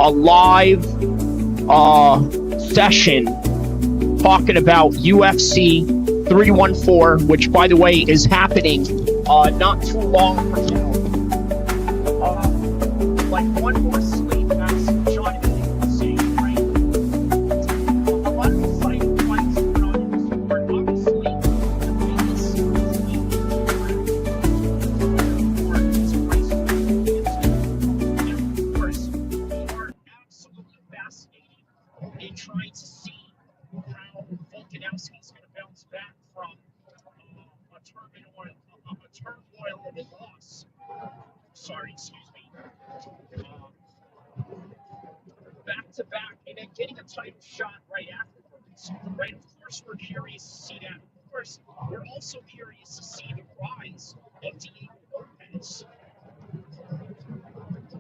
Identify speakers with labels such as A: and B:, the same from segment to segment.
A: a live session talking about UFC 314, which, by the way, is happening not too long from now. Like one more sleep, as Jonathan was saying, right? A lot of exciting fights going on in this sport. Obviously, the biggest sleep and of course, we are absolutely fascinated in trying to see how Volkanovski is going to bounce back from a turmoil of a loss. Sorry, excuse me. Back to back, and then getting a title shot right afterwards. Right? Of course, we're curious to see that. Of course, we're also curious to see the rise of Diego Lopes.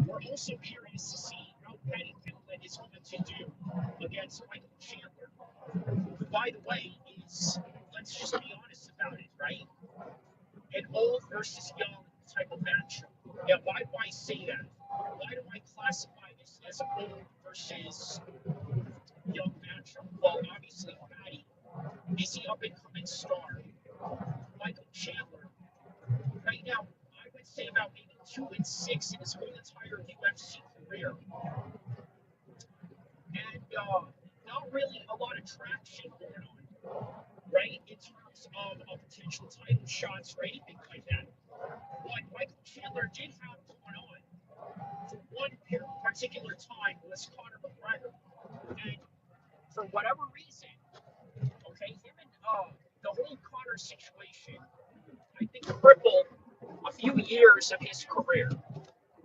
A: We're also curious to see how Paddy Pimblett is going to do against Michael Chandler, who, by the way, is, let's just be honest about it, right? An old versus young type of matchup. Now, why do I say that? Why do I classify this as an old versus young matchup? Well, obviously, Paddy is the up-and-coming star. Michael Chandler, right now, I would say about maybe 2-6 in his whole entire UFC career. And not really a lot of traction going on, right, in terms of potential title shots or anything like that. What Michael Chandler did have going on for one particular time was Conor McGregor. And for whatever reason, okay, him and the whole Conor situation, I think, crippled a few years of his career.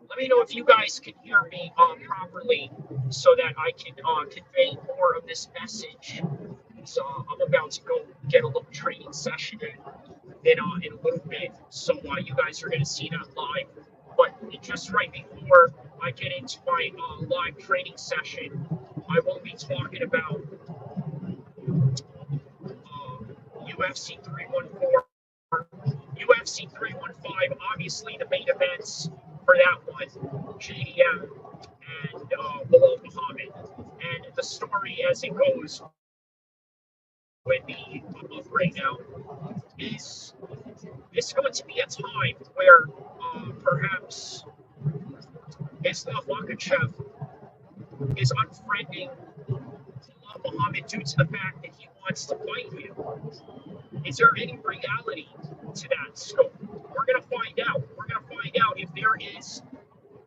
A: Let me know if you guys can hear me properly so that I can convey more of this message. So I'm about to go get a little training session in a little bit, so you guys are going to see that live. But just right before I get into my live training session, I will be talking about UFC 314, UFC 315, obviously the main events for that one, JDM and Bilal Muhammad. And the story as it goes with the above right now is it's going to be a time where perhaps Islam Makhachev is unfriending Bilal Muhammad due to the fact that he wants to fight him. Is there any reality to that scope? We're going to find out. We're going to find out if there is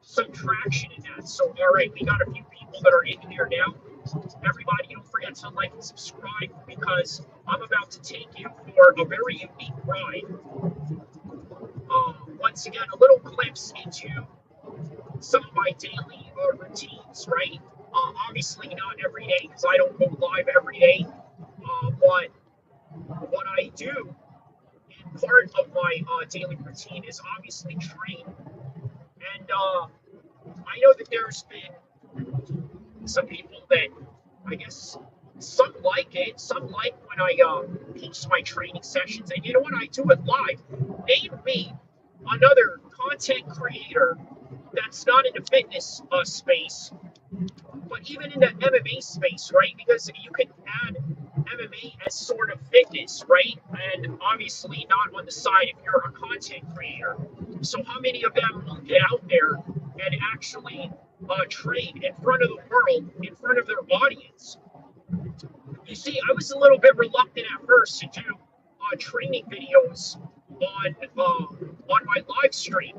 A: some traction in that. So, all right, we got a few people that are in here now. Everybody, don't forget to like and subscribe because I'm about to take you for a very unique ride. Once again, a little glimpse into some of my daily routines, right? Obviously not every day because I don't go live every day. But what I do in part of my daily routine is obviously train. And I know that there's been some people that, I guess, some like it. Some like when I post my training sessions. And you know what? I do it live. Name me another content creator that's not in the fitness space, but even in the MMA space, right? Because you can add MMA as sort of fitness, right? And obviously not on the side if you're a content creator. So how many of them will get out there and actually train in front of the world, in front of their audience? You see, I was a little bit reluctant at first to do training videos on my live stream,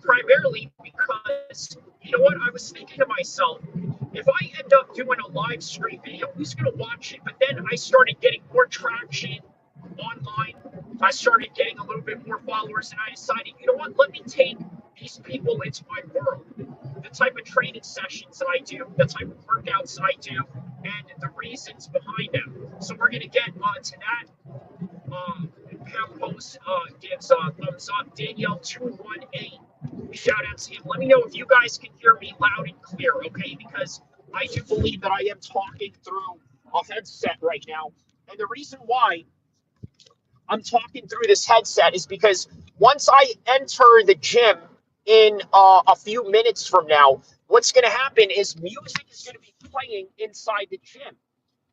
A: primarily because, you know what, I was thinking to myself, if I end up doing a live stream video, who's going to watch it? But then I started getting more traction online. I started getting a little bit more followers, and I decided, you know what, let me take these people into my world. The type of training sessions that I do, the type of workouts that I do, and the reasons behind them. So we're going to get to that. Pam Post gives a thumbs up. Danielle218, shout out to him. Let me know if you guys can hear me loud and clear, okay? Because I do believe that I am talking through a headset right now. And the reason why I'm talking through this headset is because once I enter the gym in a few minutes from now, what's going to happen is music is going to be playing inside the gym.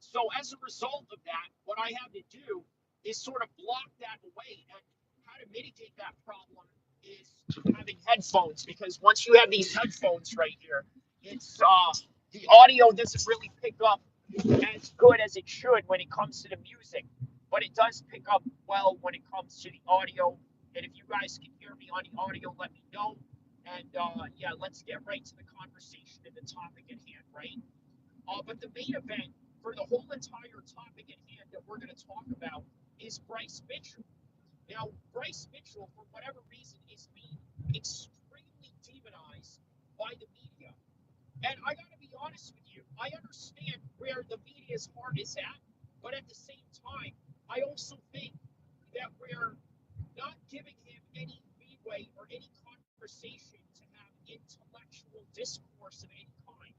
A: So as a result of that, what I have to do is sort of block that away. And how to mitigate that problem is having headphones, because once you have these headphones right here, it's the audio doesn't really pick up as good as it should when it comes to the music, but it does pick up well when it comes to the audio. And if you guys can hear me on the audio, let me know. And yeah, let's get right to the conversation and the topic at hand, right? But the main event for the whole entire topic at hand that we're going to talk about is Bryce Mitchell. Now, Bryce Mitchell, for whatever reason, is being extremely demonized by the media. And I got to be honest with you, I understand where the media's heart is at, but at the same time, I also think that we're not giving him any leeway or any conversation to have intellectual discourse of any kind.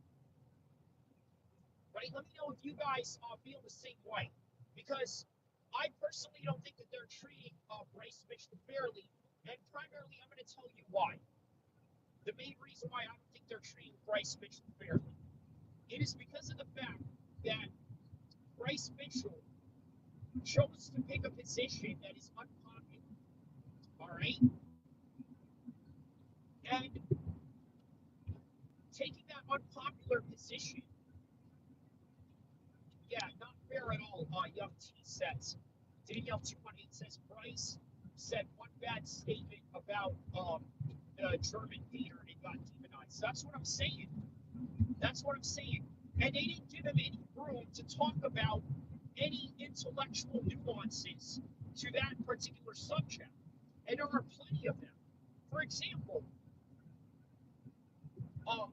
A: Right? Let me know if you guys feel the same way, because I personally don't think that they're treating Bryce Mitchell fairly, and primarily I'm going to tell you why. The main reason why I don't think they're treating Bryce Mitchell fairly, it is because of the fact that Bryce Mitchell chose to pick a position that is unpopular. All right, and taking that unpopular position, yeah, not fair at all. Young T says. Danielle 218 says Bryce said one bad statement about the German theater and it got demonized. That's what I'm saying. That's what I'm saying. And they didn't give him any room to talk about any intellectual nuances to that particular subject. And there are plenty of them. For example, uh,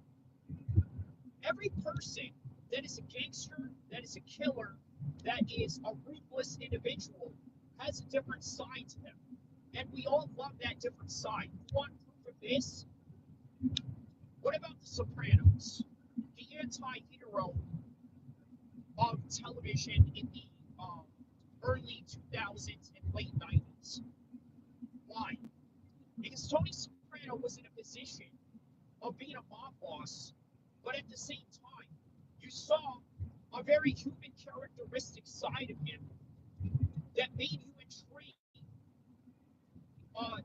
A: every person that is a gangster, that is a killer, that is a ruthless individual has a different side to them. And we all love that different side. You want proof of this? What about The Sopranos? The anti-hero of television in the early 2000s and late 90s. Why? Because Tony Soprano was in a position of being a mob boss, but at the same time, you saw a very human characteristic side of him that made you intrigued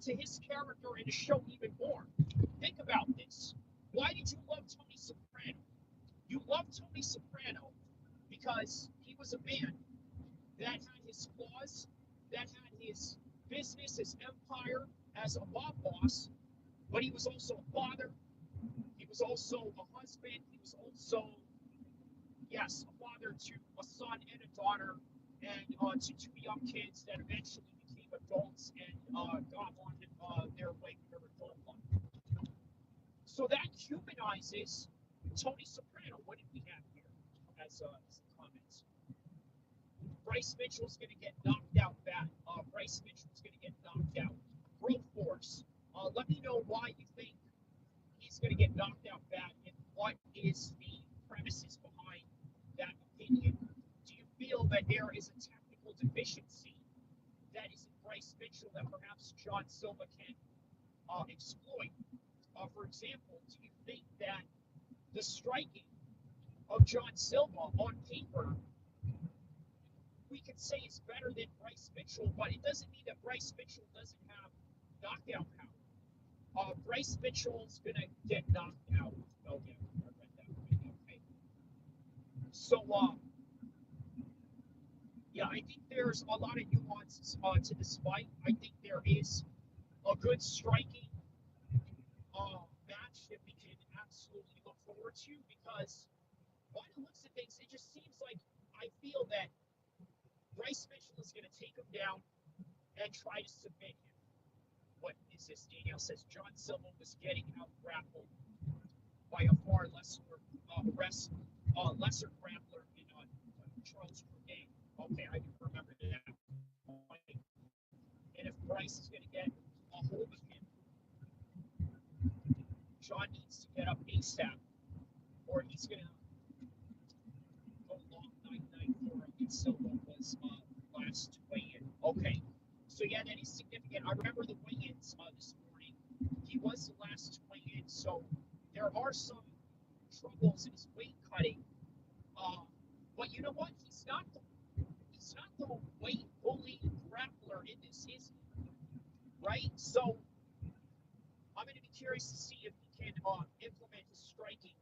A: to his character and the show even more. Think about this. Why did you love Tony Soprano? You loved Tony Soprano because he was a man that had his flaws, that had his business, his empire as a mob boss, but he was also a father. He was also a husband. He was also, yes, a father to a son and a daughter, and to two young kids that eventually became adults and got on their way to their adult life. So that humanizes Tony Soprano. What did we have here as comments? Bryce Mitchell's going to get knocked out bad. Bryce Mitchell's going to get knocked out. Growth Force. Let me know why you think he's going to get knocked out bad and what is the premises behind that opinion. Do you feel that there is a technical deficiency that is in Bryce Mitchell that perhaps John Silva can exploit? For example, do you think that the striking of John Silva on paper we could say is better than Bryce Mitchell, but it doesn't mean that Bryce Mitchell doesn't have knockout power. Bryce Mitchell's gonna get knocked out. Oh yeah, I read that right. Okay. So yeah, I think there's a lot of nuances to this fight. I think there is a good striking match that we can absolutely look forward to, because by the looks of things, it just seems like I feel that Bryce Mitchell is going to take him down and try to submit him. What is this? Danielle says John Silva was getting out grappled by a far lesser grappler in Charles Bourdain. Okay, I can remember that. And if Bryce is going to get a hold of him, John needs to get up ASAP, or he's going to go long night for him. And Silva was last weigh-in. Okay. So yeah, that is significant. I remember the weigh-ins this morning. he was the last to weigh in, so there are some troubles in his weight cutting. But you know what? He's not the weight bully grappler in this, is he? Right? So I'm going to be curious to see if he can implement his striking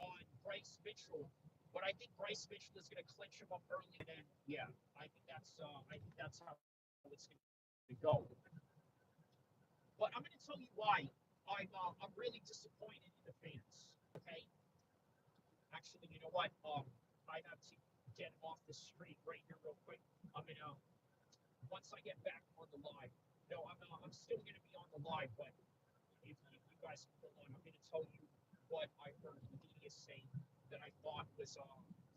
A: on Bryce Mitchell. But I think Bryce Mitchell is going to clinch him up early, and then yeah, I think that's how it's going to go. But I'm going to tell you why I'm really disappointed in the fans. Okay, actually, you know what? I have to get off the street right here real quick. I'm gonna once I get back on the live. No, I'm still gonna be on the live, but if you guys hold on, I'm gonna tell you what I heard the media say that I thought was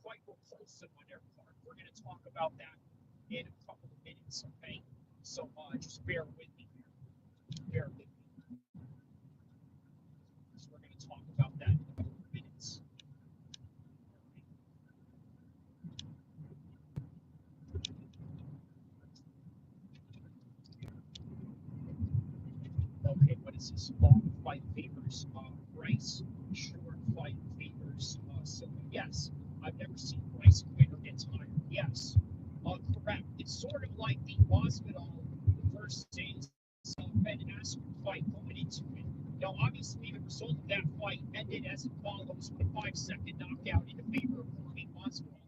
A: quite repulsive on their part. We're gonna talk about that in a couple of minutes, okay? So just bear with me here. Bear with me. So we're gonna talk about that in a couple of minutes. Okay, what is this? Long fight favors Bryce. Short fight favors Silva. Yes, I've never seen Bryce quit or get tired. Yes, correct. It's sort of like the Masvidal versus Ben Askren fight going into it. Now, obviously, the result of that fight ended as it follows with a 5-second knockout in favor of Jorge Masvidal.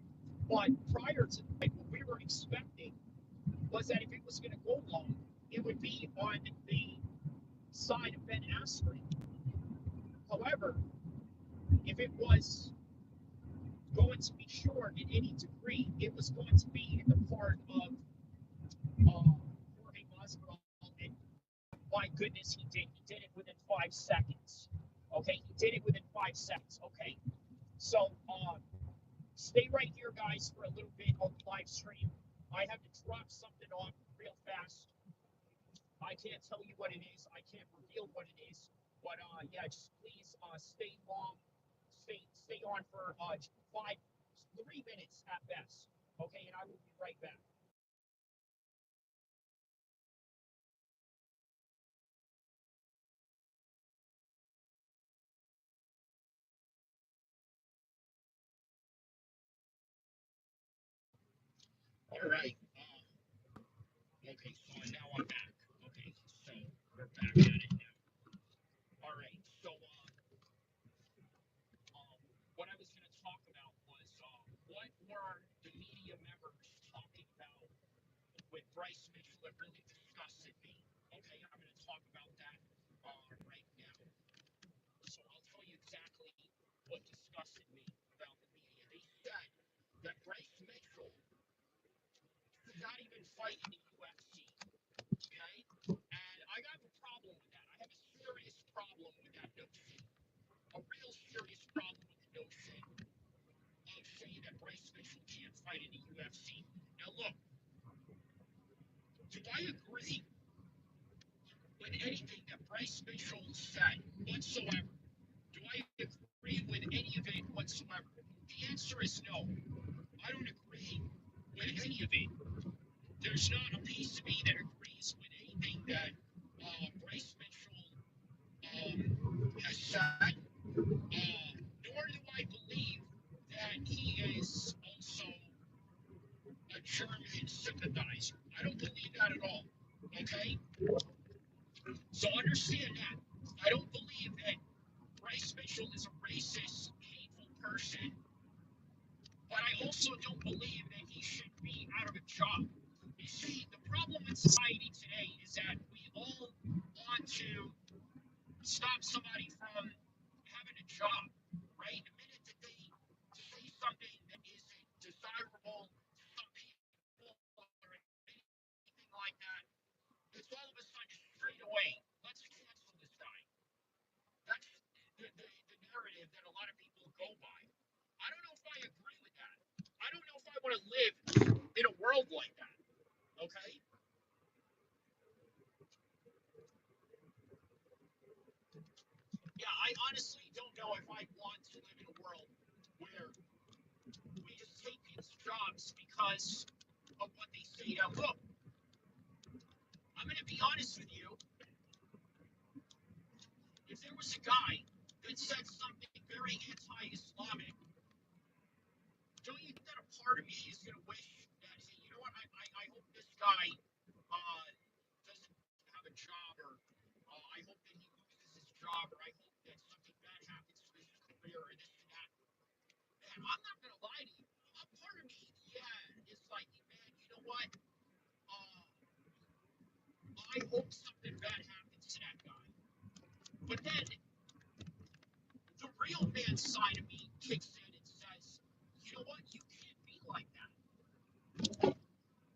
A: But prior to the fight, what we were expecting was that if it was going to go long, it would be on the side of Ben Askren. However, if it was going to be short in any degree, it was going to be in the part of Jorge Masvidal. And my goodness, he did. He did it within 5 seconds. Okay, he did it within 5 seconds. Okay, so stay right here, guys, for a little bit on the live stream. I have to drop something off real fast. I can't tell you what it is. I can't reveal what it is. But yeah, just please stay long. Stay on for 3 minutes at best. Okay, and I will be right back. All right. Okay, so now I'm back. Okay, so we're back at it now. All right. So what I was going to talk about was what were the media members talking about with Bryce Mitchell that really disgusted me. Okay, I'm going to talk about that right now. So I'll tell you exactly what disgusted me about the media. They said that Bryce Mitchell should not even fight in the UFC. Okay, and I have a problem with that. I have a serious problem with that notion. A real serious problem with the notion of saying that Bryce Mitchell can't fight in the UFC. Now look, do I agree with anything that Bryce Mitchell said whatsoever? Do I agree with any of it whatsoever? The answer is no. I don't agree with any of it. There's not a piece of me that agrees with anything that Bryce Mitchell has said. Nor do I believe that he is also a German sympathizer. I don't believe that at all. Okay? So understand that. I don't believe that Bryce Mitchell is a racist, hateful person, but I also don't believe that he should be out of a job. You see, the problem in society today is that we all want to stop somebody from having a job, right? The minute that they say something that isn't desirable to some people or anything like that, it's all of a sudden straight away. Let's cancel this guy. That's the narrative that a lot of people go by. I don't know if I agree with that. I don't know if I want to live in a world like that. Okay? Yeah, I honestly don't know if I want to live in a world where we just take people's jobs because of what they say. Now, look, I'm going to be honest with you. there was a guy that said something very anti-Islamic, don't you think that a part of me is going to wish that, hey, you know what, I hope this guy doesn't have a job, or I hope that he loses his job, or I hope that something bad happens to his career, or this and that. Man, I'm not going to lie to you. A part of me, yeah, is like, man, you know what? I hope something bad happens to that guy. But then the real man side of me kicks in and says, you know what? You can't be like that.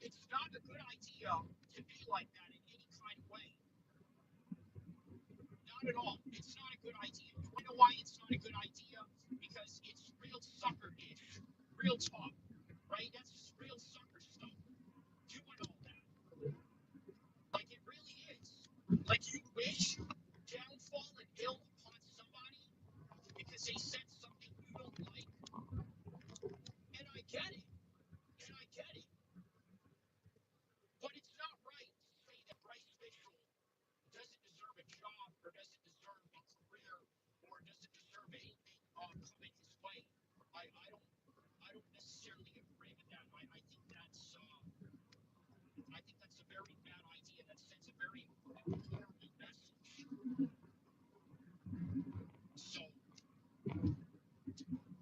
A: It's not a good idea to be like that in any kind of way. Not at all. It's not a good idea. You know why it's not a good idea? Because it's real sucker-ish. Real talk. Right? That's just real sucker stuff. Doing all that. Like, it really is. Like, you wish downfall and ill upon somebody because they said something you don't like. And I get it. And I get it. But it's not right to say that Bryce Mitchell doesn't deserve a job, or doesn't deserve a career, or doesn't deserve anything coming his way. I don't necessarily agree with that. I think that's a very bad idea. That sends a very horrible message. So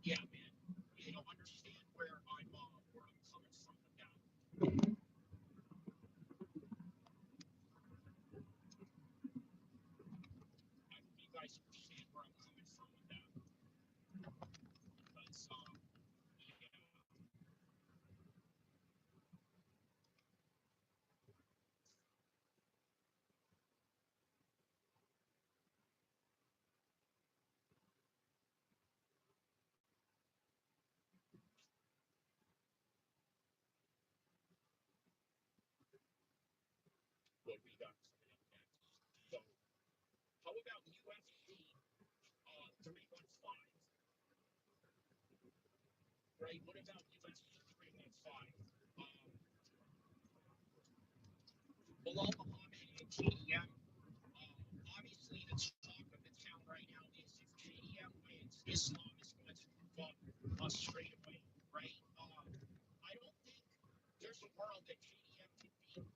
A: yeah, man, you don't understand where I'm coming from with that. I hope you guys understand where I'm coming from with that. Because yeah. What we got coming up next. So, how about UFC 315? Right? What about UFC 315? Bilal Muhammad and JDM. Obviously, the talk of the town right now is if JDM wins, Islam is going to move up straight away, right? I don't think there's a world that JDM can beat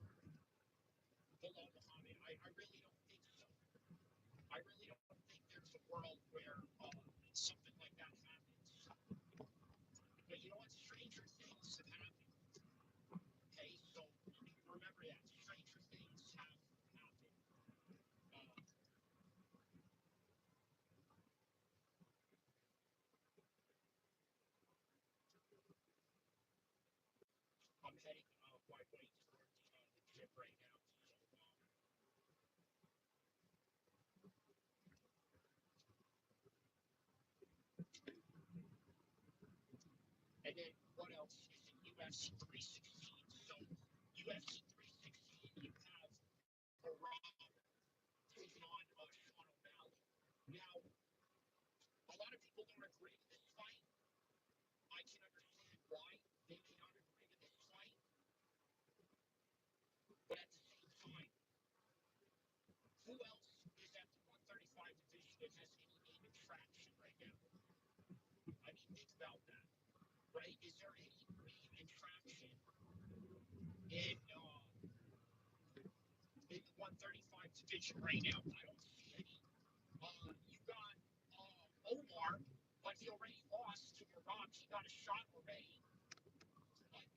A: Bilal Muhammad. I really don't think so. I really don't think there's a world where something like that happens. But you know what? Stranger things have happened. Okay, so remember that. Stranger things have happened. I'm heading my way towards the gym right now. And then what else is in UFC 316? So UFC 316, you have Rob taking on Sean O'Malley. Now, a lot of people don't agree with this fight. I can understand why they may not agree with this fight, but at the same time, who else is at the 135 division that has any name and traction right now? I mean, think about that, right? Is there any name and traction in the 135 division right now? I don't see any. You got Omar, but he already lost to Iraq. He got a shot already.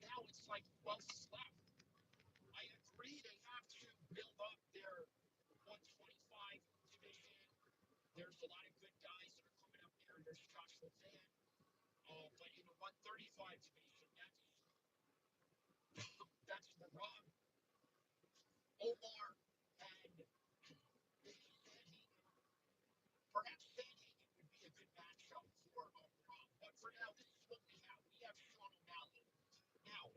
A: Now it's like, who else is left? I agree they have to build up their 125 division. There's a lot of good guys that are coming up there. There's Joshua Van. But in the 135 division, that's Marab, Omar, and perhaps Sandhagen would be a good matchup for Marab. But for now, this is what we have. We have Sean O'Malley. Now,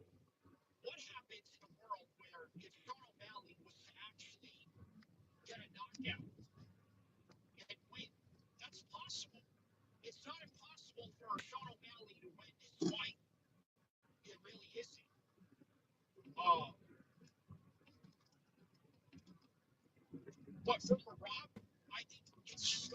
A: what happens in a world where if Sean O'Malley was to actually get a knockout and win? That's possible. It's not impossible for Sean O'Malley to win this fight. It really isn't. But for Rob, I think it's just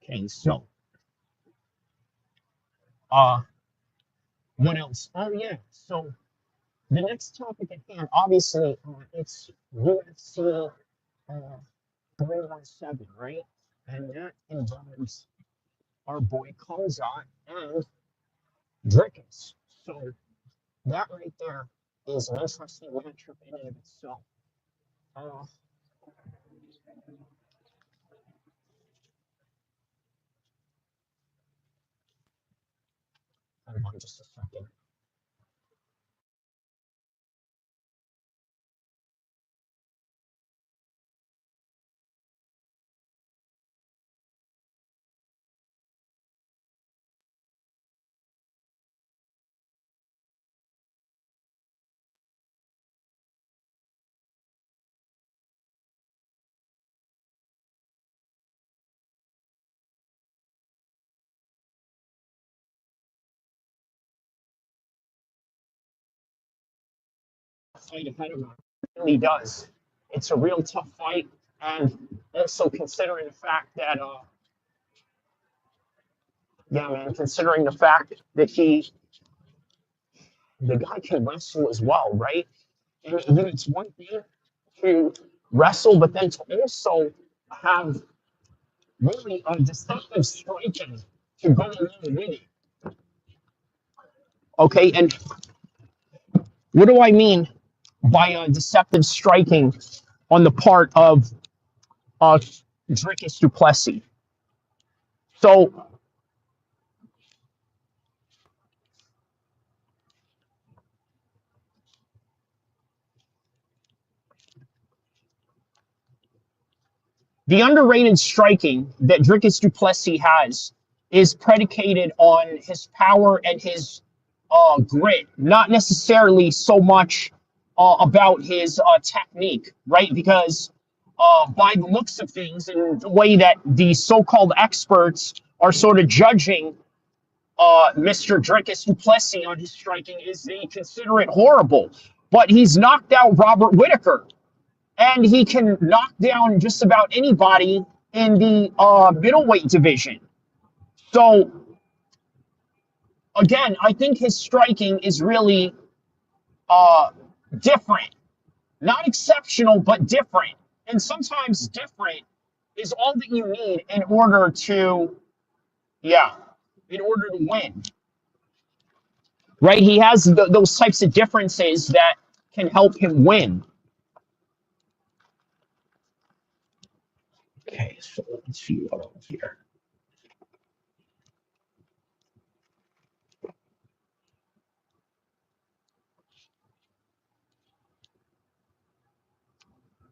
A: Okay, so uh, what else? Oh yeah, so the next topic at hand, obviously, it's UFC 317, right? And that involves our boy Kozak and Drickens. So that right there is an interesting matchup in and of itself. Uh, Hold on just a second. Fight ahead of him. It really does. It's a real tough fight, and also considering the fact that, yeah, man, considering the fact that the guy can wrestle as well, right? And then it's one thing to wrestle, but then to also have really a deceptive striking to go along with it. Okay, and what do I mean by deceptive striking on the part of uh, Dricus Duplessis? So the underrated striking that Dricus Duplessis has is predicated on his power and his grit, not necessarily so much about his technique, right? Because by the looks of things and the way that the so-called experts are sort of judging Mr. Dricus Duplessis on his striking is they consider it horrible. But he's knocked out Robert Whitaker, and he can knock down just about anybody in the middleweight division. So again, I think his striking is really uh, different, not exceptional, but different. And sometimes different is all that you need in order to, yeah, in order to win. Right? He has those types of differences that can help him win. Okay, so let's see what else here.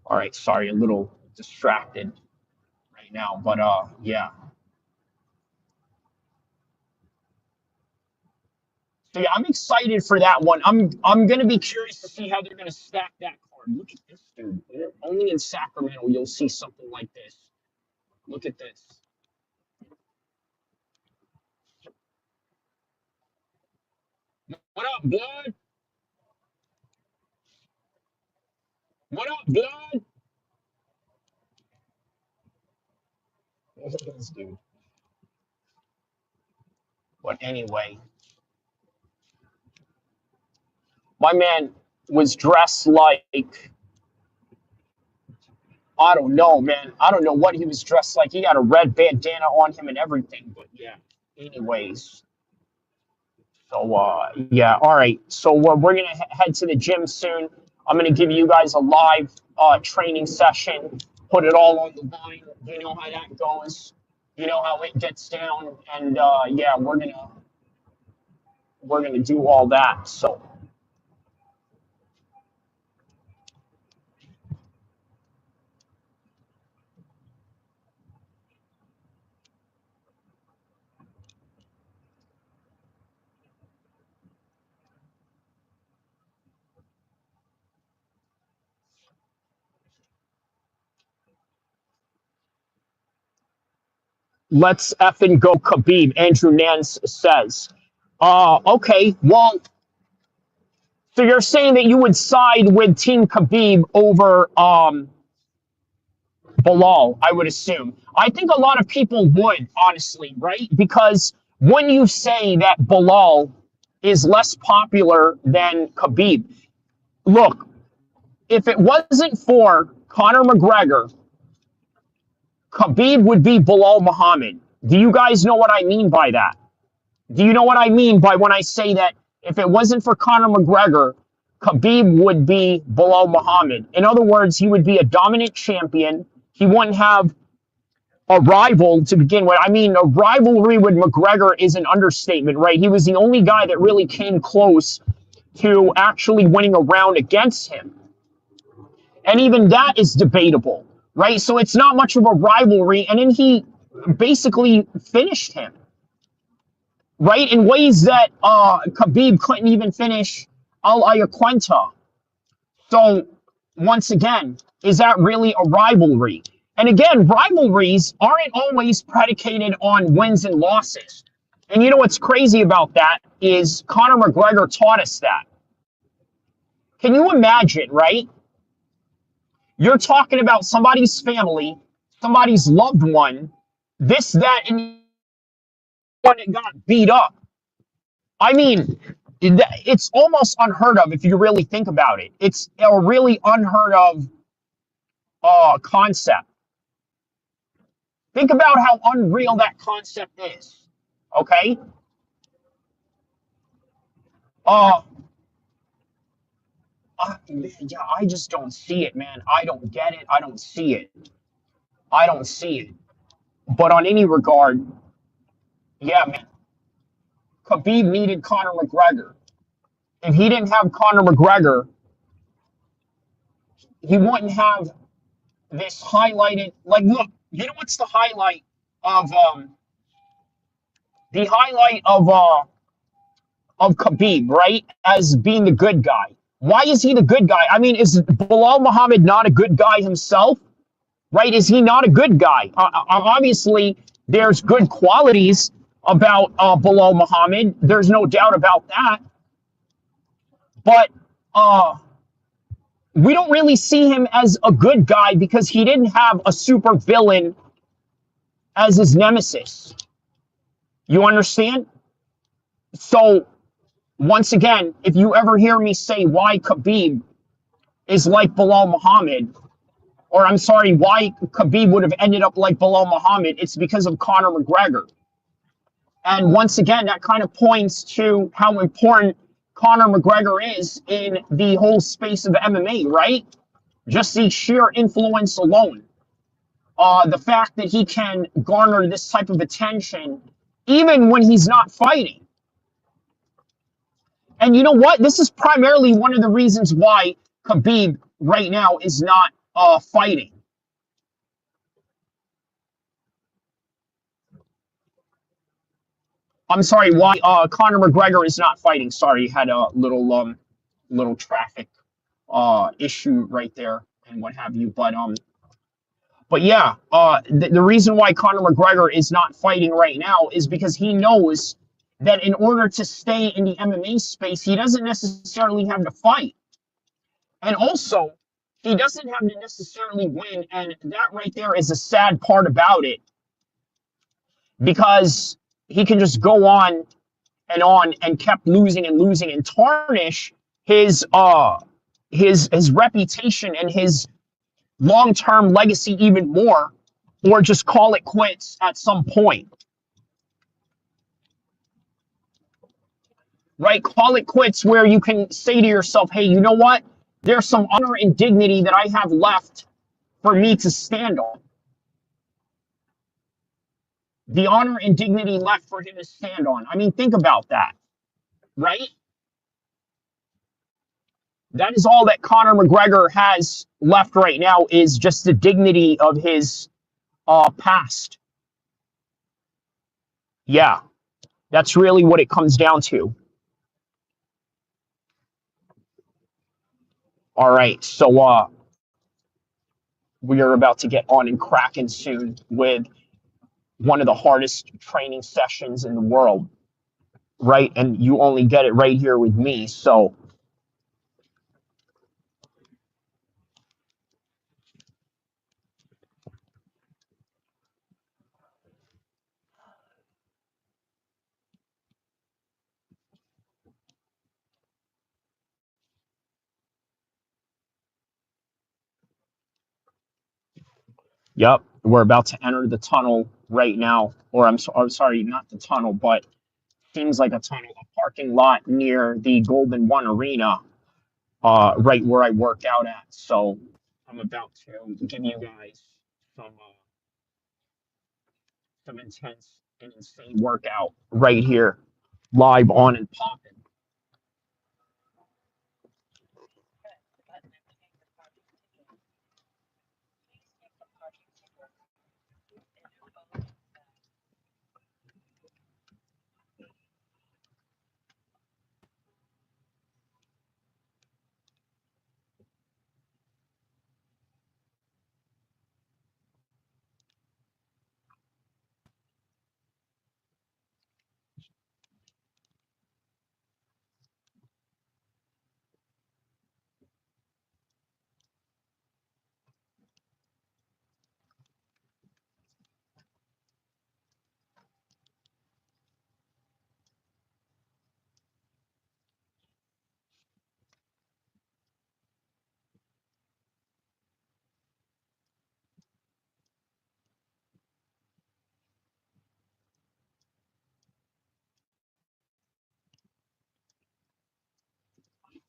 A: All right, sorry, a little distracted right now, but yeah. So yeah, I'm excited for that one. I'm gonna be curious to see how they're gonna stack that card. Look at this dude. Only in Sacramento you'll see something like this. Look at this. What up, blood? What up, blood? Look at this dude. But anyway, my man was dressed like I don't know, man. I don't know what he was dressed like. He had a red bandana on him and everything. But yeah. Anyways, so yeah. All right. So we're gonna head to the gym soon. I'm gonna give you guys a live training session. Put it all on the line. You know how that goes. You know how it gets down. And yeah, we're gonna do all that. So. Let's effing go Khabib, Andrew Nance says. Okay, well, so you're saying that you would side with Team Khabib over Bilal, I would assume. I think a lot of people would, honestly, right? Because when you say that Bilal is less popular than Khabib, look, if it wasn't for Conor McGregor, Khabib would be Bilal Muhammad. Do you guys know what I mean by that? Do you know what I mean by when I say that if it wasn't for Conor McGregor, Khabib would be Bilal Muhammad? In other words, he would be a dominant champion. He wouldn't have a rival to begin with. I mean, a rivalry with McGregor is an understatement, right? He was the only guy that really came close to actually winning a round against him. And even that is debatable, right? So it's not much of a rivalry. And then he basically finished him, right? In ways that Khabib couldn't even finish Al Iaquinta. So once again, is that really a rivalry? And again, rivalries aren't always predicated on wins and losses. And you know what's crazy about that is Conor McGregor taught us that. Can you imagine, right? You're talking about somebody's family, somebody's loved one, this, that, and one that got beat up. I mean, it's almost unheard of if you really think about it. It's a really unheard of concept. Think about how unreal that concept is. Okay? Yeah, I just don't see it, man. I don't get it. I don't see it. I don't see it. But on any regard, yeah, man. Khabib needed Conor McGregor. If he didn't have Conor McGregor, he wouldn't have this highlighted. Like, look, you know what's of the highlight of Khabib, right? As being the good guy. Why is he the good guy? I mean, is Bilal Muhammad not a good guy himself? Right? Is he not a good guy? Obviously, there's good qualities about Bilal Muhammad. There's no doubt about that. But we don't really see him as a good guy because he didn't have a super villain as his nemesis. You understand? So, once again, if you ever hear me say why Khabib is like Bilal Muhammad, or I'm sorry, why Khabib would have ended up like Bilal Muhammad, it's because of Conor McGregor. And once again, that kind of points to how important Conor McGregor is in the whole space of MMA, right? Just the sheer influence alone. The fact that he can garner this type of attention even when he's not fighting. And you know what? This is primarily one of the reasons why Khabib right now is not fighting. I'm sorry, why Conor McGregor is not fighting. Sorry, had a little traffic issue right there and what have you. But yeah, the reason why Conor McGregor is not fighting right now is because he knows that in order to stay in the MMA space, he doesn't necessarily have to fight. And also, he doesn't have to necessarily win. And that right there is a sad part about it. Because he can just go on and kept losing and losing and tarnish his reputation and his long-term legacy even more, or just call it quits at some point. Right? Call it quits where you can say to yourself, hey, you know what? There's some honor and dignity that I have left for me to stand on. The honor and dignity left for him to stand on. I mean, think about that, right? That is all that Conor McGregor has left right now is just the dignity of his past. Yeah, that's really what it comes down to. All right, so we are about to get on and cracking soon with one of the hardest training sessions in the world, right? And you only get it right here with me, so Yep, we're about to enter the tunnel right now. Or I'm sorry, not the tunnel, but seems like a tunnel, a parking lot near the Golden One Arena, right where I work out at. So I'm about to give you guys some intense and insane workout right here, live on and popping.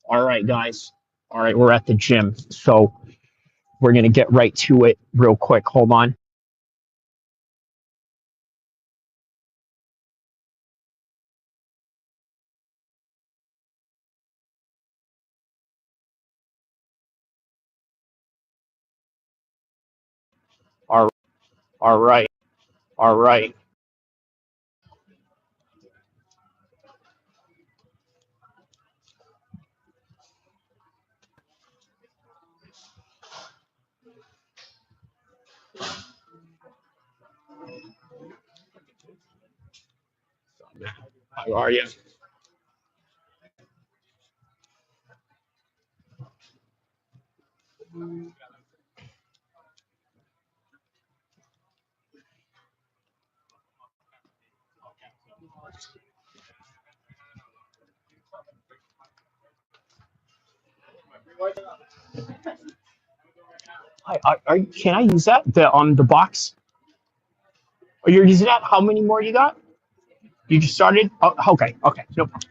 A: All right, guys. All right, we're at the gym. So we're going to get right to it real quick. Hold on. All, all right. All right. How are you? Can I use that? The box? Oh, you're using that? How many more you got? You just started? Oh, okay. Okay. No problem.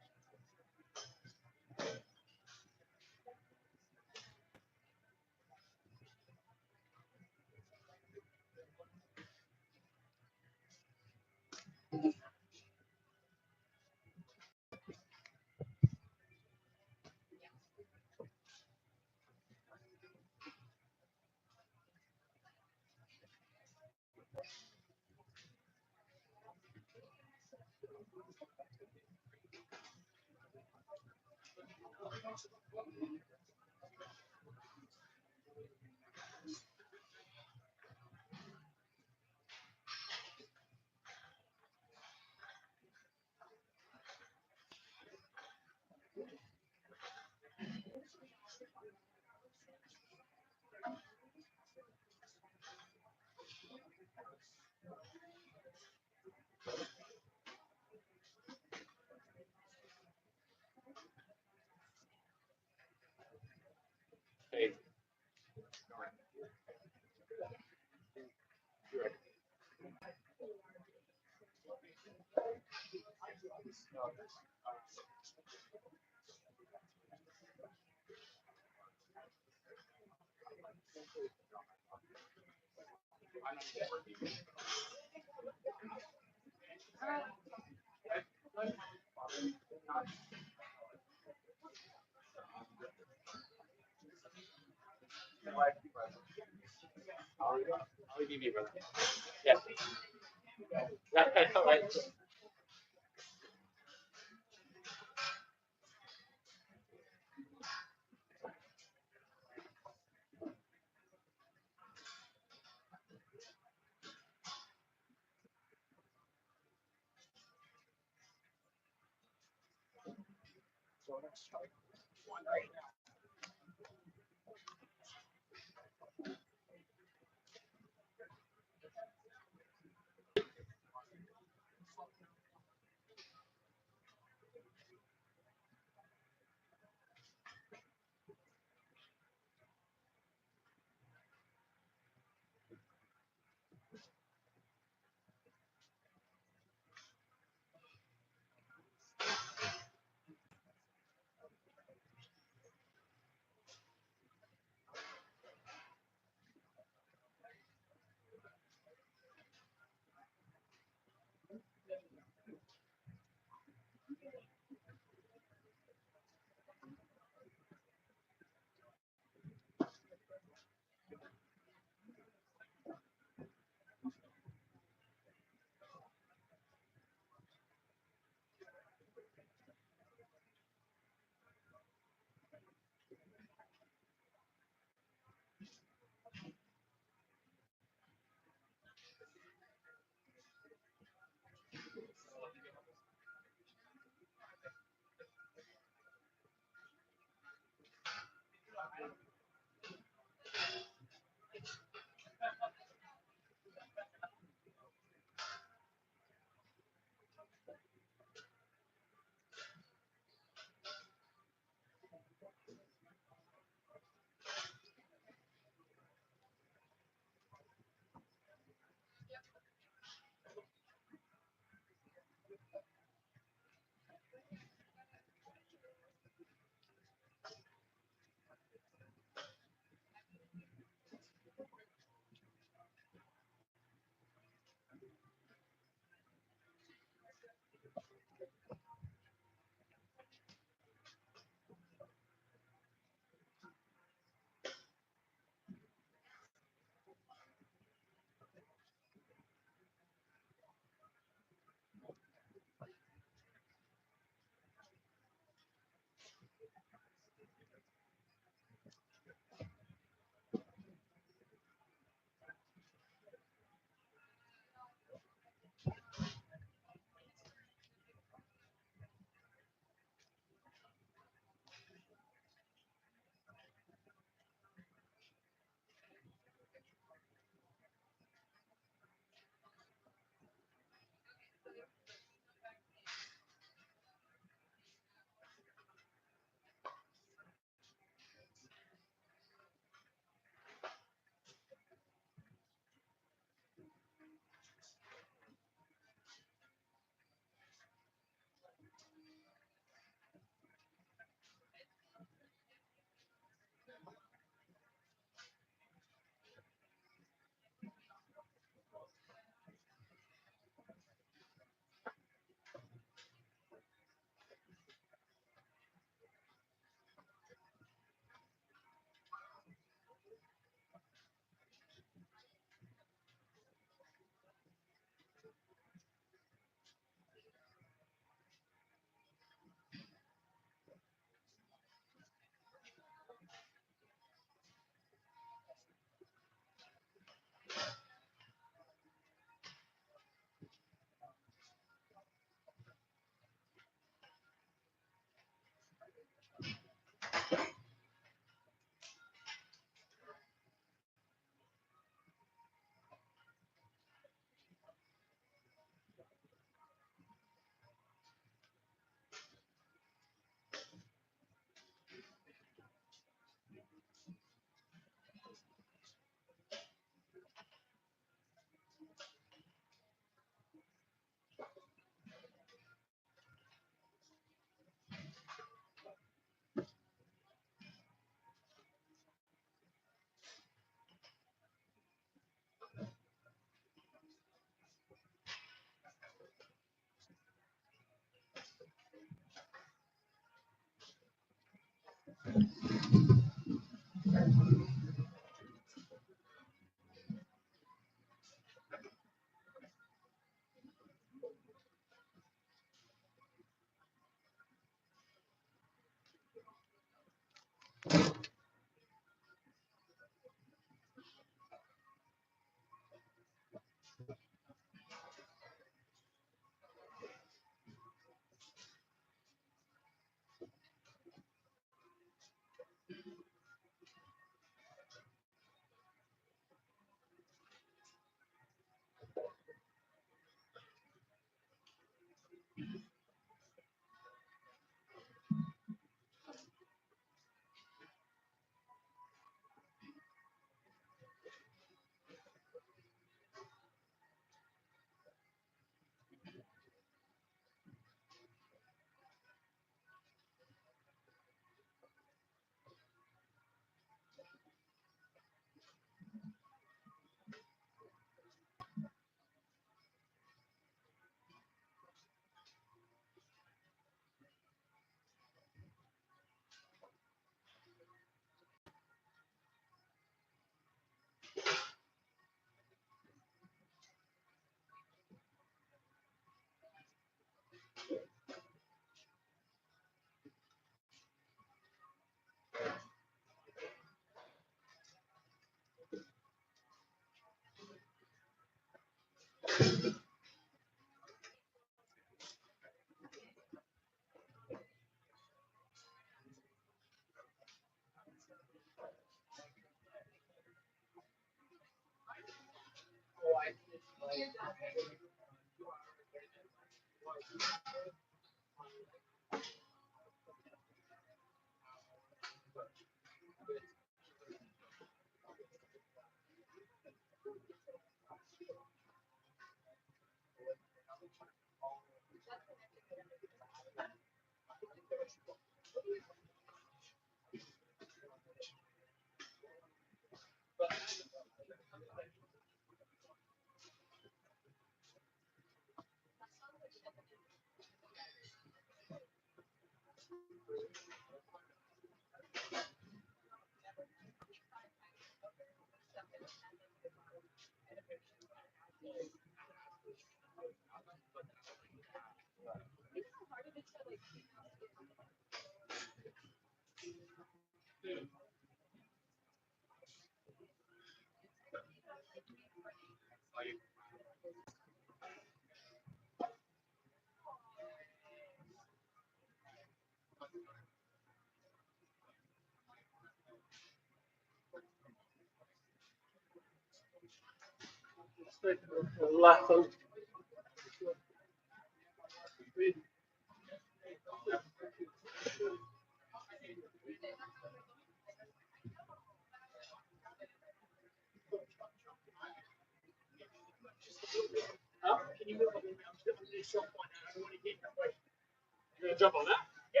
A: Jump on that? Yeah.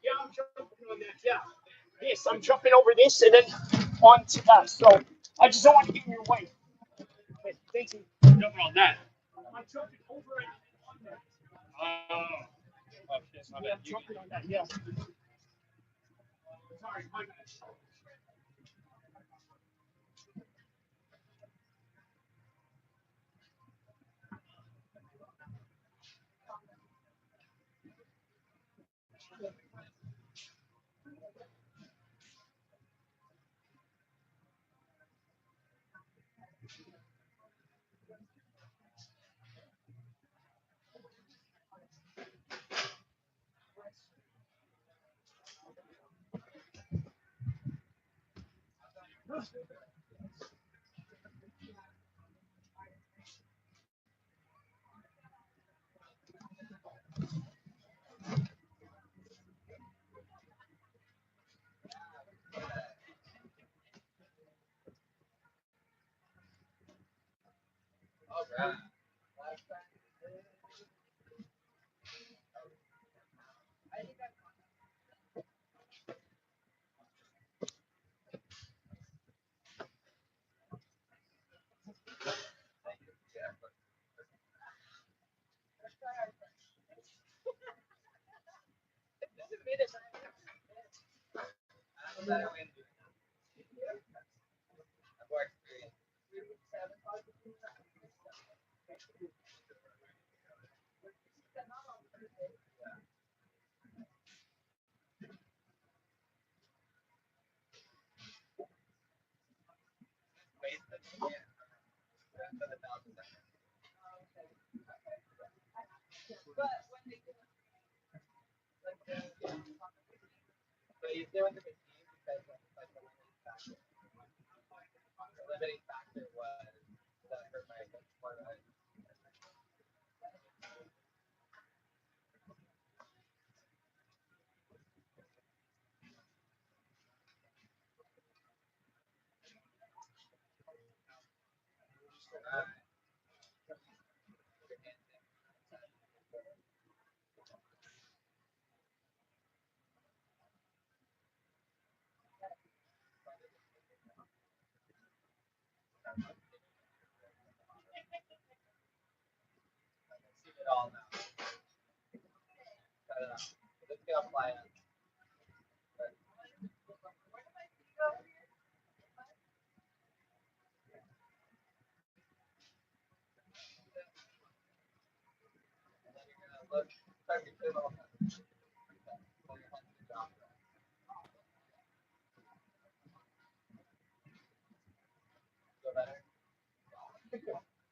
A: Yeah, I'm jumping on that. Yeah. Yes, I'm jumping over this and then onto that. So I just don't want to get in your way. Okay, thank you. Jumping on that. I'm jumping over it on that. Oh, shit. Yeah, I'm jumping on that. Yeah. Sorry, my bad.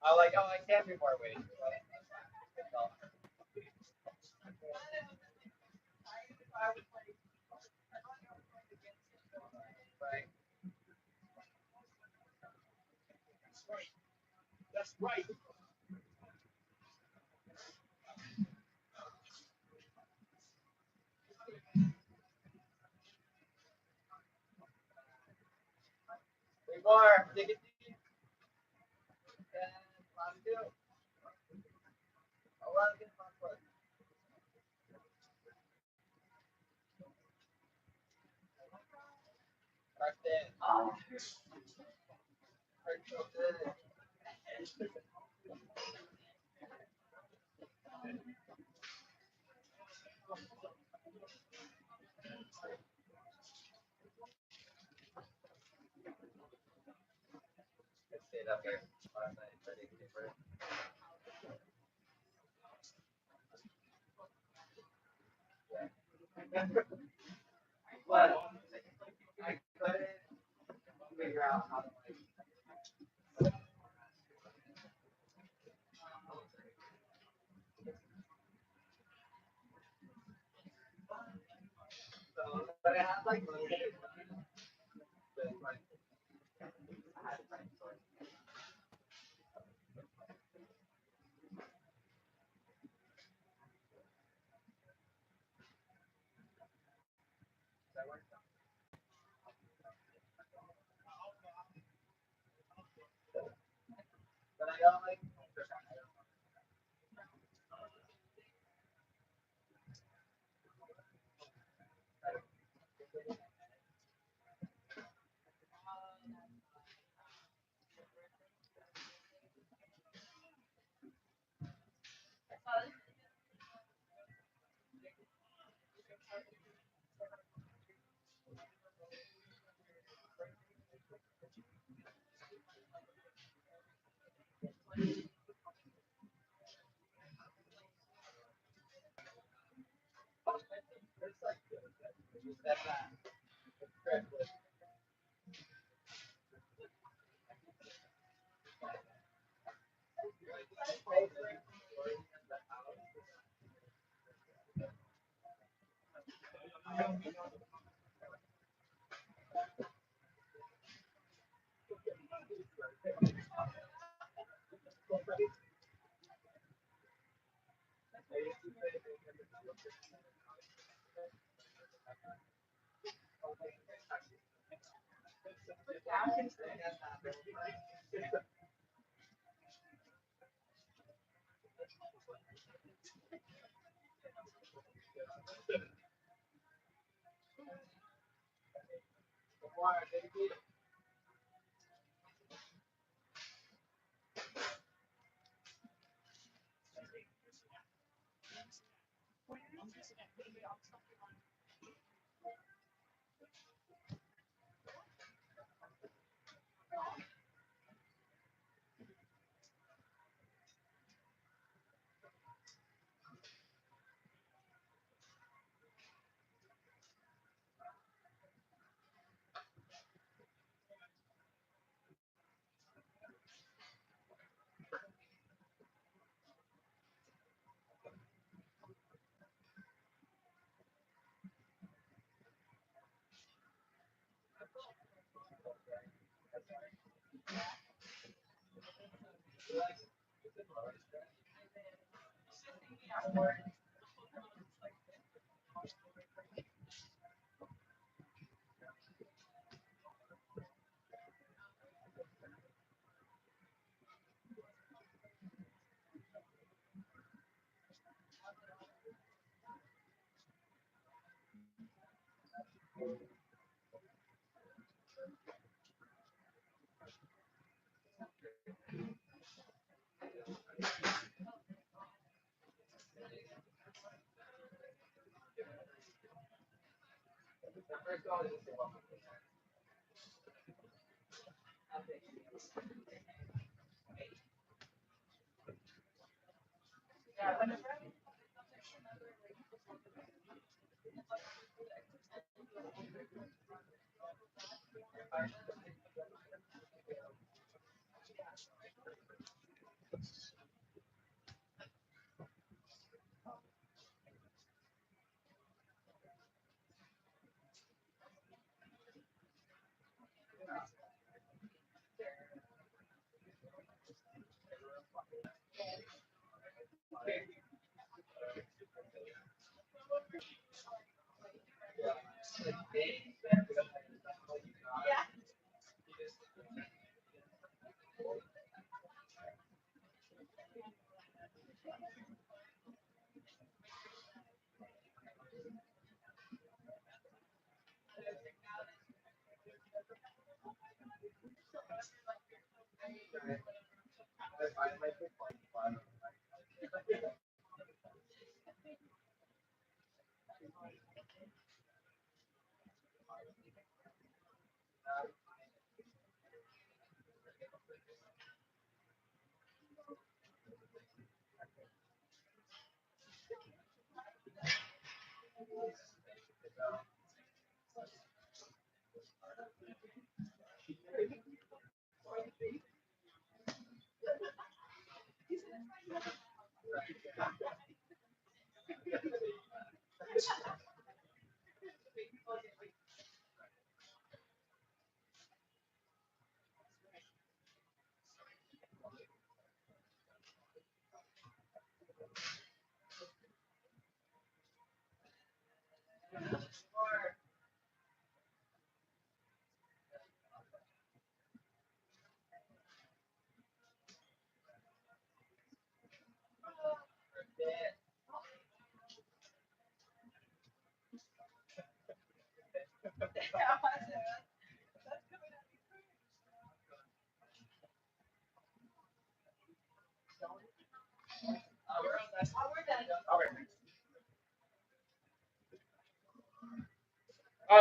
B: I can't do more weight.
A: That's right.
B: Three more. Take it deep. And last two. I want to get my foot. Tucked in. Tucked in. It stayed up there last night. Ready to keep it. But I couldn't figure out how to so, but it had like little bit of like, I had to find source. That worked out. But I don't like. It's like step back. Correctly.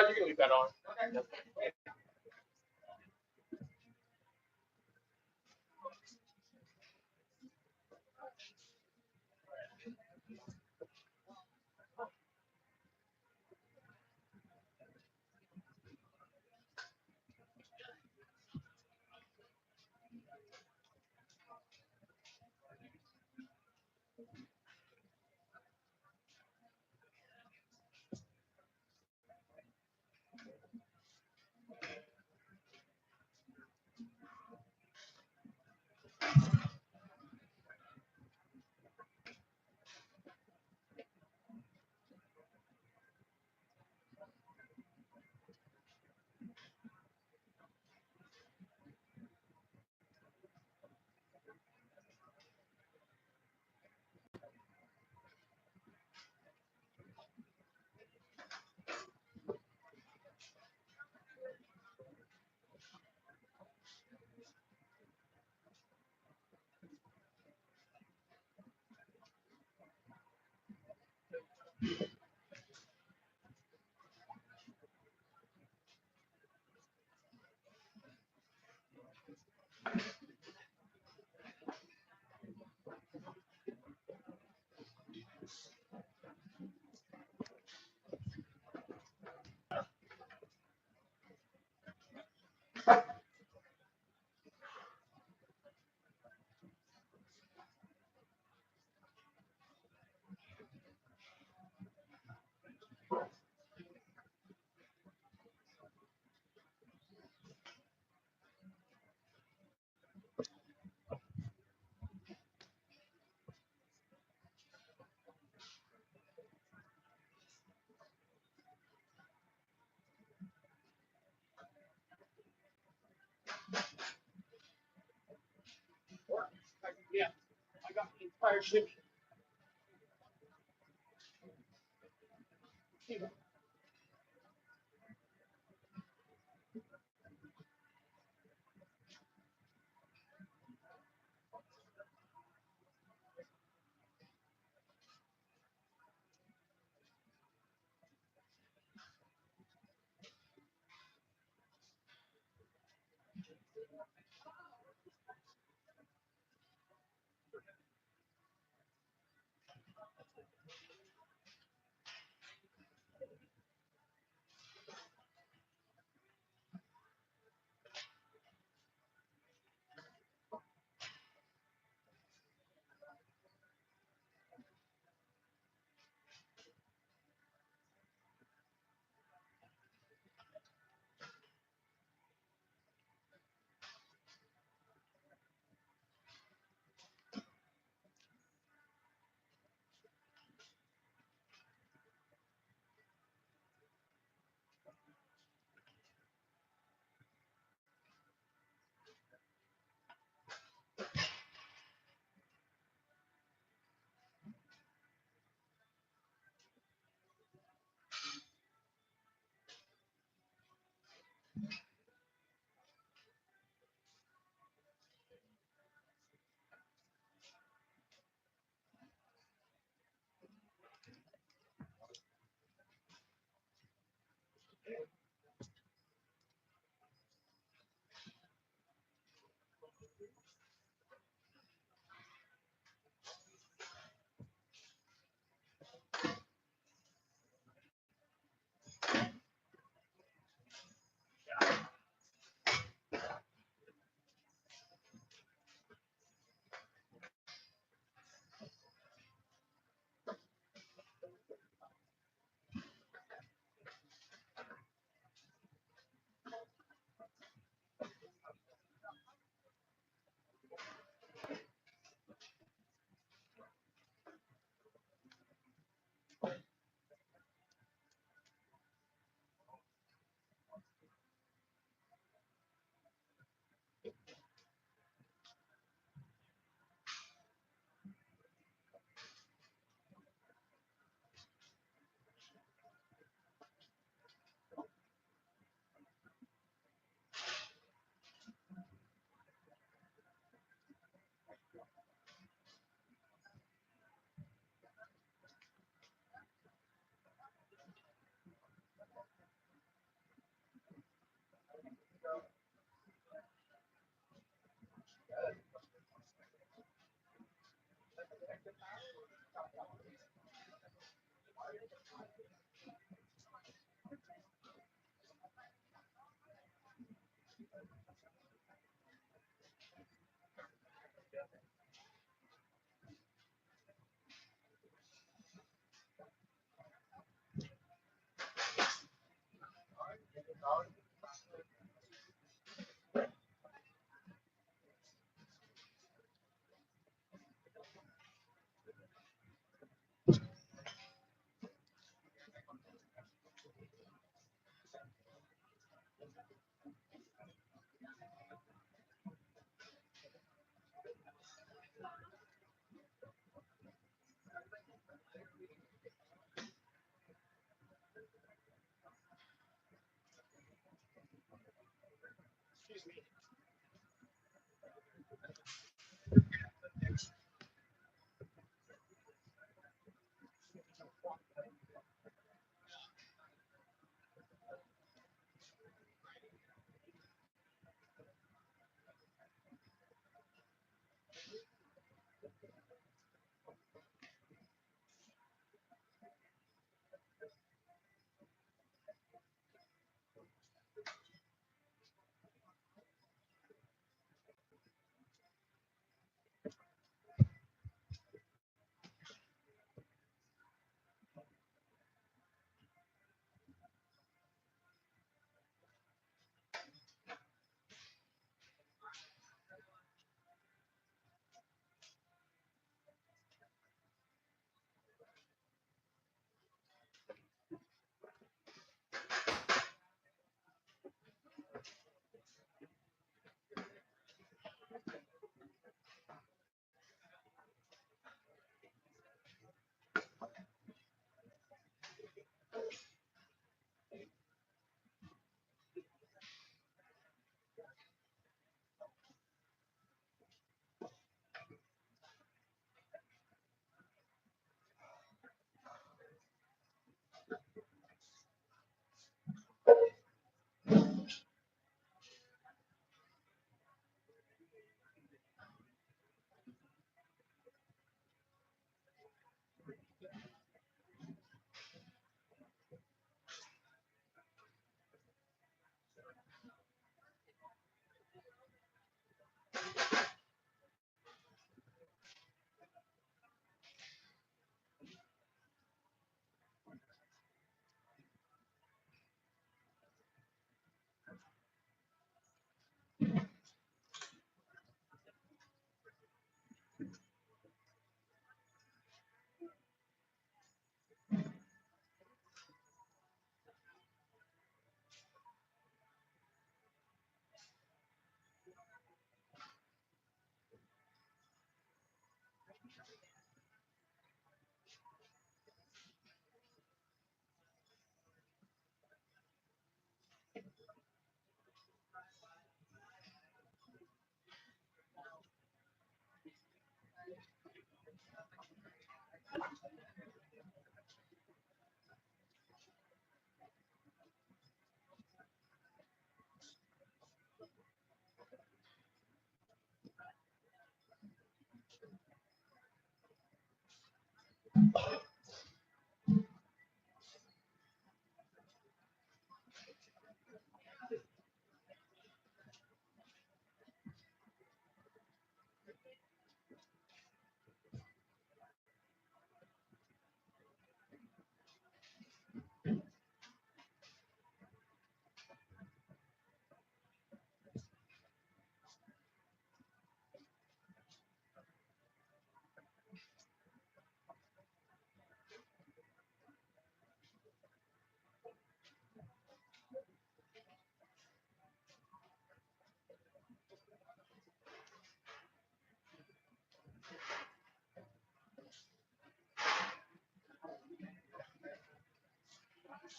A: You can leave that on. Yeah, I got the entire ship.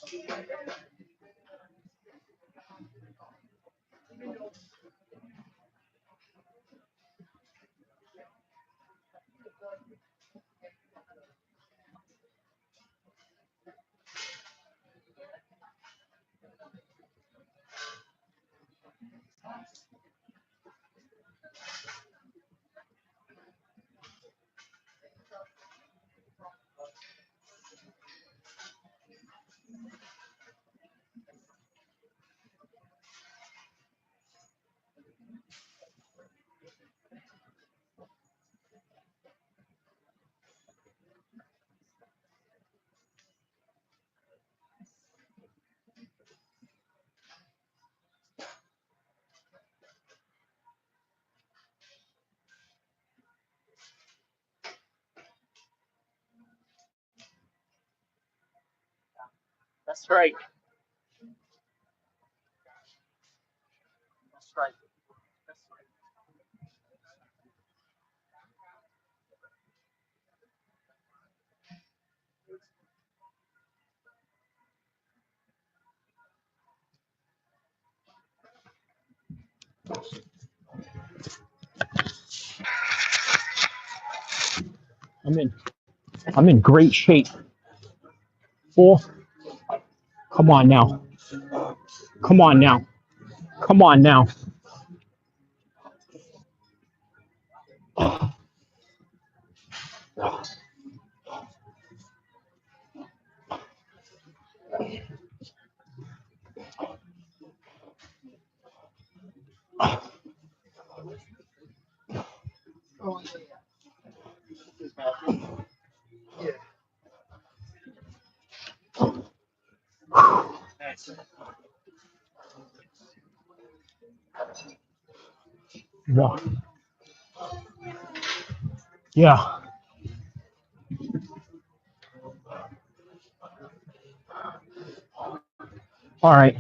A: Excuse me. That's right. That's right. I'm in great shape. Four. Come on now. Come on now. Come on now.
B: Oh, yeah.
A: Yeah. Yeah. All right.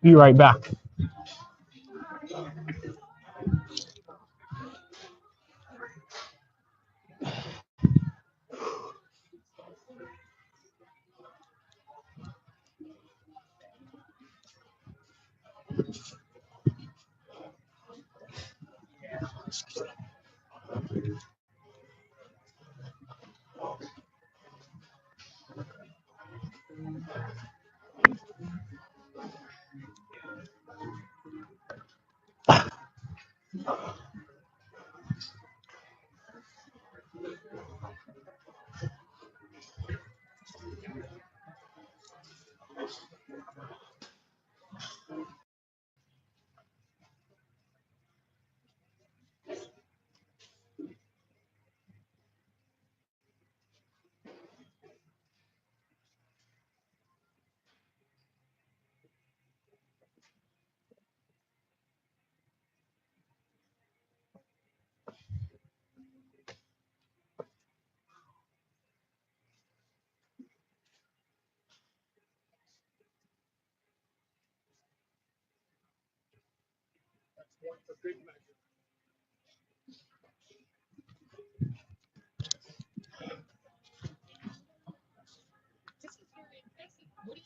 A: Be right back.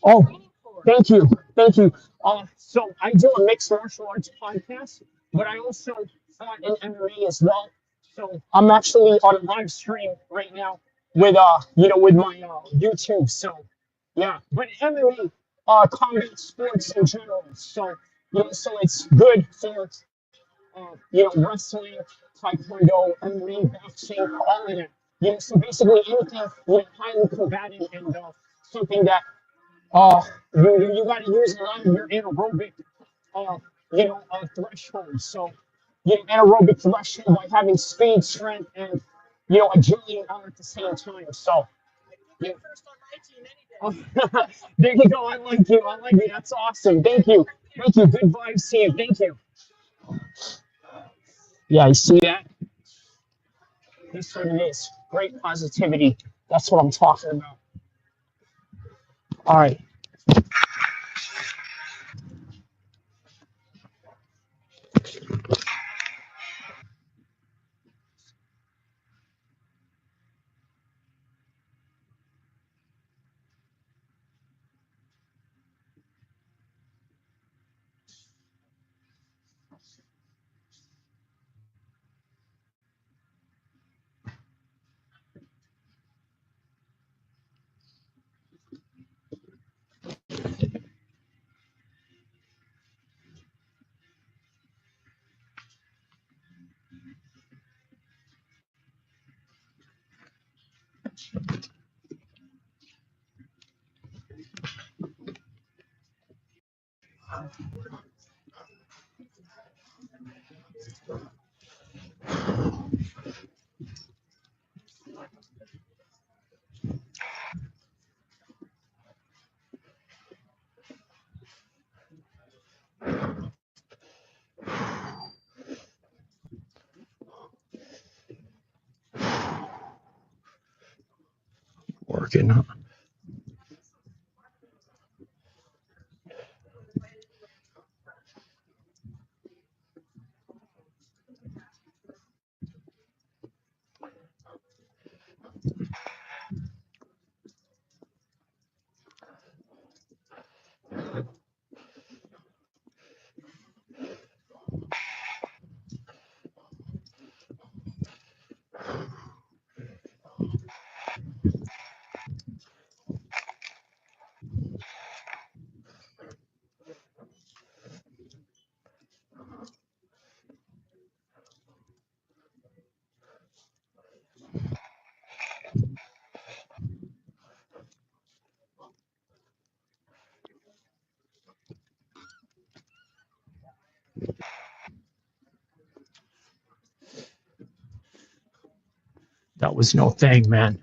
A: Oh, thank you. Thank you. So I do a mixed martial arts podcast, but I also fought in MMA as well. So I'm actually on a live stream right now with with my YouTube. So yeah, but MMA, combat sports in general. So so it's good for wrestling, taekwondo, MMA, boxing, all of that. So basically anything highly combative and something that uh, you got to use a lot of your anaerobic, uh, threshold. So, anaerobic threshold by having speed, strength, and agility all at the same time. So, yeah. Oh, there you go. I like you. I like you. That's awesome. Thank you. Thank you. Good vibes here. Thank you. Yeah, you see that? That's what it is. Great positivity. That's what I'm talking about. All right. Working. That was no thing, man.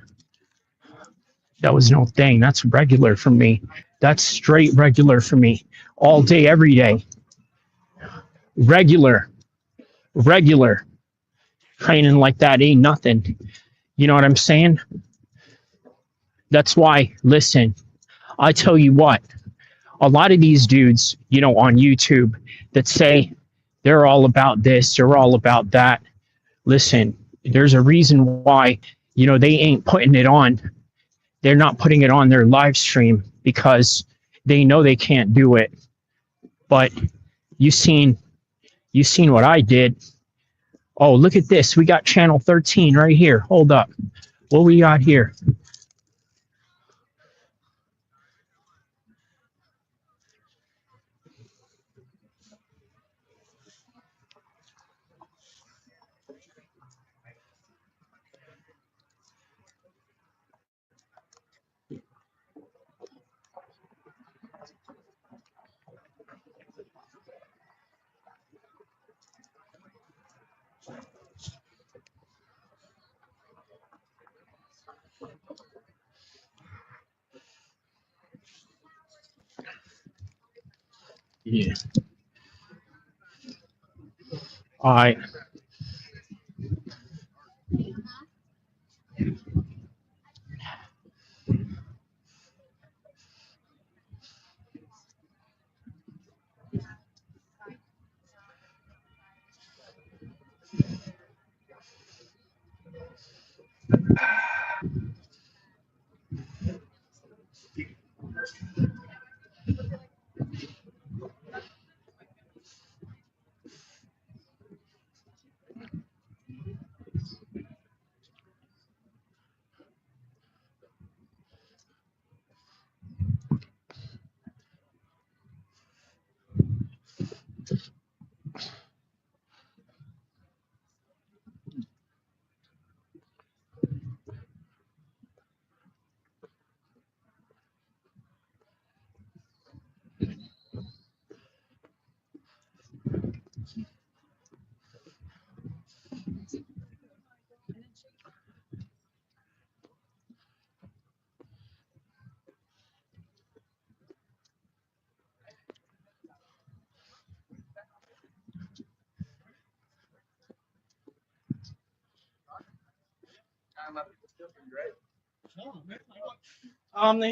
A: That was no thing. That's regular for me. That's straight regular for me. All day, every day. Regular. Regular. Training like that ain't nothing. You know what I'm saying? That's why, listen, I tell you what, a lot of these dudes, on YouTube that say they're all about this, they're all about that. Listen, there's a reason why, they ain't putting it on. They're not putting it on their live stream because they know they can't do it. But you seen what I did. Oh, look at this. We got channel 13 right here. Hold up. What we got here? Yeah. All right.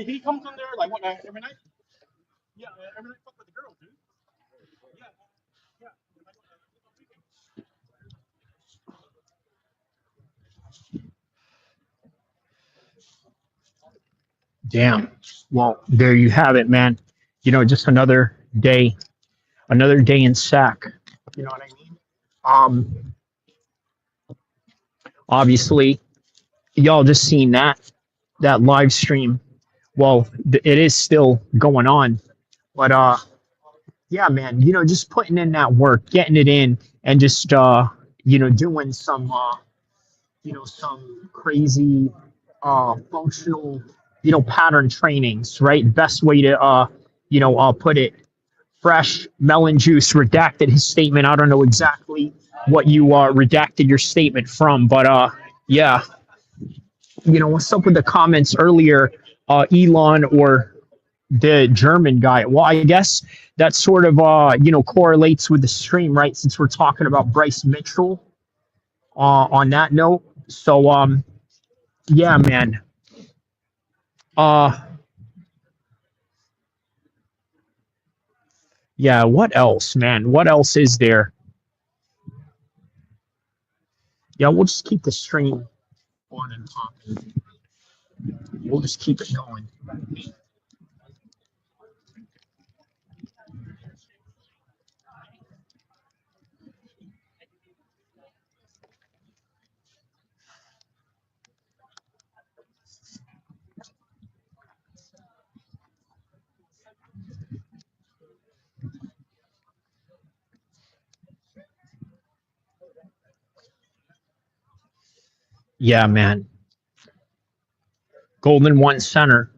C: He comes in there like what every night? Yeah, every night fuck with the girls, dude. Yeah, yeah.
A: Damn. Well, there you have it, man. Just another day in sack. You know what I mean? Obviously, y'all just seen that live stream. Well, it is still going on, but yeah, man. Just putting in that work, getting it in, and just doing some crazy functional pattern trainings, right? Best way to put it. Fresh melon juice redacted his statement. I don't know exactly what you redacted your statement from, but yeah, what's up with the comments earlier, Elon or the German guy? Well, I guess that sort of correlates with the stream, right? Since we're talking about Bryce Mitchell on that note. So yeah, man. Uh yeah, what else, man? What else is there? Yeah, we'll just keep the stream on and popping. We'll just keep it going. Yeah, man. Golden One Center.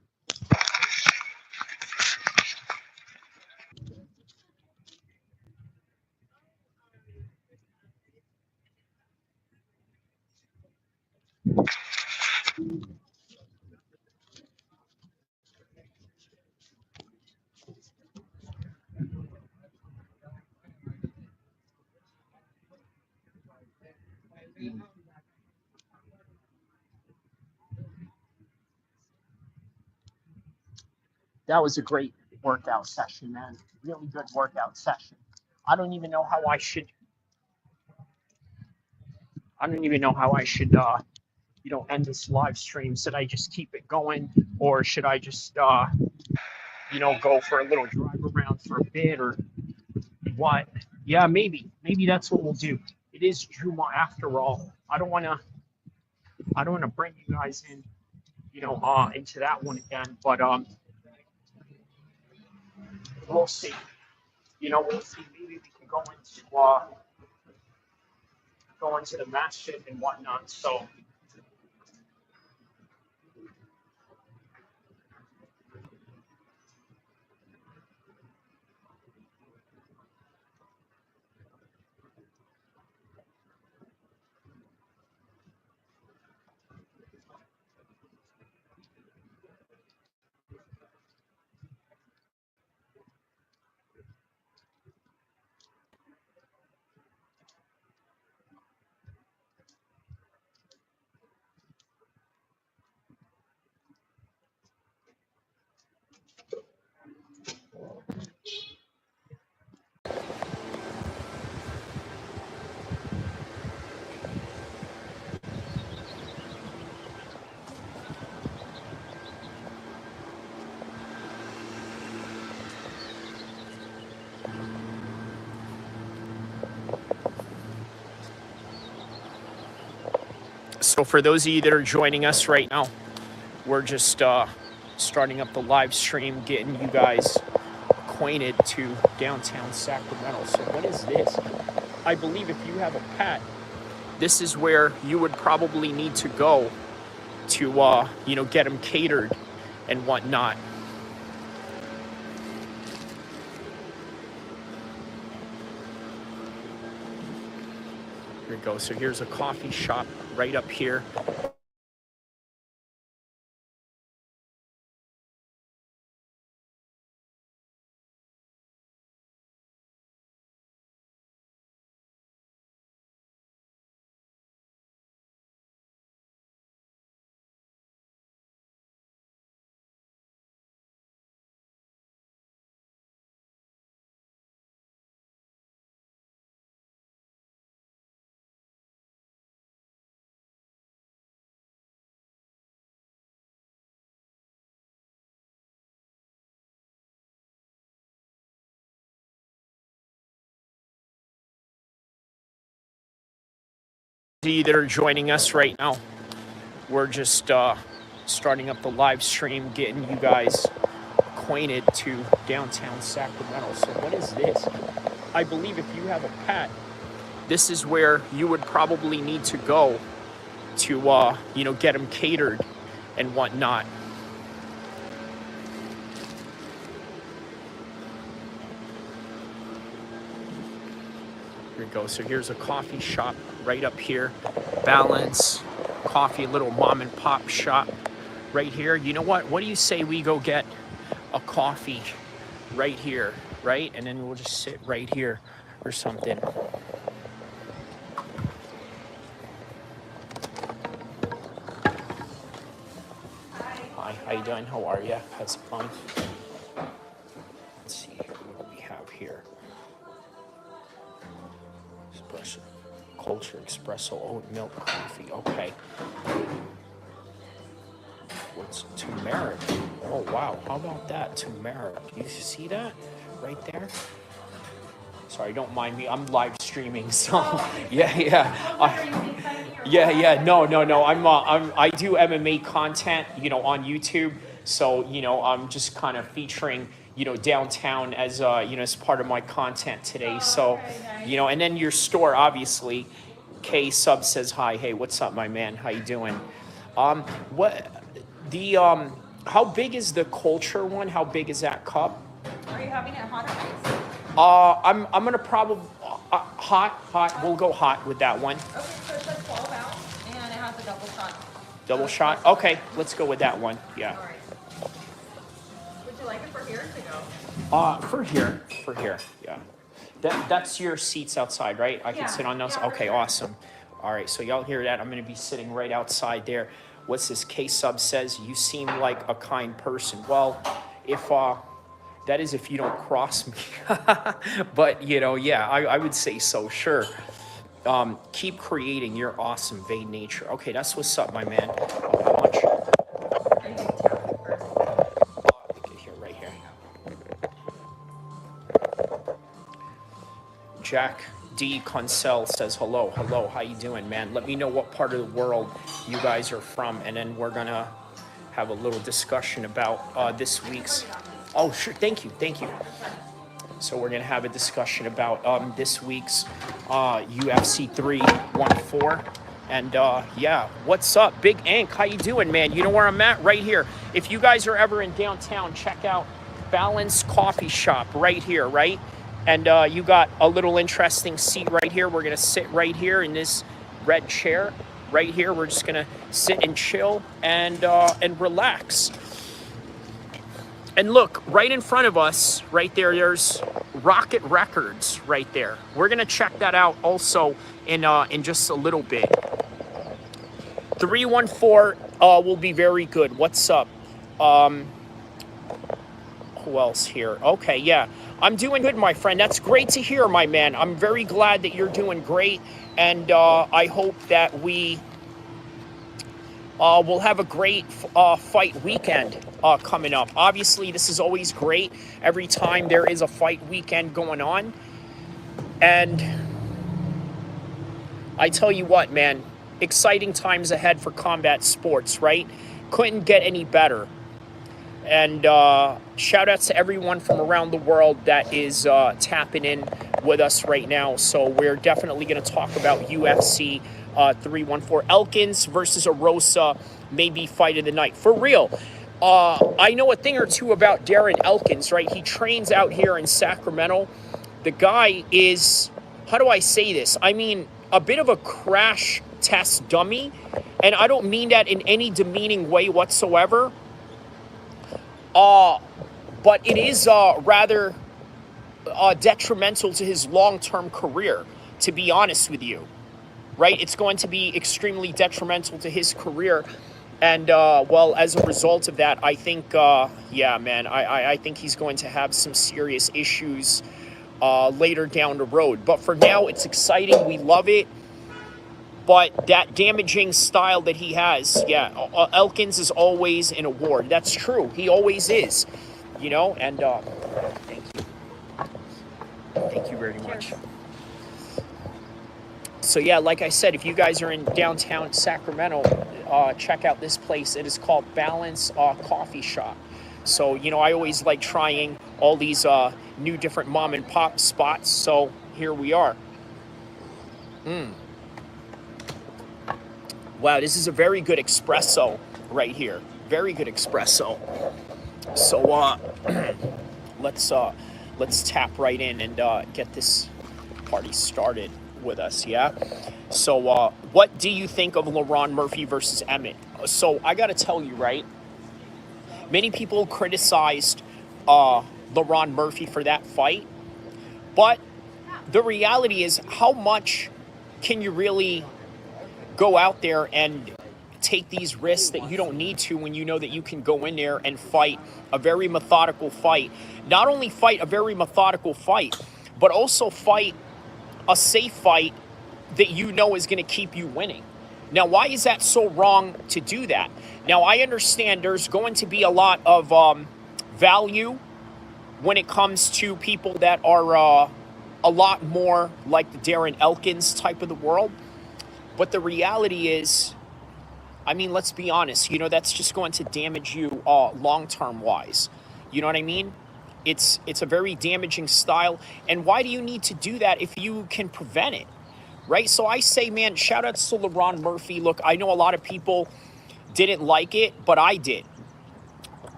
A: That was a great workout session, man. Really good workout session. I don't even know how I should. I don't even know how I should, end this live stream. Should I just keep it going, or should I just, go for a little drive around for a bit, or what? Yeah, maybe that's what we'll do. It is Juma after all. I don't want to bring you guys in, into that one again, but we'll see. We'll see. Maybe we can go into the masjid and whatnot. So. So for those of you that are joining us right now, we're just starting up the live stream, getting you guys acquainted to downtown Sacramento. So what is this? I believe if you have a pet, this is where you would probably need to go to, get them catered and whatnot. Here we go. So here's a coffee shop right up here. That are joining us right now, we're just starting up the live stream, getting you guys acquainted to downtown Sacramento. So what is this? I believe if you have a pet, this is where you would probably need to go to get them catered and whatnot. Here we go. So here's a coffee shop right up here. Balance Coffee, little mom and pop shop right here. You know what? What do you say we go get a coffee right here, right? And then we'll just sit right here or something. Hi, how you doing? How are you? How's it going? Let's see here. What do we have here? Espresso. Culture espresso oat milk coffee. Okay. What's turmeric? Oh wow, how about that? Turmeric. You see that right there? Sorry, don't mind me. I'm live streaming, so yeah. No. I do MMA content, on YouTube. So I'm just kind of featuring, downtown as as part of my content today. So and then your store, obviously. K Sub says hi. Hey, what's up, my man? How you doing? How big is the culture one? How big is that cup?
D: Are you having it hot or ice?
A: I'm gonna probably hot. We'll go hot with that one.
D: Okay, so it's a 12 ounce and it has a double shot
A: Double shot? Okay, let's go with that one. Yeah.
D: All right. Would you like it for here or to go?
A: For here. For here, yeah. That's your seats outside, right? I can
D: Yeah,
A: sit on those?
D: yeah, for
A: Okay,
D: sure.
A: awesome. All right, so y'all hear that? I'm going to be sitting right outside there. What's this? K-Sub says, you seem like a kind person. Well, if, that is if you don't cross me. But, you know, yeah, I would say so, sure. Keep creating your awesome vain nature. Okay, that's what's up, my man. How much?
D: Are you going to tap it first?
A: Here, right here. Jack D. Consell says, hello, how you doing, man? Let me know what part of the world you guys are from, and then we're going to have a little discussion about this week's... Oh, sure, thank you. So we're going to have a discussion about this week's UFC 314. And yeah, what's up, Big Ink? How you doing, man? You know where I'm at? Right here. If you guys are ever in downtown, check out Balance Coffee Shop right here, right? And you got a little interesting seat right here. We're going to sit right here in this red chair right here. We're just going to sit and chill and relax. And look, right in front of us, right there, there's Rocket Records right there. We're going to check that out also in just a little bit. 314 will be very good. What's up? Who else here? Okay, yeah. I'm doing good, my friend. That's great to hear, my man. I'm very glad that you're doing great. And I hope that we we'll have a great fight weekend coming up. Obviously, this is always great every time there is a fight weekend going on. And I tell you what, man, exciting times ahead for combat sports, right? Couldn't get any better. And shout outs to everyone from around the world that is tapping in with us right now. So we're definitely going to talk about UFC 314. Elkins versus Erosa, maybe fight of the night. For real. I know a thing or two about Darren Elkins, right? He trains out here in Sacramento. The guy is, how do I say this? I mean, a bit of a crash test dummy. And I don't mean that in any demeaning way whatsoever. But it is rather detrimental to his long-term career, to be honest with you. Right? It's going to be extremely detrimental to his career. And, well, as a result of that, I think, yeah, man, I think he's going to have some serious issues later down the road. But for now, it's exciting. We love it. But that damaging style that he has, yeah, Elkins is always an award. That's true. He always is, you know, and thank you. Thank you very much. So, yeah, like I said, if you guys are in downtown Sacramento, check out this place. It is called Balance Coffee Shop. So, you know, I always like trying all these new different mom and pop spots. So here we are. Wow, this is a very good espresso right here. Very good espresso. So let's tap right in and get this party started with us, yeah? So what do you think of LaRon Murphy versus Emmett? So I got to tell you, right? Many people criticized LaRon Murphy for that fight. But the reality is, how much can you really go out there and take these risks that you don't need to when you know that you can go in there and fight a very methodical fight? Not only fight a very methodical fight, but also fight a safe fight that you know is going to keep you winning. Now, why is that so wrong to do that? Now, I understand there's going to be a lot of value when it comes to people that are a lot more like the Darren Elkins type of the world. But the reality is, I mean, let's be honest, you know, that's just going to damage you long-term wise. You know what I mean? It's a very damaging style. And why do you need to do that if you can prevent it? Right? So I say, man, shout out to LaRon Murphy. Look, I know a lot of people didn't like it, but I did.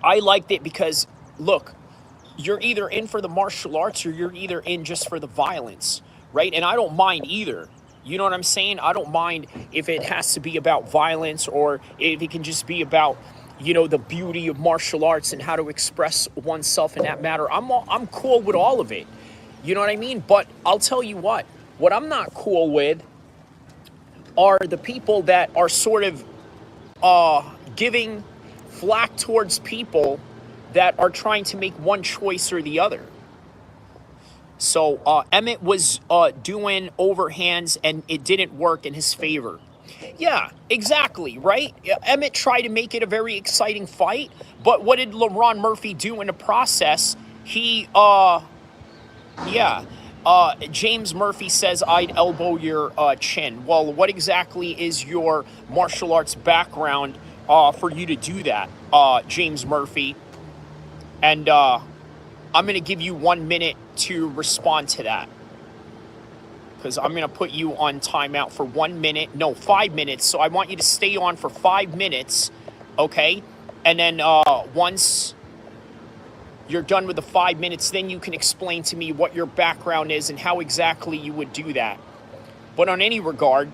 A: I liked it because, look, you're either in for the martial arts or you're either in just for the violence, right? And I don't mind either. You know what I'm saying? I don't mind if it has to be about violence or if it can just be about, you know, the beauty of martial arts and how to express oneself in that matter. I'm cool with all of it. You know what I mean? But I'll tell you what I'm not cool with are the people that are sort of giving flack towards people that are trying to make one choice or the other. So Emmett was doing overhands and it didn't work in his favor. Yeah, exactly, right? Emmett tried to make it a very exciting fight, but what did LaRon Murphy do in the process? He, James Murphy says, I'd elbow your chin. Well, what exactly is your martial arts background for you to do that, James Murphy? And I'm going to give you 1 minute to respond to that. Because I'm going to put you on timeout for 1 minute. No, 5 minutes. So I want you to stay on for 5 minutes, okay? And then once you're done with the 5 minutes, then you can explain to me what your background is and how exactly you would do that. But on any regard,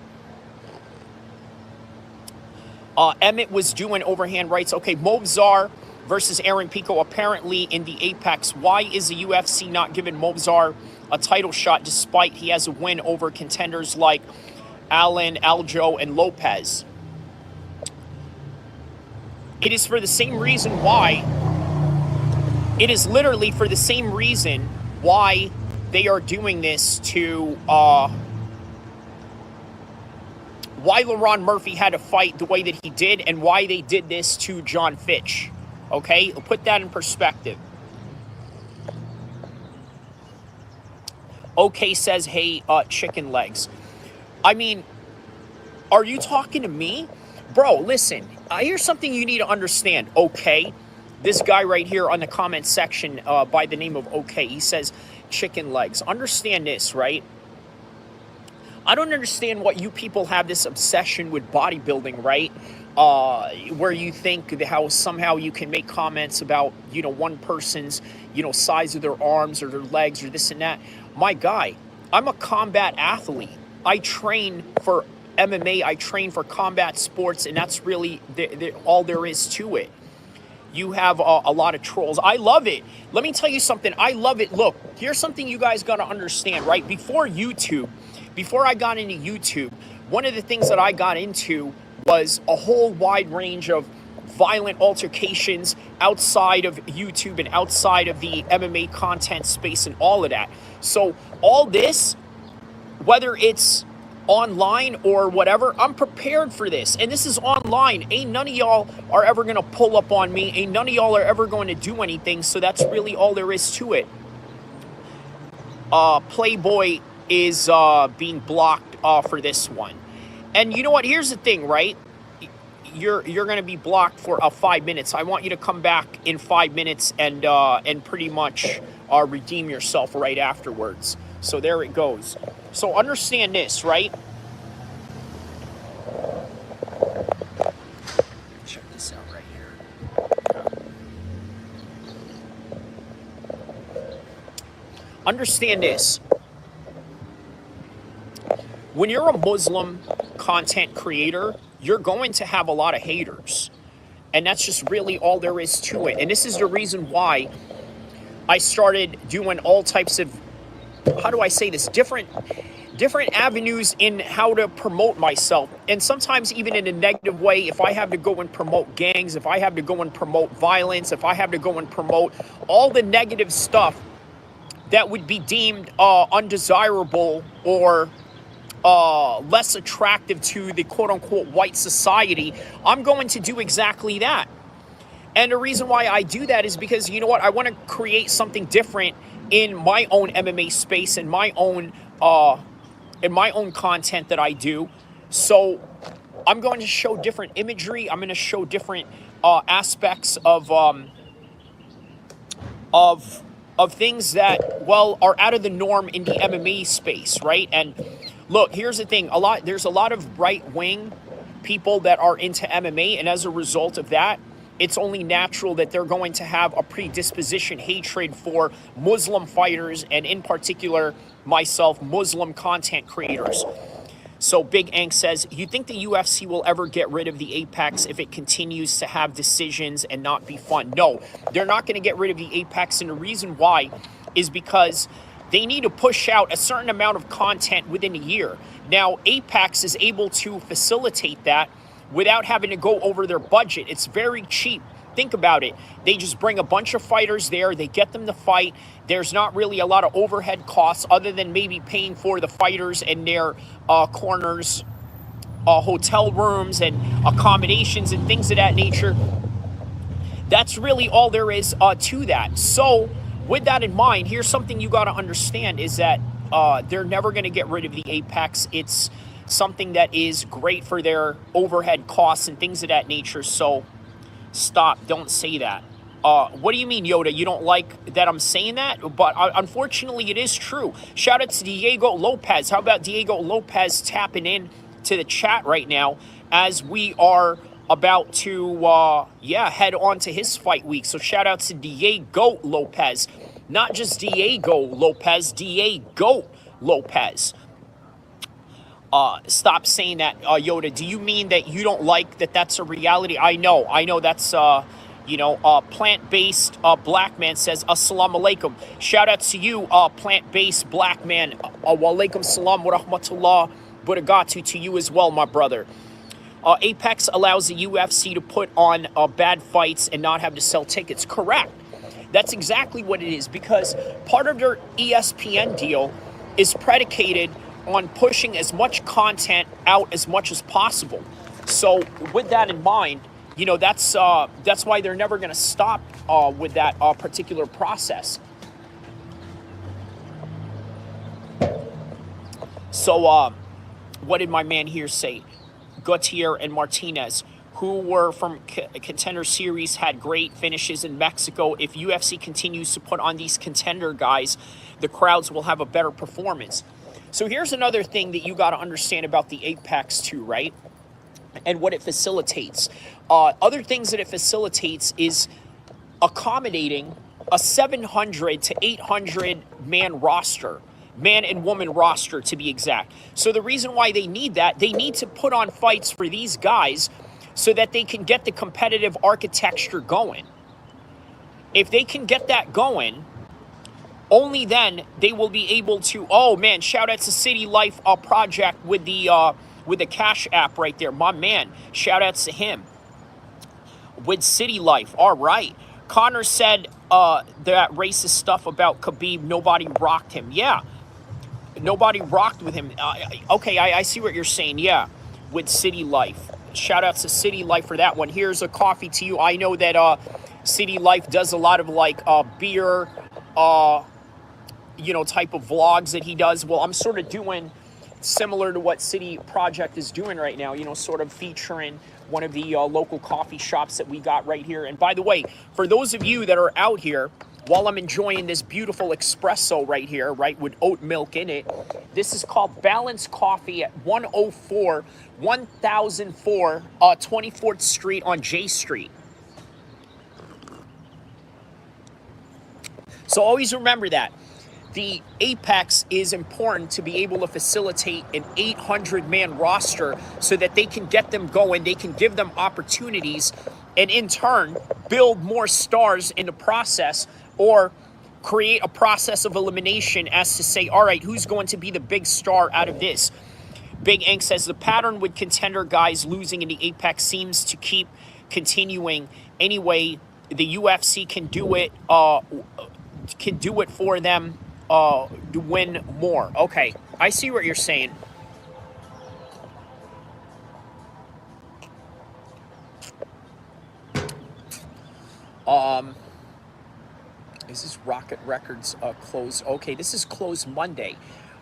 A: Emmett was doing overhand rights. Okay, Movzar versus Aaron Pico apparently in the Apex. Why is the UFC not giving Movzar a title shot despite he has a win over contenders like Allen, Aljo, and Lopes? It is for the same reason why. It is literally for the same reason why they are doing this to, why LaRon Murphy had to fight the way that he did and why they did this to John Fitch. Okay, we'll put that in perspective. Okay says, hey, chicken legs. I mean, are you talking to me? Bro, listen, here's something you need to understand, okay? This guy right here on the comment section by the name of okay, he says chicken legs. Understand this, right? I don't understand what you people have this obsession with bodybuilding, right? Where you think how somehow you can make comments about, you know, one person's, you know, size of their arms or their legs or this and that. My guy, I'm a combat athlete. I train for MMA. I train for combat sports, and that's really all there is to it. You have a lot of trolls. I love it. Let me tell you something. I love it. Look, here's something you guys got to understand, right? Before I got into YouTube, one of the things that I got into was a whole wide range of violent altercations outside of YouTube and outside of the MMA content space and all of that. So all this, whether it's online or whatever, I'm prepared for this. And this is online. Ain't none of y'all are ever going to pull up on me. Ain't none of y'all are ever going to do anything. So that's really all there is to it. Playboy is being blocked for this one. And you know what? Here's the thing, right? You're going to be blocked for 5 minutes. I want you to come back in 5 minutes and pretty much redeem yourself right afterwards. So there it goes. So understand this, right? Check this out right here. Understand this. When you're a Muslim content creator, you're going to have a lot of haters. And that's just really all there is to it. And this is the reason why I started doing all types of, how do I say this, different avenues in how to promote myself. And sometimes even in a negative way, if I have to go and promote gangs, if I have to go and promote violence, if I have to go and promote all the negative stuff that would be deemed undesirable or less attractive to the quote-unquote white society, I'm going to do exactly that. And the reason why I do that is because, you know what, I want to create something different in my own MMA space, in my own content that I do. So I'm going to show different imagery. I'm going to show different aspects of things that, well, are out of the norm in the MMA space, right? And look, here's the thing. There's a lot of right-wing people that are into MMA, and as a result of that, it's only natural that they're going to have a predisposition hatred for Muslim fighters, and in particular, myself, Muslim content creators.
E: So Big Ank says, you think the UFC will ever get rid of the Apex if it continues to have decisions and not be fun? No, they're not going to get rid of the Apex, and the reason why is because they need to push out a certain amount of content within a year. Now, Apex is able to facilitate that without having to go over their budget. It's very cheap. Think about it. They just bring a bunch of fighters there. They get them to fight. There's not really a lot of overhead costs other than maybe paying for the fighters and their corners, hotel rooms and accommodations and things of that nature. That's really all there is to that. So with that in mind, here's something you got to understand is that they're never going to get rid of the Apex. It's something that is great for their overhead costs and things of that nature. So stop. Don't say that. What do you mean, Yoda? You don't like that I'm saying that? But unfortunately, it is true. Shout out to Diego Lopes. How about Diego Lopes tapping in to the chat right now as we are about to, head on to his fight week. So shout out to Diego Lopes. Not just Diego Lopes, Diego Lopes. Stop saying that, Yoda. Do you mean that you don't like that that's a reality? I know that's, plant-based black man says, Assalamu alaikum. Shout out to you, plant-based black man. Wa alaikum salam wa rahmatullah barakatuh to you as well, my brother. Apex allows the UFC to put on bad fights and not have to sell tickets. Correct. That's exactly what it is, because part of their ESPN deal is predicated on pushing as much content out as much as possible. So with that in mind, that's why they're never going to stop with that particular process. So what did my man here say? Gautier and Martinez, who were from Contender Series, had great finishes in Mexico. If UFC continues to put on these contender guys, the crowds will have a better performance. So here's another thing that you got to understand about the Apex too, right? And what it facilitates. Other things that it facilitates is accommodating a 700 to 800 man roster. Man and woman roster, to be exact. So the reason why they need that, they need to put on fights for these guys so that they can get the competitive architecture going. If they can get that going, only then they will be able to, oh man, shout out to City Life Project with the Cash App right there. My man, shout outs to him. With City Life, all right. Connor said that racist stuff about Khabib, nobody rocked him. Yeah. Nobody rocked with him. Okay, I see what you're saying. Yeah, with City Life. Shout out to City Life for that one. Here's a coffee to you. I know that City Life does a lot of like beer, type of vlogs that he does. Well, I'm sort of doing similar to what City Project is doing right now, sort of featuring one of the local coffee shops that we got right here. And by the way, for those of you that are out here, while I'm enjoying this beautiful espresso right here, right, with oat milk in it, this is called Balanced Coffee at 1004 24th Street on J Street. So always remember that. The Apex is important to be able to facilitate an 800-man roster so that they can get them going, they can give them opportunities, and in turn, build more stars in the process, or create a process of elimination as to say, all right, who's going to be the big star out of this? Big Ank says the pattern with contender guys losing in the Apex seems to keep continuing. Anyway, the UFC can do it for them to win more. Okay, I see what you're saying. Is this Rocket Records closed? Okay, this is closed Monday.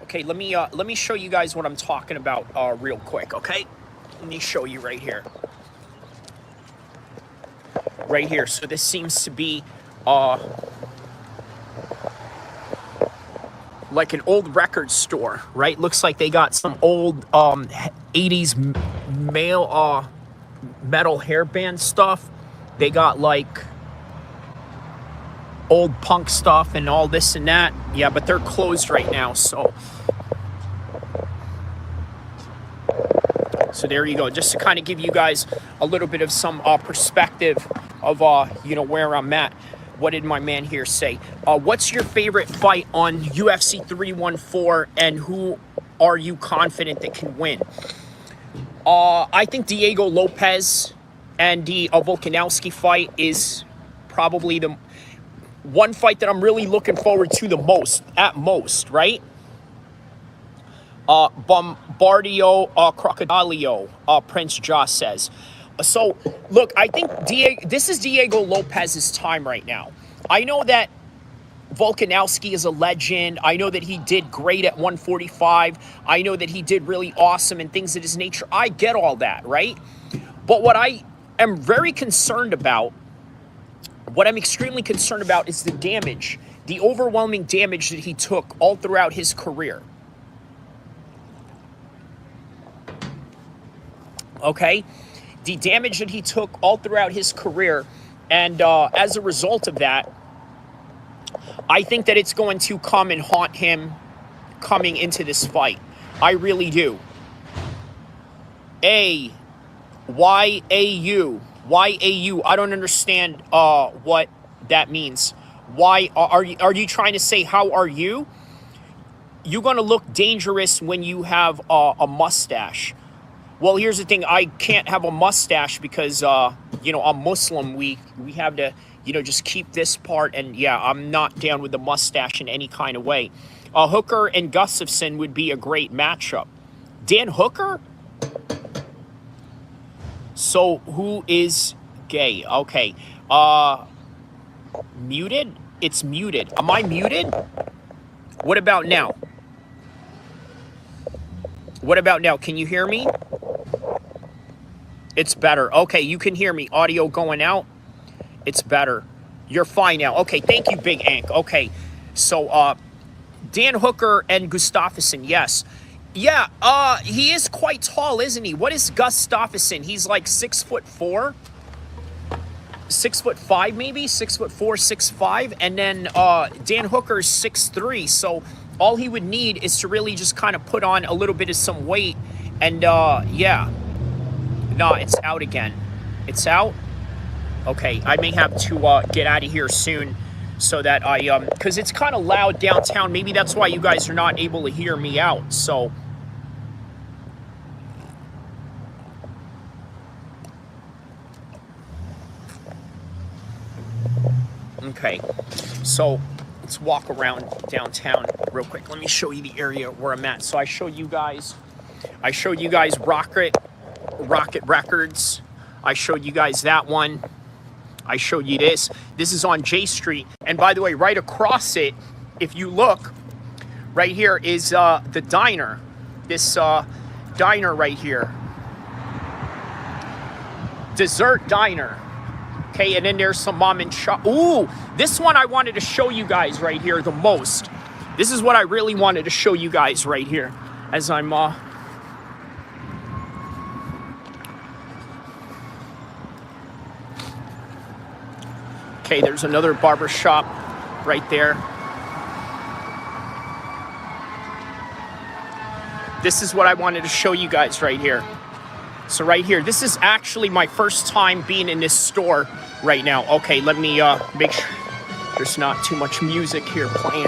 E: Okay, let me show you guys what I'm talking about real quick. Okay, let me show you right here. Right here. So this seems to be like an old record store, right? Looks like they got some old 80s male metal hairband stuff. They got like old punk stuff and all this and that. Yeah, but they're closed right now, so So there you go. Just to kind of give you guys a little bit of some perspective of, you know, where I'm at. What did my man here say? What's your favorite fight on UFC 314, and who are you confident that can win? I think Diego Lopes and the Volkanovski fight is probably the one fight that I'm really looking forward to the most, at most, right? Bombardio Crocodilio, Prince Josh says. So, look, I think this is Diego Lopez's time right now. I know that Volkanovski is a legend. I know that he did great at 145. I know that he did really awesome and things of his nature. I get all that, right? But what I am very concerned about, what I'm extremely concerned about is the damage, the overwhelming damage that he took all throughout his career. Okay? The damage that he took all throughout his career, and as a result of that, I think that it's going to come and haunt him coming into this fight. I really do. Y-A-U. I don't understand what that means. Why are you trying to say how are you? You're going to look dangerous when you have a mustache. Well, here's the thing. I can't have a mustache because, you know, I'm Muslim. We have to, you know, just keep this part. And, yeah, I'm not down with the mustache in any kind of way. Hooker and Gustafsson would be a great matchup. Dan Hooker? So, who is gay? Okay. Muted? It's muted. Am I muted? What about now? What about now? Can you hear me? It's better. Okay, you can hear me. Audio going out. It's better. You're fine now. Okay, thank you, Big Ank. Okay, so Dan Hooker and Gustafsson, yes. Yeah, he is quite tall, isn't he? What is Gustafsson? He's like 6'4", 6'5", maybe 6'4", 6'5", and then Dan Hooker's 6'3". So all he would need is to really just kind of put on a little bit of some weight, and yeah. No, it's out again. It's out? Okay, I may have to get out of here soon so that I, because it's kind of loud downtown. Maybe that's why you guys are not able to hear me out, so. Okay, so let's walk around downtown real quick. Let me show you the area where I'm at. So I showed you guys Rocket Records. I showed you guys that one. I showed you this. This is on J Street. And by the way, right across it, if you look, right here is the diner. This diner right here. Dessert diner. Okay, and then there's some mom and shop. Ooh, this one I wanted to show you guys right here the most. This is what I really wanted to show you guys right here as I'm okay, there's another barber shop right there. This is what I wanted to show you guys right here. So right here, this is actually my first time being in this store right now. Okay, let me make sure there's not too much music here playing.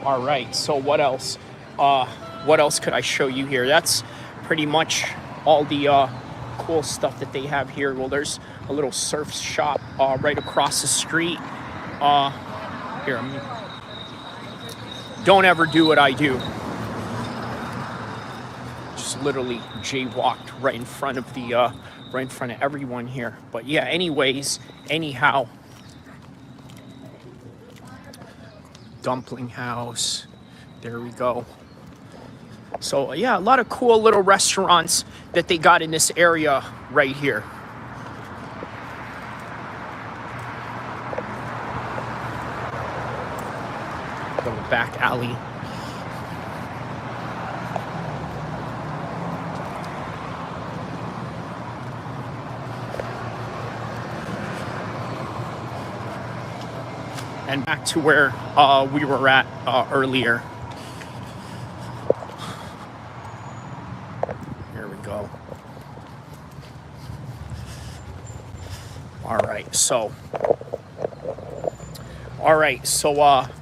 E: All right, so what else? What else could I show you here? That's pretty much all the cool stuff that they have here. Well, there's a little surf shop right across the street. Here, don't ever do what I do. Just literally jaywalked right in front of the right in front of everyone here. But yeah, anyhow, dumpling house. There we go. So yeah, a lot of cool little restaurants that they got in this area right here. Go the back alley. And back to where we were at earlier. Here we go. All right, so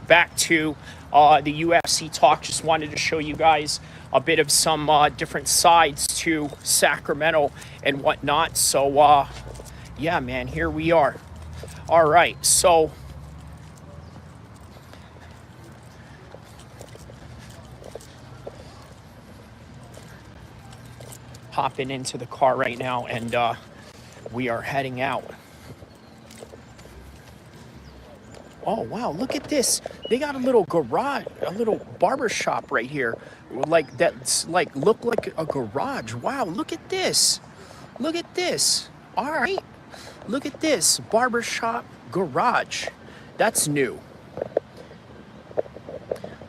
E: back to the UFC talk. Just wanted to show you guys a bit of some different sides to Sacramento and whatnot. So yeah, man, here we are. All right, so hopping into the car right now, and we are heading out. Oh wow, look at this. They got a little garage, a little barber shop right here. Like that's like look like a garage. Wow, look at this. Look at this. All right. Look at this. Barber shop garage. That's new.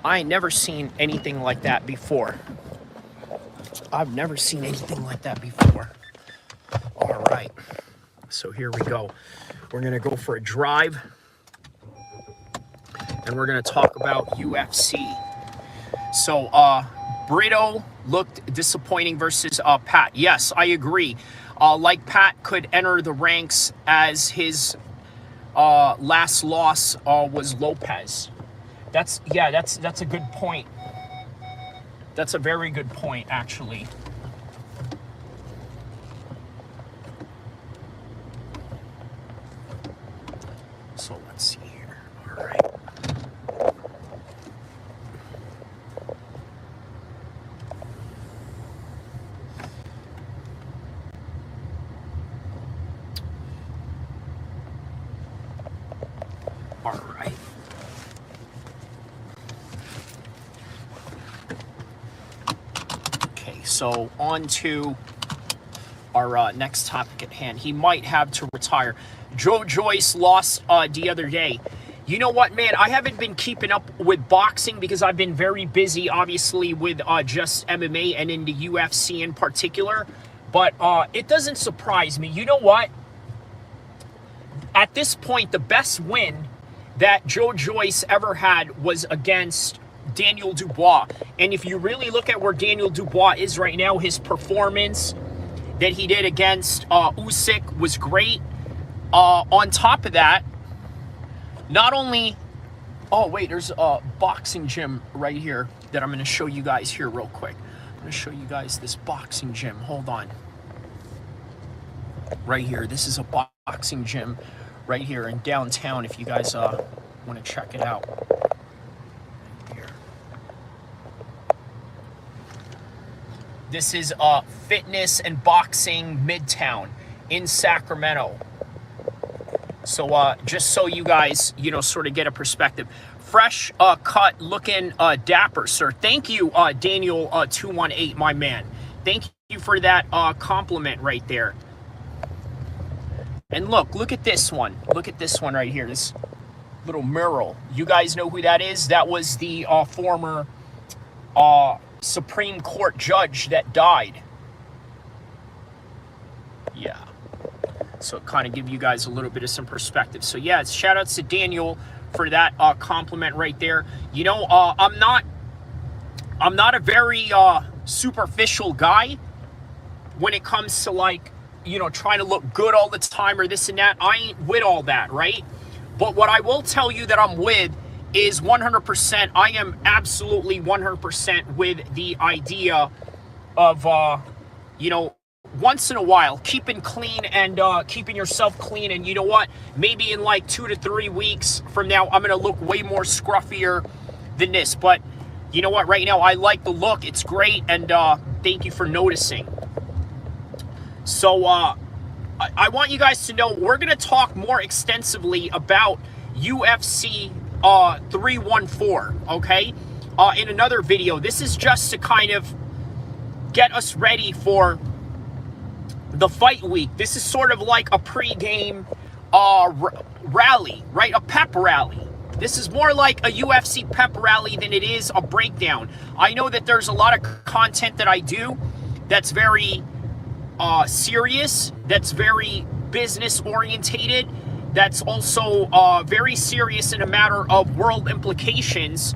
E: I ain't never seen anything like that before. I've never seen anything like that before. All right. So here we go. We're going to go for a drive. And we're going to talk about UFC. So, Brito looked disappointing versus Pat. Yes, I agree. Like Pat could enter the ranks as his last loss was Lopes. That's a good point. That's a very good point, actually. So let's see here. All right. All right. So on to our next topic at hand. He might have to retire. Joe Joyce lost the other day. You know what, man? I haven't been keeping up with boxing because I've been very busy, obviously, with just MMA and in the UFC in particular. But it doesn't surprise me. You know what? At this point, the best win that Joe Joyce ever had was against Daniel Dubois. And if you really look at where Daniel Dubois is right now, his performance that he did against Usyk was great. On top of that, not only... Oh, wait, there's a boxing gym right here that I'm going to show you guys here real quick. I'm going to show you guys this boxing gym. Hold on. Right here. This is a boxing gym right here in downtown if you guys want to check it out. This is Fitness and Boxing Midtown in Sacramento. So just so you guys, sort of get a perspective. Fresh cut looking dapper, sir. Thank you, Daniel 218, my man. Thank you for that compliment right there. And look at this one. Look at this one right here. This little mural. You guys know who that is? That was the former Supreme Court judge that died. Yeah. So kind of give you guys a little bit of some perspective. So yeah, shout outs to Daniel for that compliment right there. I'm not a very superficial guy when it comes to trying to look good all the time or this and that. I ain't with all that, right? But what I will tell you that I'm with is 100%, I am absolutely 100% with the idea of, you know, once in a while, keeping clean and keeping yourself clean. And you know what? Maybe in like 2 to 3 weeks from now, I'm going to look way more scruffier than this. But you know what? Right now, I like the look. It's great. And thank you for noticing. So I want you guys to know we're going to talk more extensively about UFC 314, okay? In another video. This is just to kind of get us ready for the fight week. This is sort of like a pre-game rally, right? A pep rally. This is more like a UFC pep rally than it is a breakdown. I know that there's a lot of content that I do that's very serious, that's very business orientated, that's also very serious in a matter of world implications.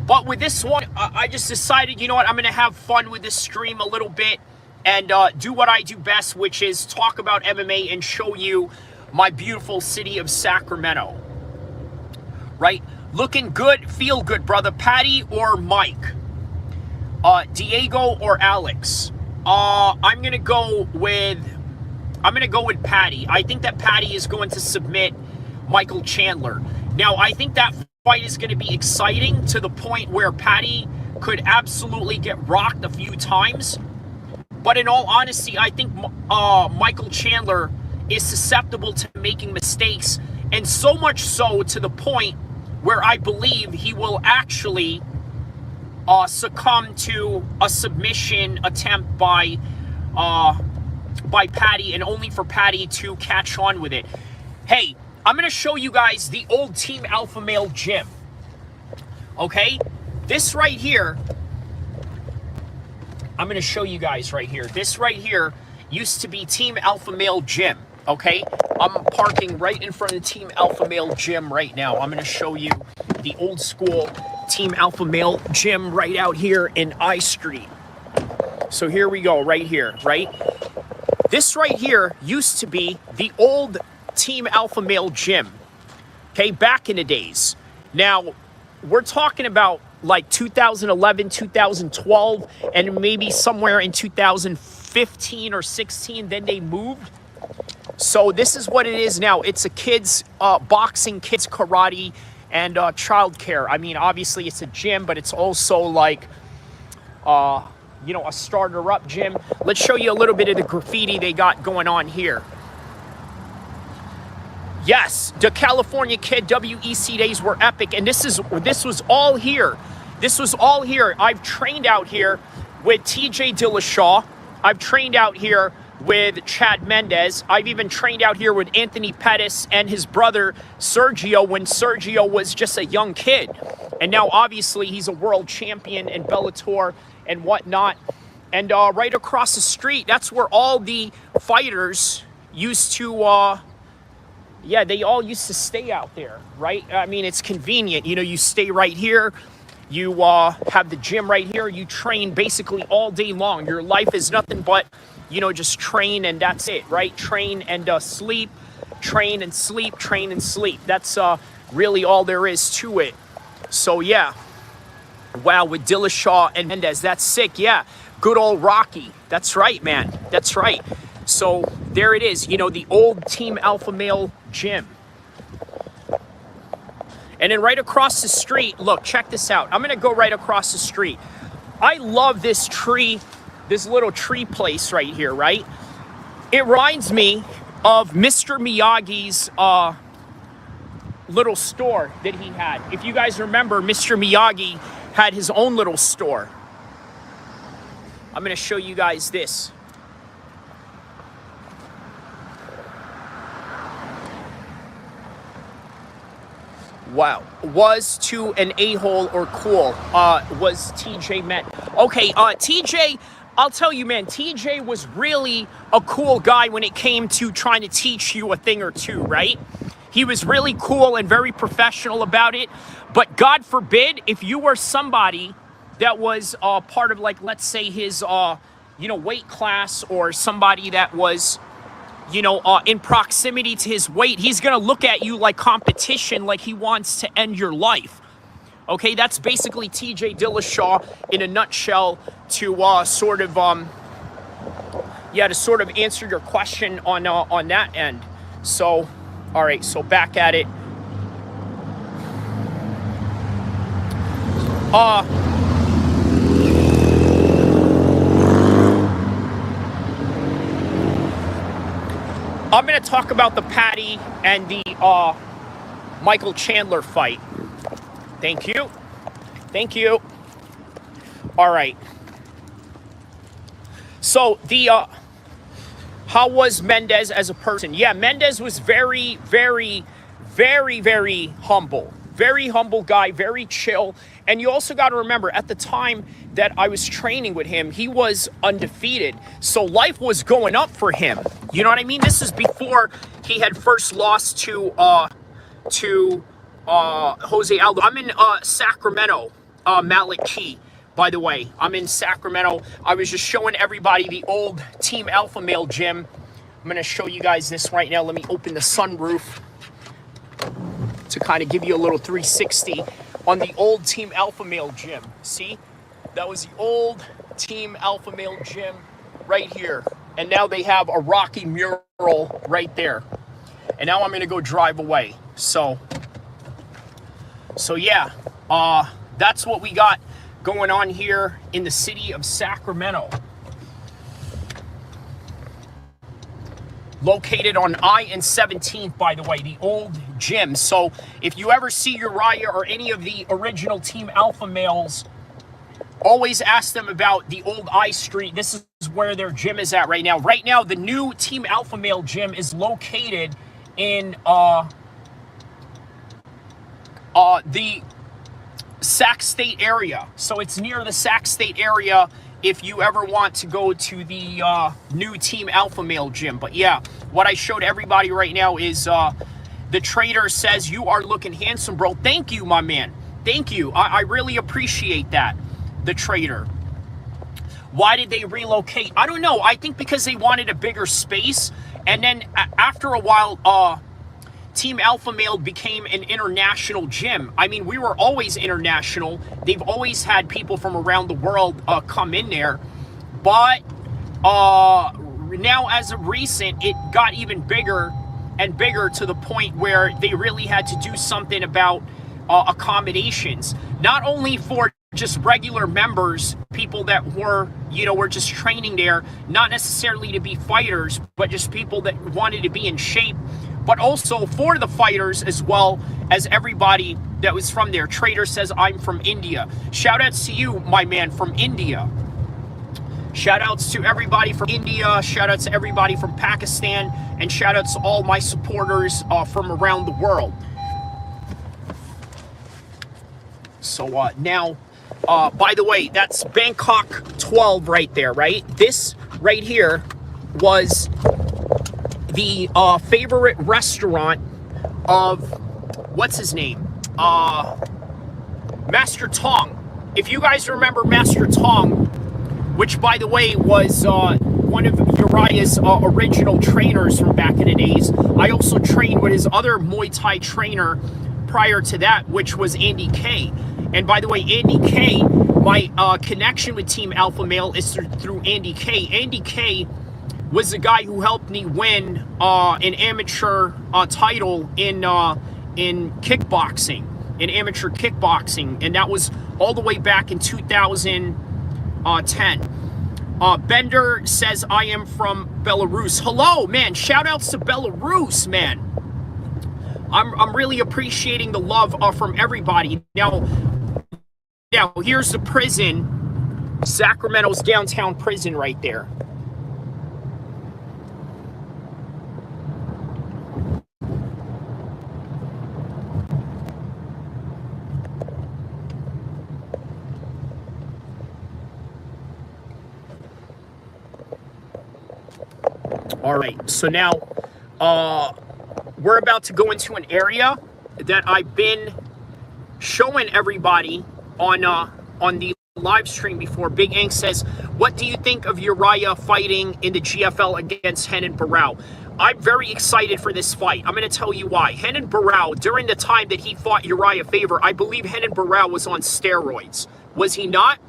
E: But with this one, I just decided, you know what, I'm going to have fun with this stream a little bit and do what I do best, which is talk about MMA and show you my beautiful city of Sacramento. Right? Looking good, feel good, brother. Patty or Mike? Diego or Alex? I'm gonna go with Patty. I think that Patty is going to submit Michael Chandler. Now, I think that fight is going to be exciting to the point where Patty could absolutely get rocked a few times. But in all honesty, I think Michael Chandler is susceptible to making mistakes, and so much so to the point where I believe he will actually succumb to a submission attempt by Patty, and only for Patty to catch on with it. Hey, I'm going to show you guys the old Team Alpha Male gym. Okay? This right here, I'm going to show you guys right here. This right here used to be Team Alpha Male gym. Okay? I'm parking right in front of the Team Alpha Male gym right now. I'm going to show you the old school Team Alpha Male gym right out here in I Street. So here we go, right here, right? This right here used to be the old Team Alpha Male gym, okay, back in the days. Now, we're talking about like 2011, 2012, and maybe somewhere in 2015 or 16, then they moved. So this is what it is now. It's a kids boxing, kids karate, and childcare. I mean, obviously it's a gym, but it's also like, you know, a starter-up gym. Let's show you a little bit of the graffiti they got going on here. Yes, the California Kid WEC days were epic, and this was all here. This was all here. I've trained out here with TJ Dillashaw. I've trained out here with Chad Mendez. I've even trained out here with Anthony Pettis and his brother Sergio when Sergio was just a young kid. And now obviously he's a world champion in Bellator and whatnot. And right across the street, that's where all the fighters used to, yeah, they all used to stay out there, right? I mean, it's convenient. You know, you stay right here. You have the gym right here. You train basically all day long. Your life is nothing but, you know, just train and that's it, right? Train and sleep, train and sleep, train and sleep. That's really all there is to it. So, yeah. Wow, with Dillashaw and Mendez, that's sick. Yeah, good old Rocky. That's right, man. That's right. So there it is, you know, the old Team Alpha Male gym. And then right across the street, look, check this out. I'm going to go right across the street. I love this tree, this little tree place right here, right? It reminds me of Mr. Miyagi's little store that he had. If you guys remember, Mr. Miyagi had his own little store. I'm going to show you guys this. Wow. Was to an a-hole or cool, was TJ meant. Okay, TJ, I'll tell you, man, TJ was really a cool guy when it came to trying to teach you a thing or two, right? He was really cool and very professional about it. But God forbid, if you were somebody that was part of, like, let's say his, you know, weight class, or somebody that was, you know, in proximity to his weight, he's going to look at you like competition, like he wants to end your life. Okay, that's basically TJ Dillashaw in a nutshell to sort of answer your question on that end. So, all right, so back at it. I'm going to talk about the Patty and the Michael Chandler fight. Thank you. Thank you. All right. So how was Mendez as a person? Yeah, Mendez was very, very, very, very humble. Very humble guy, very chill. And you also got to remember, at the time that I was training with him, he was undefeated. So life was going up for him. You know what I mean? This is before he had first lost to Jose Aldo. I'm in Sacramento, Malik Key, by the way. I'm in Sacramento. I was just showing everybody the old Team Alpha Male gym. I'm going to show you guys this right now. Let me open the sunroof to kind of give you a little 360 on the old Team Alpha Male gym. See? That was the old Team Alpha Male gym right here. And now they have a Rocky mural right there. And now I'm going to go drive away. So yeah, that's what we got going on here in the city of Sacramento. Located on I and 17th, by the way, the old gym. So if you ever see Uriah or any of the original Team Alpha Males, always ask them about the old I Street. This is where their gym is at right now. Right now, the new Team Alpha Male gym is located in the Sac State area. So it's near the Sac State area if you ever want to go to the new Team Alpha Male gym. But yeah, what I showed everybody right now is the trader says, you are looking handsome, bro. Thank you, my man. Thank you. I really appreciate that, the trader. Why did they relocate? I don't know. I think because they wanted a bigger space. And then after a while, Team Alpha Male became an international gym. I mean, we were always international. They've always had people from around the world come in there. But now, as of recent, it got even bigger and bigger to the point where they really had to do something about accommodations. Not only for just regular members, people that were just training there, not necessarily to be fighters, but just people that wanted to be in shape, but also for the fighters as well as everybody that was from there. Trader says, I'm from India. Shout outs to you, my man, from India. Shout outs to everybody from India. Shout outs to everybody from Pakistan. And shout outs to all my supporters from around the world. So now, by the way, that's Bangkok 12 right there, right? This right here was the favorite restaurant of, what's his name? Master Tong. If you guys remember Master Tong, which by the way was one of Uriah's original trainers from back in the days. I also trained with his other Muay Thai trainer prior to that, which was Andy K. And by the way, Andy K, my connection with Team Alpha Male is through Andy K. Andy K was the guy who helped me win an amateur title in kickboxing, in amateur kickboxing, and that was all the way back in 2010. Bender says, I am from Belarus. Hello, man. Shout outs to Belarus, man. I'm really appreciating the love from everybody. Now, here's the prison, Sacramento's downtown prison right there. All right, so now we're about to go into an area that I've been showing everybody on the live stream before. Big Ang says, what do you think of Uriah fighting in the GFL against Renan Barão? I'm very excited for this fight. I'm going to tell you why. Renan Barão, during the time that he fought Uriah Faber, I believe Renan Barão was on steroids. Was he not?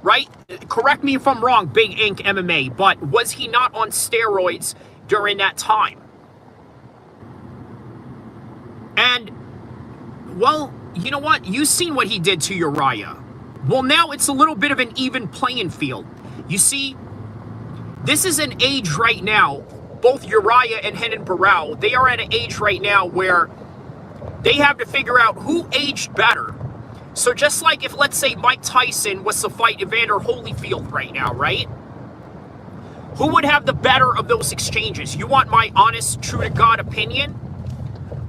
E: Right? Correct me if I'm wrong, Big Ink MMA, but was he not on steroids during that time? And, well, you know what? You've seen what he did to Uriah. Well, now it's a little bit of an even playing field. You see, this is an age right now, both Uriah and Renan Barão, they are at an age right now where they have to figure out who aged better. So just like if, let's say, Mike Tyson was to fight Evander Holyfield right now, right? Who would have the better of those exchanges? You want my honest, true-to-God opinion?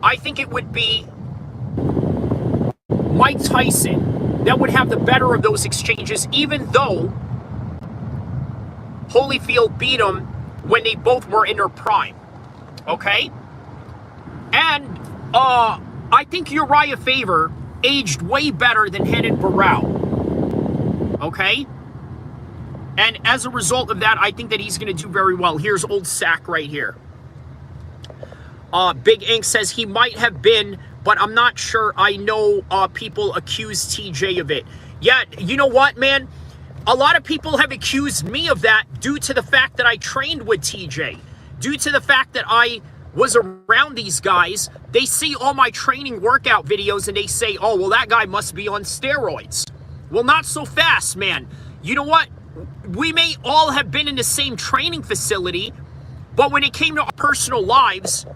E: I think it would be Mike Tyson that would have the better of those exchanges, even though Holyfield beat him when they both were in their prime, okay? And I think Uriah Faber aged way better than Renan Barão, okay? And as a result of that, I think that he's going to do very well. Here's old Sack right here. Big Ink says he might have been, but I'm not sure. I know people accuse TJ of it. Yeah, you know what, man? A lot of people have accused me of that due to the fact that I trained with TJ. Due to the fact that I was around these guys, they see all my training workout videos and they say, oh, well, that guy must be on steroids. Well, not so fast, man. You know what? We may all have been in the same training facility, but when it came to our personal lives,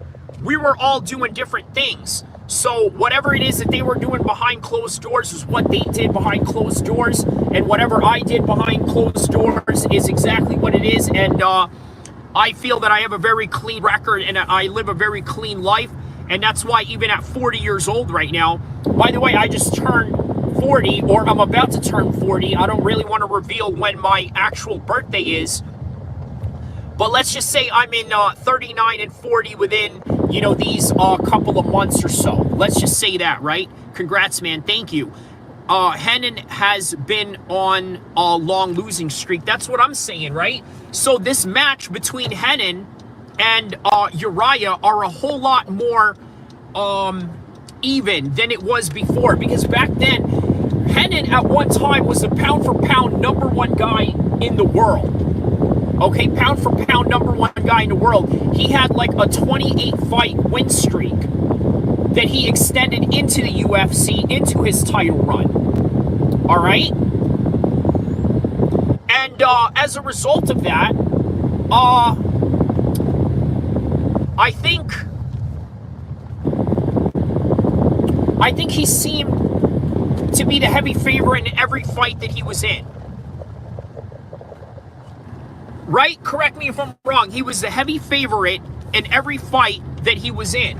E: we were all doing different things. So whatever it is that they were doing behind closed doors is what they did behind closed doors. And whatever I did behind closed doors is exactly what it is. And I feel that I have a very clean record and I live a very clean life. And that's why even at 40 years old right now, by the way, I just turned 40, or I'm about to turn 40. I don't really want to reveal when my actual birthday is. But let's just say I'm in 39 and 40 within, you know, these couple of months or so. Let's just say that, right? Congrats, man. Thank you. Renan has been on a long losing streak. That's what I'm saying, right? So this match between Renan and Uriah are a whole lot more even than it was before. Because back then, Renan at one time was the pound-for-pound #1 guy in the world. Okay, pound for pound #1 guy in the world. He had like a 28-fight win streak that he extended into the UFC, into his title run. All right? And as a result of that, I think he seemed to be the heavy favorite in every fight that he was in. Right? Correct me if I'm wrong. He was the heavy favorite in every fight that he was in.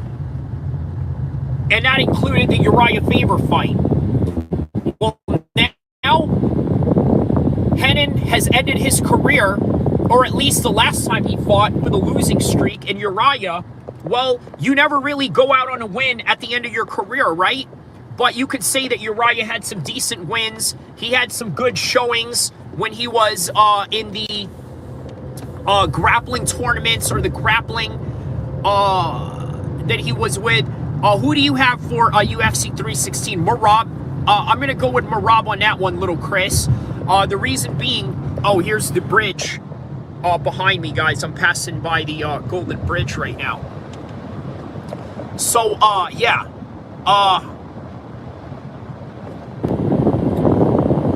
E: And that included the Uriah Faber fight. Well, now, Renan has ended his career, or at least the last time he fought, with a losing streak. And Uriah, well, you never really go out on a win at the end of your career, right? But you could say that Uriah had some decent wins. He had some good showings when he was in the grappling tournaments, or the grappling that he was with. Who do you have for UFC 316? Merab. I'm going to go with Merab on that one, little Chris. The reason being, oh, here's the bridge behind me, guys. I'm passing by the Golden Bridge right now. So, yeah.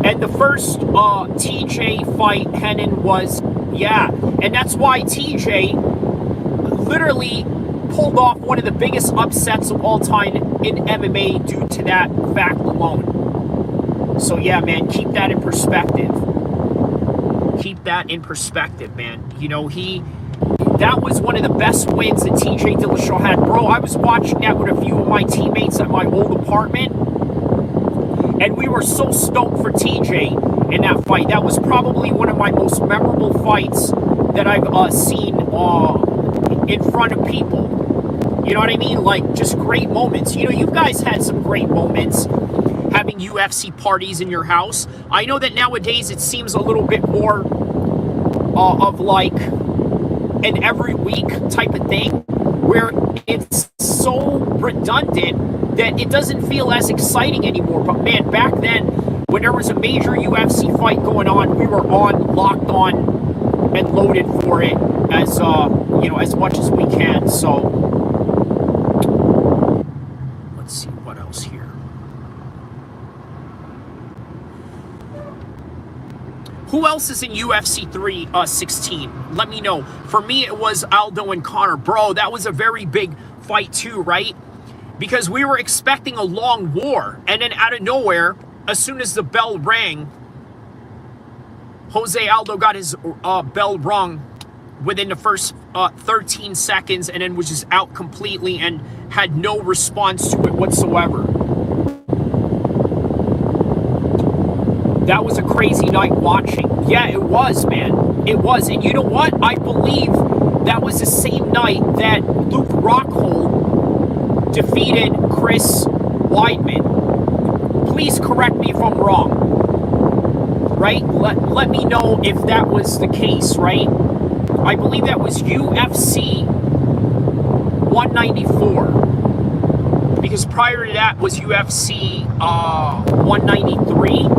E: And the first TJ fight, Renan was... Yeah, and that's why TJ literally pulled off one of the biggest upsets of all time in MMA due to that fact alone. So yeah, man, keep that in perspective. Keep that in perspective, man. You know, that was one of the best wins that TJ Dillashaw had. Bro, I was watching that with a few of my teammates at my old apartment, and we were so stoked for TJ in that fight. That was probably one of my most memorable fights that I've seen in front of people. You know what I mean? Like, just great moments. You know, you guys had some great moments having UFC parties in your house. I know that nowadays it seems a little bit more of like, an every week type of thing where it's so redundant that it doesn't feel as exciting anymore. But man, back then, when there was a major UFC fight going on, we were on, locked on, and loaded for it as you know, as much as we can. So let's see what else here. Who else is in UFC 316? Let me know. For me, it was Aldo and Conor. Bro, that was a very big fight too, right? Because we were expecting a long war, and then out of nowhere, as soon as the bell rang, Jose Aldo got his bell rung within the first 13 seconds, and then was just out completely and had no response to it whatsoever. That was a crazy night watching. Yeah, it was, man. It was. And you know what? I believe that was the same night that Luke Rockhold defeated Chris Weidman. Please correct me if I'm wrong. Right? Let me know if that was the case, right? I believe that was UFC 194. Because prior to that was UFC 193.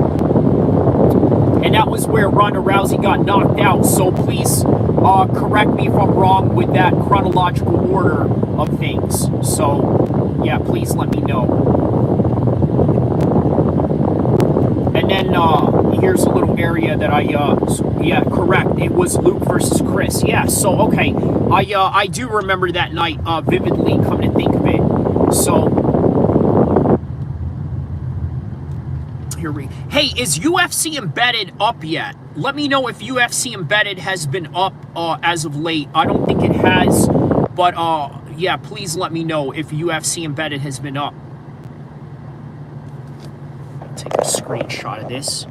E: And that was where Ronda Rousey got knocked out. So please correct me if I'm wrong with that chronological order of things. So, yeah, please let me know. And then here's a little area that yeah, correct. It was Luke versus Chris. Yeah, so, okay. I do remember that night vividly, come to think of it. So, hey, is UFC Embedded up yet? Let me know if UFC Embedded has been up as of late. I don't think it has, but yeah, please let me know if UFC Embedded has been up. I'll take a screenshot of this.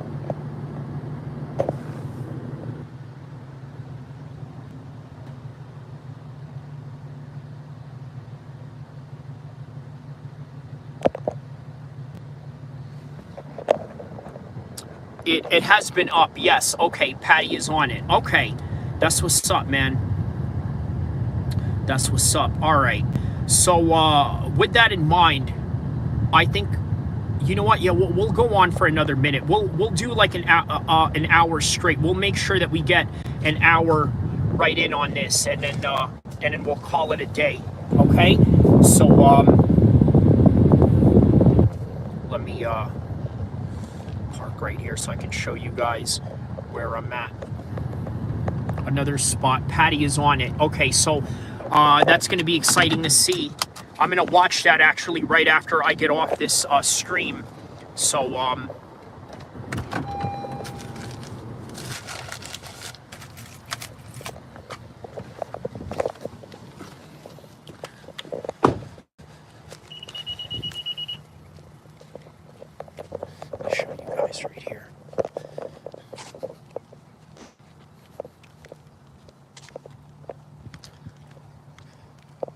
E: It has been up, yes. Okay, Patty is on it. Okay, that's what's up, man. That's what's up. All right. So with that in mind, I think, you know what? Yeah, we'll go on for another minute. We'll do like an hour straight. We'll make sure that we get an hour right in on this, and then we'll call it a day. Okay. So let me park right here so I can show you guys where I'm at. Another spot. Patty is on it. Okay, so that's going to be exciting to see. I'm going to watch that actually right after I get off this stream. So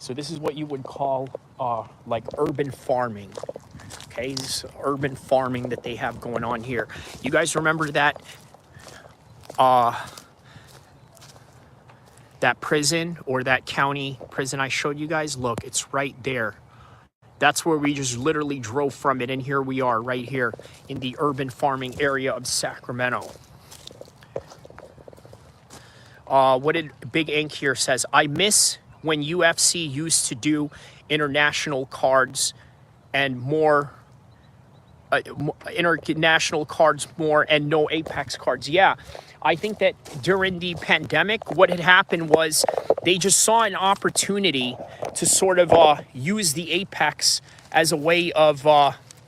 E: So this is what you would call like urban farming. Okay, this urban farming that they have going on here. You guys remember that that prison or that county prison I showed you guys? Look, it's right there. That's where we just literally drove from it, and here we are right here in the urban farming area of Sacramento. What did Big Ink here says? I miss when UFC used to do international cards and more, international cards more and no Apex cards. Yeah, I think that during the pandemic, what had happened was they just saw an opportunity to sort of use the Apex as a way of,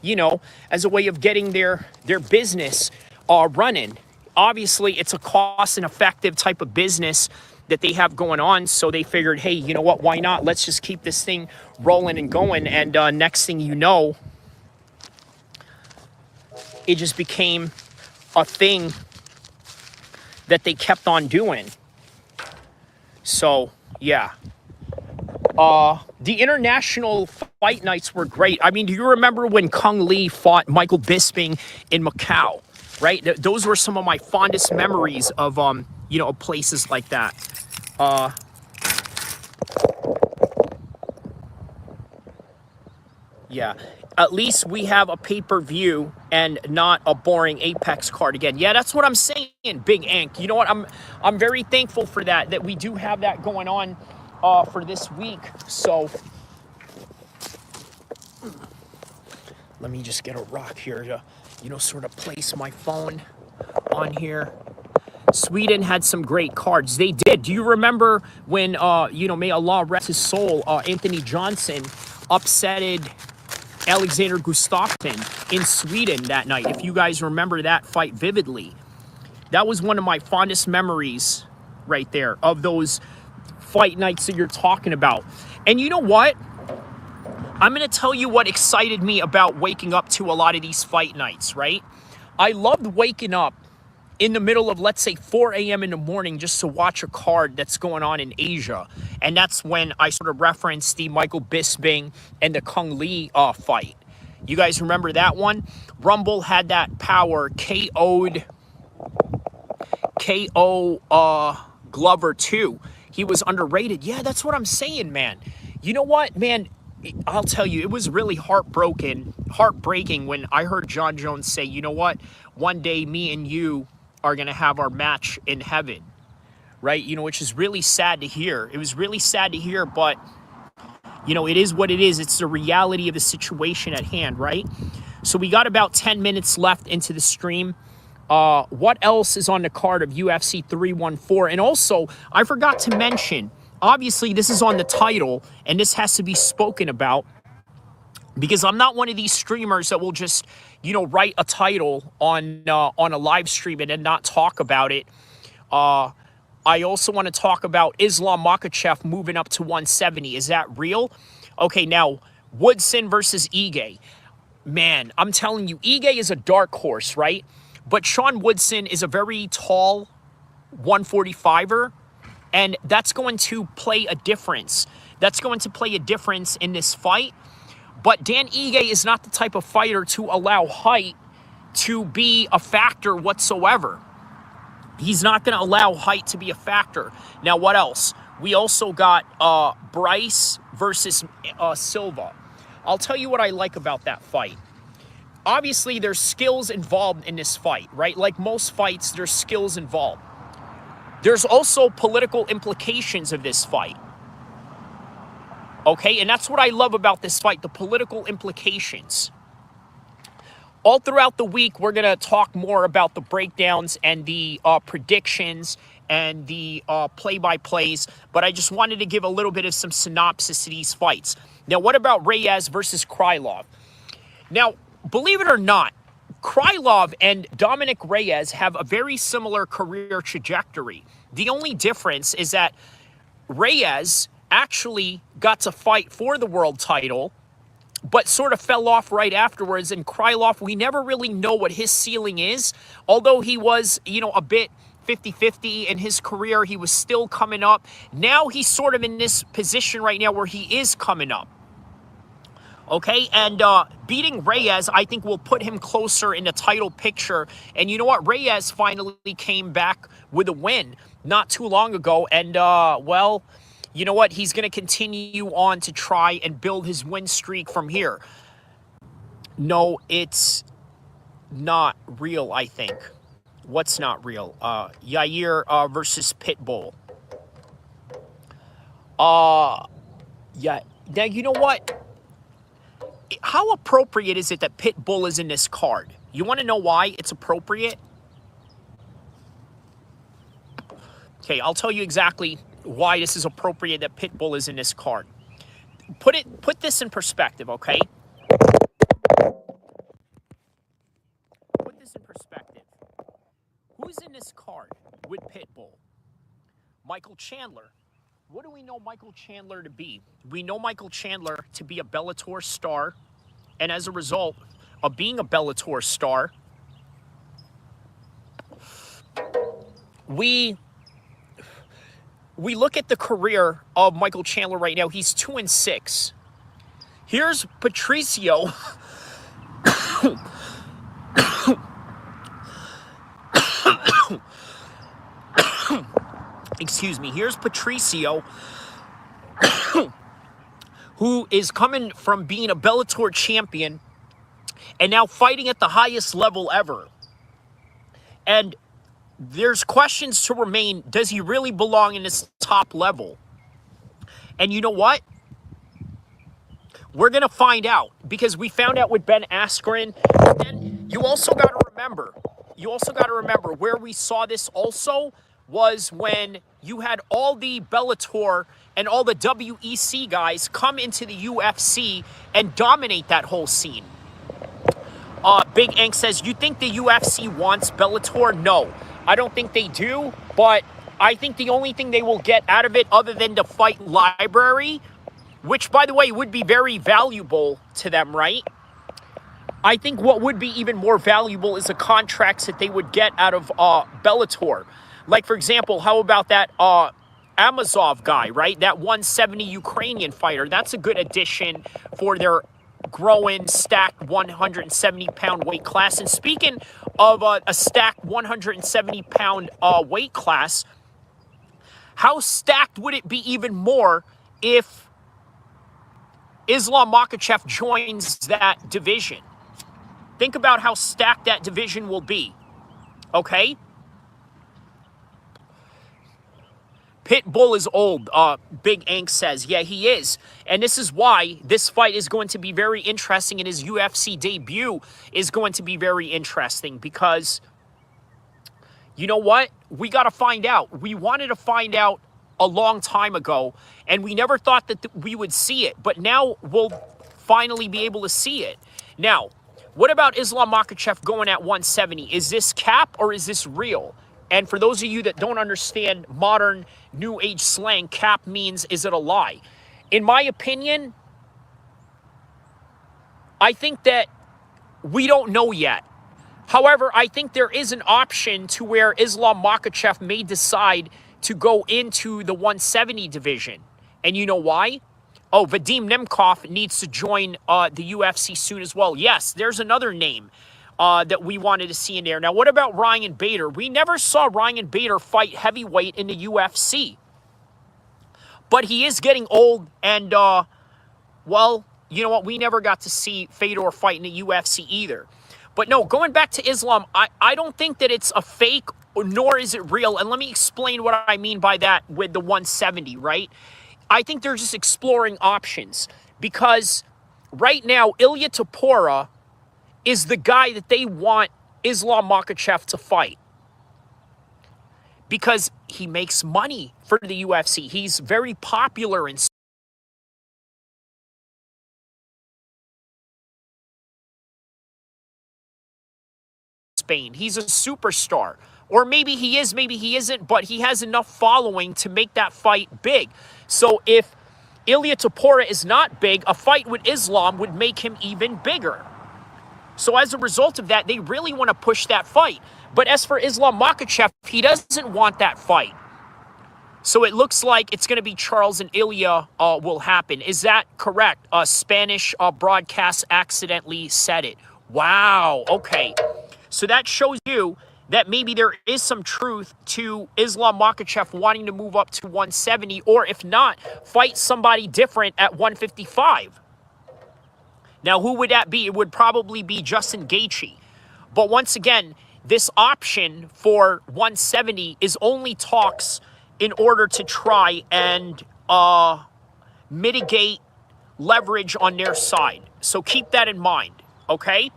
E: you know, as a way of getting their business running. Obviously, it's a cost and effective type of business that they have going on, so they figured, hey, you know what, why not? Let's just keep this thing rolling and going, and next thing you know, it just became a thing that they kept on doing. So, yeah. The international fight nights were great. I mean, do you remember when Kung Lee fought Michael Bisping in Macau, right? Those were some of my fondest memories of, you know, places like that. Yeah. At least we have a pay-per-view and not a boring Apex card again. Yeah, that's what I'm saying, Big Ink. You know what? I'm very thankful for that we do have that going on for this week. So let me just get a rock here to, you know, sort of place my phone on here. Sweden had some great cards. They did. Do you remember when, you know, may Allah rest his soul, Anthony Johnson upsetted Alexander Gustafsson in Sweden that night? If you guys remember that fight vividly, that was one of my fondest memories right there of those fight nights that you're talking about. And you know what? I'm going to tell you what excited me about waking up to a lot of these fight nights, right? I loved waking up in the middle of, let's say, 4 a.m. in the morning just to watch a card that's going on in Asia. And that's when I sort of referenced the Michael Bisping and the Kung Lee fight. You guys remember that one? Rumble had that power, KO Glover too. He was underrated. Yeah, that's what I'm saying, man. You know what, man? I'll tell you, it was really heartbreaking when I heard John Jones say, you know what? One day me and you are going to have our match in heaven, right? You know, which is really sad to hear. It was really sad to hear, but, you know, it is what it is. It's the reality of the situation at hand, right? So we got about 10 minutes left into the stream. What else is on the card of UFC 314? And also, I forgot to mention, obviously, this is on the title, and this has to be spoken about, because I'm not one of these streamers that will just, you know, write a title on a live stream and then not talk about it. I also want to talk about Islam Makhachev moving up to 170. Is that real? Okay, now, Woodson versus Ige. Man, I'm telling you, Ige is a dark horse, right? But Sean Woodson is a very tall 145er, and that's going to play a difference. That's going to play a difference in this fight. But Dan Ige is not the type of fighter to allow height to be a factor whatsoever. He's not going to allow height to be a factor. Now, what else? We also got Bryce versus Silva. I'll tell you what I like about that fight. Obviously, there's skills involved in this fight, right? Like most fights, there's skills involved. There's also political implications of this fight. Okay, and that's what I love about this fight, the political implications. All throughout the week, we're going to talk more about the breakdowns and the predictions and the play-by-plays, but I just wanted to give a little bit of some synopsis to these fights. Now, what about Reyes versus Krylov? Now, believe it or not, Krylov and Dominic Reyes have a very similar career trajectory. The only difference is that Reyes actually got to fight for the world title, but sort of fell off right afterwards. And Krylov, we never really know what his ceiling is. Although he was, you know, a bit 50-50 in his career, he was still coming up. Now he's sort of in this position right now where he is coming up. Okay, and beating Reyes, I think, will put him closer in the title picture. And you know what? Reyes finally came back with a win not too long ago. And, well, you know what? He's going to continue on to try and build his win streak from here. No, it's not real, I think. What's not real? Yair versus Pitbull. Yeah. Now, you know what? How appropriate is it that Pitbull is in this card? You want to know why it's appropriate? Okay, I'll tell you exactly why this is appropriate that Pitbull is in this card. Put this in perspective, okay? Put this in perspective. Who's in this card with Pitbull? Michael Chandler. What do we know Michael Chandler to be? We know Michael Chandler to be a Bellator star. And as a result of being a Bellator star, we look at the career of Michael Chandler right now. He's 2-6. Here's Patricio. Excuse me. Here's Patricio, who is coming from being a Bellator champion and now fighting at the highest level ever. And there's questions to remain. Does he really belong in this top level? And you know what? We're going to find out, because we found out with Ben Askren. And you also got to remember, where we saw this also was when you had all the Bellator and all the WEC guys come into the UFC and dominate that whole scene. Big Ank says, you think the UFC wants Bellator? No, I don't think they do, but I think the only thing they will get out of it, other than the fight library, which, by the way, would be very valuable to them, right? I think what would be even more valuable is the contracts that they would get out of Bellator. Like, for example, how about that Amazov guy, right? That 170 Ukrainian fighter. That's a good addition for their growing, stacked 170-pound weight class. And speaking of a stacked 170-pound weight class, how stacked would it be even more if Islam Makhachev joins that division? Think about how stacked that division will be, okay? Pitbull is old, Big Ank says. Yeah, he is. And this is why this fight is going to be very interesting, and his UFC debut is going to be very interesting, because you know what? We got to find out. We wanted to find out a long time ago, and we never thought that we would see it, but now we'll finally be able to see it. Now, what about Islam Makhachev going at 170? Is this cap or is this real? And for those of you that don't understand modern new age slang, cap means, is it a lie? In my opinion, I think that we don't know yet. However, I think there is an option to where Islam Makhachev may decide to go into the 170 division. And you know why? Oh, Vadim Nemkov needs to join the UFC soon as well. Yes, there's another name that we wanted to see in there. Now, what about Ryan Bader? We never saw Ryan Bader fight heavyweight in the UFC. But he is getting old, and, well, you know what? We never got to see Fedor fight in the UFC either. But no, going back to Islam, I don't think that it's a fake, nor is it real. And let me explain what I mean by that with the 170, right? I think they're just exploring options, because right now, Ilia Topuria is the guy that they want Islam Makhachev to fight, because he makes money for the UFC. He's very popular in Spain. He's a superstar. Or maybe he is, maybe he isn't, but he has enough following to make that fight big. So if Ilia Topuria is not big, a fight with Islam would make him even bigger. So as a result of that, they really want to push that fight. But as for Islam Makhachev, he doesn't want that fight. So it looks like it's going to be Charles and Ilia will happen. Is that correct? A Spanish broadcast accidentally said it. Wow. Okay. So that shows you that maybe there is some truth to Islam Makhachev wanting to move up to 170, or if not, fight somebody different at 155. Now, who would that be? It would probably be Justin Gaethje. But once again, this option for 170 is only talks in order to try and mitigate leverage on their side. So keep that in mind, okay?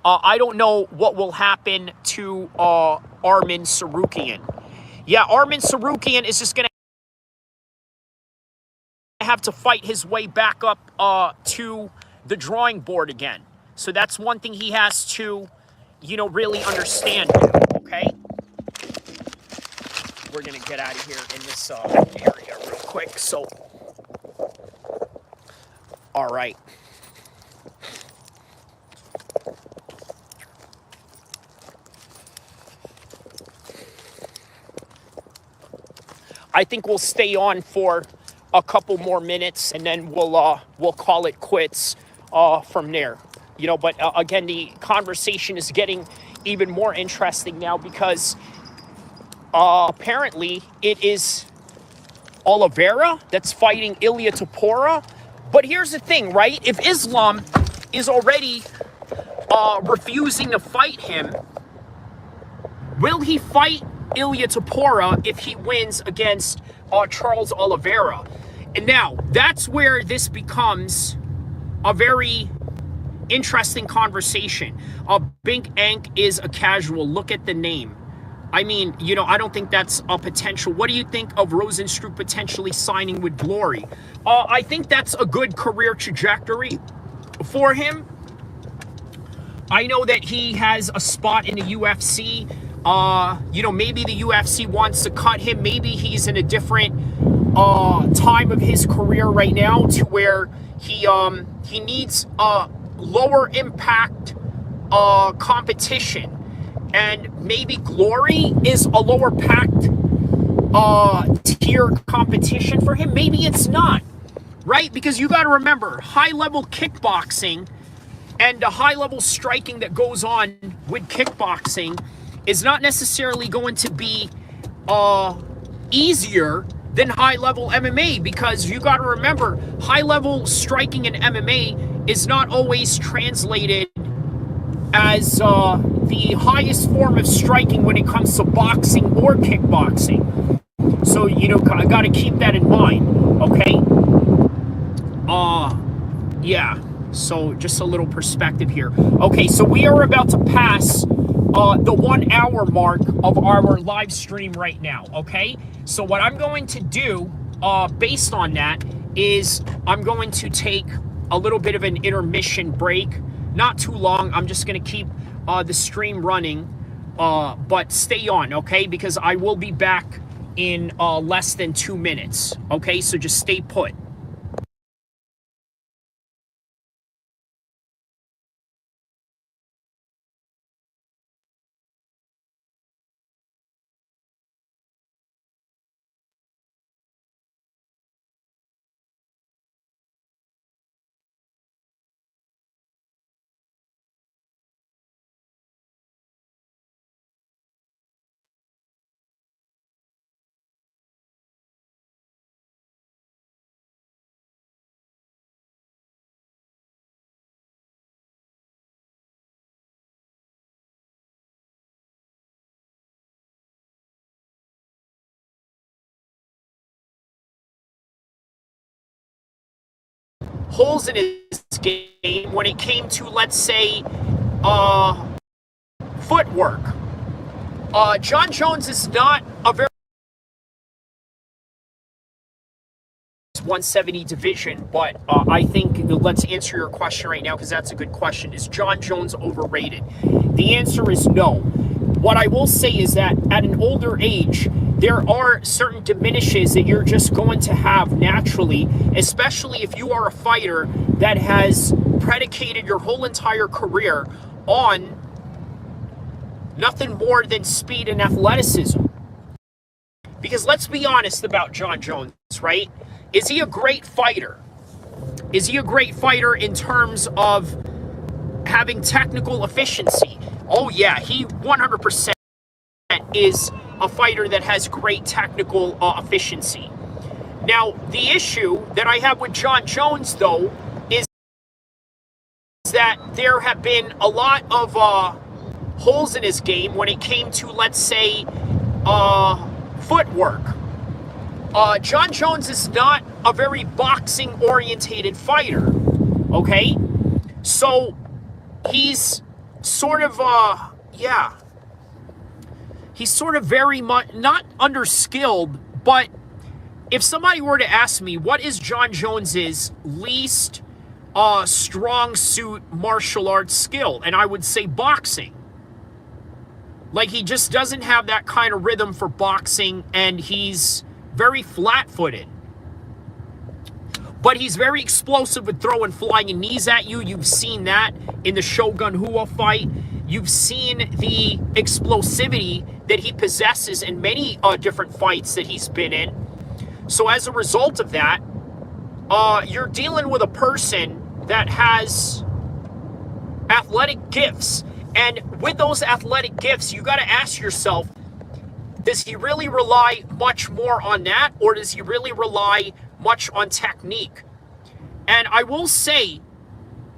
E: I don't know what will happen to Arman Tsarukyan. Yeah, Arman Tsarukyan is just going to have to fight his way back up to the drawing board again. So that's one thing he has to, you know, really understand, okay? We're going to get out of here in this area real quick. So, all right. I think we'll stay on for a couple more minutes, and then we'll call it quits from there. You know, but again, the conversation is getting even more interesting now, because apparently it is Oliveira that's fighting Ilia Topuria. But here's the thing, right? If Islam is already refusing to fight him, will he fight Ilia Topuria if he wins against Charles Oliveira? And now, that's where this becomes a very interesting conversation. Bink Ank is a casual. Look at the name. I mean, you know, I don't think that's a potential. What do you think of Rosenstruck potentially signing with Glory? I think that's a good career trajectory for him. I know that he has a spot in the UFC. You know, maybe the UFC wants to cut him. Maybe he's in a different time of his career right now to where he needs lower impact competition. And maybe Glory is a lower packed tier competition for him. Maybe it's not, right? Because you got to remember, high-level kickboxing and the high-level striking that goes on with kickboxing is not necessarily going to be easier than high-level MMA, because you got to remember, high-level striking in MMA is not always translated as the highest form of striking when it comes to boxing or kickboxing. So, you know, I got to keep that in mind, okay? Yeah, so just a little perspective here. Okay, so we are about to pass the 1 hour mark of our live stream right now, okay? So what I'm going to do, based on that, is I'm going to take a little bit of an intermission break. Not too long. I'm just going to keep the stream running, but stay on, okay? Because I will be back in less than 2 minutes, okay? So just stay put. Holes in his game when it came to, let's say, footwork. John Jones is not a very 170 division, but I think let's answer your question right now, because that's a good question. Is John Jones overrated? The answer is no. What I will say is that at an older age, there are certain diminishes that you're just going to have naturally, especially if you are a fighter that has predicated your whole entire career on nothing more than speed and athleticism. Because let's be honest about John Jones, right? Is he a great fighter? Is he a great fighter in terms of having technical efficiency? Oh yeah, he 100% is a fighter that has great technical efficiency. Now, the issue that I have with John Jones, though, is that there have been a lot of holes in his game when it came to, let's say, footwork. John Jones is not a very boxing-orientated fighter, okay? So, he's sort of, he's sort of very much, not underskilled, but if somebody were to ask me, what is John Jones's least strong suit martial arts skill? And I would say boxing. Like, he just doesn't have that kind of rhythm for boxing, and he's very flat-footed. But he's very explosive with throwing flying knees at you. You've seen that in the Shogun Rua fight. You've seen the explosivity that he possesses in many different fights that he's been in. So as a result of that, you're dealing with a person that has athletic gifts. And with those athletic gifts, you got to ask yourself, does he really rely much more on that, or does he really rely much on technique? And I will say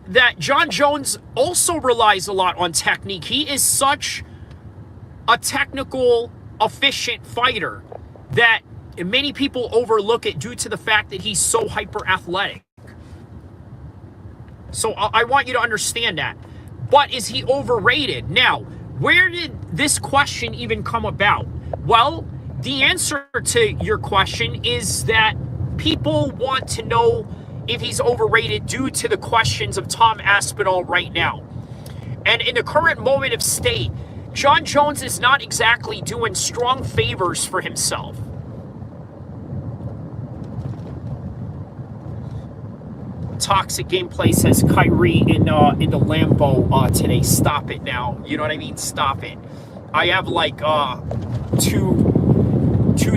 E: that Jon Jones also relies a lot on technique. He is such a technical, efficient fighter that many people overlook it due to the fact that he's so hyper athletic. So I want you to understand that. But is he overrated? Now, where did this question even come about? Well, the answer to your question is that people want to know if he's overrated due to the questions of Tom Aspinall right now. And in the current moment of state, Jon Jones is not exactly doing strong favors for himself. Toxic Gameplay says Kyrie in the Lambo today. Stop it now. You know what I mean? Stop it. I have like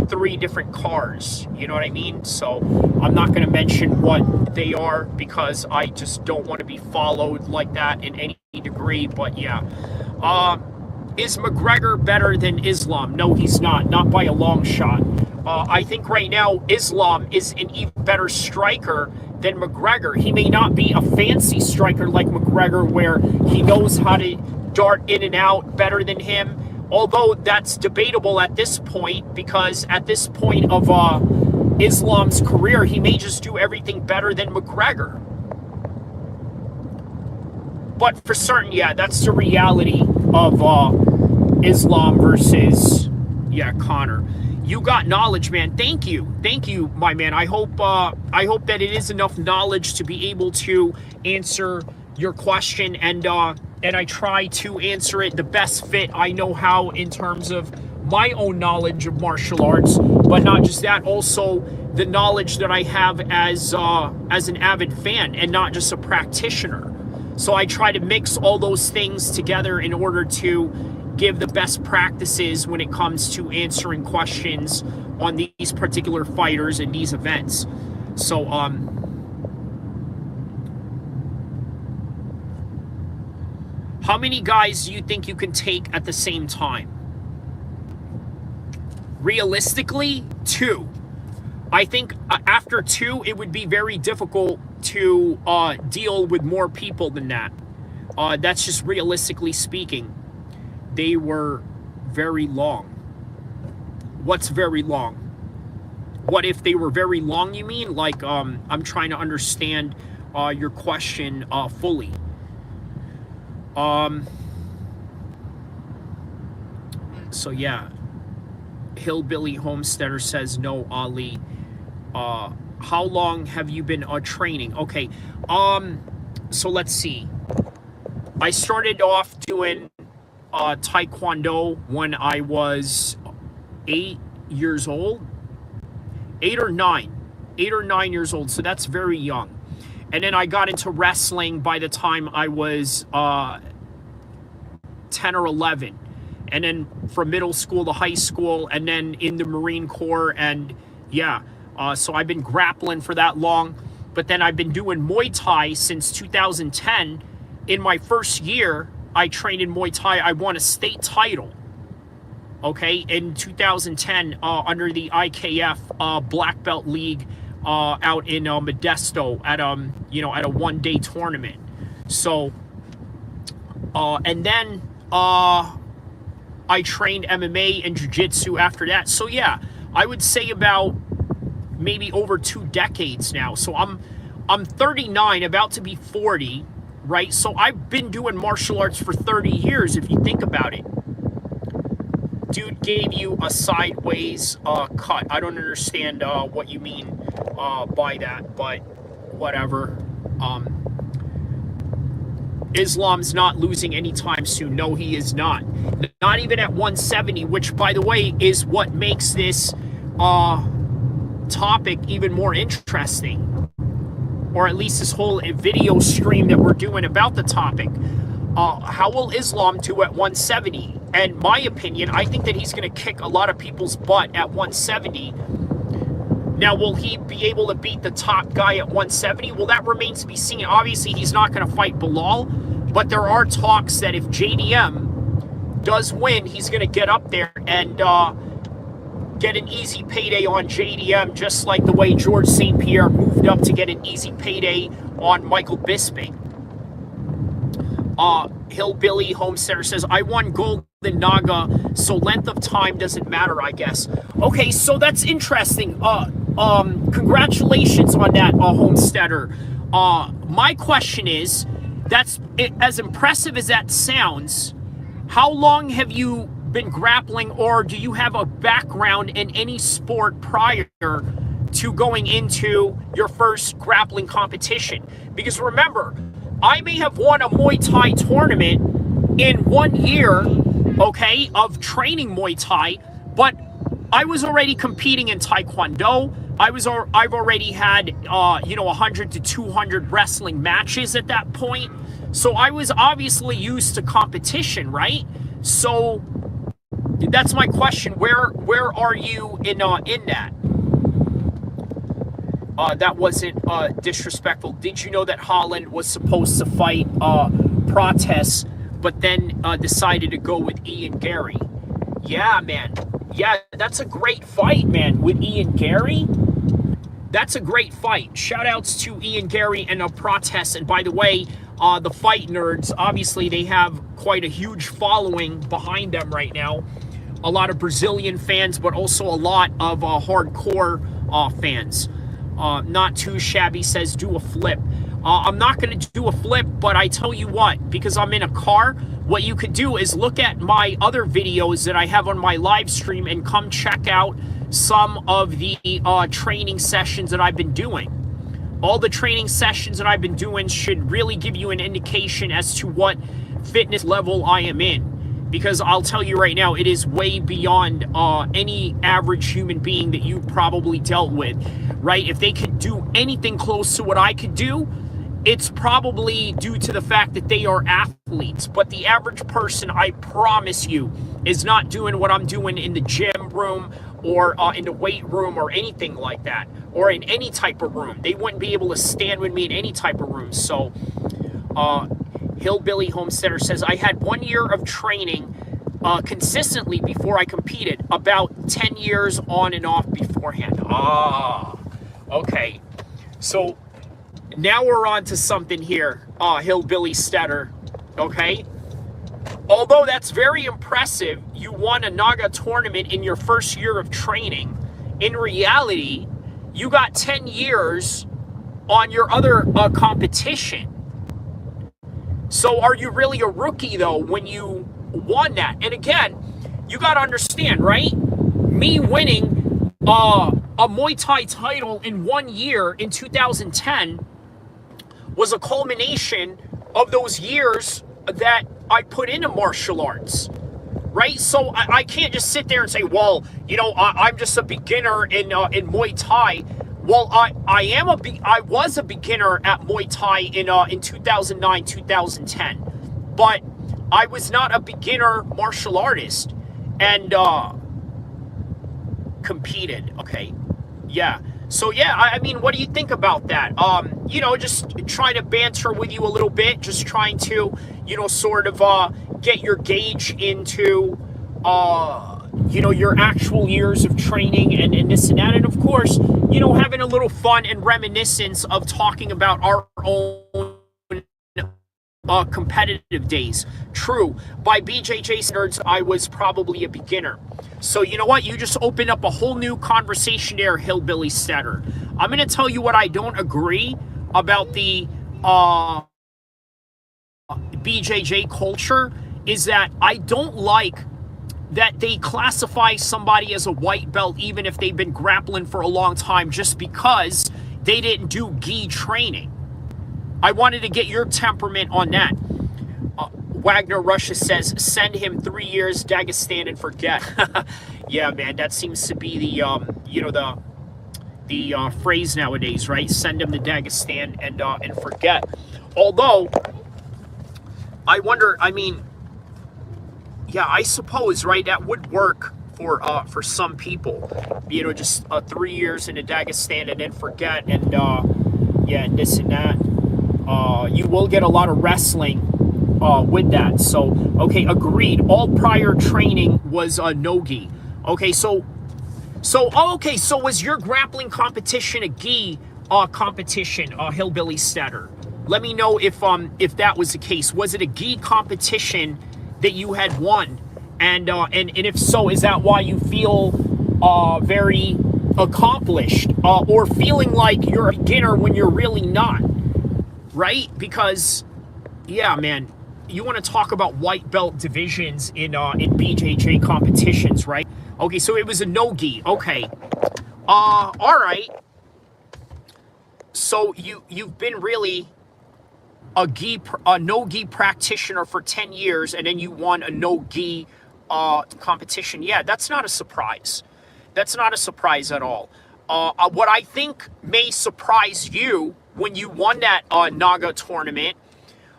E: three different cars. You know what I mean? So I'm not going to mention what they are because I just don't want to be followed like that in any degree. But yeah. Is McGregor better than Islam? No, he's not. Not by a long shot. I think right now Islam is an even better striker than McGregor. He may not be a fancy striker like McGregor where he knows how to dart in and out better than him. Although that's debatable at this point because at this point of Islam's career, he may just do everything better than McGregor. But for certain, yeah, that's the reality of Islam versus, Conor. You got knowledge, man. Thank you, my man. I hope that it is enough knowledge to be able to answer your question, and I try to answer it the best fit I know how in terms of my own knowledge of martial arts, but not just that, also the knowledge that I have as an avid fan and not just a practitioner. So I try to mix all those things together in order to give the best practices when it comes to answering questions on these particular fighters and these events. So, how many guys do you think you can take at the same time? Realistically, 2. I think after 2, it would be very difficult to deal with more people than that. That's just realistically speaking. They were very long. What's very long? What if they were very long, you mean? Like, I'm trying to understand your question fully. So yeah, Hillbilly Homesteader says no, Ali. How long have you been training? Okay, so let's see. I started off doing Taekwondo when I was 8 years old. 8 or 9 years old, so that's very young. And then I got into wrestling by the time I was 10 or 11. And then from middle school to high school, and then in the Marine Corps, and yeah. So I've been grappling for that long. But then I've been doing Muay Thai since 2010. In my first year, I trained in Muay Thai. I won a state title, okay, in 2010 under the IKF Black Belt League out in Modesto at a one-day tournament. So, and then I trained MMA and Jiu-Jitsu after that. So yeah, I would say about maybe over 2 decades now. So I'm 39, about to be 40, right? So I've been doing martial arts for 30 years, if you think about it. Dude gave you a sideways cut. I don't understand what you mean by that, but whatever. Islam's not losing anytime soon. No, he is not. Not even at 170, which, by the way, is what makes this topic even more interesting, or at least this whole video stream that we're doing about the topic. How will Islam do at 170? And my opinion, I think that he's going to kick a lot of people's butt at 170. Now, will he be able to beat the top guy at 170? Well, that remains to be seen. Obviously, he's not going to fight Bilal, but there are talks that if JDM does win, he's going to get up there and get an easy payday on JDM, just like the way George St. Pierre moved up to get an easy payday on Michael Bisping. Hillbilly Homesteader says, I won Golden Naga, so length of time doesn't matter, I guess. Okay, so that's interesting. Congratulations on that, Homesteader. My question is, that's as impressive as that sounds, how long have you been grappling, or do you have a background in any sport prior to going into your first grappling competition? Because remember, I may have won a Muay Thai tournament in 1 year, okay, of training Muay Thai, but I was already competing in Taekwondo. I've already had, 100 to 200 wrestling matches at that point. So I was obviously used to competition, right? So that's my question. Where are you in that? That wasn't disrespectful. Did you know that Holland was supposed to fight Protes, but then decided to go with Ian Gary? Yeah, man. Yeah, that's a great fight, man, with Ian Gary. That's a great fight. Shout outs to Ian Gary and Protes. And by the way, the fight nerds, obviously they have quite a huge following behind them right now. A lot of Brazilian fans, but also a lot of hardcore fans. Not too shabby says, do a flip. I'm not going to do a flip, but I tell you what, because I'm in a car, what you could do is look at my other videos that I have on my live stream and come check out some of the training sessions that I've been doing. All the training sessions that I've been doing should really give you an indication as to what fitness level I am in. Because I'll tell you right now, it is way beyond any average human being that you probably dealt with, right? If they could do anything close to what I could do, it's probably due to the fact that they are athletes. But the average person, I promise you, is not doing what I'm doing in the gym room or in the weight room or anything like that, or in any type of room. They wouldn't be able to stand with me in any type of room. So, Hillbilly Homesteader says, I had 1 year of training consistently before I competed, about 10 years on and off beforehand. Okay. So now we're on to something here, Hillbilly Stetter, okay? Although that's very impressive, you won a Naga tournament in your first year of training. In reality, you got 10 years on your other competition. So are you really a rookie, though, when you won that? And again, you got to understand, right? Me winning a Muay Thai title in 1 year in 2010 was a culmination of those years that I put into martial arts, right? So I can't just sit there and say, well, I'm just a beginner in Muay Thai. Well, I was a beginner at Muay Thai in 2009, 2010, but I was not a beginner martial artist and competed. Okay, yeah. So yeah, I mean, what do you think about that? Just trying to banter with you a little bit, just trying to, sort of get your gauge into, your actual years of training and this and that. And of course, having a little fun and reminiscence of talking about our own competitive days. True, by BJJ standards, I was probably a beginner. So you know what? You just opened up a whole new conversation there, Hillbilly Stetter. I'm going to tell you what I don't agree about the BJJ culture is that I don't like that they classify somebody as a white belt even if they've been grappling for a long time just because they didn't do gi training. I wanted to get your temperament on that. Wagner Russia says, send him 3 years Dagestan and forget. Yeah, man, that seems to be the phrase nowadays, right? Send him to Dagestan and forget. Although, I wonder, yeah, I suppose, right, that would work for some people. Just 3 years in a Dagestan and then forget, and yeah, and this and that. You will get a lot of wrestling with that. So, okay, agreed. All prior training was no-gi. Okay, so So, okay, so was your grappling competition a gi competition, Hillbilly Stetter? Let me know if that was the case. Was it a gi competition that you had won? And if so, is that why you feel very accomplished, or feeling like you're a beginner when you're really not, right? Because, yeah, man, you want to talk about white belt divisions in BJJ competitions, right? Okay, so it was a no-gi. Okay. All right. So you've been really a no-gi practitioner for 10 years, and then you won a no-gi competition. Yeah, that's not a surprise. That's not a surprise at all. What I think may surprise you when you won that Naga tournament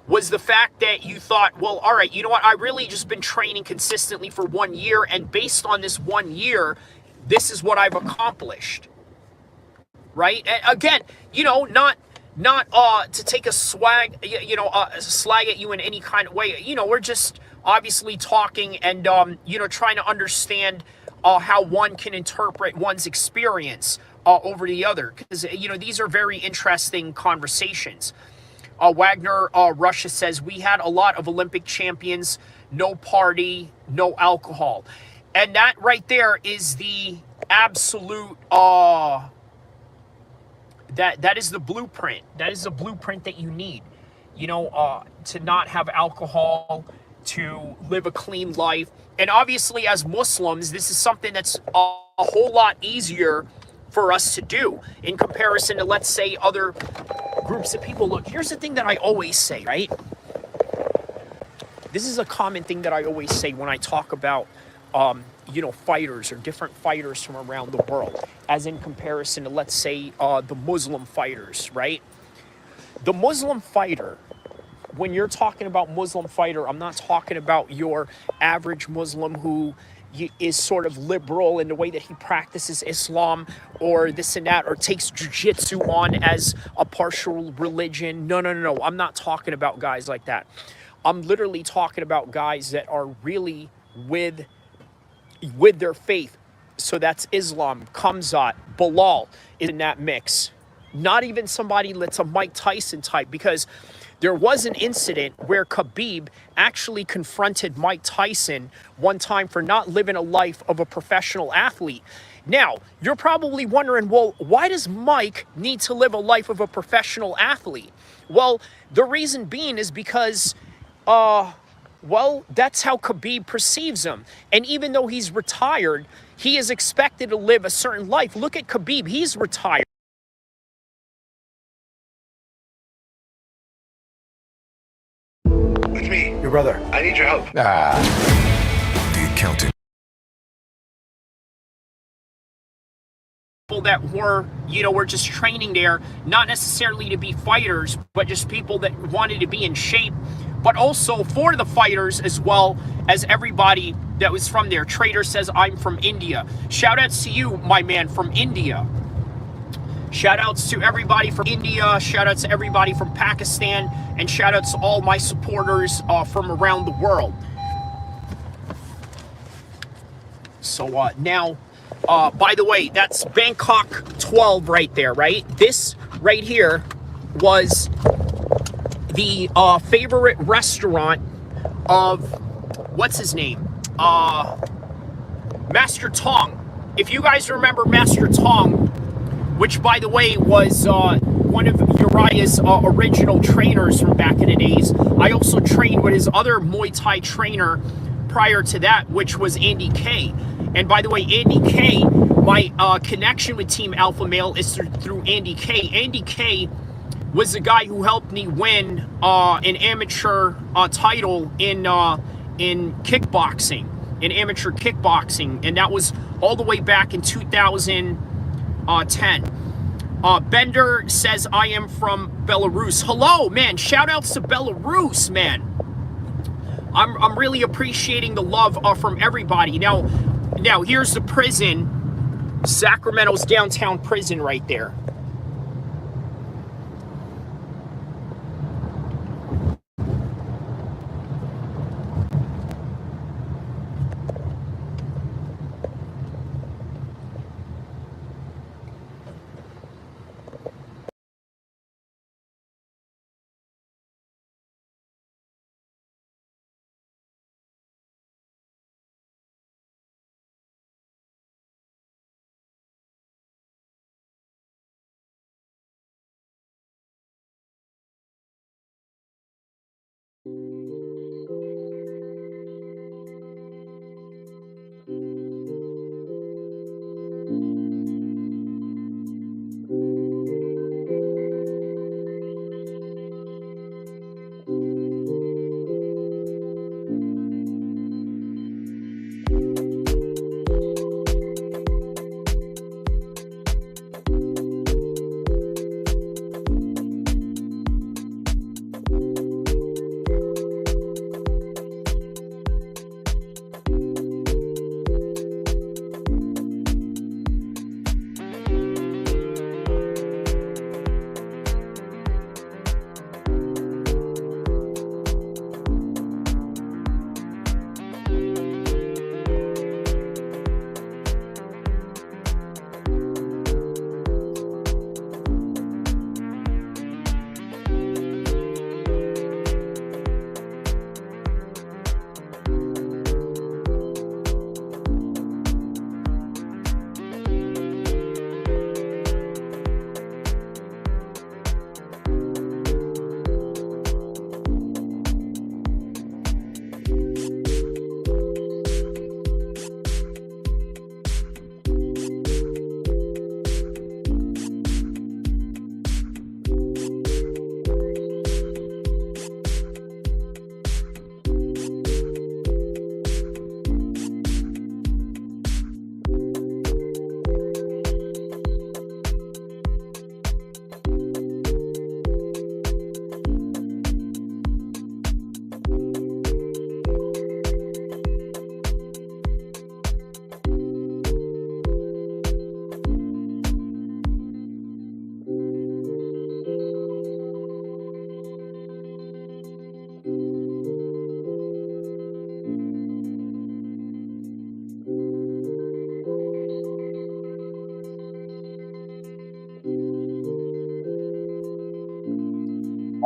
E: was the fact that you thought, well, all right, you know what? I really just been training consistently for 1 year, and based on this 1 year, this is what I've accomplished, right? And again, you know, not to take a slag at you in any kind of way. You know, we're just obviously talking and trying to understand how one can interpret one's experience over the other, because these are very interesting conversations. Wagner Russia says, we had a lot of Olympic champions, no party, no alcohol. And that right there is the absolute, that is the blueprint. That is the blueprint that you need, to not have alcohol, to live a clean life. And obviously as Muslims, this is something that's a whole lot easier for us to do in comparison to, let's say, other groups of people. Look, here's the thing that I always say, right? This is a common thing that I always say when I talk about, fighters or different fighters from around the world, as in comparison to, let's say, the Muslim fighters, right? The Muslim fighter, when you're talking about Muslim fighter, I'm not talking about your average Muslim who is sort of liberal in the way that he practices Islam or this and that, or takes jiu-jitsu on as a partial religion. No. I'm not talking about guys like that. I'm literally talking about guys that are really with their faith. So that's Islam, Kamzat, Bilal is in that mix. Not even somebody that's a Mike Tyson type, because there was an incident where Khabib actually confronted Mike Tyson one time for not living a life of a professional athlete. Now, you're probably wondering, well, why does Mike need to live a life of a professional athlete? Well, the reason being is because, that's how Khabib perceives him. And even though he's retired, he is expected to live a certain life. Look at Khabib, he's retired.
F: It's me.
G: Your brother.
F: I need your help.
G: The accountant.
E: People that were just training there, not necessarily to be fighters, but just people that wanted to be in shape, but also for the fighters as well as everybody that was from there. Trader says, I'm from India. Shout outs to you, my man, from India. Shout outs to everybody from India, shout outs to everybody from Pakistan, and shout outs to all my supporters from around the world. So now, by the way, that's Bangkok 12 right there, right? This right here was the favorite restaurant of, what's his name? Master Tong. If you guys remember Master Tong, which, by the way, was one of Uriah's original trainers from back in the days. I also trained with his other Muay Thai trainer prior to that, which was Andy K. And by the way, Andy K, my connection with Team Alpha Male is through Andy K. Andy K was the guy who helped me win an amateur title in kickboxing, in amateur kickboxing. And that was all the way back in 2010. Bender says, I am from Belarus. Hello, man. Shout outs to Belarus, man. I'm really appreciating the love from everybody. Now here's the prison. Sacramento's downtown prison right there.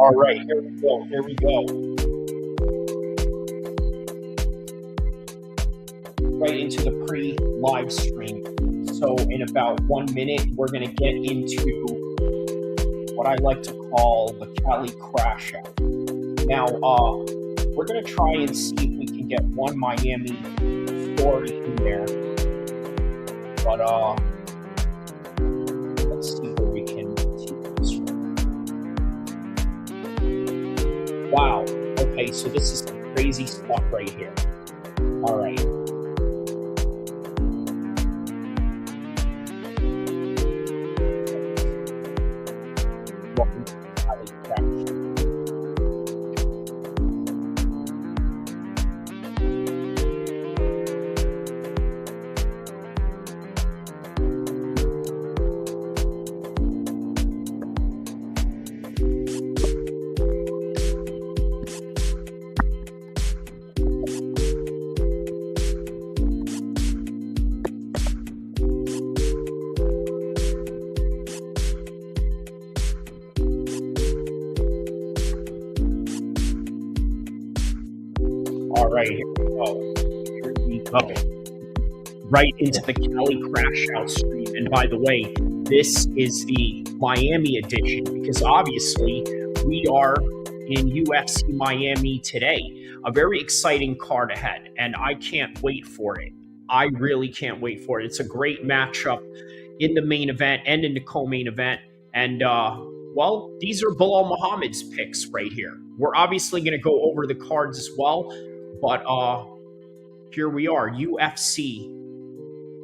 E: All right, here we go. Here we go. Right into the pre-live stream. So in about 1 minute, we're going to get into what I like to call the Cali crash out. Now, we're going to try and see if we can get one Miami story in there. But let's see where we can take this from. Wow. Okay, so this is some crazy stuff right here. All right. Welcome to the Cali crash. All right, here we go. Here we go. Right into the Cali crash out stream. And by the way, this is the Miami edition because obviously we are in UFC Miami today. A very exciting card ahead, and I can't wait for it. I really can't wait for it. It's a great matchup in the main event and in the co-main event. And, well, these are Bilal Muhammad's picks right here. We're obviously going to go over the cards as well. But here we are, UFC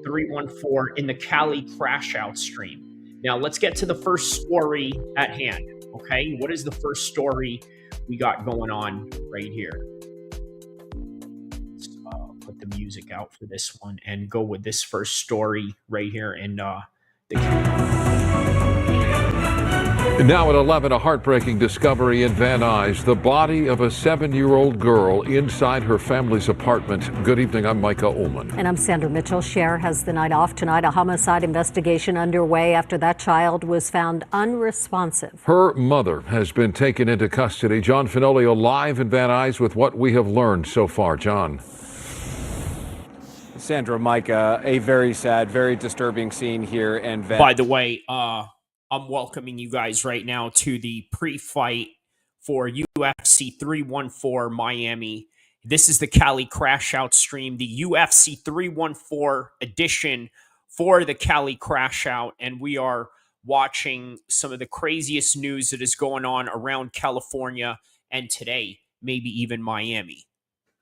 E: 314 in the Cali crash out stream. Now let's get to the first story at hand, okay? What is the first story we got going on right here? Let's put the music out for this one and go with this first story right here in the
F: Now at 11, a heartbreaking discovery in Van Nuys, the body of a 7-year-old girl inside her family's apartment. Good evening, I'm Micah Ullman.
H: And I'm Sandra Mitchell. Cher has the night off tonight. A homicide investigation underway after that child was found unresponsive.
F: Her mother has been taken into custody. John Finolio live in Van Nuys with what we have learned so far. John.
I: Sandra, Micah, a very sad, very disturbing scene here in Van.
E: By the way, I'm welcoming you guys right now to the pre-fight for UFC 314 Miami. This is the Cali crash out stream, the UFC 314 edition for the Cali crash out. And we are watching some of the craziest news that is going on around California and today, maybe even Miami.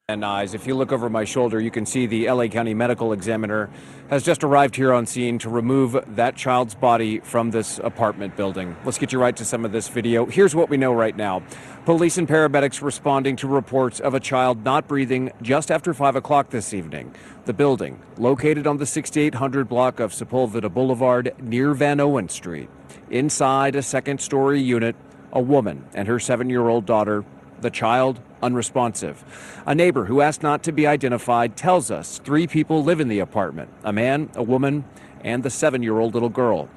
I: And if you look over my shoulder, you can see the LA County Medical Examiner has just arrived here on scene to remove that child's body from this apartment building. Let's get you right to some of this video. Here's what we know right now. Police and paramedics responding to reports of a child not breathing just after 5 o'clock this evening. The building, located on the 6800 block of Sepulveda Boulevard near Van Owen Street. Inside a second-story unit, a woman and her 7-year-old daughter. The child unresponsive. A neighbor who asked not to be identified tells us 3 people live in the apartment, a man, a woman, and the 7-year-old little girl.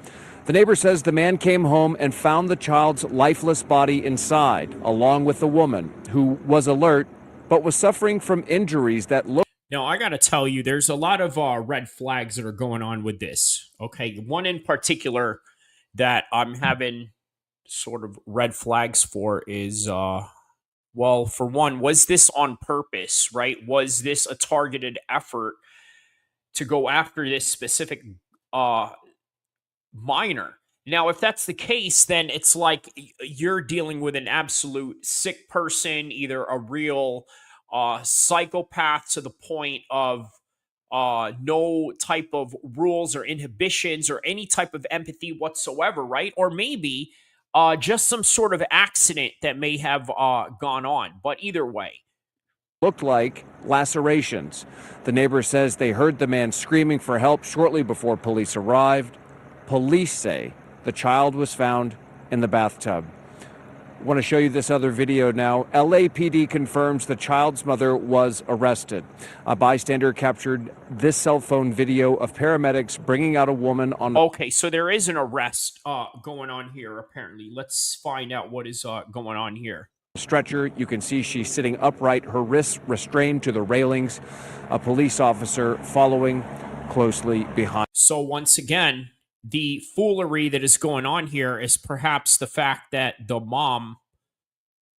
I: The neighbor says the man came home and found the child's lifeless body inside, along with the woman who was alert but was suffering from injuries that looked.
E: Now, I got to tell you, there's a lot of red flags that are going on with this. Okay, one in particular that I'm having sort of red flags for is well, for one, was this on purpose, right? Was this a targeted effort to go after this specific minor? Now, if that's the case, then it's like you're dealing with an absolute sick person, either a real psychopath to the point of no type of rules or inhibitions or any type of empathy whatsoever, right? Or maybe just some sort of accident that may have gone on. But either way.
I: Looked like lacerations. The neighbor says they heard the man screaming for help shortly before police arrived. Police say the child was found in the bathtub. I want to show you this other video now. LAPD confirms the child's mother was arrested. A bystander captured this cell phone video of paramedics bringing out a woman on...
E: Okay, so there is an arrest going on here, apparently. Let's find out what is going on here.
I: Stretcher. You can see she's sitting upright, her wrists restrained to the railings. A police officer following closely behind.
E: So once again, the foolery that is going on here is perhaps the fact that the mom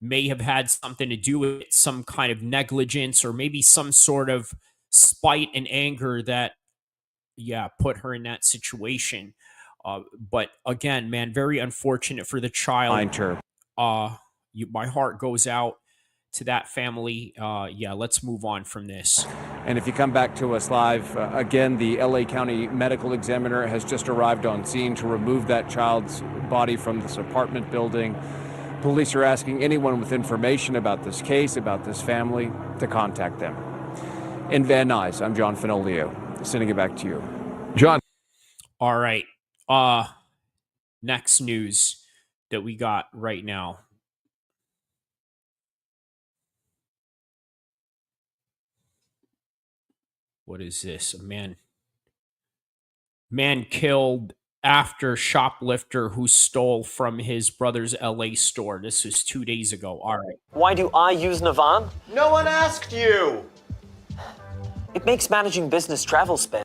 E: may have had something to do with it, some kind of negligence or maybe some sort of spite and anger that, yeah, put her in that situation. But again, man, very unfortunate for the child. My heart goes out to that family. Yeah, let's move on from this.
I: And if you come back to us live, again, the LA County medical examiner has just arrived on scene to remove that child's body from this apartment building. Police are asking anyone with information about this case, about this family, to contact them. In Van Nuys, I'm John Fenolio, sending it back to you.
F: John.
E: All right. Next news that we got right now. What is this? A man killed after shoplifter who stole from his brother's LA store. This was 2 days ago. All right.
J: Why do I use Navan?
B: No one asked you!
J: It makes managing business travel spend.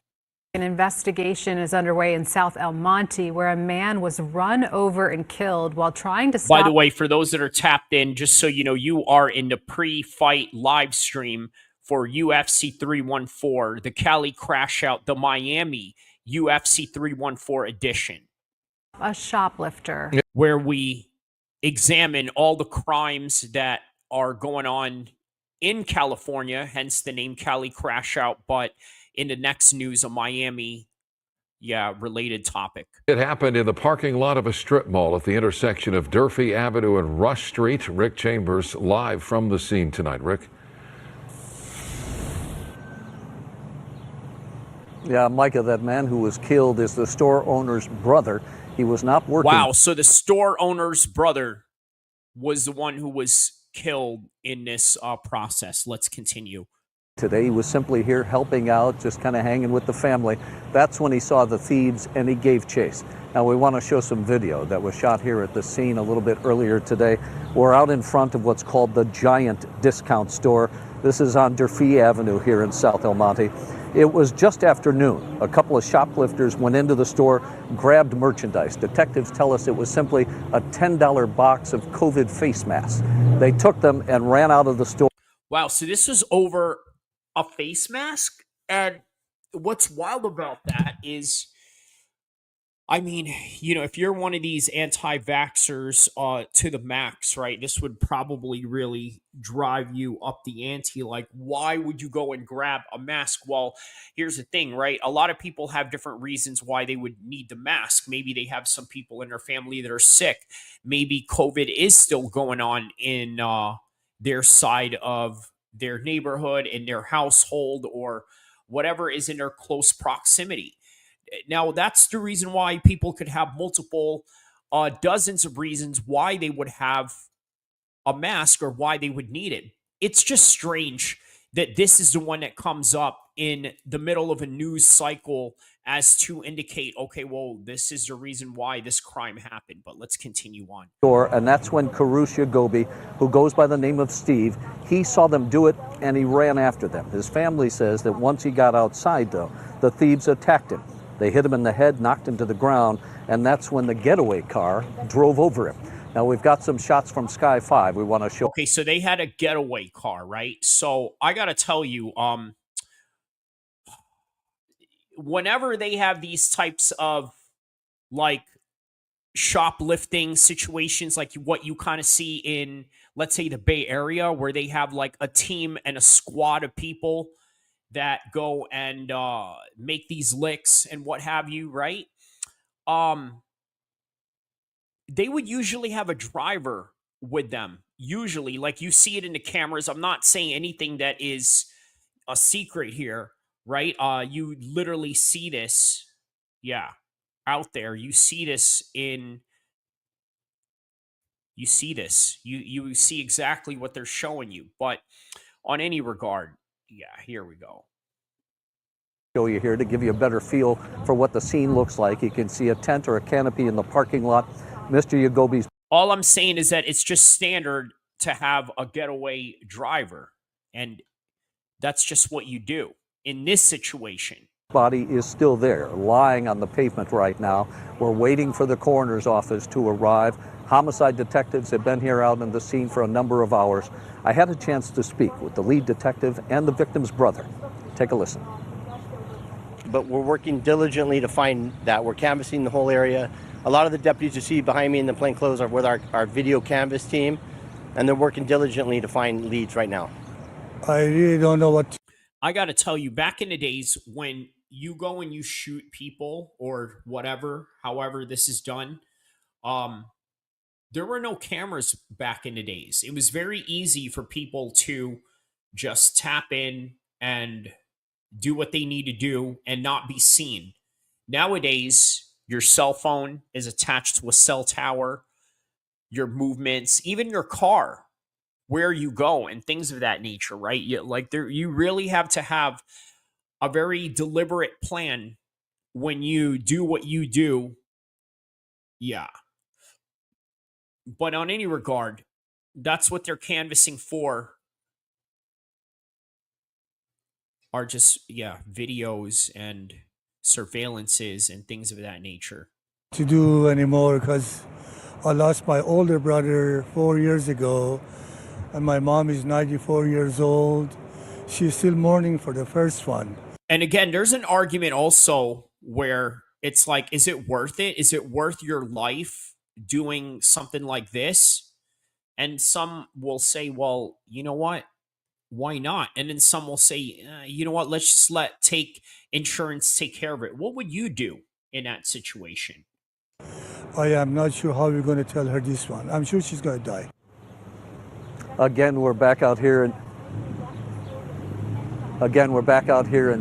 K: An investigation is underway in South El Monte where a man was run over and killed while trying to stop...
E: By the way, for those that are tapped in, just so you know, you are in the pre-fight live stream for UFC 314, the Cali Crash Out, the Miami UFC 314 edition.
K: A shoplifter.
E: Where we examine all the crimes that are going on in California, hence the name Cali Crash Out, but in the next news, a Miami, related topic.
F: It happened in the parking lot of a strip mall at the intersection of Durfee Avenue and Rush Street. Rick Chambers live from the scene tonight. Rick?
L: Yeah, Micah, that man who was killed is the store owner's brother. He was not working.
E: Wow, so the store owner's brother was the one who was killed in this process. Let's continue.
L: Today, he was simply here helping out, just kind of hanging with the family. That's when he saw the thieves and he gave chase. Now, we want to show some video that was shot here at the scene a little bit earlier today. We're out in front of what's called the Giant Discount Store. This is on Durfee Avenue here in South El Monte. It was just after noon. A couple of shoplifters went into the store, grabbed merchandise. Detectives tell us it was simply a $10 box of COVID face masks. They took them and ran out of the store.
E: Wow, so this was over a face mask? And what's wild about that is, I mean, you know, if you're one of these anti-vaxxers to the max, right, this would probably really drive you up the ante. Like, why would you go and grab a mask? Well, here's the thing, right? A lot of people have different reasons why they would need the mask. Maybe they have some people in their family that are sick. Maybe COVID is still going on in their side of their neighborhood, in their household, or whatever is in their close proximity. Now, that's the reason why people could have multiple dozens of reasons why they would have a mask or why they would need it. It's just strange that this is the one that comes up in the middle of a news cycle as to indicate, okay, well, this is the reason why this crime happened. But let's continue on.
L: And that's when Karusha Gobi, who goes by the name of Steve, he saw them do it and he ran after them. His family says that once he got outside, though, the thieves attacked him. They hit him in the head, knocked him to the ground, and that's when the getaway car drove over him. Now, we've got some shots from Sky 5 we want to show.
E: Okay, so they had a getaway car, right? So I got to tell you, whenever they have these types of, like, shoplifting situations, like what you kind of see in, let's say, the Bay Area, where they have, like, a team and a squad of people that go and make these licks and what have you, right? They would usually have a driver with them. Usually, like you see it in the cameras. I'm not saying anything that is a secret here, right? You literally see this, out there. You see this in You see this. You see exactly what they're showing you. But on any regard, yeah, here we go.
L: Show you here to give you a better feel for what the scene looks like. You can see a tent or a canopy in the parking lot. Mr. Yagobi's.
E: All I'm saying is that it's just standard to have a getaway driver, and that's just what you do in this situation.
L: Body is still there, lying on the pavement right now. We're waiting for the coroner's office to arrive. Homicide detectives have been here out on the scene for a number of hours. I had a chance to speak with the lead detective and the victim's brother. Take a listen.
M: But we're working diligently to find that. We're canvassing the whole area. A lot of the deputies you see behind me in the plain clothes are with our video canvas team, and they're working diligently to find leads right now.
N: I really don't know what.
E: I got to tell you, back in the days when you go and you shoot people or whatever, however this is done, there were no cameras back in the days. It was very easy for people to just tap in and do what they need to do and not be seen. Nowadays, your cell phone is attached to a cell tower, your movements, even your car, where you go and things of that nature, right? You really have to have a very deliberate plan when you do what you do. Yeah. But on any regard, that's what they're canvassing for, are just, videos and surveillances and things of that nature.
N: To do anymore because I lost my older brother 4 years ago, and my mom is 94 years old. She's still mourning for the first one.
E: And again, there's an argument also where it's like, is it worth it? Is it worth your life doing something like this? And some will say, well, you know what? Why not? And then some will say, you know what? Let's just take insurance take care of it. What would you do in that situation?
N: I am not sure how we're going to tell her this one. I'm sure she's going to die.
L: Again, we're back out here in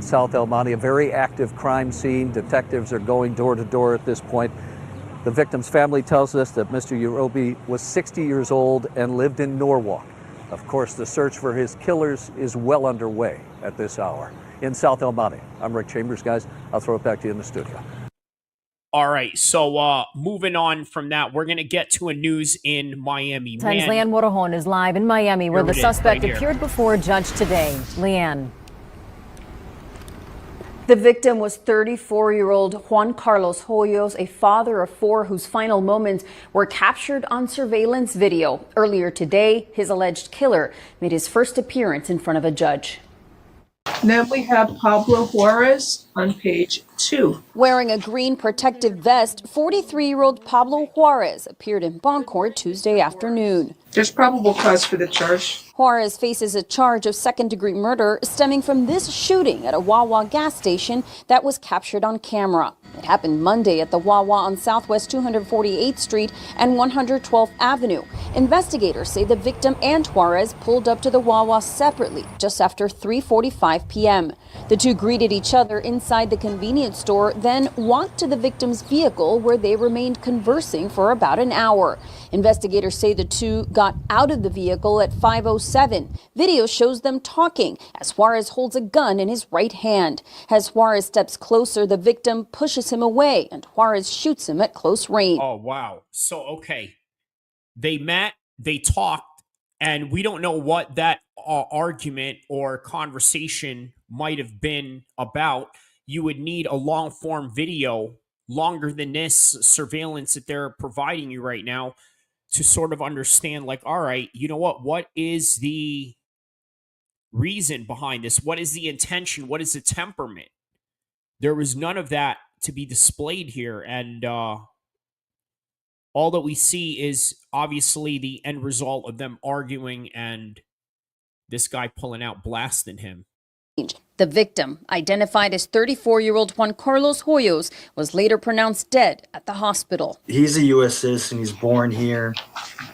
L: South El Monte, a very active crime scene. Detectives are going door to door at this point. The victim's family tells us that Mr. Jandiroba was 60 years old and lived in Norwalk. Of course, the search for his killers is well underway at this hour. In South El Monte, I'm Rick Chambers, guys. I'll throw it back to you in the studio.
E: All right, so moving on from that, we're going to get to a news in Miami.
O: Leanne Morajon is live in Miami, where the suspect appeared before a judge today. Leanne.
P: The victim was 34-year-old Juan Carlos Hoyos, a father of four whose final moments were captured on surveillance video. Earlier today, his alleged killer made his first appearance in front of a judge.
Q: Then we have Pablo Juarez on page 2.
P: Wearing a green protective vest, 43-year-old Pablo Juarez appeared in bond court Tuesday afternoon.
Q: There's probable cause for the charge.
P: Juarez faces a charge of second-degree murder stemming from this shooting at a Wawa gas station that was captured on camera. It happened Monday at the Wawa on Southwest 248th Street and 112th Avenue. Investigators say the victim and Juarez pulled up to the Wawa separately just after 3:45 p.m. The two greeted each other inside the convenience store, then walked to the victim's vehicle where they remained conversing for about an hour. Investigators say the two got out of the vehicle at 5:07. Video shows them talking as Juarez holds a gun in his right hand. As Juarez steps closer, the victim pushes him away and Juarez shoots him at close range.
E: Oh, wow. So, okay. They met, they talked, and we don't know what that argument or conversation might have been about. You would need a long form video, longer than this surveillance that they're providing you right now, to sort of understand, like, all right, you know what is the reason behind this? What is the intention? What is the temperament? There was none of that to be displayed here. And all that we see is obviously the end result of them arguing and this guy pulling out, blasting him.
P: The victim, identified as 34-year-old Juan Carlos Hoyos, was later pronounced dead at the hospital.
R: He's a U.S. citizen. He's born here,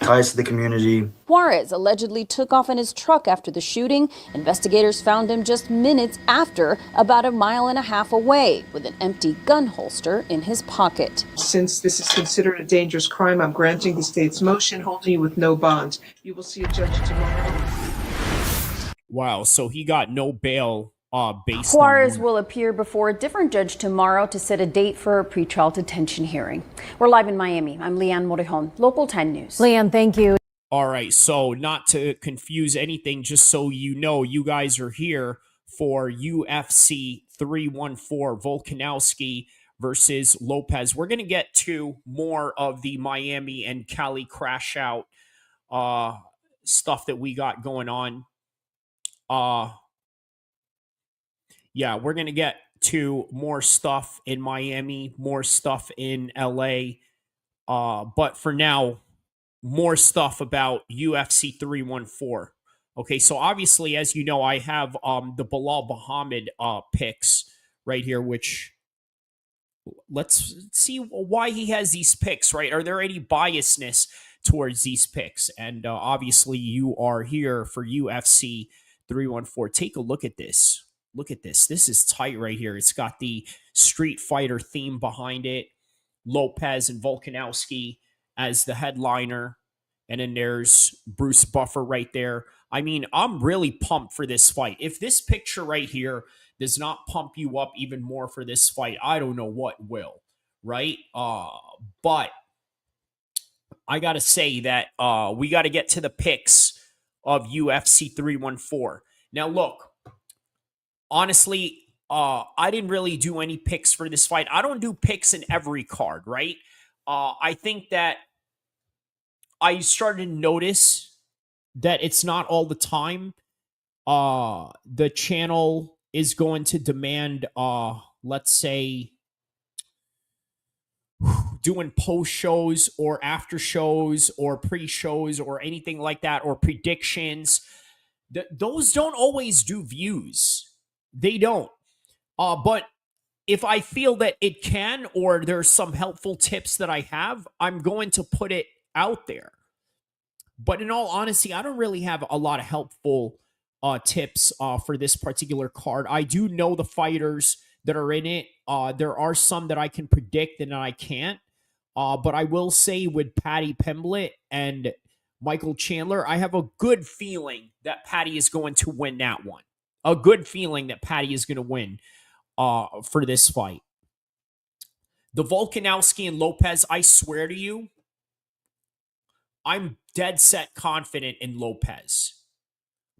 R: ties to the community.
P: Juarez allegedly took off in his truck after the shooting. Investigators found him just minutes after, about 1.5 miles away, with an empty gun holster in his pocket.
Q: Since this is considered a dangerous crime, I'm granting the state's motion, holding you with no bond. You will see a judge tomorrow.
E: Wow, so he got no bail based
P: Juarez
E: on...
P: will appear before a different judge tomorrow to set a date for a pretrial detention hearing. We're live in Miami. I'm Leanne Morejon, Local 10 News.
O: Leanne, thank you.
E: All right, so not to confuse anything, just so you know, you guys are here for UFC 314, Volkanovski versus Lopes. We're going to get to more of the Miami and Cali crash out stuff that we got going on. Yeah, we're going to get to more stuff in Miami, more stuff in LA. But for now, more stuff about UFC 314. Okay, so obviously, as you know, I have the Belal Muhammad picks right here, which let's see why he has these picks, right? Are there any biasness towards these picks? And obviously, you are here for UFC 314. Take a look at this. Look at this. This is tight right here. It's got the Street Fighter theme behind it. Lopes and Volkanovski as the headliner. And then there's Bruce Buffer right there. I mean, I'm really pumped for this fight. If this picture right here does not pump you up even more for this fight, I don't know what will, right? But I got to say that we got to get to the picks of UFC 314. Now, look, honestly, I didn't really do any picks for this fight. I don't do picks in every card, right? I think that I started to notice that it's not all the time. The channel is going to demand, let's say, doing post shows or after shows or pre-shows or anything like that, or predictions. Those don't always do views. They don't. But if I feel that it can, or there's some helpful tips that I have, I'm going to put it out there. But in all honesty, I don't really have a lot of helpful tips for this particular card. I do know the fighters that are in it. There are some that I can predict and I can't. But I will say with Paddy Pimblett and Michael Chandler, I have a good feeling that Paddy is going to win that one. A good feeling that Paddy is going to win for this fight. The Volkanovski and Lopes, I swear to you, I'm dead set confident in Lopes.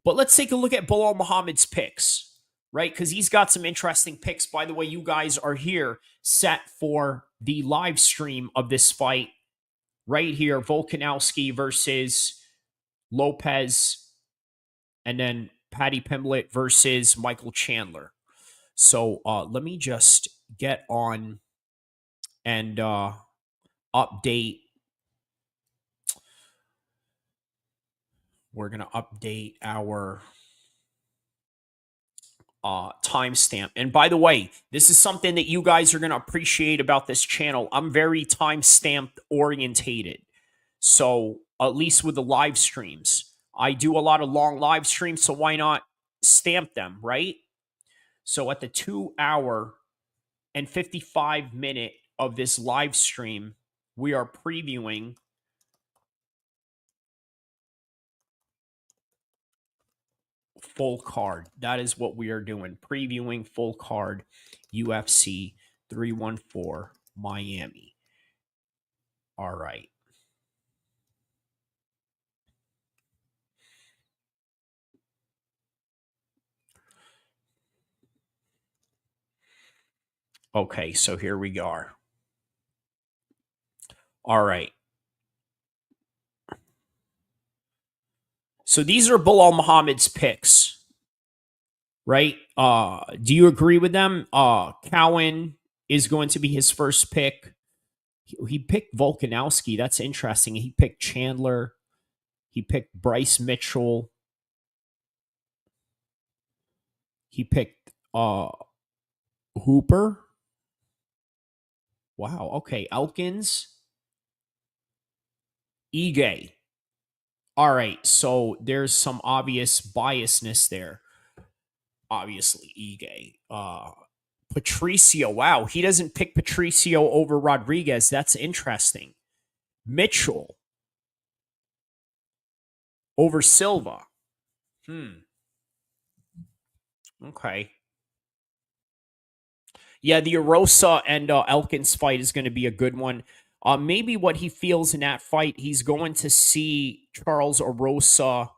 E: But let's take a look at Belal Muhammad's picks, right? Because he's got some interesting picks. By the way, you guys are here set for the live stream of this fight right here. Volkanovski versus Lopes, and then Paddy Pimblett versus Michael Chandler. So let me just get on and update. We're going to update our timestamp. And by the way, this is something that you guys are going to appreciate about this channel. I'm very timestamp orientated. So at least with the live streams, I do a lot of long live streams. So why not stamp them, right? So at the 2 hour and 55 minute of this live stream, we are previewing full card. That is what we are doing. Previewing full card UFC 314 Miami. All right. Okay, so here we are. All right. So these are Belal Muhammad's picks, right? Do you agree with them? Cowan is going to be his first pick. He picked Volkanovski. That's interesting. He picked Chandler. He picked Bryce Mitchell. He picked Hooper. Wow. Okay. Elkins. Ige. All right. So there's some obvious biasness there. Obviously, Ige. Patricio. Wow. He doesn't pick Patricio over Rodriguez. That's interesting. Mitchell over Silva. Okay. Yeah, the Erosa and Elkins fight is going to be a good one. Maybe what he feels in that fight, he's going to see Charles Erosa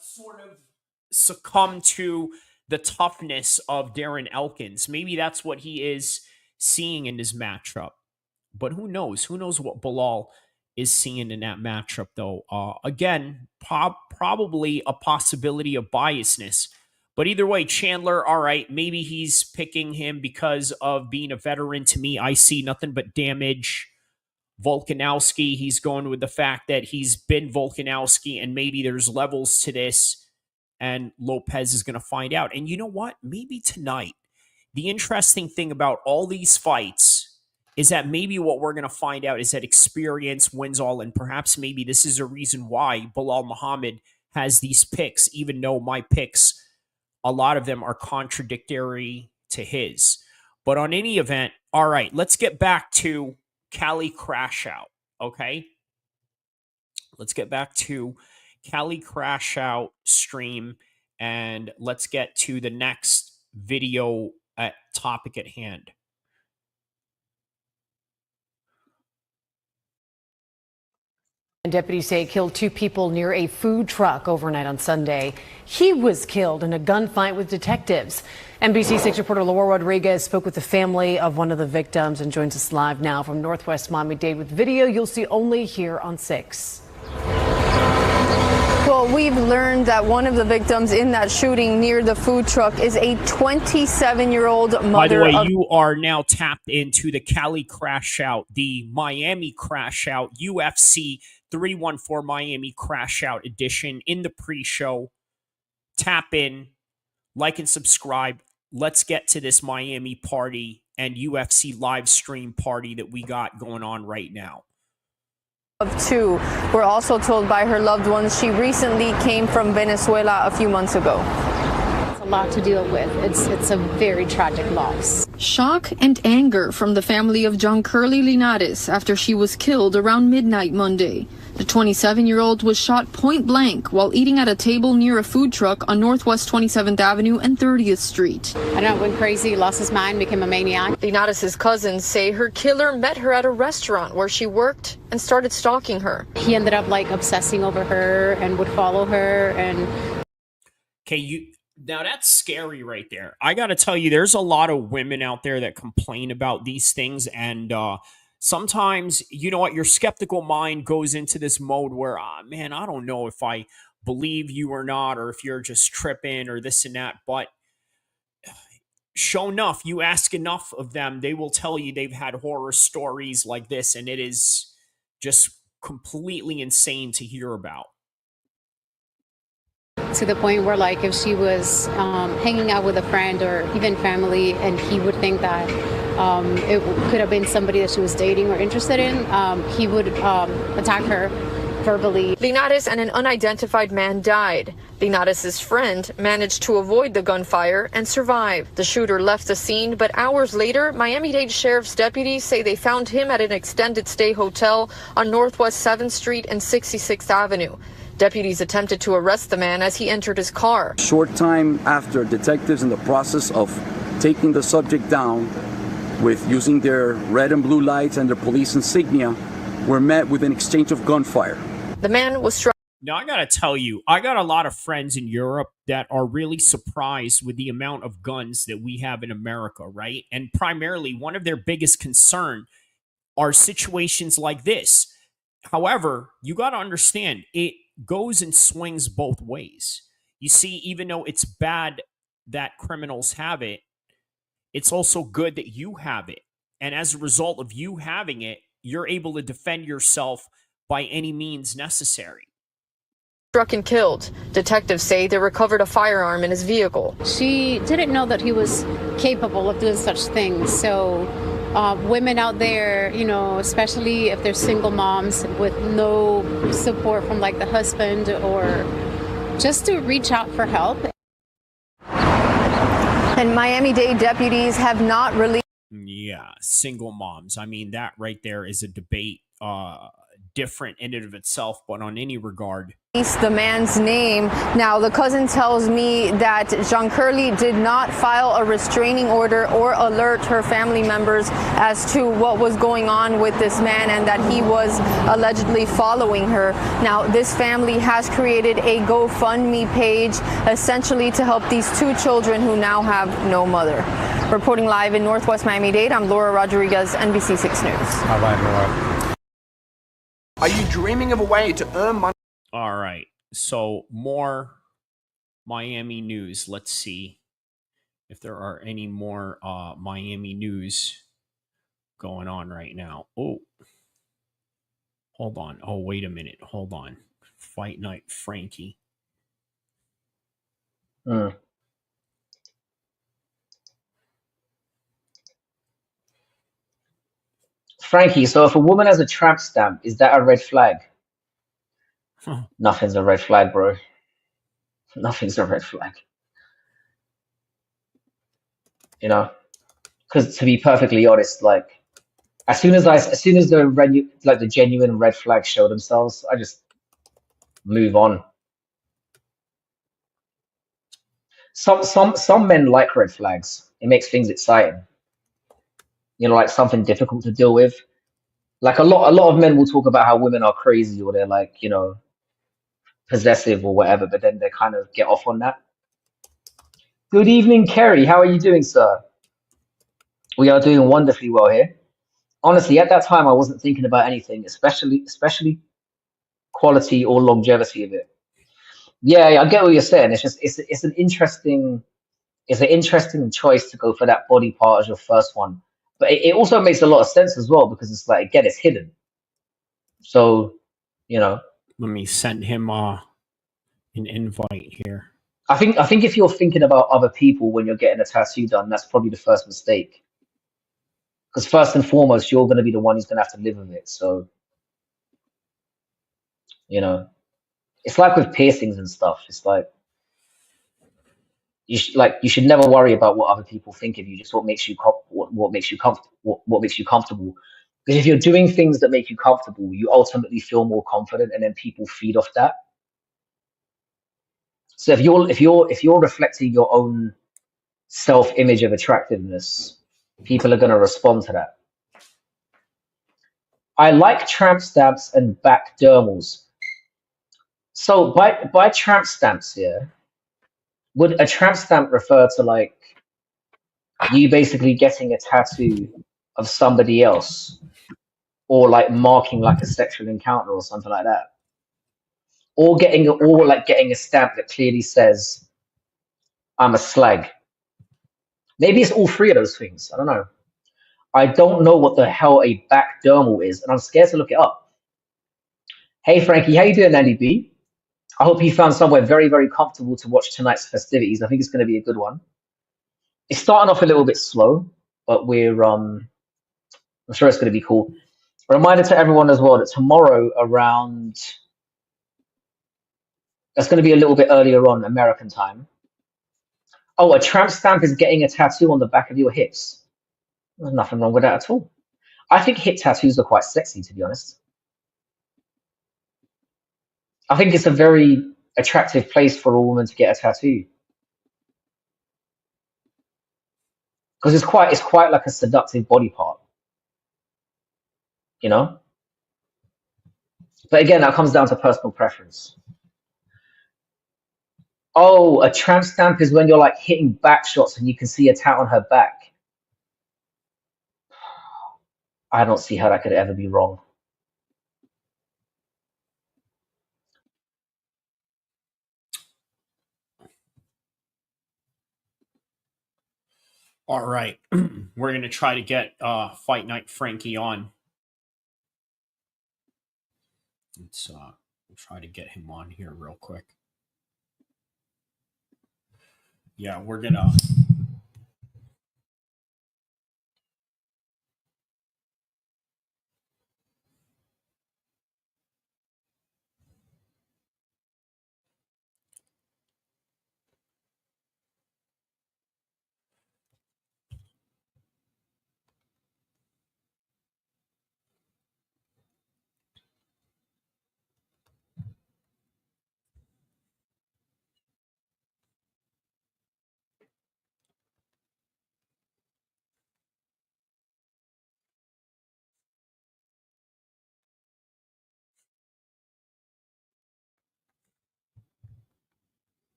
E: sort of succumb to the toughness of Darren Elkins. Maybe that's what he is seeing in this matchup. But who knows? Who knows what Bilal is seeing in that matchup, though? Again, probably a possibility of biasness. But either way, Chandler, all right, maybe he's picking him because of being a veteran. To me, I see nothing but damage. Volkanovski, he's going with the fact that he's been Volkanovski, and maybe there's levels to this, and Lopes is going to find out. And you know what? Maybe tonight, the interesting thing about all these fights is that maybe what we're going to find out is that experience wins all, and perhaps maybe this is a reason why Bilal Muhammad has these picks, even though my picks, a lot of them are contradictory to his. But on any event, all right, let's get back to Cali Crash Out, okay? Let's get back to Cali Crash Out stream, and let's get to the next video topic at hand.
S: And deputies say killed 2 people near a food truck overnight on Sunday. He was killed in a gunfight with detectives. NBC 6 reporter Laura Rodriguez spoke with the family of one of the victims and joins us live now from Northwest Miami-Dade with video you'll see only here on 6.
T: Well, we've learned that one of the victims in that shooting near the food truck is a 27-year-old mother.
E: By the way, you are now tapped into the Cali Crash Out, the Miami Crash Out, UFC 314 Miami Crash Out edition in the pre-show. Tap in, like and subscribe. Let's get to this Miami party and UFC live stream party that we got going on right now.
T: Of 2 were also told by her loved ones she recently came from Venezuela a few months ago.
U: It's a lot to deal with. It's a very tragic loss.
T: Shock and anger from the family of John Curly Linares after she was killed around midnight Monday. The 27-year-old was shot point blank while eating at a table near a food truck on Northwest 27th Avenue and 30th Street.
U: I don't know, went crazy, lost his mind, became a maniac.
T: Linares' cousins say her killer met her at a restaurant where she worked and started stalking her.
U: He ended up obsessing over her and would follow her. And
E: okay, now that's scary right there. I got to tell you, there's a lot of women out there that complain about these things, and sometimes, you know what, your skeptical mind goes into this mode where, man, I don't know if I believe you or not, or if you're just tripping or this and that. But sure enough, you ask enough of them, they will tell you they've had horror stories like this, and it is just completely insane to hear about.
U: to the point where, like, if she was hanging out with a friend or even family, and he would think that it could have been somebody that she was dating or interested in, he would attack her verbally.
T: Linares and an unidentified man died. Linares' friend managed to avoid the gunfire and survive. The shooter left the scene, but hours later, Miami-Dade Sheriff's deputies say they found him at an extended stay hotel on Northwest 7th Street and 66th Avenue. Deputies attempted to arrest the man as he entered his car.
V: Short time after, detectives in the process of taking the subject down with using their red and blue lights and their police insignia were met with an exchange of gunfire.
T: The man was struck.
E: Now, I got to tell you, I got a lot of friends in Europe that are really surprised with the amount of guns that we have in America, right? And primarily, one of their biggest concern are situations like this. However, you got to understand, it goes and swings both ways. You see, even though it's bad that criminals have it, it's also good that you have it. And as a result of you having it, you're able to defend yourself by any means necessary.
T: struck and killed. Detectives say they recovered a firearm in his vehicle.
U: She didn't know that he was capable of doing such things. So women out there, you know, especially if they're single moms with no support from like the husband, or just to reach out for help.
C: And Miami-Dade deputies have not released.
E: Yeah, single moms. I mean, that right there is a debate, different in and of itself, but on any regard.
C: The man's name. Now, the cousin tells me that Jean Curley did not file a restraining order or alert her family members as to what was going on with this man and that he was allegedly following her. Now, this family has created a GoFundMe page essentially to help these two children who now have no mother. Reporting live in Northwest Miami-Dade, I'm Laura Rodriguez, NBC 6 News.
D: All right, Laura. Are you dreaming of a way to earn money?
E: All right, so more Miami news. Let's see if there are any more Miami news going on right now. Oh, hold on. Oh, wait a minute. Hold on. Fight Night Frankie.
W: Frankie, so if a woman has a tramp stamp, is that a red flag? Nothing's a red flag, bro. Nothing's a red flag. You know, because to be perfectly honest, like as soon as the genuine red flags show themselves, I just move on. Some men like red flags. It makes things exciting. You know, like something difficult to deal with. Like a lot of men will talk about how women are crazy or they're like, you know, possessive or whatever, but then they kind of get off on that. Good evening, Kerry. How are you doing, sir? We are doing wonderfully well here. Honestly, at that time, I wasn't thinking about anything, especially quality or longevity of it. Yeah, I get what you're saying. It's just it's an interesting choice to go for that body part as your first one, but it also makes a lot of sense as well because it's like again, it's hidden. So, you know,
E: let me send him an invite here.
W: I think if you're thinking about other people when you're getting a tattoo done, that's probably the first mistake. Because first and foremost, you're going to be the one who's going to have to live with it. So, you know, it's like with piercings and stuff. It's like you should never worry about what other people think of you. Just what makes you comfortable. What makes you comfortable. Because if you're doing things that make you comfortable, you ultimately feel more confident, and then people feed off that. So if you're reflecting your own self-image of attractiveness, people are going to respond to that. I like tramp stamps and back dermals. So by tramp stamps here, would a tramp stamp refer to like you basically getting a tattoo of somebody else, or like marking like a sexual encounter or something like that, or getting a stamp that clearly says I'm a slag? Maybe it's all three of those things. I don't know. I don't know what the hell a back dermal is, and I'm scared to look it up. Hey Frankie, how you doing, Andy B? I hope you found somewhere very, very comfortable to watch tonight's festivities. I think it's going to be a good one. It's starting off a little bit slow, but I'm sure it's going to be cool. A reminder to everyone as well that tomorrow that's going to be a little bit earlier on American time. Oh, a tramp stamp is getting a tattoo on the back of your hips. There's nothing wrong with that at all. I think hip tattoos are quite sexy, to be honest. I think it's a very attractive place for a woman to get a tattoo. Because it's quite like a seductive body part. You know? But again, that comes down to personal preference. Oh, a tramp stamp is when you're like hitting back shots and you can see a tat on her back. I don't see how that could ever be wrong.
E: All right. We're going to try to get Fight Night Frankie on. Let's Try to get him on here real quick. Yeah, we're gonna.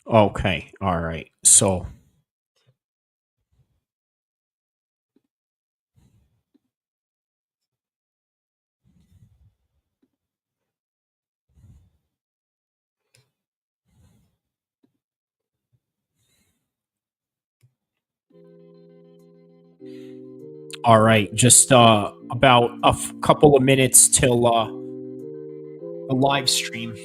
E: Okay, all right. So all right, just about a couple of minutes till the live stream.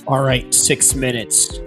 E: All right, 6 minutes.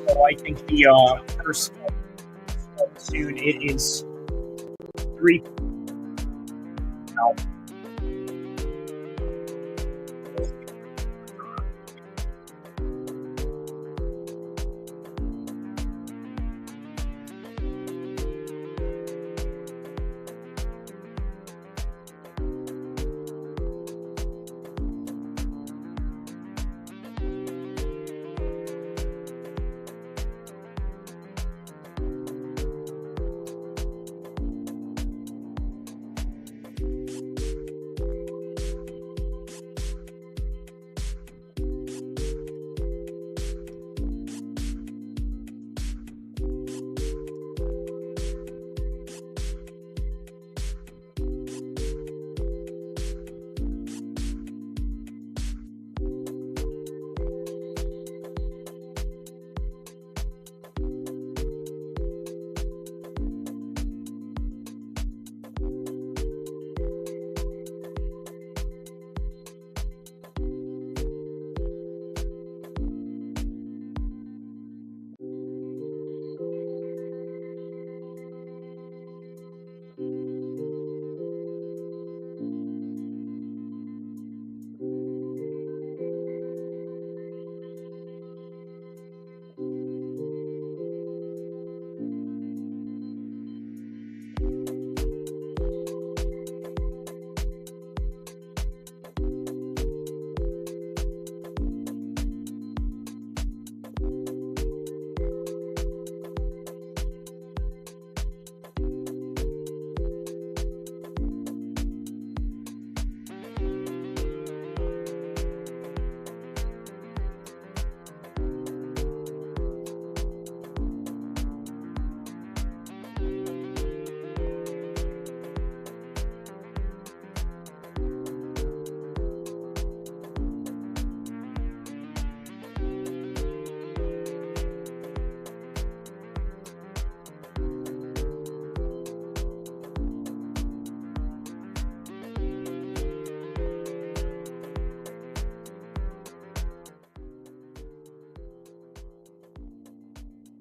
E: So I think the first soon it is 3 now.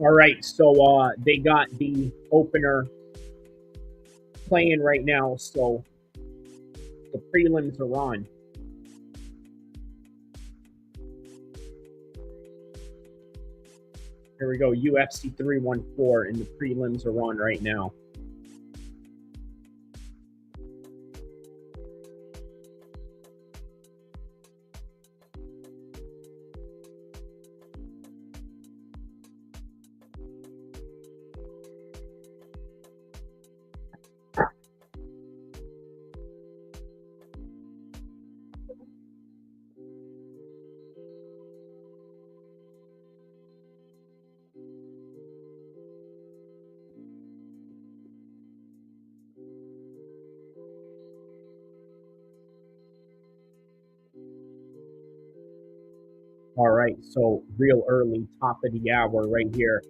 E: All right, so they got the opener playing right now, so the prelims are on. Here we go, UFC 314, and the prelims are on right now. All right, so real early, top of the hour right here.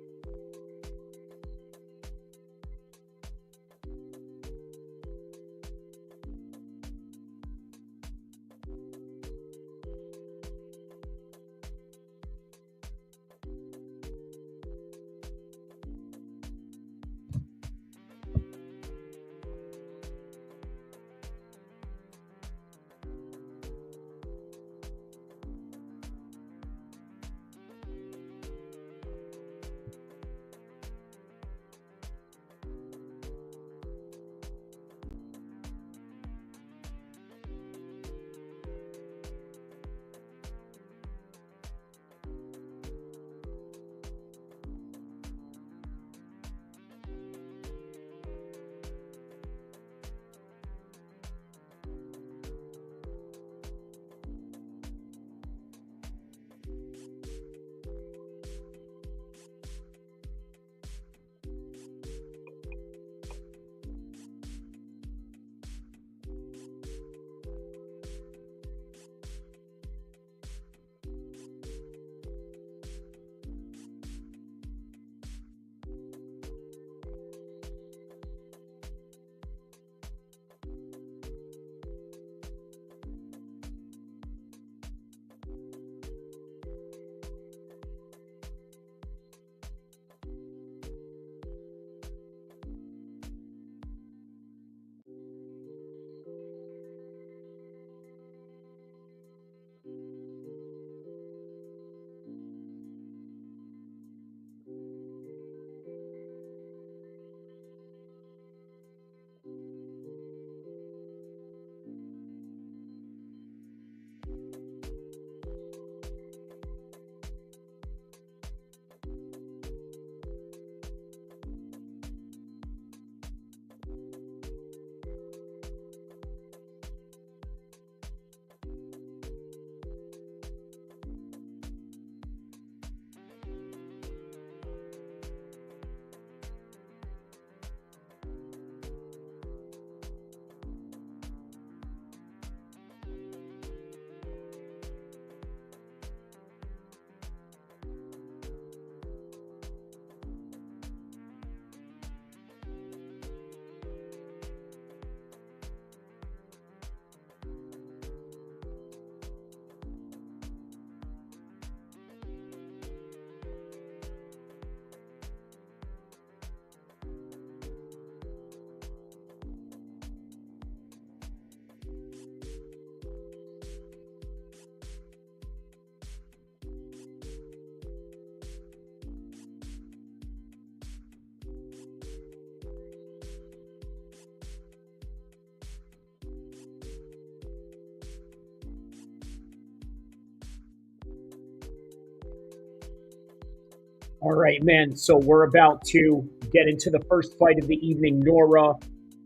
E: All right, man. So we're about to get into the first fight of the evening. Nora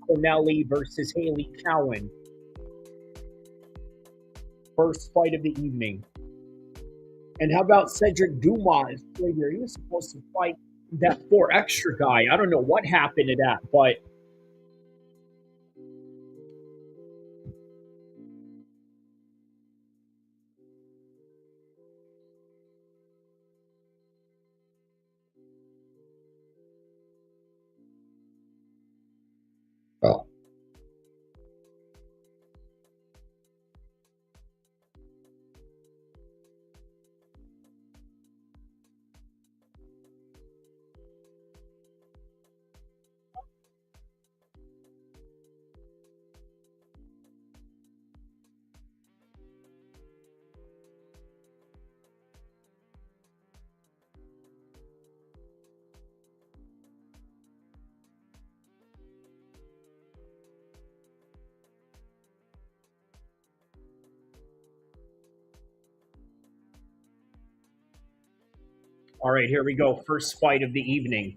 E: Cornelli versus Haley Cowan. First fight of the evening. And how about Cedric Dumas? He was supposed to fight that 4 extra guy. I don't know what happened to that, but
W: Oh.
E: All right, here we go. First fight of the evening.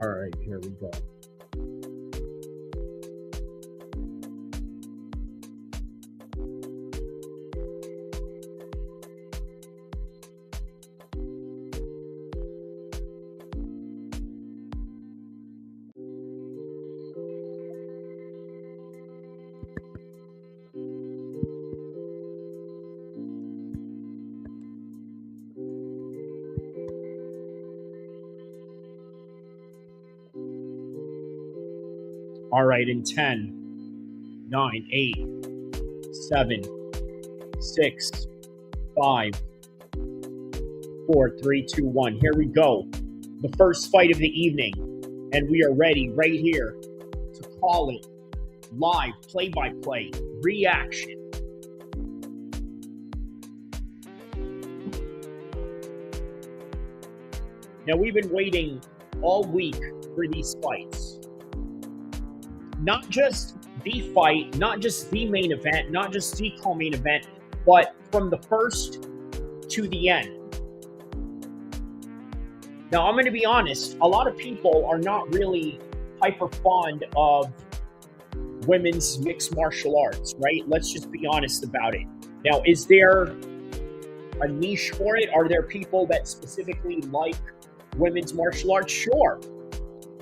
E: All right, here we go. All right, in 10, 9, 8, 7, 6, 5, 4, 3, 2, 1. Here we go. The first fight of the evening. And we are ready right here to call it live, play-by-play, reaction. Now, we've been waiting all week for these fights. Not just the fight, not just the main event, not just the co-main event, but from the first to the end. Now, I'm going to be honest, a lot of people are not really hyper fond of women's mixed martial arts, right? Let's just be honest about it. Now, is there a niche for it? Are there people that specifically like women's martial arts? Sure.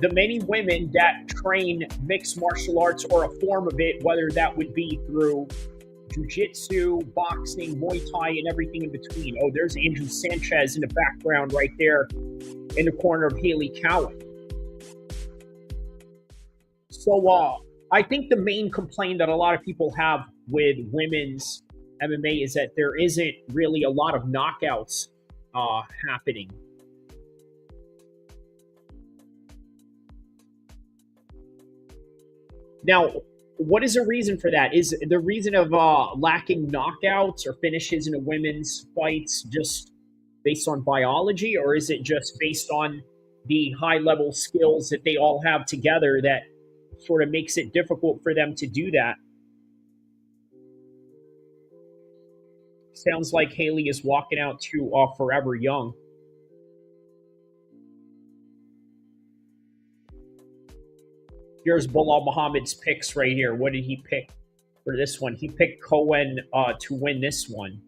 E: The many women that train mixed martial arts or a form of it, whether that would be through jiu-jitsu, boxing, Muay Thai, and everything in between. Oh, there's Andrew Sanchez in the background right there in the corner of Haley Cowan. So I think the main complaint that a lot of people have with women's MMA is that there isn't really a lot of knockouts happening. Now, what is the reason for that? Is the reason of lacking knockouts or finishes in a women's fights just based on biology, or is it just based on the high-level skills that they all have together that sort of makes it difficult for them to do that? Sounds like Haley is walking out to Forever Young. Here's Bilal Muhammad's picks right here. What did he pick for this one? He picked Cowan to win this one.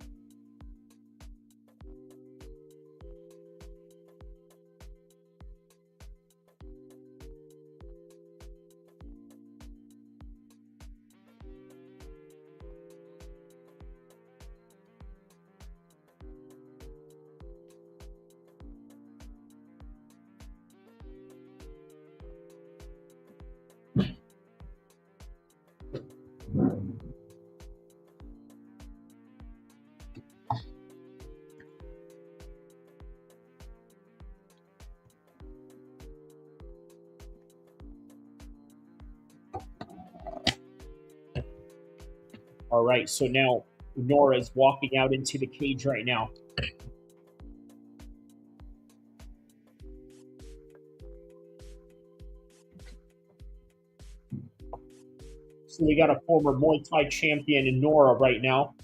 E: All right, so now Nora is walking out into the cage right now. So we got a former Muay Thai champion in Nora right now.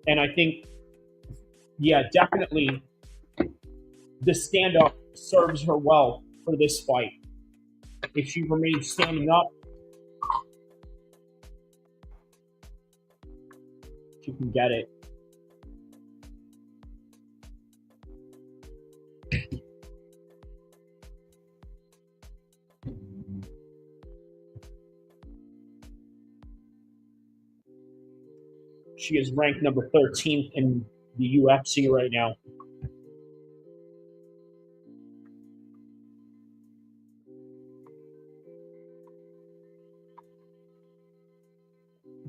E: And I think, yeah, definitely the stand-up serves her well for this fight. If she remains standing up, she can get it. She is ranked number 13th in the UFC right now.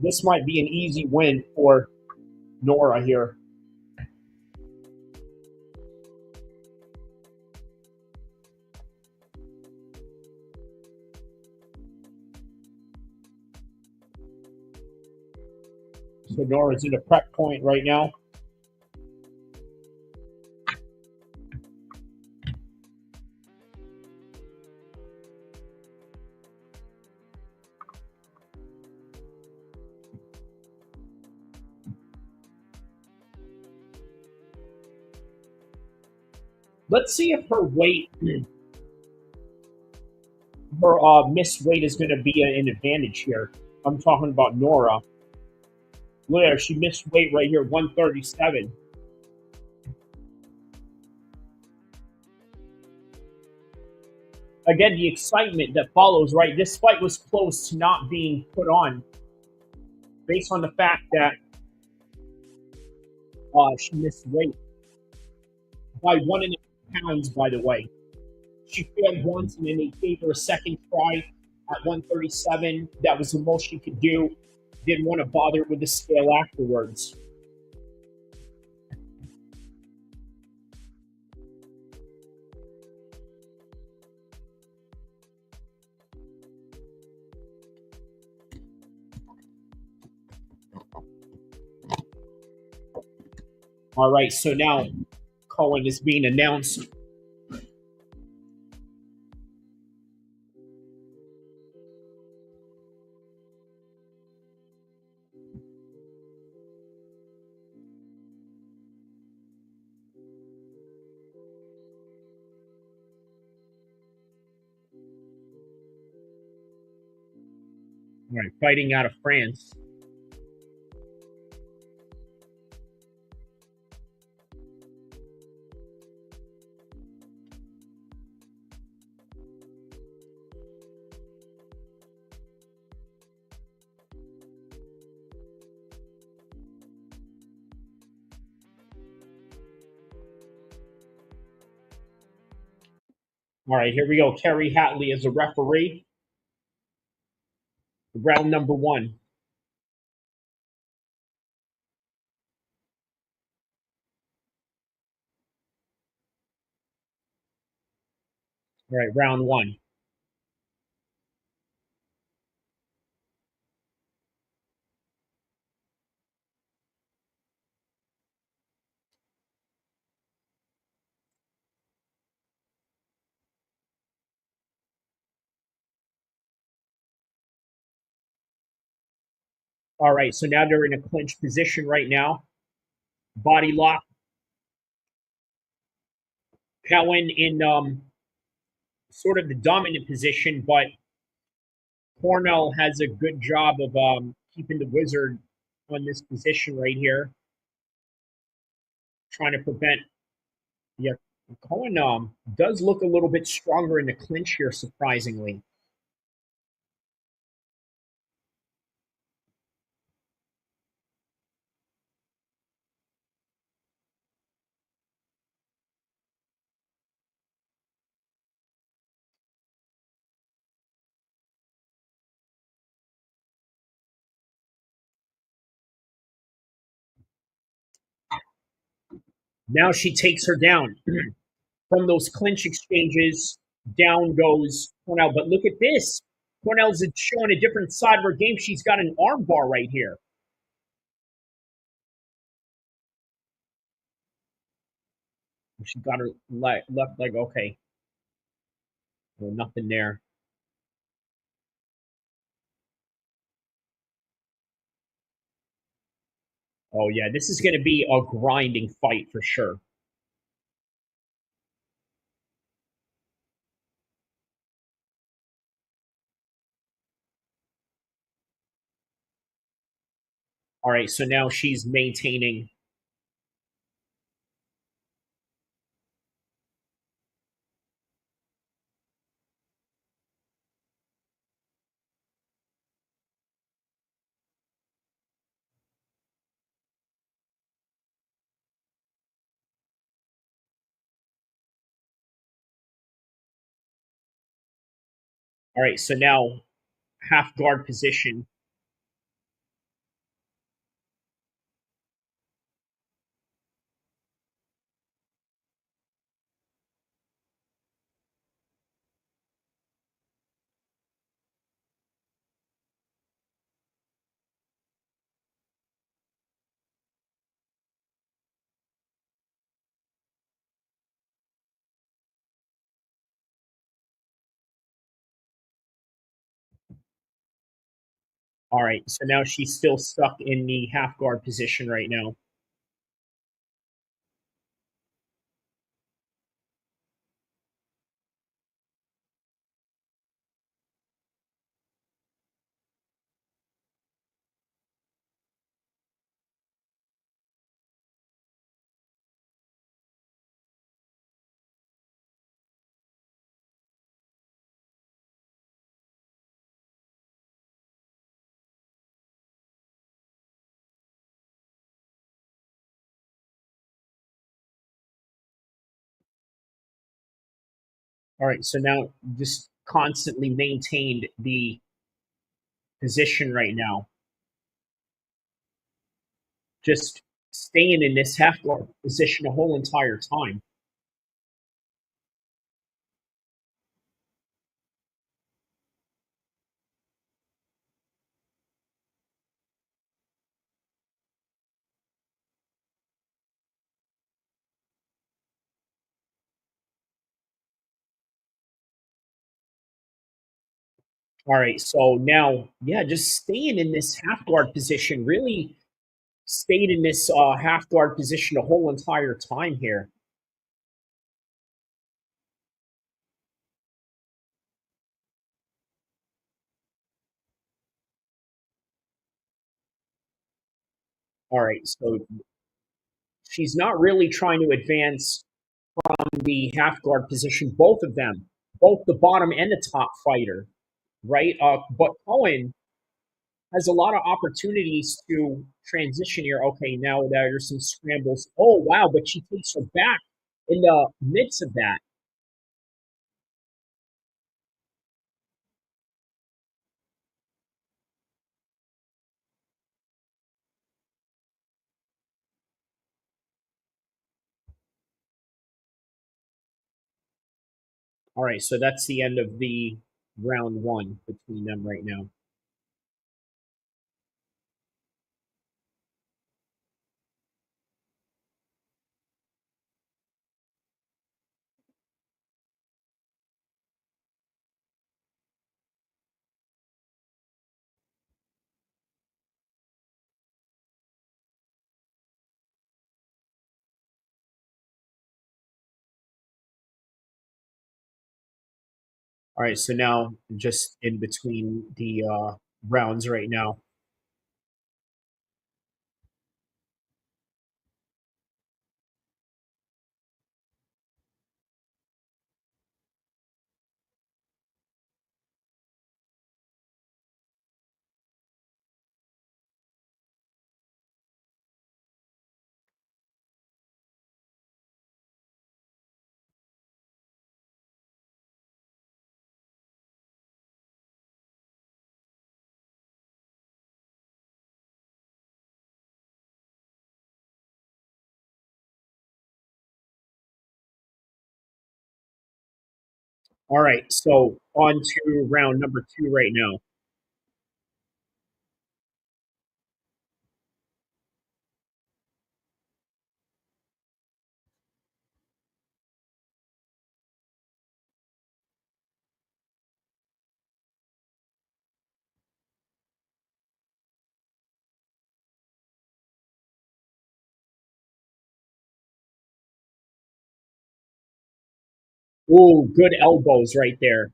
E: This might be an easy win for Nora here. So Nora's in a prep point right now. Let's see if her weight, her missed weight is going to be an advantage here. I'm talking about Nora. Look at her, she missed weight right here, 137. Again, the excitement that follows, right? This fight was close to not being put on based on the fact that she missed weight by 1.5 pounds, by the way. She failed once, and then they gave her a second try at 137. That was the most she could do. Didn't want to bother with the scale afterwards. All right, so now Cowan is being announced. All right, fighting out of France. All right, here we go. Kerry Hatley as a referee. Round number 1. All right, round 1. All right, so now they're in a clinch position right now. Body lock. Cowan in sort of the dominant position, but Cornell has a good job of keeping the Wizard on this position right here. Trying to prevent. Yeah, Cowan does look a little bit stronger in the clinch here, surprisingly. Now she takes her down. From those clinch exchanges, down goes Cornell. But look at this. Cornell's showing a different side of her game. She's got an arm bar right here. She got her left leg. Okay. Well, nothing there. Oh, yeah. This is going to be a grinding fight for sure. All right. So now she's maintaining. All right. So now half guard position. All right, so now she's still stuck in the half guard position right now. All right, so now just constantly maintained the position right now. Just staying in this half guard position the whole entire time. All right, so now, yeah, just staying in this half guard position, really stayed in this half guard position the whole entire time here. All right, so she's not really trying to advance from the half guard position, both of them, both the bottom and the top fighter, right? But Cowan has a lot of opportunities to transition here. Okay, now there's some scrambles. Oh, wow, but she takes her back in the midst of that. All right, so that's the end of the round one between them right now. All right, so now just in between the rounds right now. All right, so on to round number two right now. Ooh, good elbows right there.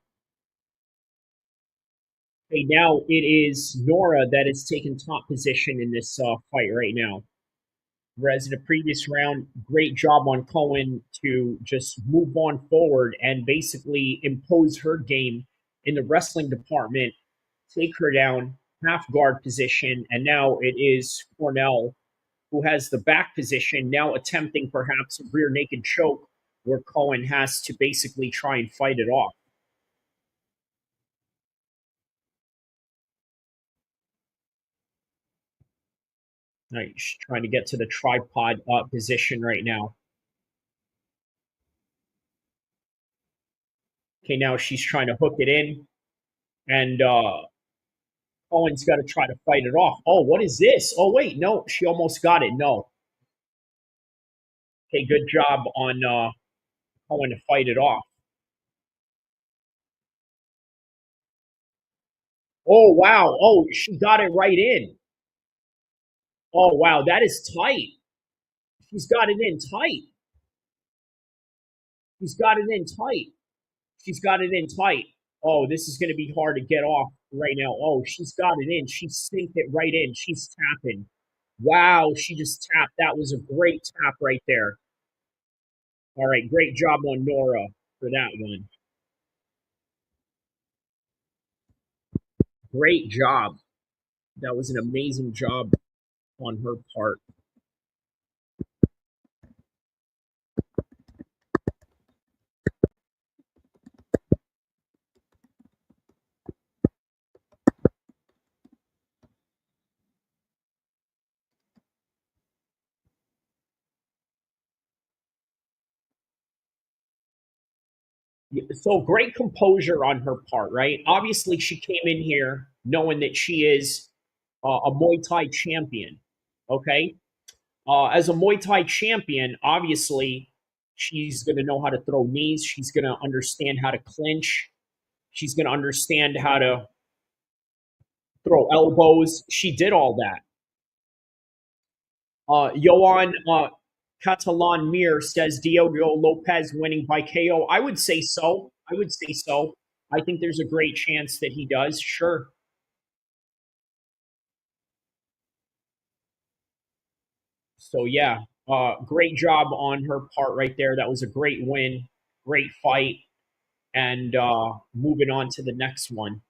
E: Okay, now it is Nora that is taking top position in this fight right now. Whereas in the previous round, great job on Cowan to just move on forward and basically impose her game in the wrestling department, take her down, half guard position, and now it is Cornell who has the back position, now attempting perhaps a rear naked choke where Cowan has to basically try and fight it off. Right, she's trying to get to the tripod position right now. Okay, now she's trying to hook it in, and Cowan's got to try to fight it off. Oh, what is this? Oh, wait, no, she almost got it. No. Okay, good job on Cowan to fight it off. Oh, wow. Oh, she got it right in. Oh, wow. That is tight. She's got it in tight. She's got it in tight. She's got it in tight. Oh, this is going to be hard to get off right now. Oh, she's got it in. She synced it right in. She's tapping. Wow, she just tapped. That was a great tap right there. All right, great job on Nora for that one. Great job. That was an amazing job on her part. So great composure on her part, right? Obviously, she came in here knowing that she is a Muay Thai champion. Okay, as a Muay Thai champion, obviously she's going to know how to throw knees. She's going to understand how to clinch. She's going to understand how to throw elbows. She did all that. Johan Catalan Mir says Diogo Lopes winning by KO. I would say so. I would say so. I think there's a great chance that he does. Sure. So yeah, great job on her part right there. That was a great win, great fight, and moving on to the next one.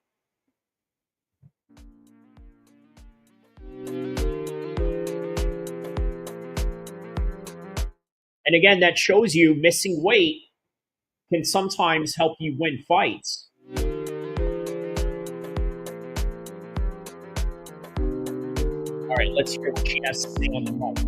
E: And again, that shows you missing weight can sometimes help you win fights. All right, let's hear what she has to say on the mic.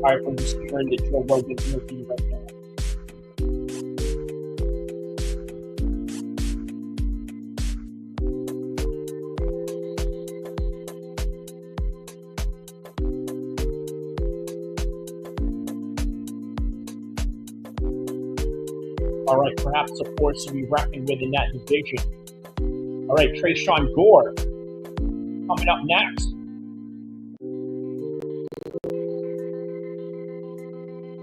E: All right, I'm just hearing the Joe Rogan interview right now. All right, perhaps a force to be reckoned with in that division. All right, Trayshawn Gore coming up next.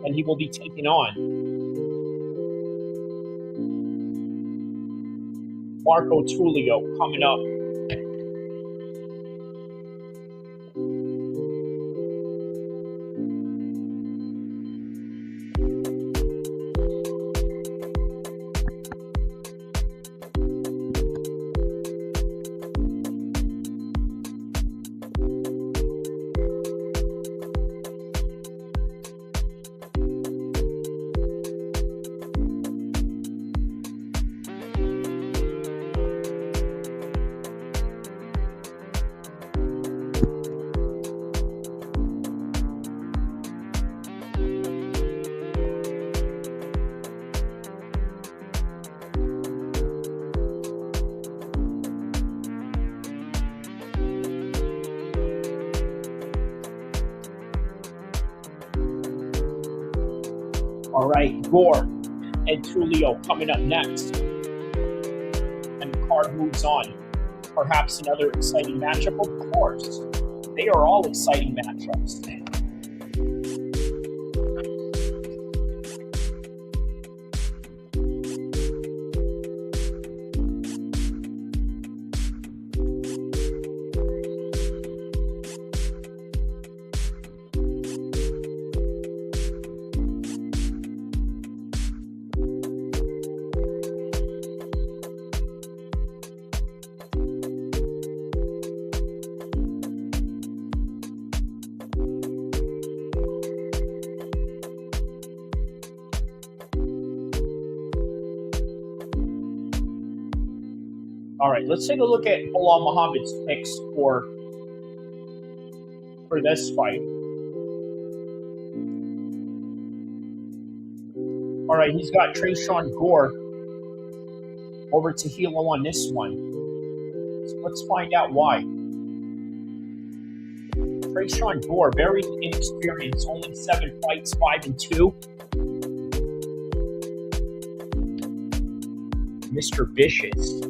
E: And he will be taking on Marco Tulio coming up. All right, Gore and Tulio coming up next. And the card moves on. Perhaps another exciting matchup, of course. They are all exciting matchups. All right, let's take a look at Bilal Muhammad's picks for this fight. All right, he's got Tresean Gore over to Hilo on this one. So let's find out why. Tresean Gore, very inexperienced, only 7 fights, 5-2. Mr. Vicious.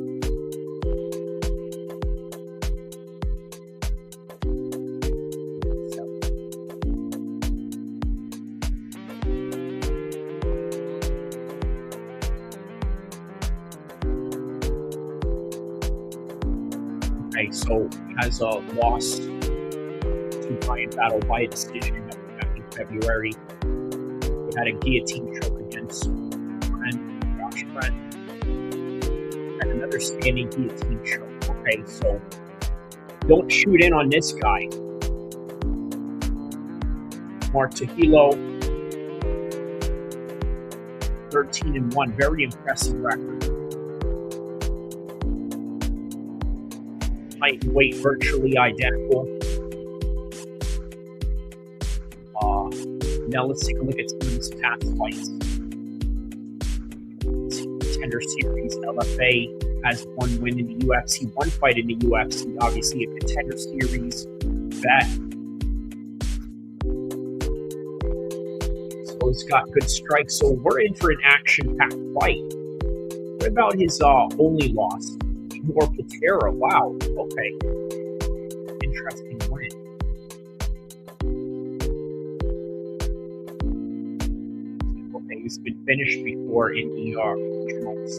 E: Okay, so he has a loss to Brian Battle by a decision back in February. He had a guillotine choke against Josh Friend. And another standing guillotine choke. Okay, so don't shoot in on this guy. Mark Tahilo, 13-1, very impressive record. Height and weight virtually identical. Now let's take a look at some of his past fights. Contender Series, LFA has 1 win in the UFC, 1 fight in the UFC, obviously a Contender Series vet. So he's got good strikes, so we're in for an action-packed fight. What about his only loss? Or Patera, wow, okay. Interesting win. Okay, he's been finished before in the regionals.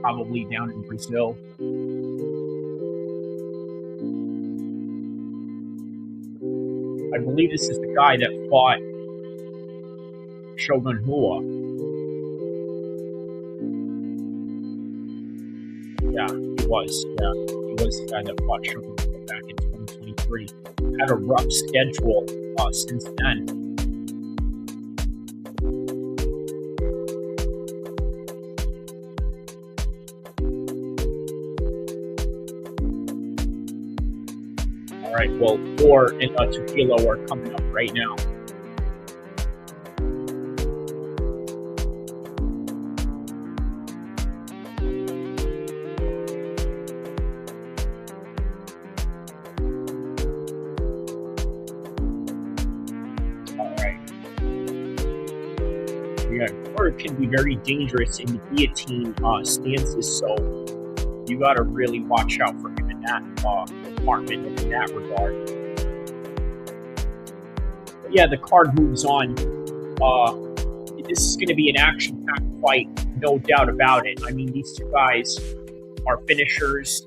E: Probably down in Brazil. I believe this is the guy that fought Shogun Rua. Yeah, he was. Yeah, he was the guy that fought Shogun Rua back in 2023. Had a rough schedule since then. All right, well, Gore and Tahilo are coming up right now. Gore can be very dangerous in the guillotine stances, so you got to really watch out for him in that department and in that regard. But yeah, the card moves on. This is going to be an action-packed fight, no doubt about it. I mean, these two guys are finishers.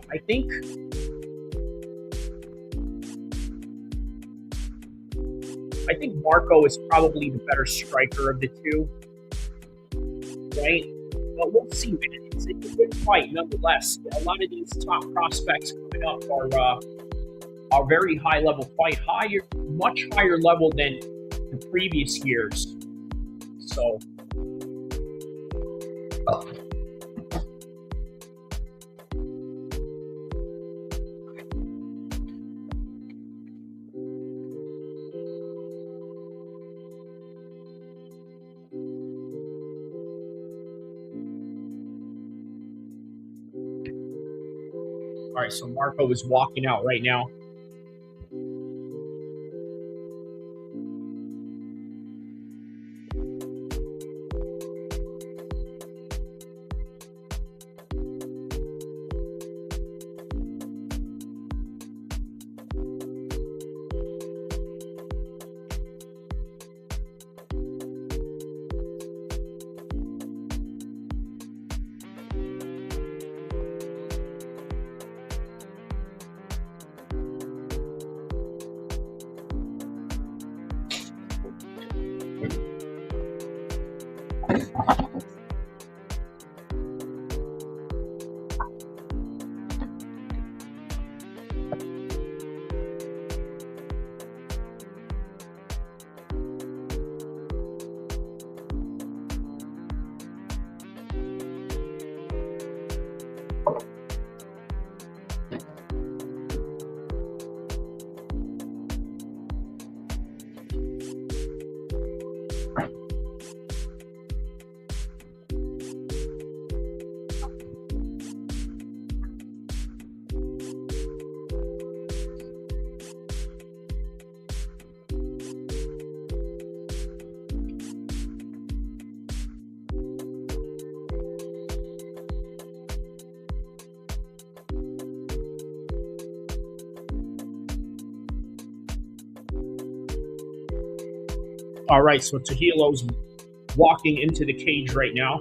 E: I think Marco is probably the better striker of the two, right? But we'll see. It's a good fight, nonetheless. A lot of these top prospects coming up are very high-level fight, much higher level than the previous years. So, all right, so Marco is walking out right now. All right, so Tejilo's walking into the cage right now.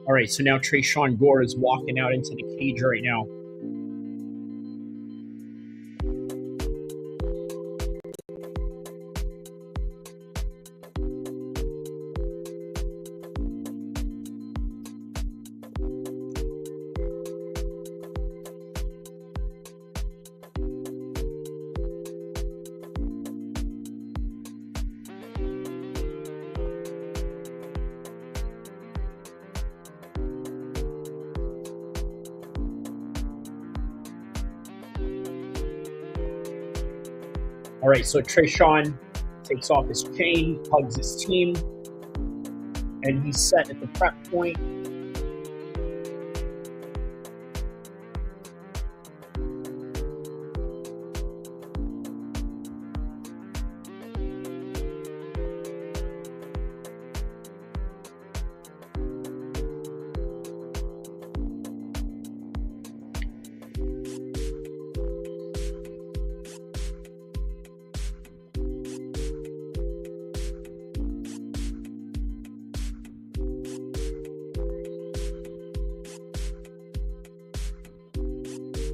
E: All right, so now Tresean Gore is walking out into the cage right now. All right, so Tresean takes off his chain, hugs his team, and he's set at the prep point.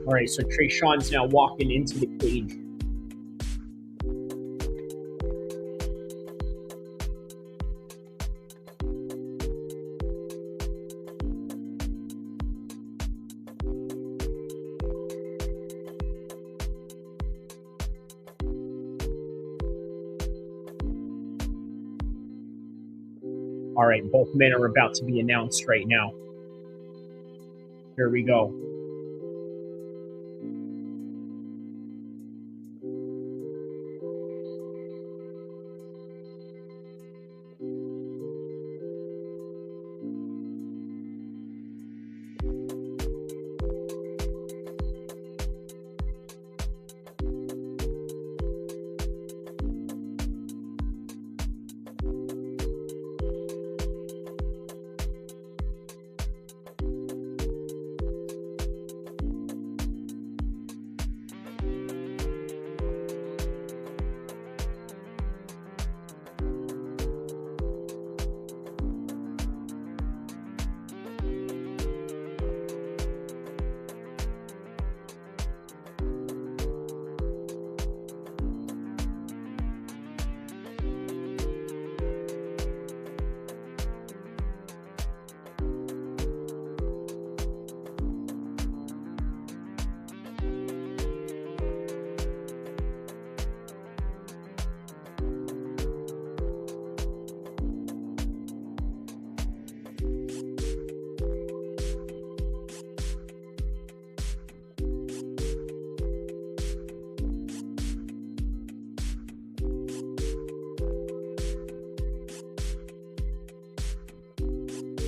E: All right, so Tresean's now walking into the cage. All right, both men are about to be announced right now. Here we go.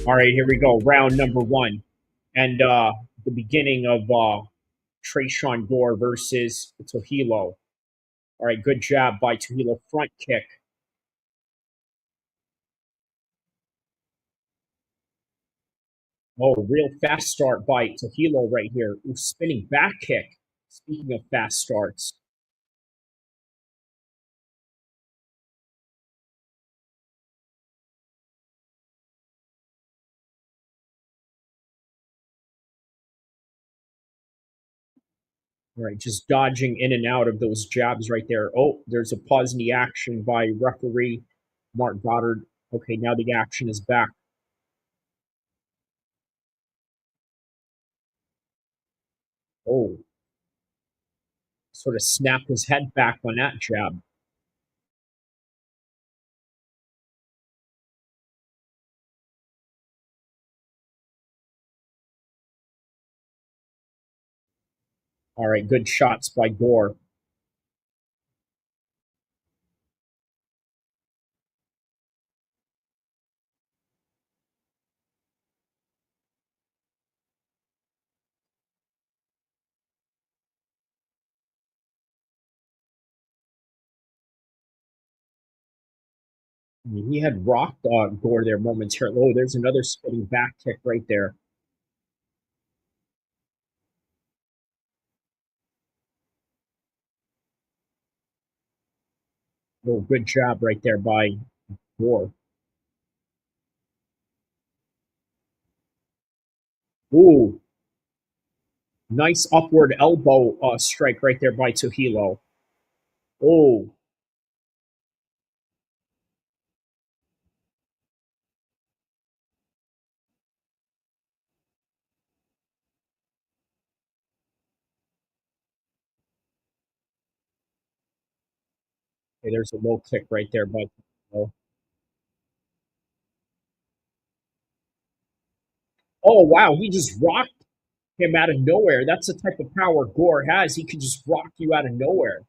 E: All right, here we go. Round number one. And the beginning of Tresean Gore versus Trujillo. All right, good jab by Trujillo. Front kick. Oh, real fast start by Trujillo right here. Ooh, spinning back kick. Speaking of fast starts. All right, just dodging in and out of those jabs right there. Oh, there's a pause in the action by referee Mark Goddard. Okay, now the action is back. Oh, sort of snapped his head back on that jab. All right, good shots by Gore. I mean, he had rocked Gore there momentarily. Oh, there's another spinning back kick right there. Oh, good job right there by Gore. Ooh, nice upward elbow strike right there by Trujillo. Oh, okay, there's a low kick right there by Trujillo. Oh, wow, he just rocked him out of nowhere. That's the type of power Gore has. He can just rock you out of nowhere.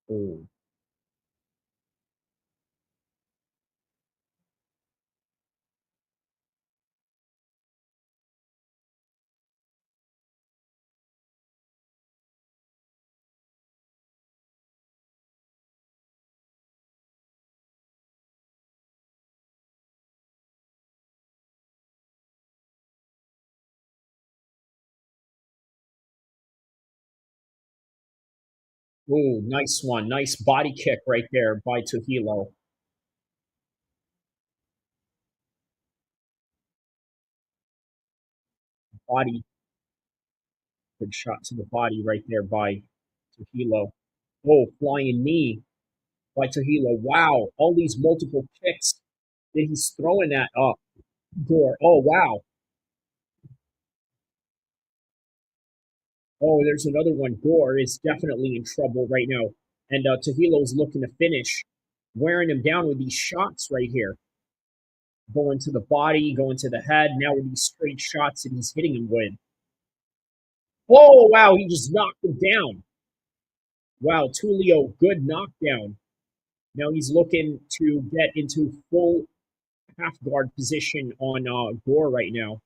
E: Oh. Ooh, nice one. Nice body kick right there by Trujillo. Body, good shot to the body right there by Trujillo. Oh, flying knee by Trujillo. Wow, all these multiple kicks that he's throwing at Gore. Oh, wow. Oh, there's another one. Gore is definitely in trouble right now. And Trujillo's looking to finish, wearing him down with these shots right here. Going to the body, going to the head. Now with these straight shots that he's hitting him with. Oh, wow, he just knocked him down. Wow, Tulio, good knockdown. Now he's looking to get into full half guard position on Gore right now.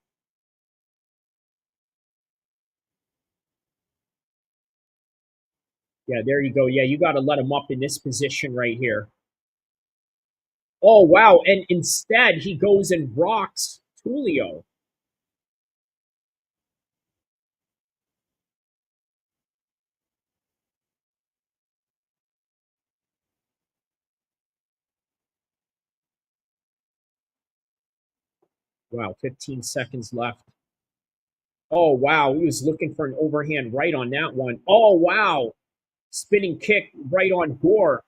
E: Yeah, there you go. Yeah, you got to let him up in this position right here. Oh, wow. And instead, he goes and rocks Tulio. Wow, 15 seconds left. Oh, wow. He was looking for an overhand right on that one. Oh, wow. Spinning kick right on Gore.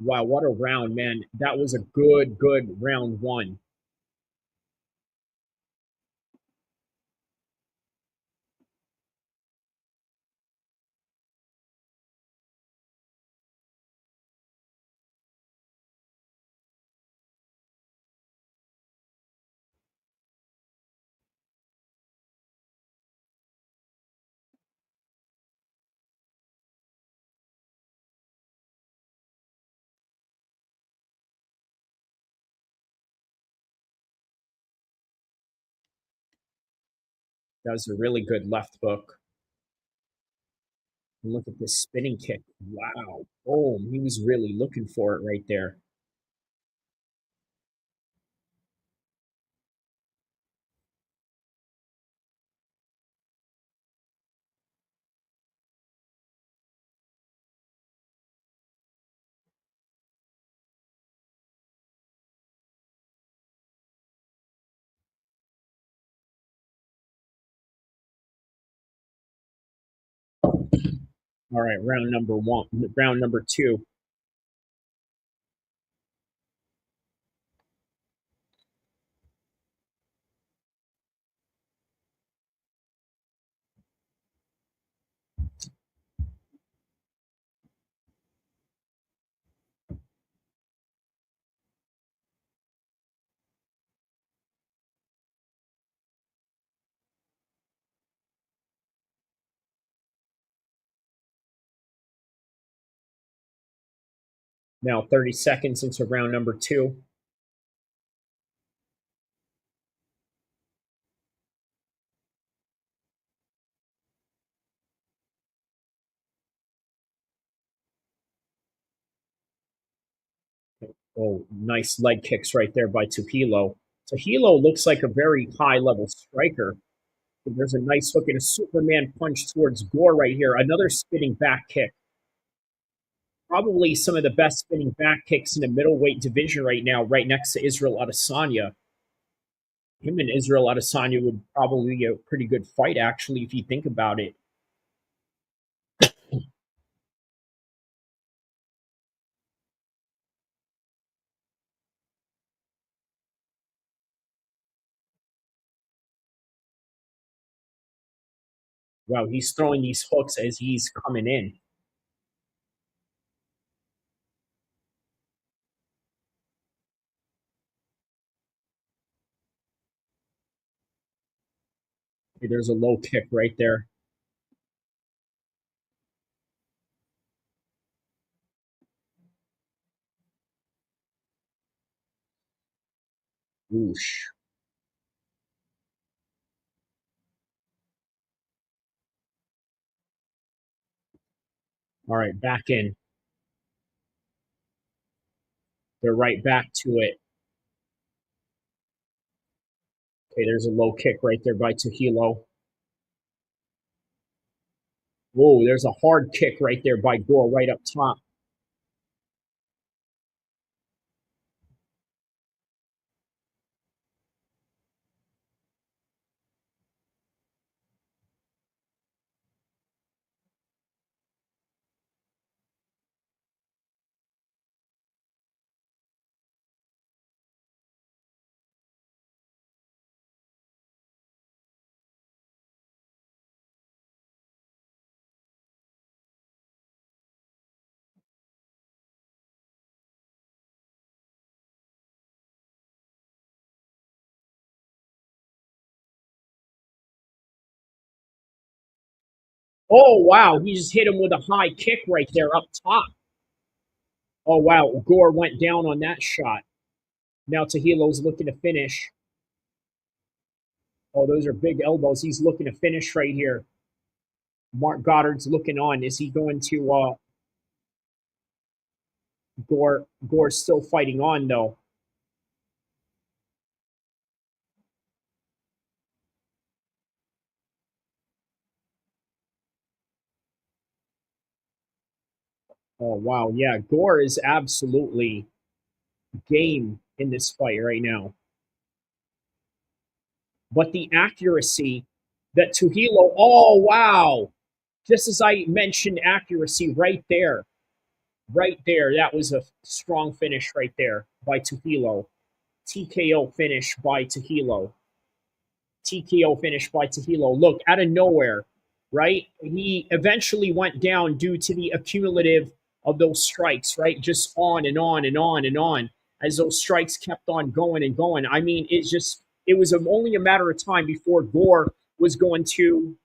E: Wow, what a round, man. That was a good round one. That was a really good left hook. And look at this spinning kick. Wow. Boom. He was really looking for it right there. All right, round number 2. Now 30 seconds into round number 2. Oh, nice leg kicks right there by Tuhilo. Tuhilo looks like a very high-level striker. There's a nice hook and a Superman punch towards Gore right here. Another spinning back kick. Probably some of the best spinning back kicks in the middleweight division right now, right next to Israel Adesanya. Him and Israel Adesanya would probably be a pretty good fight, actually, if you think about it. Wow, he's throwing these hooks as he's coming in. Okay, there's a low kick right there. Whoosh. All right, back in. They're right back to it. Okay, there's a low kick right there by Tuhilo. Whoa, there's a hard kick right there by Gore right up top. Oh, wow, he just hit him with a high kick right there up top. Oh, wow, Gore went down on that shot. Now Tuhilo's looking to finish. Oh, those are big elbows. He's looking to finish right here. Mark Goddard's looking on. Is he going to Gore's still fighting on though. Oh wow, yeah, Gore is absolutely game in this fight right now. But the accuracy that Tuhilo, oh wow. Just as I mentioned accuracy right there. Right there. That was a strong finish right there by Tuhilo. TKO finish by Tuhilo. TKO finish by Tuhilo. Look, out of nowhere, right? He eventually went down due to the accumulative of those strikes, right? Just on and on and on and on as those strikes kept on going and going. I mean, it was only a matter of time before Gore was going to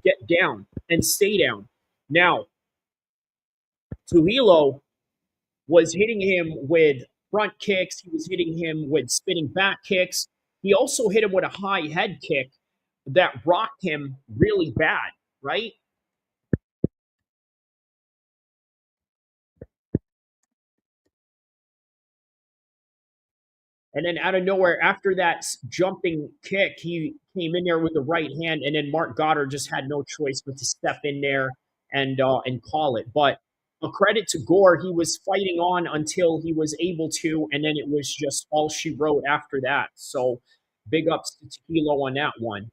E: get down and stay down. Now, Tuhilo was hitting him with front kicks. He was hitting him with spinning back kicks. He also hit him with a high head kick that rocked him really bad, right? And then out of nowhere, after that jumping kick, he came in there with the right hand, and then Mark Goddard just had no choice but to step in there and call it. But a credit to Gore, he was fighting on until he was able to, and then it was just all she wrote after that. So big ups to Tequilo on that one.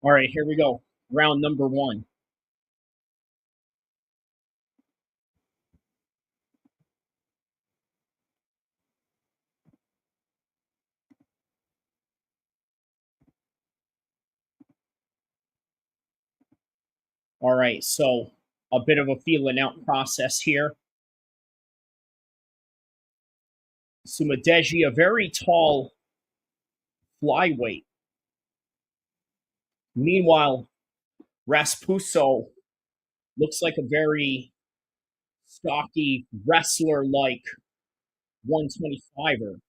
E: All right, here we go. Round number 1. All right, so a bit of a feeling out process here. Sumudaerji, a very tall flyweight. Meanwhile, Raposo looks like a very stocky wrestler like 125er.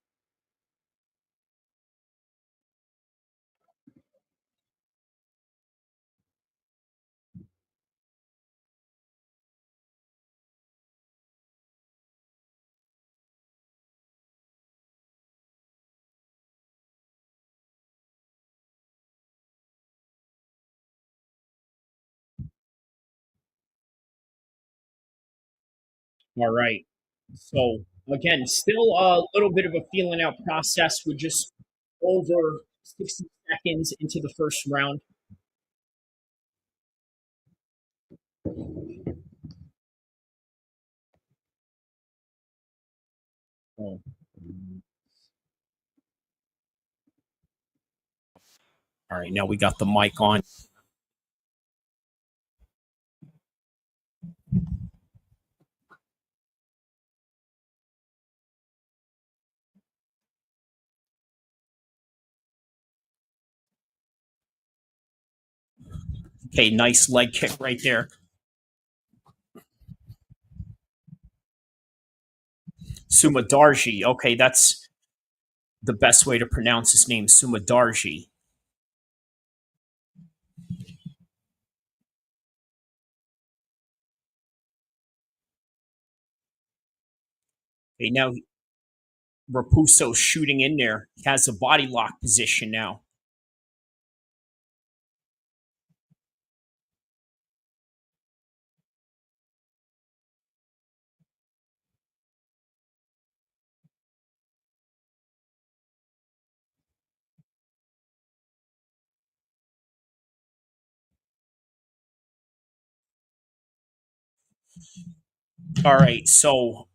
E: All right. So again, still a little bit of a feeling out process. We're just over 60 seconds into the first round. Oh. All right, now we got the mic on. Okay, nice leg kick right there. Sumudaerji. Okay, that's the best way to pronounce his name, Sumudaerji. Okay, now Raposo shooting in there. He has a body lock position now. All right, so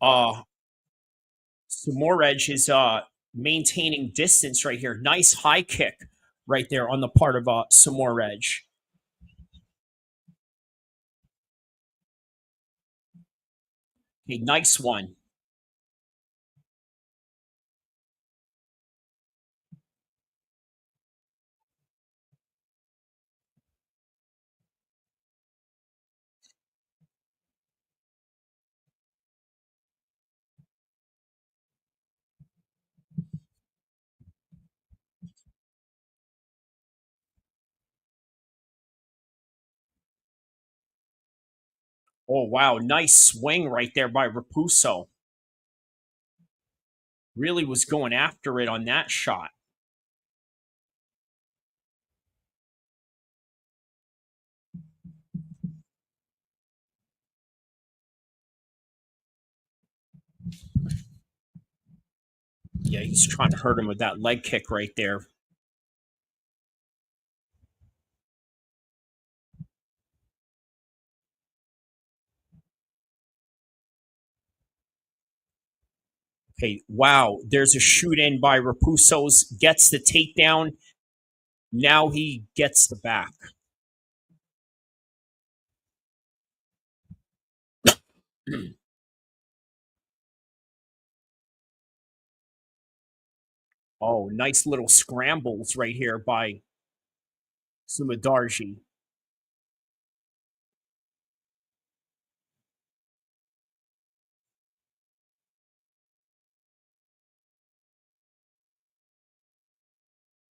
E: Sumudaerji is maintaining distance right here. Nice high kick right there on the part of Sumudaerji. Okay, nice one. Oh, wow. Nice swing right there by Raposo. Really was going after it on that shot. Yeah, he's trying to hurt him with that leg kick right there. Okay, wow. There's a shoot in by Raposo's, gets the takedown. Now he gets the back. Oh, nice little scrambles right here by Sumudaerji.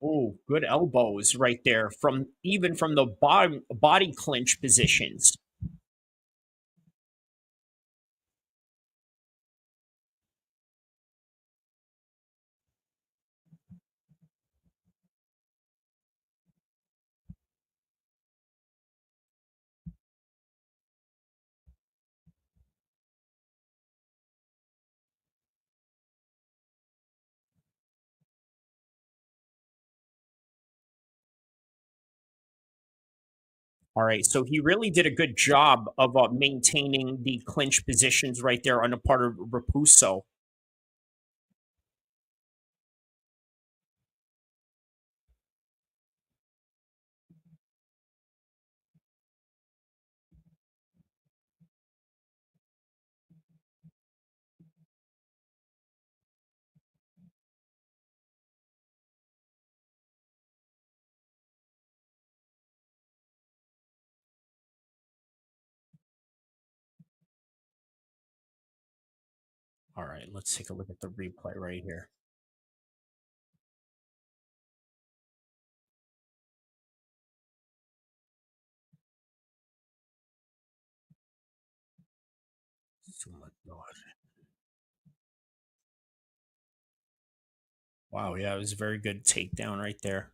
E: Oh, good elbows right there from even from the body clinch positions. All right, so he really did a good job of maintaining the clinch positions right there on the part of Raposo. All right, let's take a look at the replay right here. Wow, yeah, it was a very good takedown right there.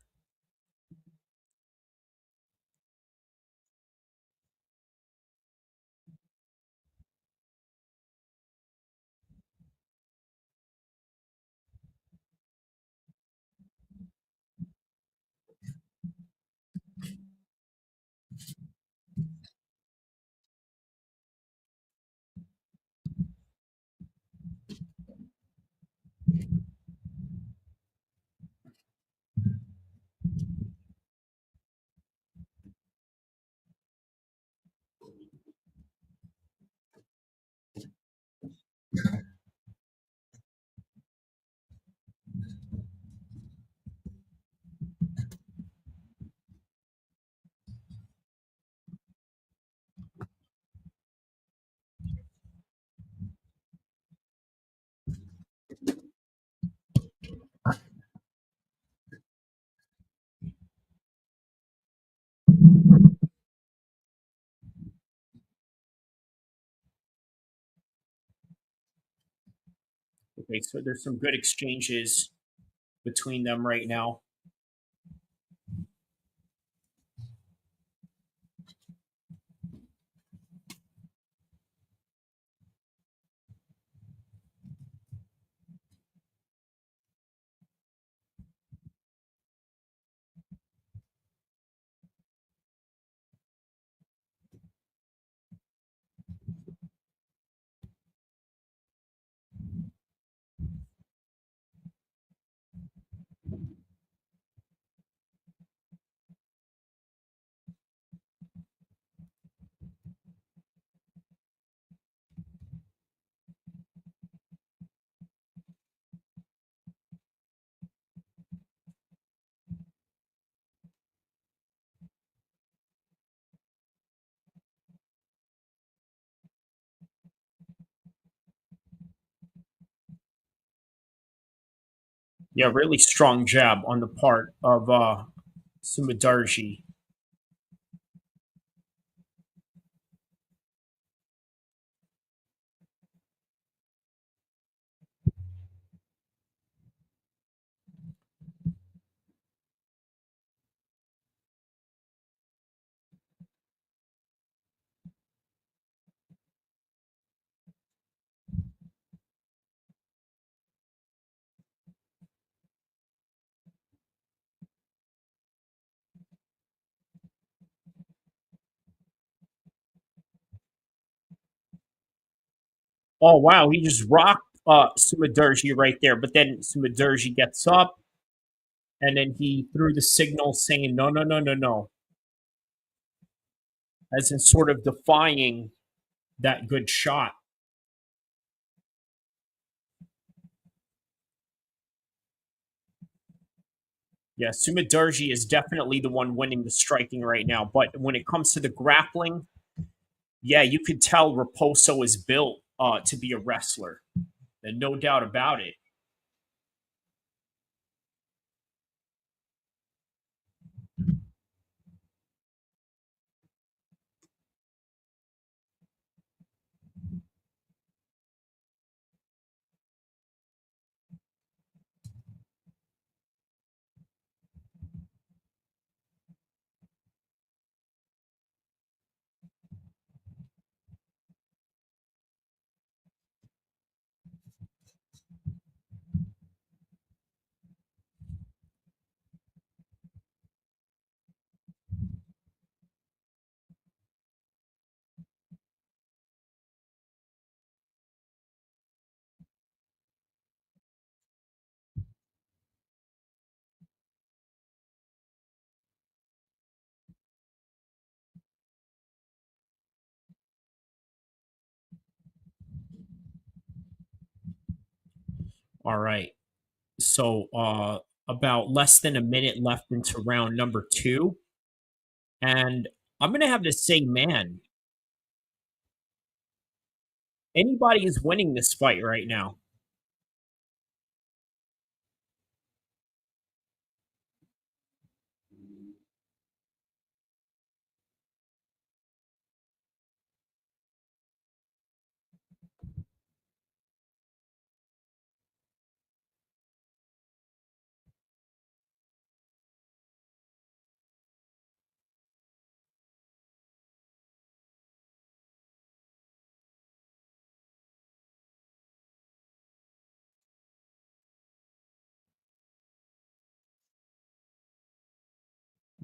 E: Okay, so there's some good exchanges between them right now. Yeah, really strong jab on the part of Sumudaerji. Oh wow, he just rocked Sumudaerji right there, but then Sumudaerji gets up and then he threw the signal saying no, no, no, no, no. As in sort of defying that good shot. Yeah, Sumudaerji is definitely the one winning the striking right now. But when it comes to the grappling, yeah, you could tell Raposo is built to be a wrestler. And no doubt about it. All right. So about less than a minute left into round number 2. And I'm going to have to say, man, anybody is winning this fight right now.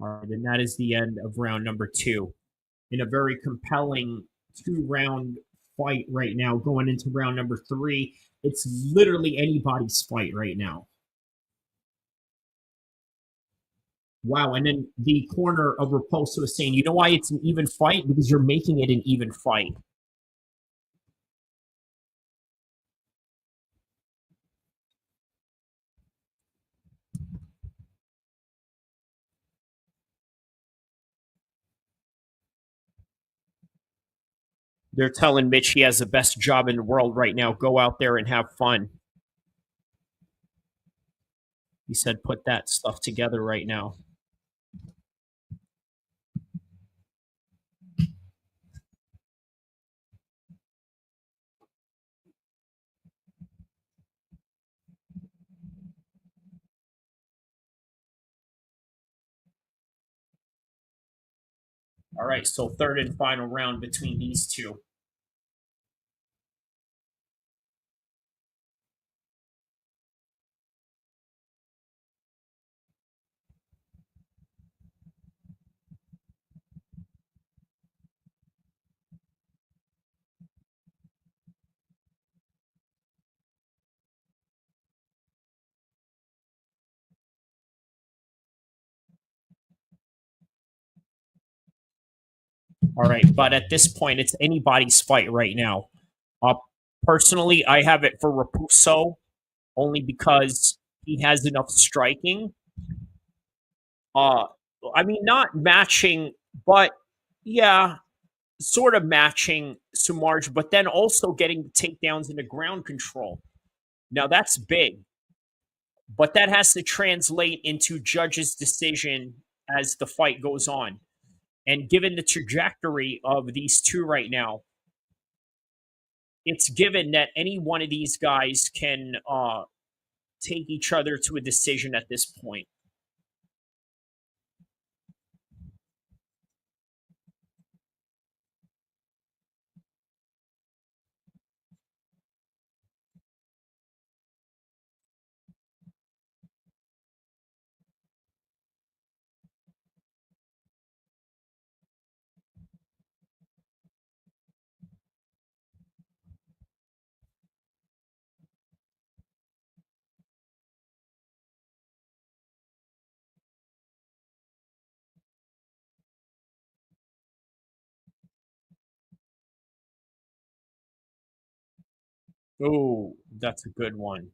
E: All right, and that is the end of round number 2. In a very compelling 2-round fight right now, going into round number 3. It's literally anybody's fight right now. Wow, and then the corner of Raposo is saying, you know why it's an even fight? Because you're making it an even fight. They're telling Mitch he has the best job in the world right now. Go out there and have fun. He said, put that stuff together right now. All right, so third and final round between these two. All right, but at this point, it's anybody's fight right now. Personally, I have it for Raposo only because he has enough striking. I mean, not matching, but yeah, sort of matching Sumudaerji, but then also getting the takedowns into ground control. Now that's big, but that has to translate into judges' decision as the fight goes on. And given the trajectory of these two right now, it's given that any one of these guys can take each other to a decision at this point. Oh, that's a good one.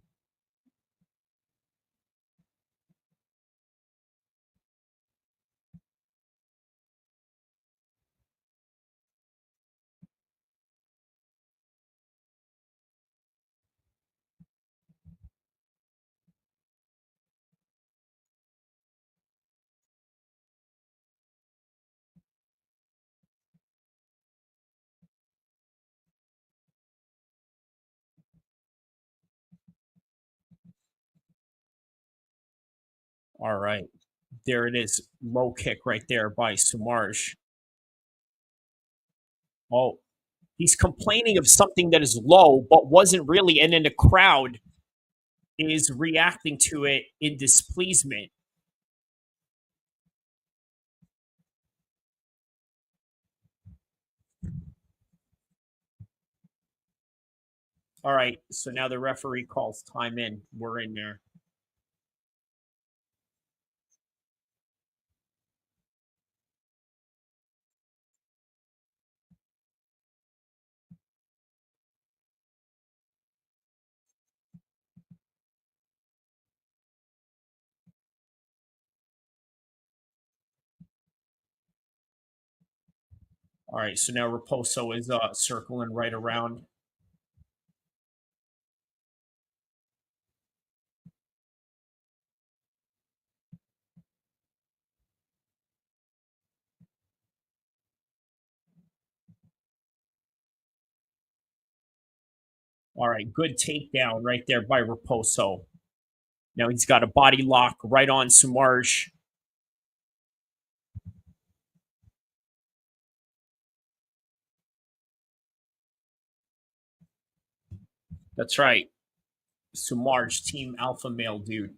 E: All right. There it is. Low kick right there by Sumudaerji. Oh, he's complaining of something that is low, but wasn't really. And then the crowd is reacting to it in displeasement. All right. So now the referee calls time in. We're in there. All right, so now Raposo is circling right around. All right, good takedown right there by Raposo. Now he's got a body lock right on Sumudaerji. That's right. Sumudaerji, team alpha male dude.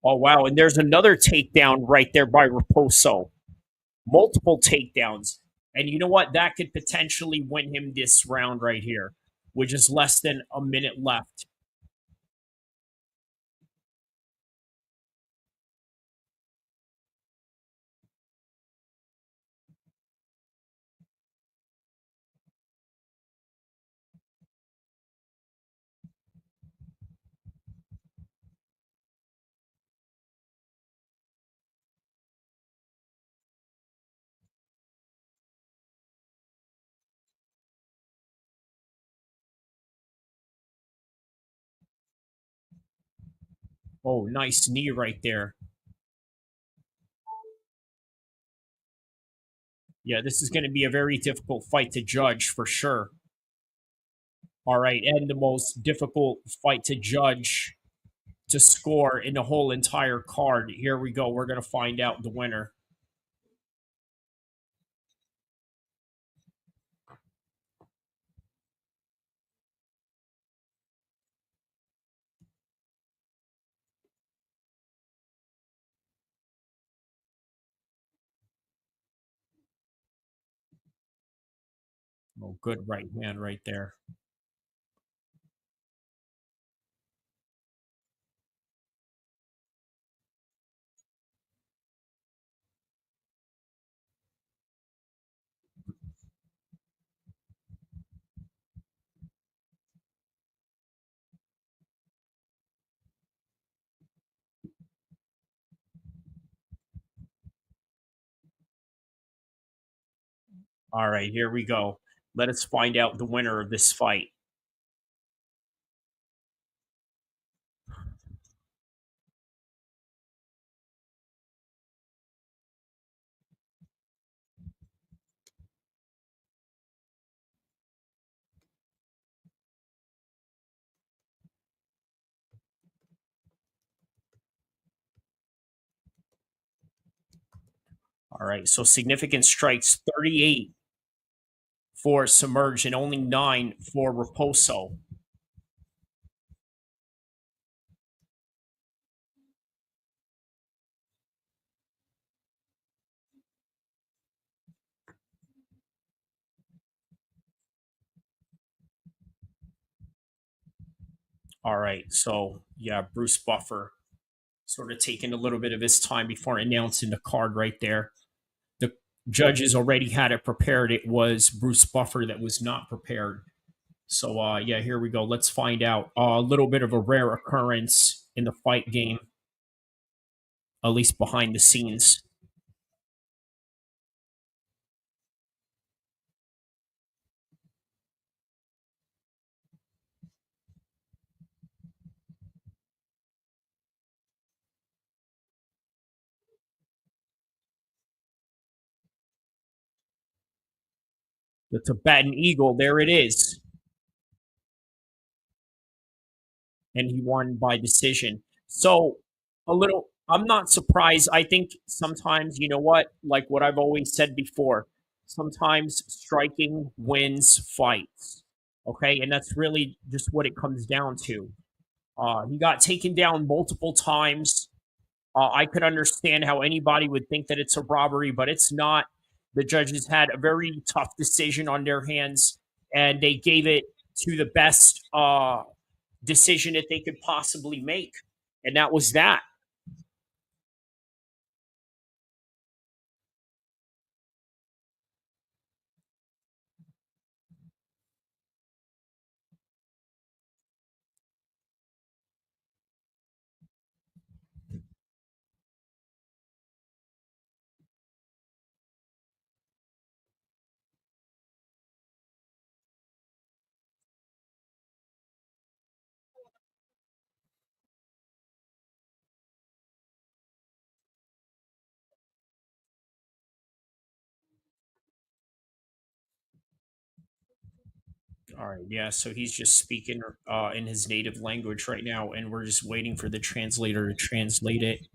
E: Oh, wow. And there's another takedown right there by Raposo. Multiple takedowns. And you know what? That could potentially win him this round right here, which is less than a minute left. Oh, nice knee right there. Yeah, this is going to be a very difficult fight to judge for sure. All right, and the most difficult fight to judge, to score in the whole entire card. Here we go. We're going to find out the winner. Oh, good right hand right there. All right, here we go. Let us find out the winner of this fight. All right, so significant strikes, 38 for Sumudaerji and only 9 for Raposo. All right, so yeah, Bruce Buffer sort of taking a little bit of his time before announcing the card right there. The judges already had it prepared. It was Bruce Buffer that was not prepared. So, yeah, here we go. Let's find out. A little bit of a rare occurrence in the fight game, at least behind the scenes. The Tibetan Eagle, there it is. And he won by decision. So, I'm not surprised. I think sometimes, you know what, like what I've always said before, sometimes striking wins fights. Okay, and that's really just what it comes down to. He got taken down multiple times. I could understand how anybody would think that it's a robbery, but it's not. The judges had a very tough decision on their hands, and they gave it to the best decision that they could possibly make, and that was that. All right, yeah. So he's just speaking in his native language right now, and we're just waiting for the translator to translate it.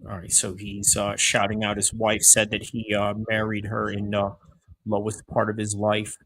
E: All right, so he's shouting out his wife said that he married her in the lowest part of his life.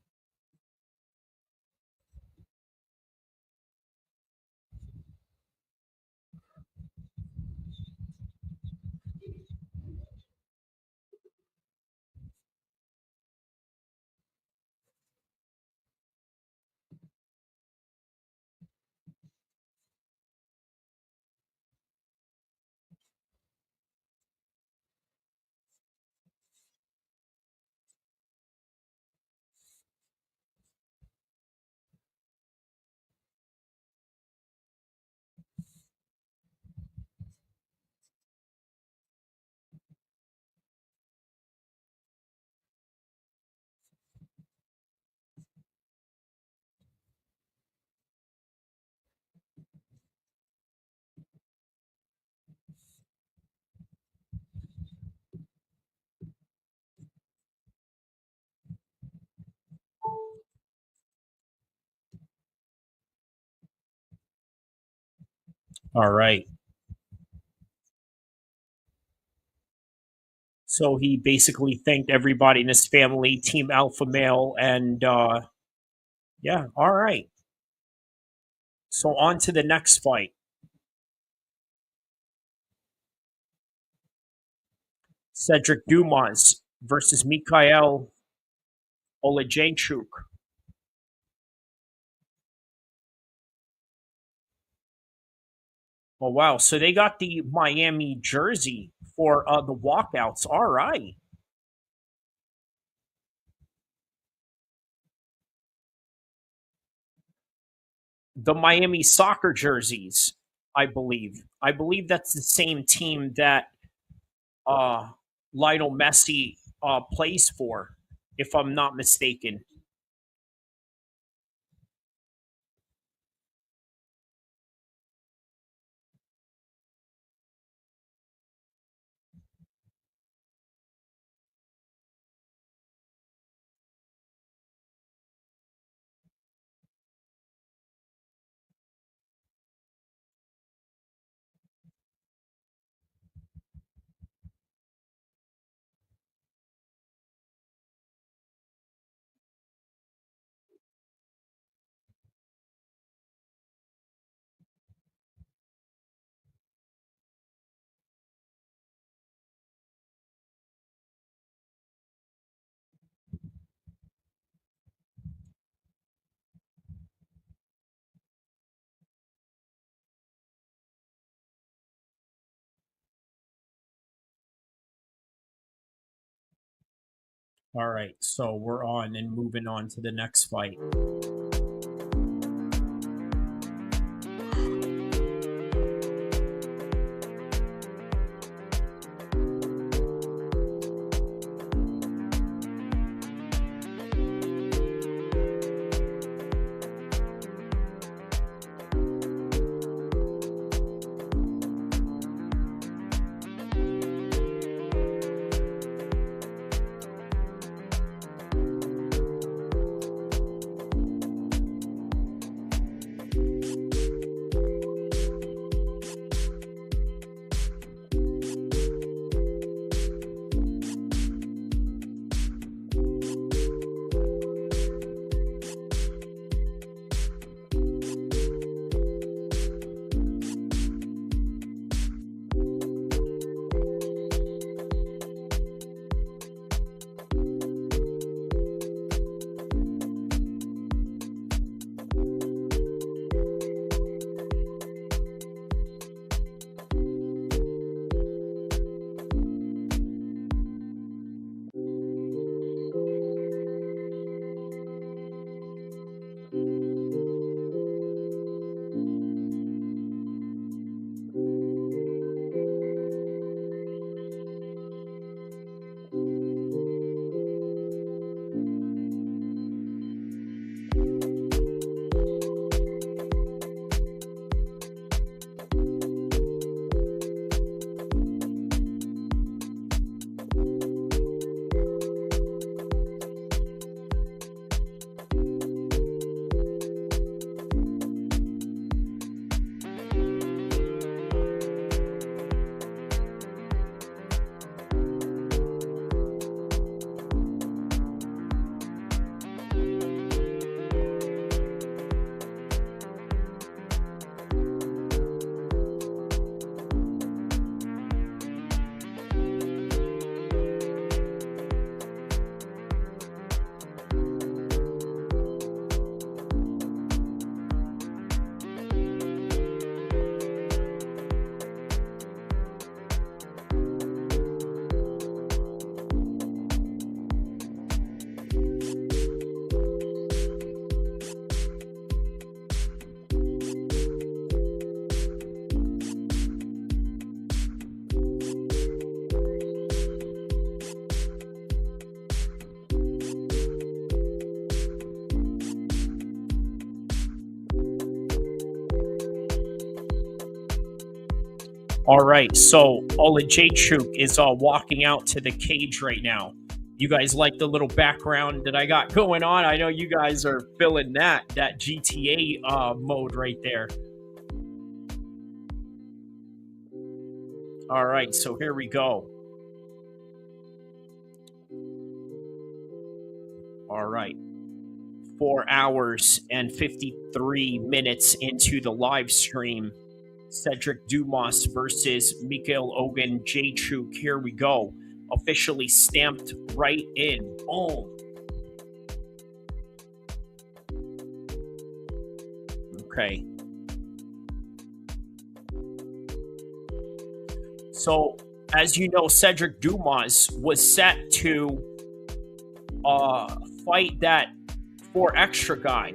E: All right. So he basically thanked everybody in his family, Team Alpha Male, and yeah, all right. So on to the next fight. Cedric Dumas versus Michał Oleksiejczuk. Oh wow! So they got the Miami jersey for the walkouts. All right. The Miami soccer jerseys, I believe. I believe that's the same team that Lionel Messi plays for, if I'm not mistaken. All right, so we're on and moving on to the next fight. All right, so Oleksiejczuk is walking out to the cage right now. You guys like the little background that I got going on? I know you guys are feeling that GTA mode right there. All right, so here we go. All right. 4 hours and 53 minutes into the live stream. Cedric Dumas versus Michał Oleksiejczuk. Here we go. Officially stamped right in. Boom. Okay. So, as you know, Cedric Dumas was set to fight that 4 extra guy.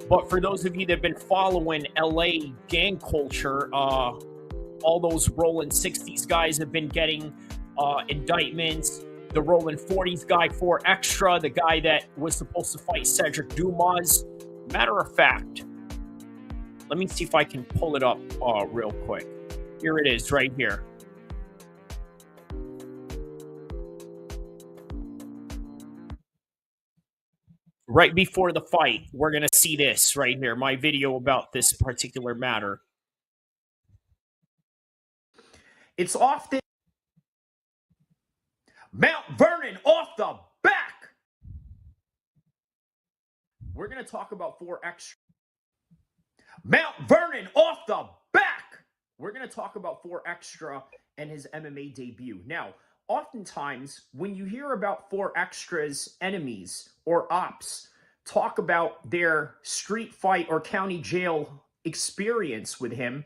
E: But for those of you that have been following LA gang culture, all those rolling 60s guys have been getting indictments. The rolling 40s guy, 4 extra, the guy that was supposed to fight Cedric Dumas. Matter of fact, let me see if I can pull it up real quick. Here it is right here. Right before the fight, we're going to see this right here, my video about this particular matter. It's often Mount Vernon off the back. We're going to talk about 4 extra. Mount Vernon off the back. We're going to talk about 4 extra and his MMA debut. Now, oftentimes, when you hear about 4 extras, enemies, or ops talk about their street fight or county jail experience with him,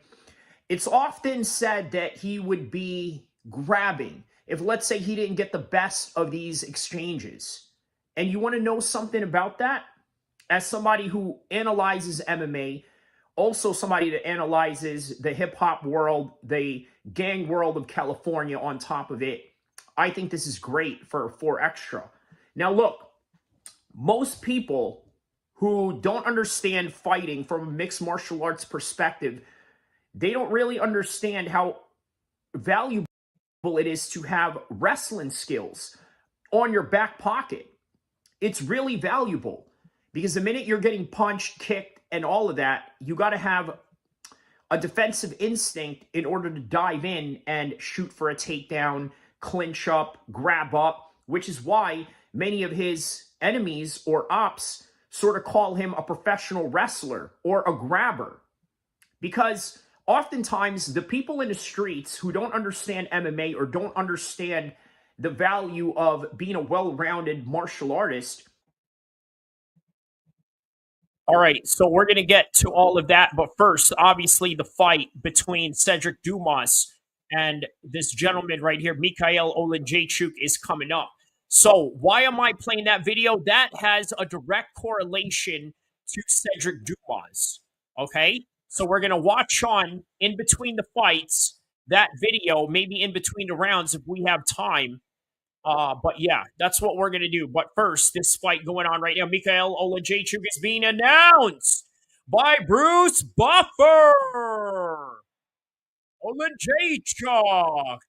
E: it's often said that he would be grabbing if, let's say, he didn't get the best of these exchanges. And you want to know something about that? As somebody who analyzes MMA, also somebody that analyzes the hip-hop world, the gang world of California on top of it, I think this is great for 4 extra. Now, look, most people who don't understand fighting from a mixed martial arts perspective, they don't really understand how valuable it is to have wrestling skills on your back pocket. It's really valuable because the minute you're getting punched, kicked, and all of that, you got to have a defensive instinct in order to dive in and shoot for a takedown, clinch up, grab up, which is why many of his enemies or ops sort of call him a professional wrestler or a grabber. Because oftentimes the people in the streets who don't understand MMA or don't understand the value of being a well-rounded martial artist. All right, so we're going to get to all of that. But first, obviously, the fight between Cedric Dumas and this gentleman right here, Michał Oleksiejczuk, is coming up. So why am I playing that video? That has a direct correlation to Cedric Dumas, okay? So we're going to watch on, in between the fights, that video, maybe in between the rounds if we have time. But yeah, that's what we're going to do. But first, this fight going on right now, Michał Oleksiejczuk is being announced by Bruce Buffer. Oleksiejczuk.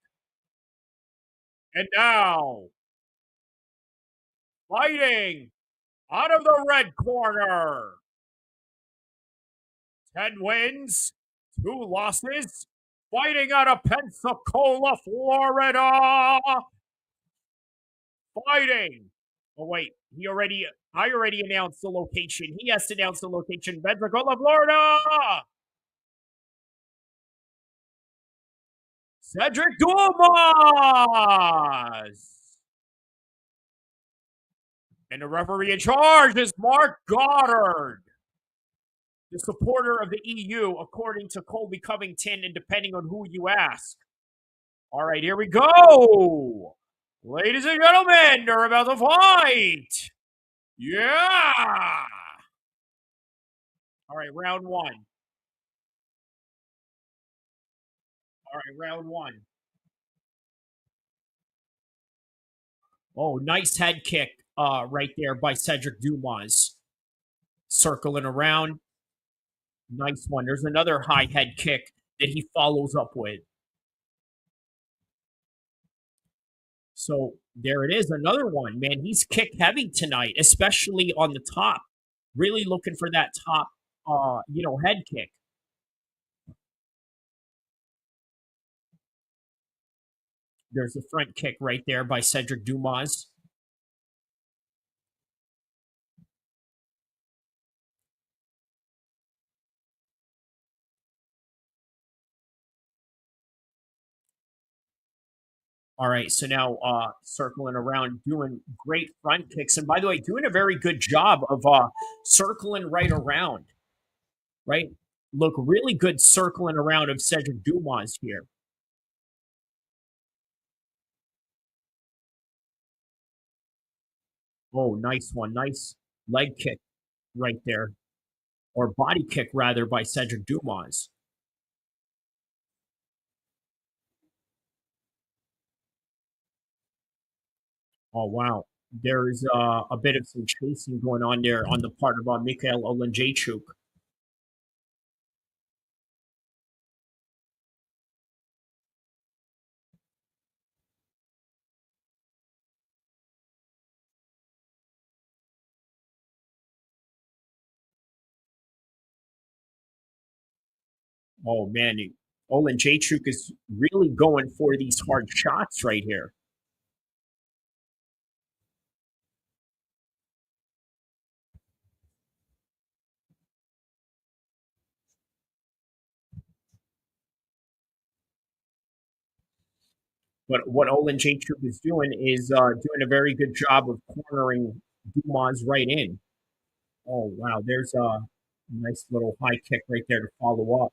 E: And now, fighting out of the red corner. 10 wins, 2 losses. Fighting out of Pensacola, Florida. Fighting. Oh, wait. I already announced the location. He has to announce the location. Pensacola, Florida. Cedric Dumas. And the referee in charge is Mark Goddard, the supporter of the EU, according to Colby Covington, and depending on who you ask. All right, here we go. Ladies and gentlemen, they're about to fight. Yeah. All right, round 1. All right, round 1. Oh, nice head kick right there by Cedric Dumas. Circling around. Nice one. There's another high head kick that he follows up with. So there it is, another one, man. He's kick heavy tonight, especially on the top. Really looking for that top, head kick. There's the front kick right there by Cedric Dumas. All right, so now circling around, doing great front kicks. And by the way, doing a very good job of circling right around, right? Look, really good circling around of Cedric Dumas here. Oh, nice one. Nice leg kick right there. Or body kick, rather, by Cedric Dumas. Oh, wow. There's a bit of some chasing going on there on the part of Michał Oleksiejczuk. Oh, man. Oleksiejczuk is really going for these hard shots right here. But what Oleksiejczuk is doing a very good job of cornering Dumas right in. Oh, wow. There's a nice little high kick right there to follow up.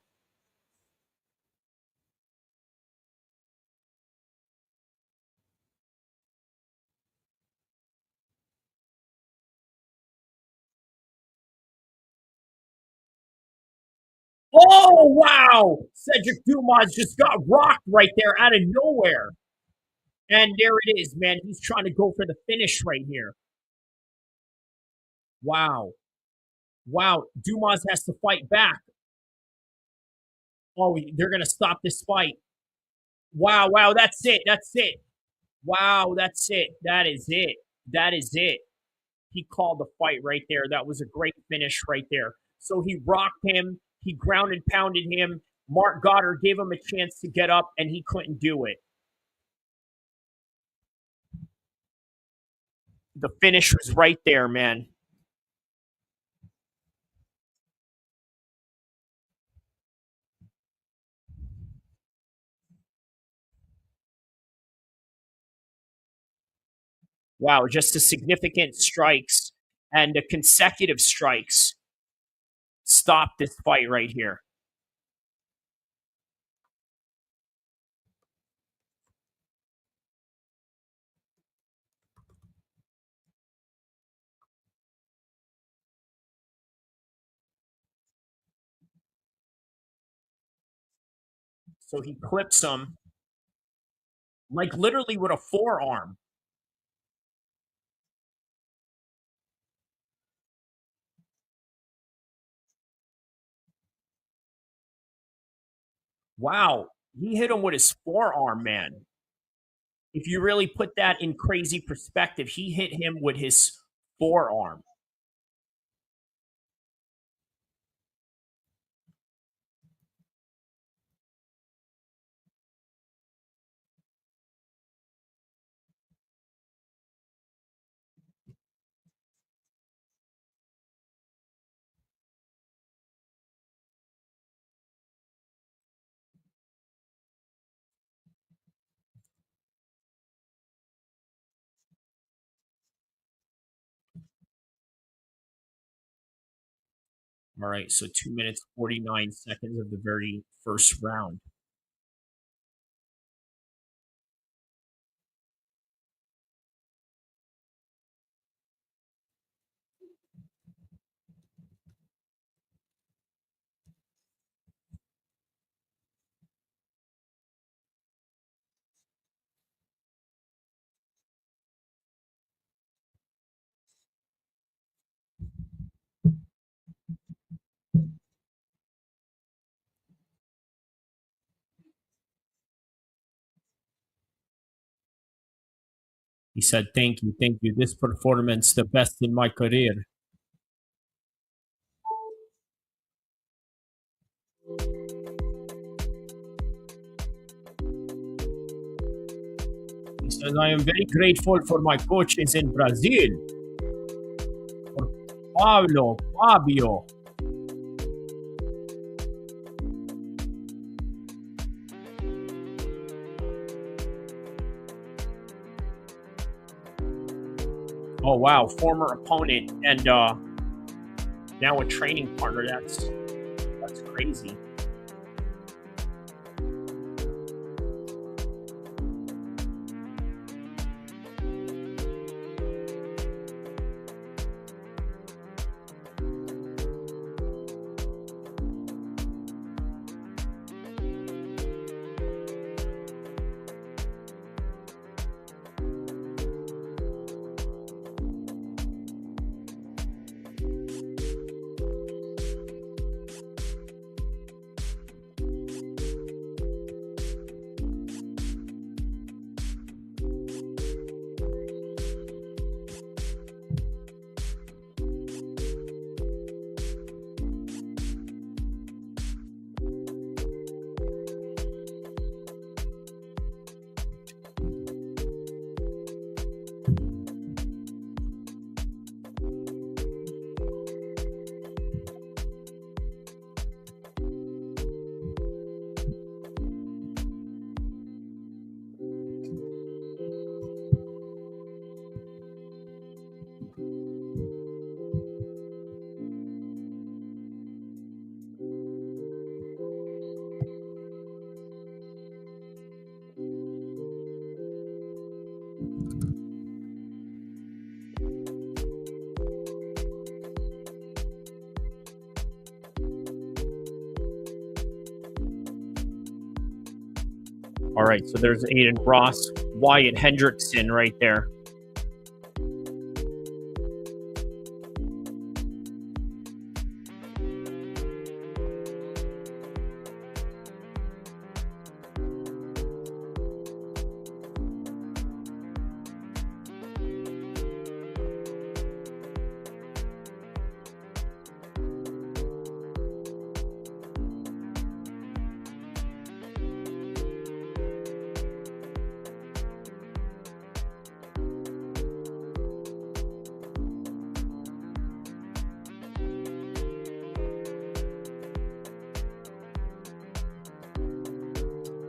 E: Oh, wow. Cedric Dumas just got rocked right there out of nowhere. And there it is, man. He's trying to go for the finish right here. Wow. Wow. Dumas has to fight back. Oh, they're going to stop this fight. Wow, wow. That's it. That's it. Wow, that's it. That is it. That is it. He called the fight right there. That was a great finish right there. So he rocked him. He ground and pounded him. Mark Goddard gave him a chance to get up, and he couldn't do it. The finish was right there, man. Wow, just the significant strikes and the consecutive strikes stopped this fight right here. So he clips him, like literally with a forearm. Wow, he hit him with his forearm, man. If you really put that in crazy perspective, he hit him with his forearm. All right, so 2 minutes, 49 seconds of the very first round. He said, thank you. This performance, the best in my career. He says, I am very grateful for my coaches in Brazil. For Fabio. Oh wow, former opponent and now a training partner. That's crazy. All right, so there's Aiden Ross, Wyatt Hendrickson right there.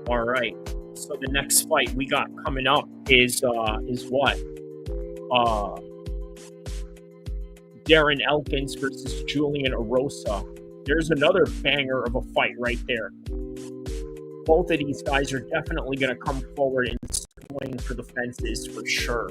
E: All right. So the next fight we got coming up is what? Darren Elkins versus Julian Erosa. There's another banger of a fight right there. Both of these guys are definitely going to come forward and swing for the fences for sure.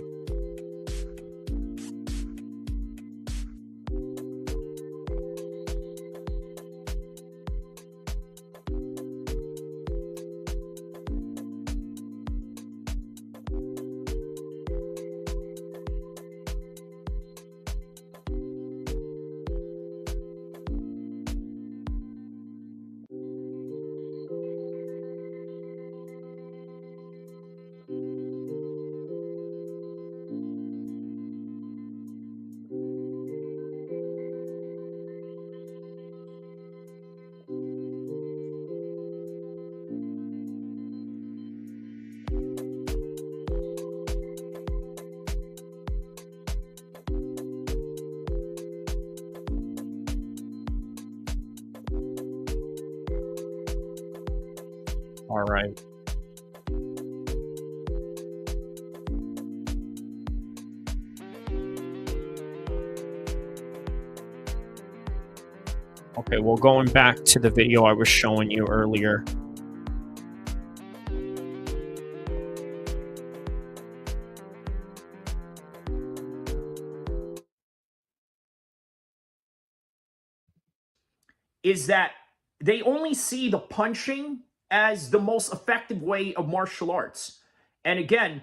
E: All right. Okay, well, going back to the video I was showing you earlier. Is that they only see the punching as the most effective way of martial arts. And again,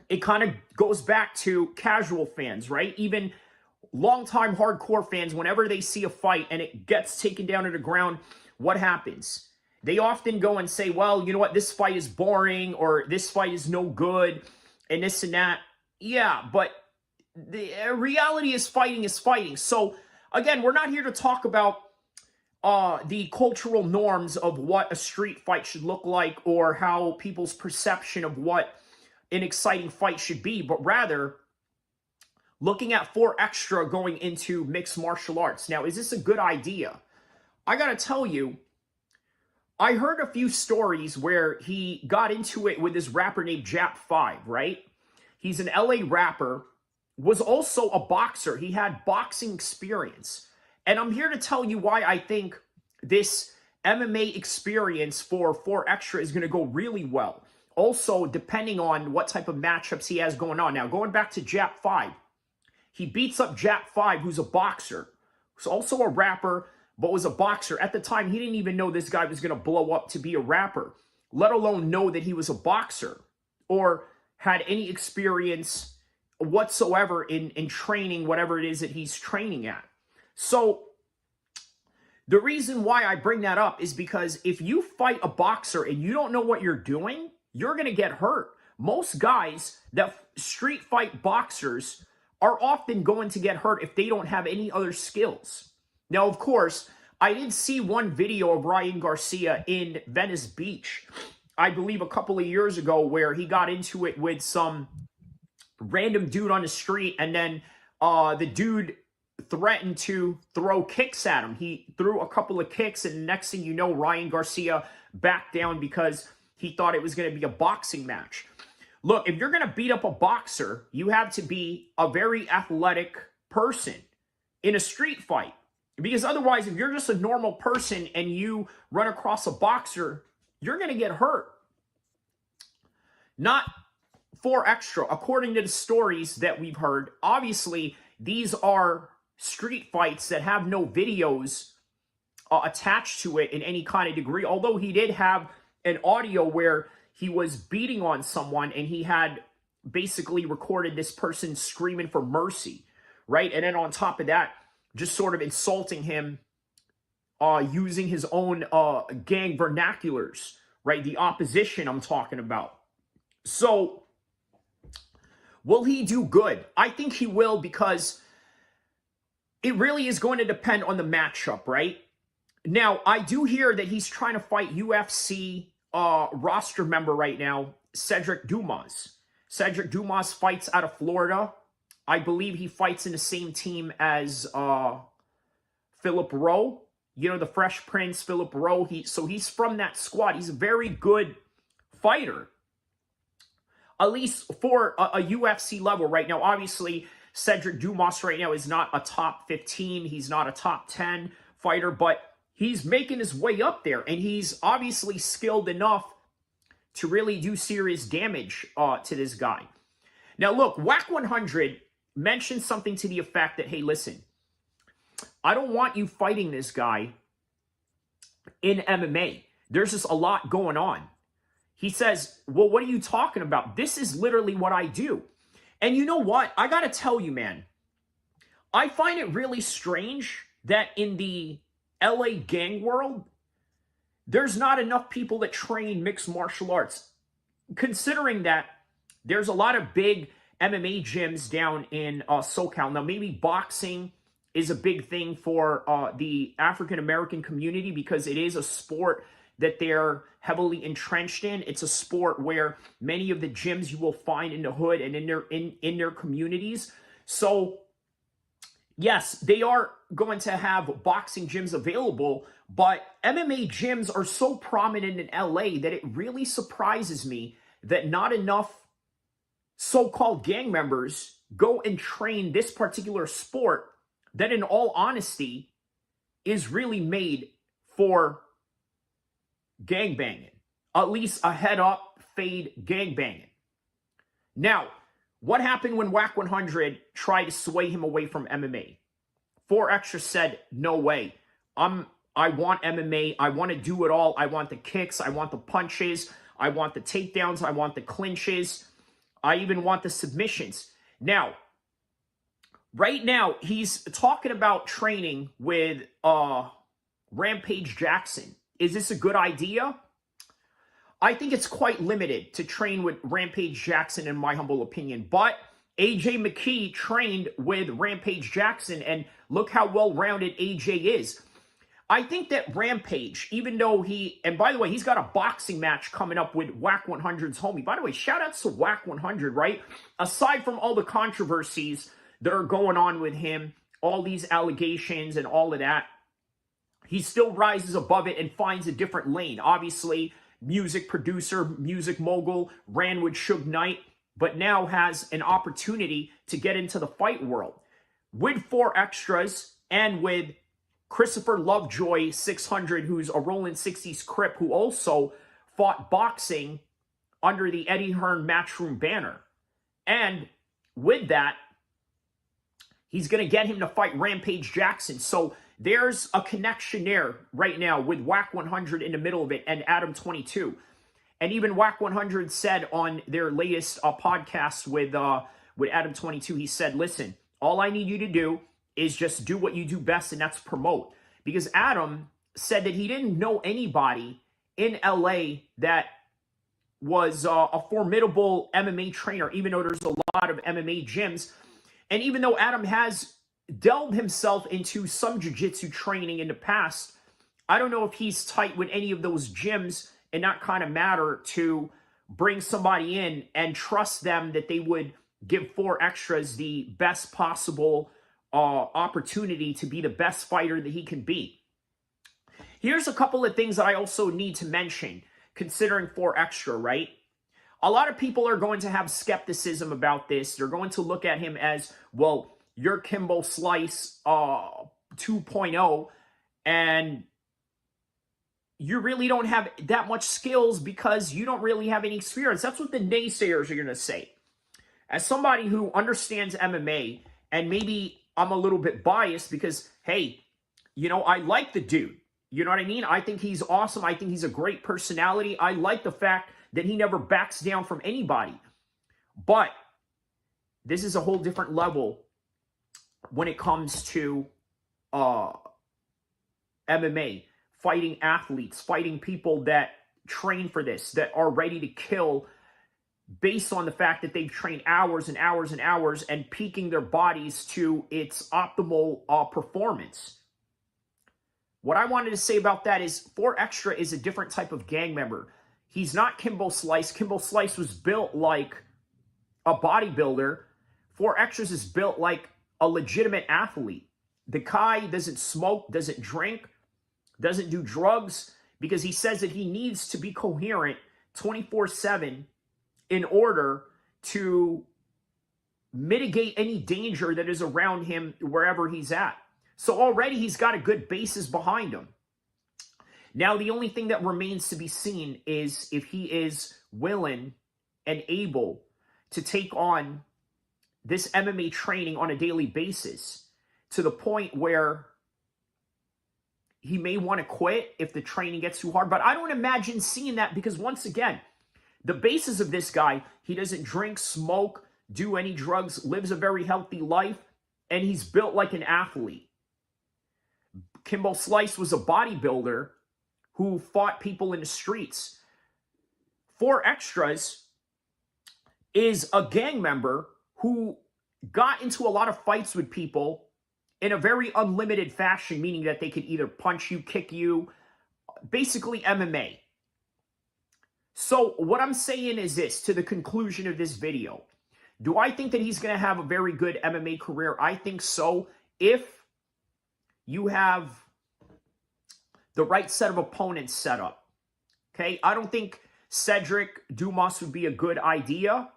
E: it kind of goes back to casual fans, right? Even longtime hardcore fans, whenever they see a fight and it gets taken down to the ground, what happens? They often go and say, well, you know what, this fight is boring, or this fight is no good, and this and that. Yeah, but the reality is fighting is fighting. So again, we're not here to talk about the cultural norms of what a street fight should look like or how people's perception of what an exciting fight should be, but rather looking at 4 Extra going into mixed martial arts. Now, is this a good idea? I gotta tell you, I heard a few stories where he got into it with this rapper named Jap5, right? He's an LA rapper, was also a boxer. He had boxing experience. And I'm here to tell you why I think this MMA experience for 4 Extra is going to go really well. Also, depending on what type of matchups he has going on. Now, going back to Jap5, he beats up Jap5, who's a boxer, who's also a rapper, but was a boxer. At the time, he didn't even know this guy was going to blow up to be a rapper, let alone know that he was a boxer or had any experience whatsoever in training whatever it is that he's training at. So the reason why I bring that up is because if you fight a boxer and you don't know what you're doing, you're going to get hurt. Most guys that street fight boxers are often going to get hurt if they don't have any other skills. Now, of course, I did see one video of Ryan Garcia in Venice Beach, I believe a couple of years ago, where he got into it with some random dude on the street, and then the dude threatened to throw kicks at him. He threw a couple of kicks, and the next thing you know, Ryan Garcia backed down because he thought it was going to be a boxing match. Look, if you're going to beat up a boxer, you have to be a very athletic person in a street fight. Because otherwise, if you're just a normal person and you run across a boxer, you're going to get hurt. Not 4 Extra. According to the stories that we've heard, obviously, these are street fights that have no videos attached to it in any kind of degree. Although he did have an audio where he was beating on someone and he had basically recorded this person screaming for mercy, right? And then on top of that, just sort of insulting him using his own gang vernaculars, right? The opposition I'm talking about. So, will he do good? I think he will, because it really is going to depend on the matchup, right? Now, I do hear that he's trying to fight UFC roster member right now, Sedriques Dumas. Sedriques Dumas fights out of Florida. I believe he fights in the same team as Philip Rowe. You know, the Fresh Prince, Philip Rowe. So he's from that squad. He's a very good fighter, at least for a UFC level right now. Obviously, Sedriques Dumas right now is not a top 15. He's not a top 10 fighter, but he's making his way up there, and he's obviously skilled enough to really do serious damage to this guy. Now, look, WAC 100 mentioned something to the effect that, hey, listen, I don't want you fighting this guy in MMA. There's just a lot going on. He says, well, what are you talking about? This is literally what I do. And you know what? I got to tell you, man, I find it really strange that in the LA gang world, there's not enough people that train mixed martial arts, considering that there's a lot of big MMA gyms down in SoCal. Now, maybe boxing is a big thing for the African-American community because it is a sport that they're heavily entrenched in. It's a sport where many of the gyms you will find in the hood and in their communities. So, yes, they are going to have boxing gyms available, but MMA gyms are so prominent in LA that it really surprises me that not enough so-called gang members go and train this particular sport that, in all honesty, is really made for gangbanging. At least a head-up, fade gangbanging. Now, what happened when WAC 100 tried to sway him away from MMA? 4 Extra said, no way. I want MMA. I want to do it all. I want the kicks. I want the punches. I want the takedowns. I want the clinches. I even want the submissions. Now, right now, he's talking about training with Rampage Jackson. Is this a good idea? I think it's quite limited to train with Rampage Jackson, in my humble opinion. But AJ McKee trained with Rampage Jackson, and look how well-rounded AJ is. I think that Rampage, even though and by the way, he's got a boxing match coming up with WAC 100's homie. By the way, shout outs to WAC 100, right? Aside from all the controversies that are going on with him, all these allegations and all of that, he still rises above it and finds a different lane. Obviously, music producer, music mogul, ran with Suge Knight, but now has an opportunity to get into the fight world. With 4 extras and with Christopher Lovejoy 600, who's a Rolling 60s Crip, who also fought boxing under the Eddie Hearn Matchroom banner. And with that, he's going to get him to fight Rampage Jackson. So there's a connection there right now with WAC 100 in the middle of it and Adam 22. And even WAC 100 said on their latest podcast with Adam 22, he said, listen, all I need you to do is just do what you do best, and that's promote. Because Adam said that he didn't know anybody in LA that was a formidable MMA trainer, even though there's a lot of MMA gyms. And even though Adam has delved himself into some jiu-jitsu training in the past, I don't know if he's tight with any of those gyms and that kind of matter to bring somebody in and trust them that they would give 4 extras the best possible opportunity to be the best fighter that he can be. Here's a couple of things that I also need to mention, considering 4 extra, right? A lot of people are going to have skepticism about this. They're going to look at him as, well, you're Kimbo Slice 2.0, and you really don't have that much skills because you don't really have any experience. That's what the naysayers are going to say. As somebody who understands MMA, and maybe I'm a little bit biased because, hey, you know, I like the dude. You know what I mean? I think he's awesome. I think he's a great personality. I like the fact that he never backs down from anybody. But this is a whole different level when it comes to MMA, fighting athletes, fighting people that train for this, that are ready to kill based on the fact that they've trained hours and hours and hours and peaking their bodies to its optimal performance. What I wanted to say about that is 4 Extra is a different type of gang member. He's not Kimbo Slice. Kimbo Slice was built like a bodybuilder. 4 Extras is built like a legitimate athlete. The guy doesn't smoke, doesn't drink, doesn't do drugs, because he says that he needs to be coherent 24/7 in order to mitigate any danger that is around him wherever he's at. So already he's got a good basis behind him. Now, the only thing that remains to be seen is if he is willing and able to take on this MMA training on a daily basis to the point where he may want to quit if the training gets too hard. But I don't imagine seeing that because, once again, the basis of this guy, he doesn't drink, smoke, do any drugs, lives a very healthy life, and he's built like an athlete. Kimbo Slice was a bodybuilder who fought people in the streets. 4 Extras is a gang member who got into a lot of fights with people in a very unlimited fashion, meaning that they could either punch you, kick you, basically MMA. So what I'm saying is this, to the conclusion of this video. Do I think that he's going to have a very good MMA career? I think so, if you have the right set of opponents set up. Okay? I don't think Sedriques Dumas would be a good idea,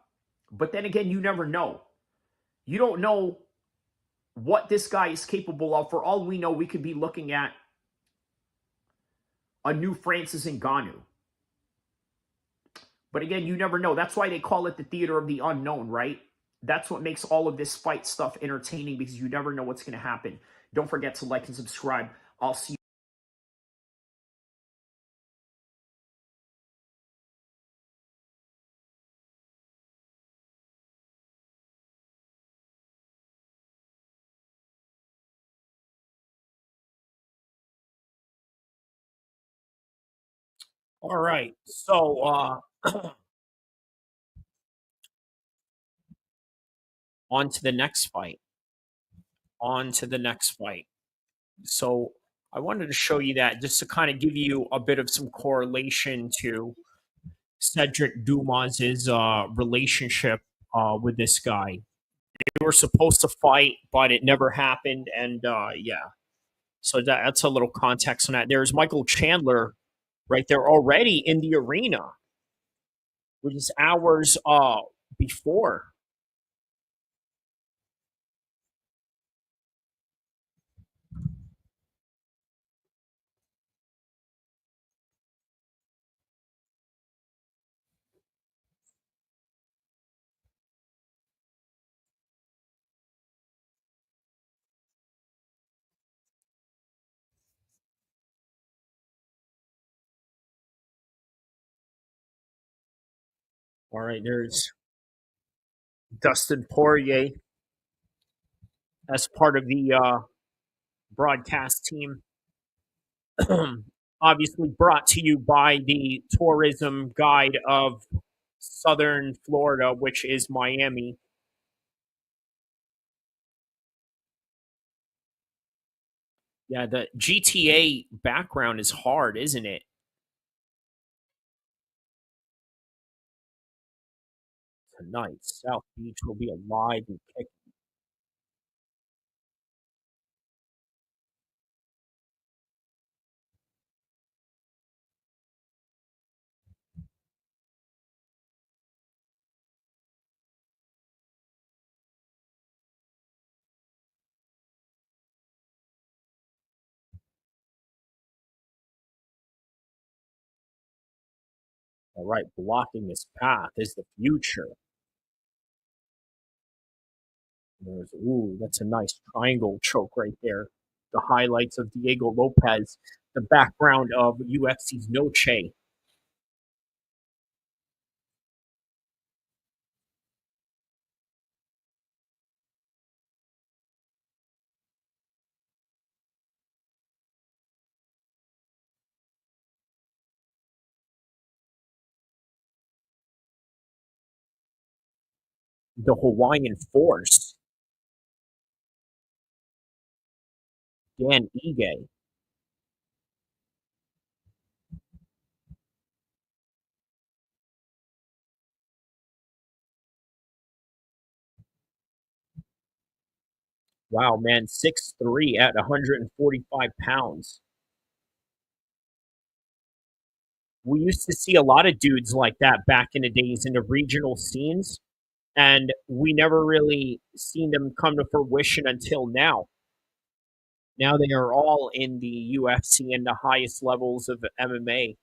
E: but then again, you never know. You don't know what this guy is capable of. For all we know, we could be looking at a new Francis Ngannou. But again, you never know. That's why they call it the theater of the unknown, right? That's what makes all of this fight stuff entertaining, because you never know what's going to happen. Don't forget to like and subscribe. I'll see you. All right. So, On to the next fight. On to the next fight. So I wanted to show you that just to kind of give you a bit of some correlation to Cedric Dumas's relationship with this guy. They were supposed to fight, but it never happened. And yeah, so that's a little context on that. There's Michael Chandler right there already in the arena, which is hours before. All right, there's Dustin Poirier as part of the broadcast team. Obviously brought to you by the tourism guide of Southern Florida, which is Miami. Yeah, the GTA background is hard, isn't it? Tonight, South Beach will be alive and kicking. All right, blocking this path is the future. There's, ooh, that's a nice triangle choke right there. The highlights of Diego Lopes, the background of UFC's Noche. The Hawaiian Force. Dan Ige. Wow, man, 6'3" at 145 pounds. We used to see a lot of dudes like that back in the days in the regional scenes, and we never really seen them come to fruition until now. Now they are all in the UFC and the highest levels of MMA.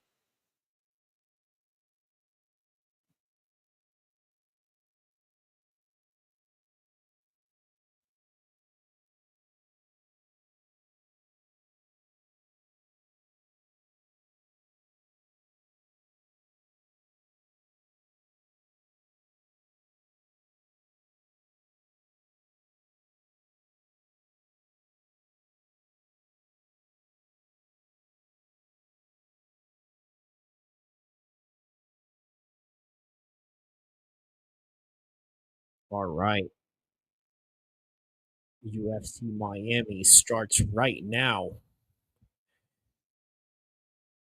E: All right. UFC Miami starts right now.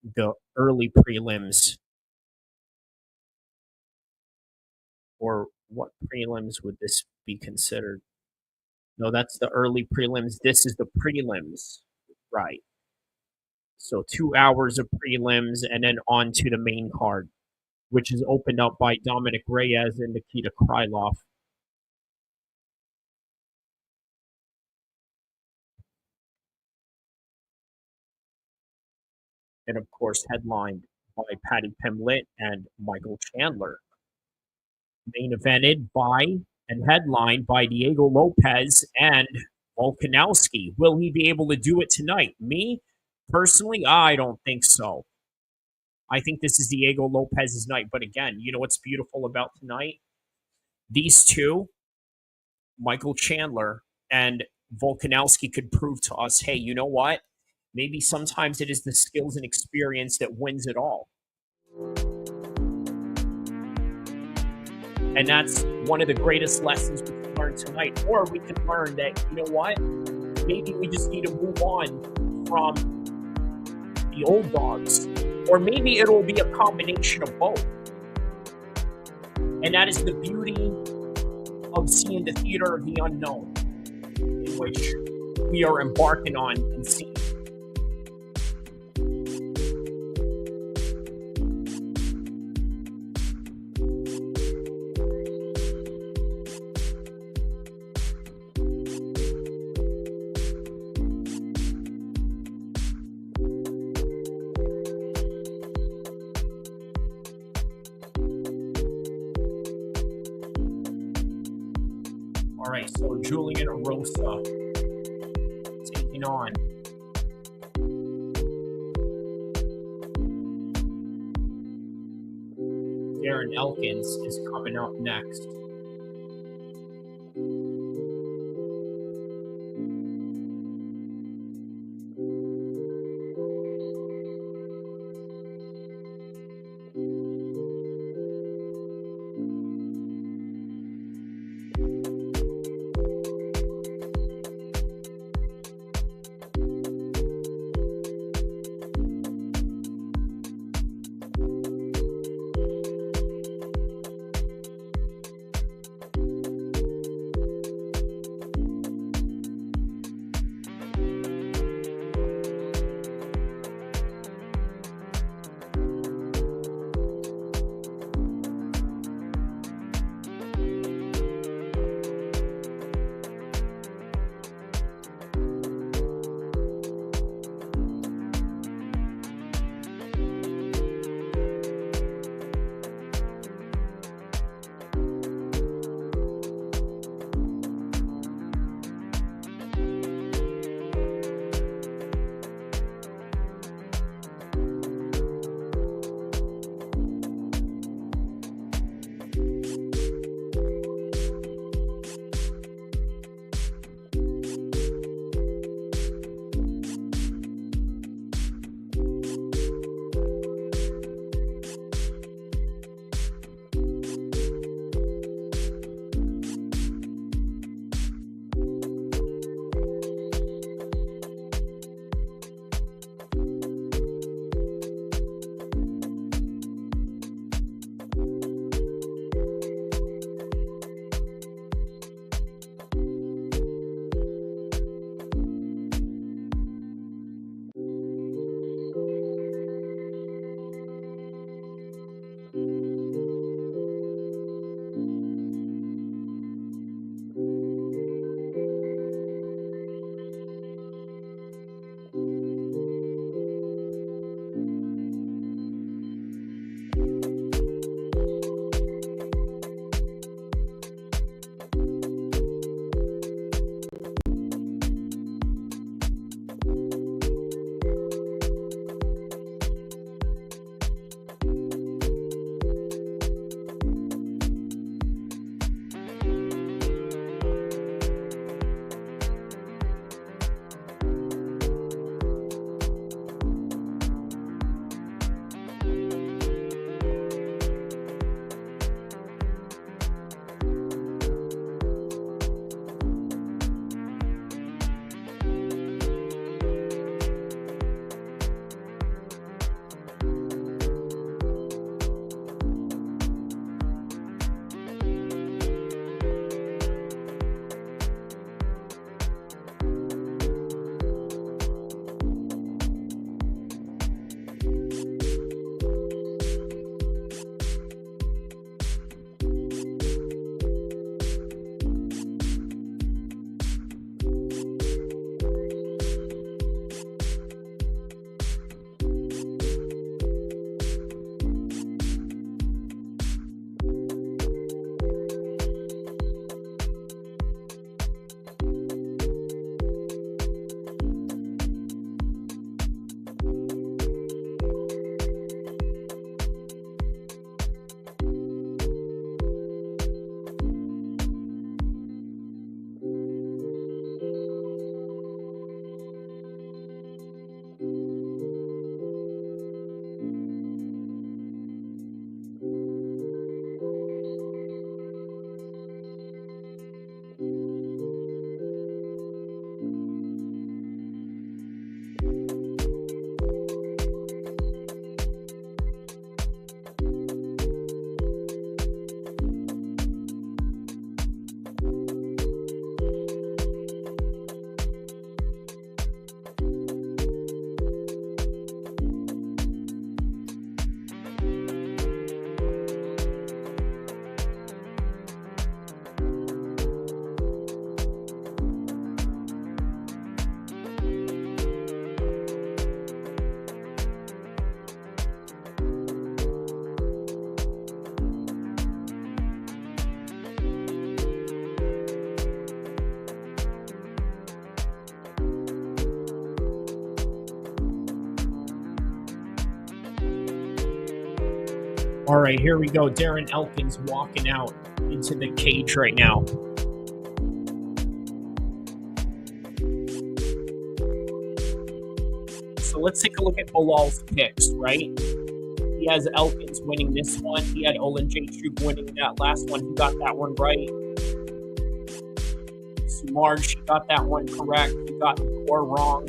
E: The early prelims. Or what prelims would this be considered? No, that's the early prelims. This is the prelims. Right. So 2 hours of prelims and then on to the main card, which is opened up by Dominic Reyes and Nikita Krylov. And of course, headlined by Paddy Pimblett and Michael Chandler. Main evented by and headlined by Diego Lopes and Volkanovski. Will he be able to do it tonight? Me, personally, I don't think so. I think this is Diego Lopes' night. But again, you know what's beautiful about tonight? These two, Michael Chandler and Volkanovski, could prove to us, hey, you know what? Maybe sometimes it is the skills and experience that wins it all. And that's one of the greatest lessons can learn tonight. Or we can learn that, you know what? Maybe we just need to move on from the old dogs. Or maybe it'll be a combination of both. And that is the beauty of seeing the theater of the unknown, in which we are embarking on and seeing. All right, so Julian Erosa taking on Darren. Elkins is coming up next. All right, here we go. Darren Elkins walking out into the cage right now. So let's take a look at Bilal's picks, right? He has Elkins winning this one. He had Oleksiejczuk winning that last one. He got that one right. Sumudaerji got that one correct. He got Gore wrong.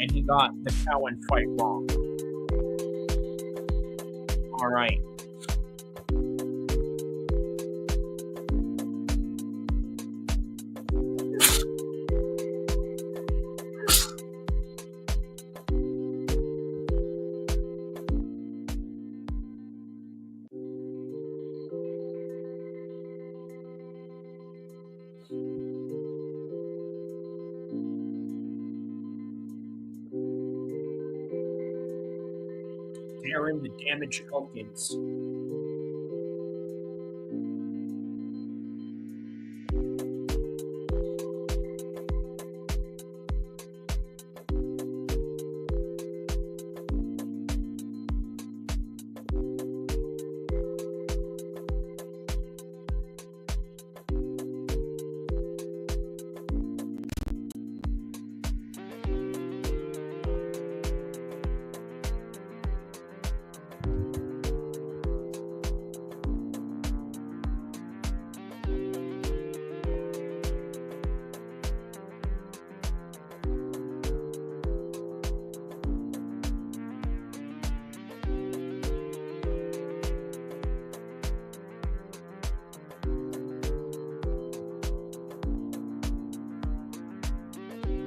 E: And he got the Cowan fight wrong. All right. Darren the Damage Elkins.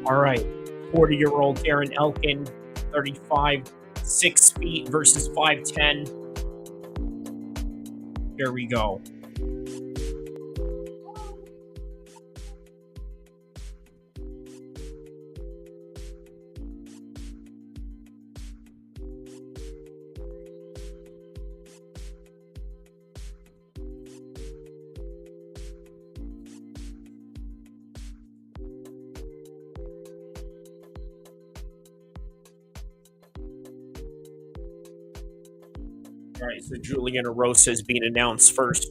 E: All right, 40-year-old Darren Elkin, 35, 6 feet versus 5'10". Here we go. All right, so Julian Erosa is being announced first.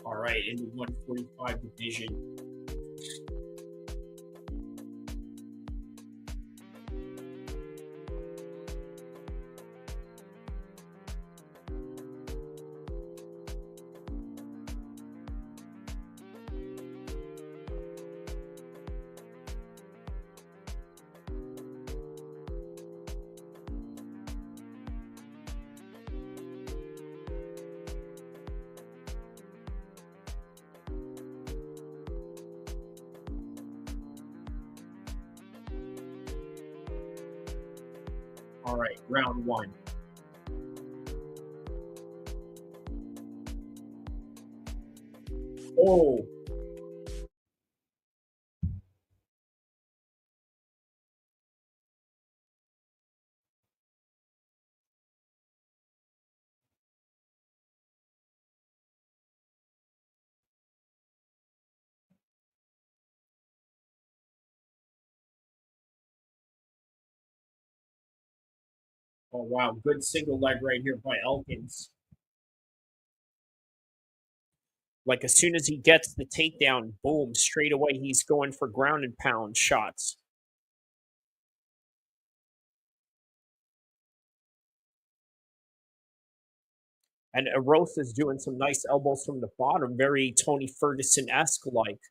E: All right, in the 145 division. All right, round one. Oh. Oh, wow. Good single leg right here by Elkins. Like, as soon as he gets the takedown, boom, straight away he's going for ground and pound shots. And Erosa's doing some nice elbows from the bottom, very Tony Ferguson-esque like.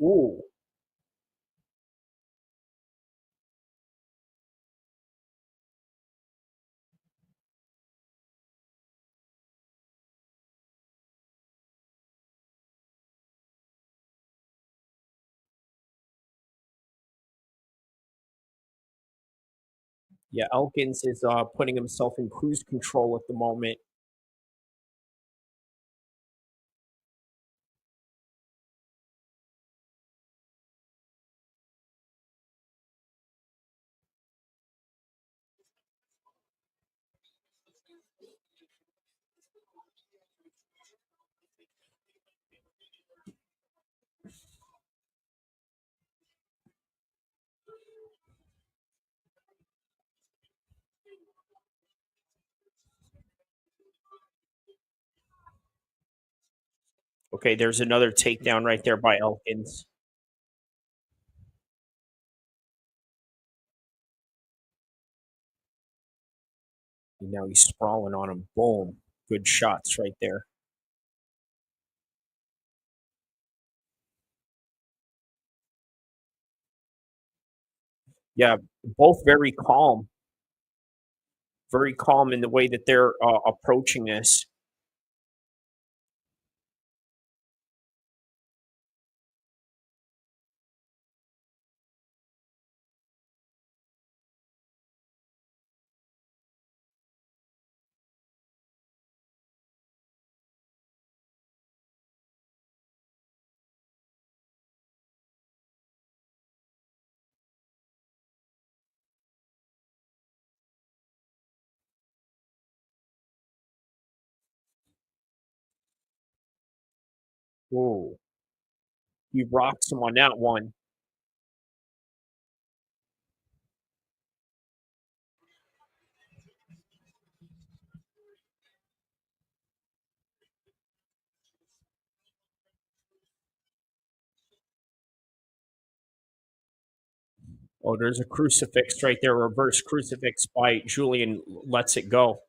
E: Ooh. Yeah, Elkins is putting himself in cruise control at the moment. Okay, there's another takedown right there by Elkins. And now he's sprawling on him. Boom. Good shots right there. Yeah, both very calm. Very calm in the way that they're approaching this. Whoa. He rocks him on that one. Oh, there's a crucifix right there. Reverse crucifix by Julian. Lets it go.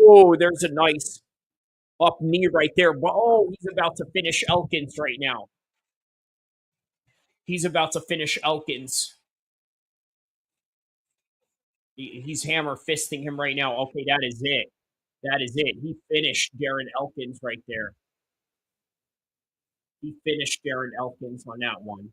E: Oh, there's a nice up knee right there. Oh, he's about to finish Elkins right now. He's about to finish Elkins. He's hammer fisting him right now. Okay, that is it. That is it. He finished Darren Elkins right there. He finished Darren Elkins on that one.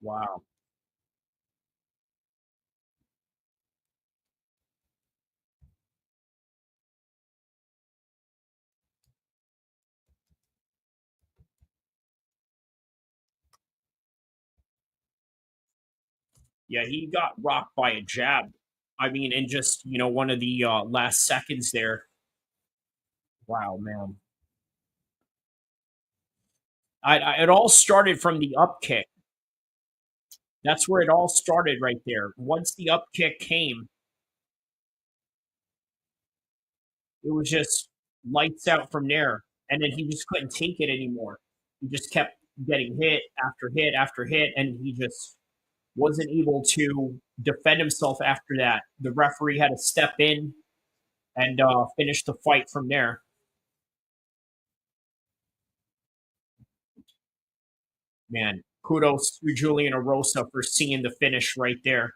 E: Wow. Yeah, he got rocked by a jab. I mean, in just, one of the last seconds there. Wow, man. It all started from the up kick. That's where it all started right there. Once the up kick came, it was just lights out from there. And then he just couldn't take it anymore. He just kept getting hit after hit after hit, and he just wasn't able to defend himself after that. The referee had to step in and finish the fight from there. Man, kudos to Julian Erosa for seeing the finish right there.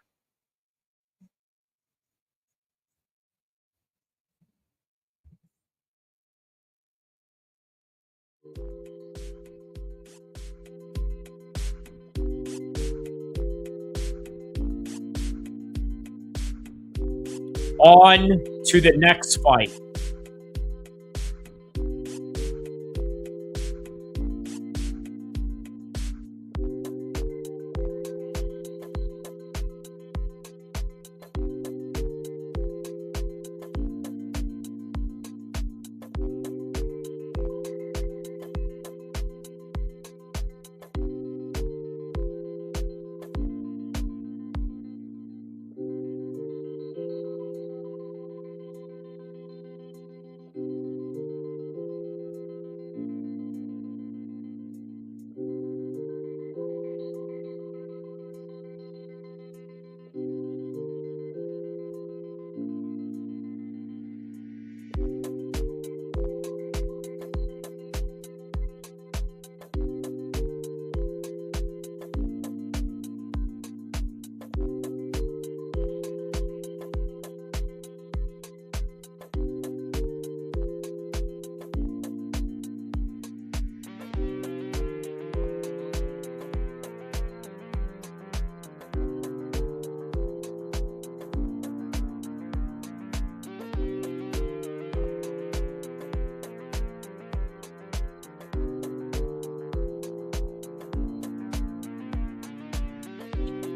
E: On to the next fight.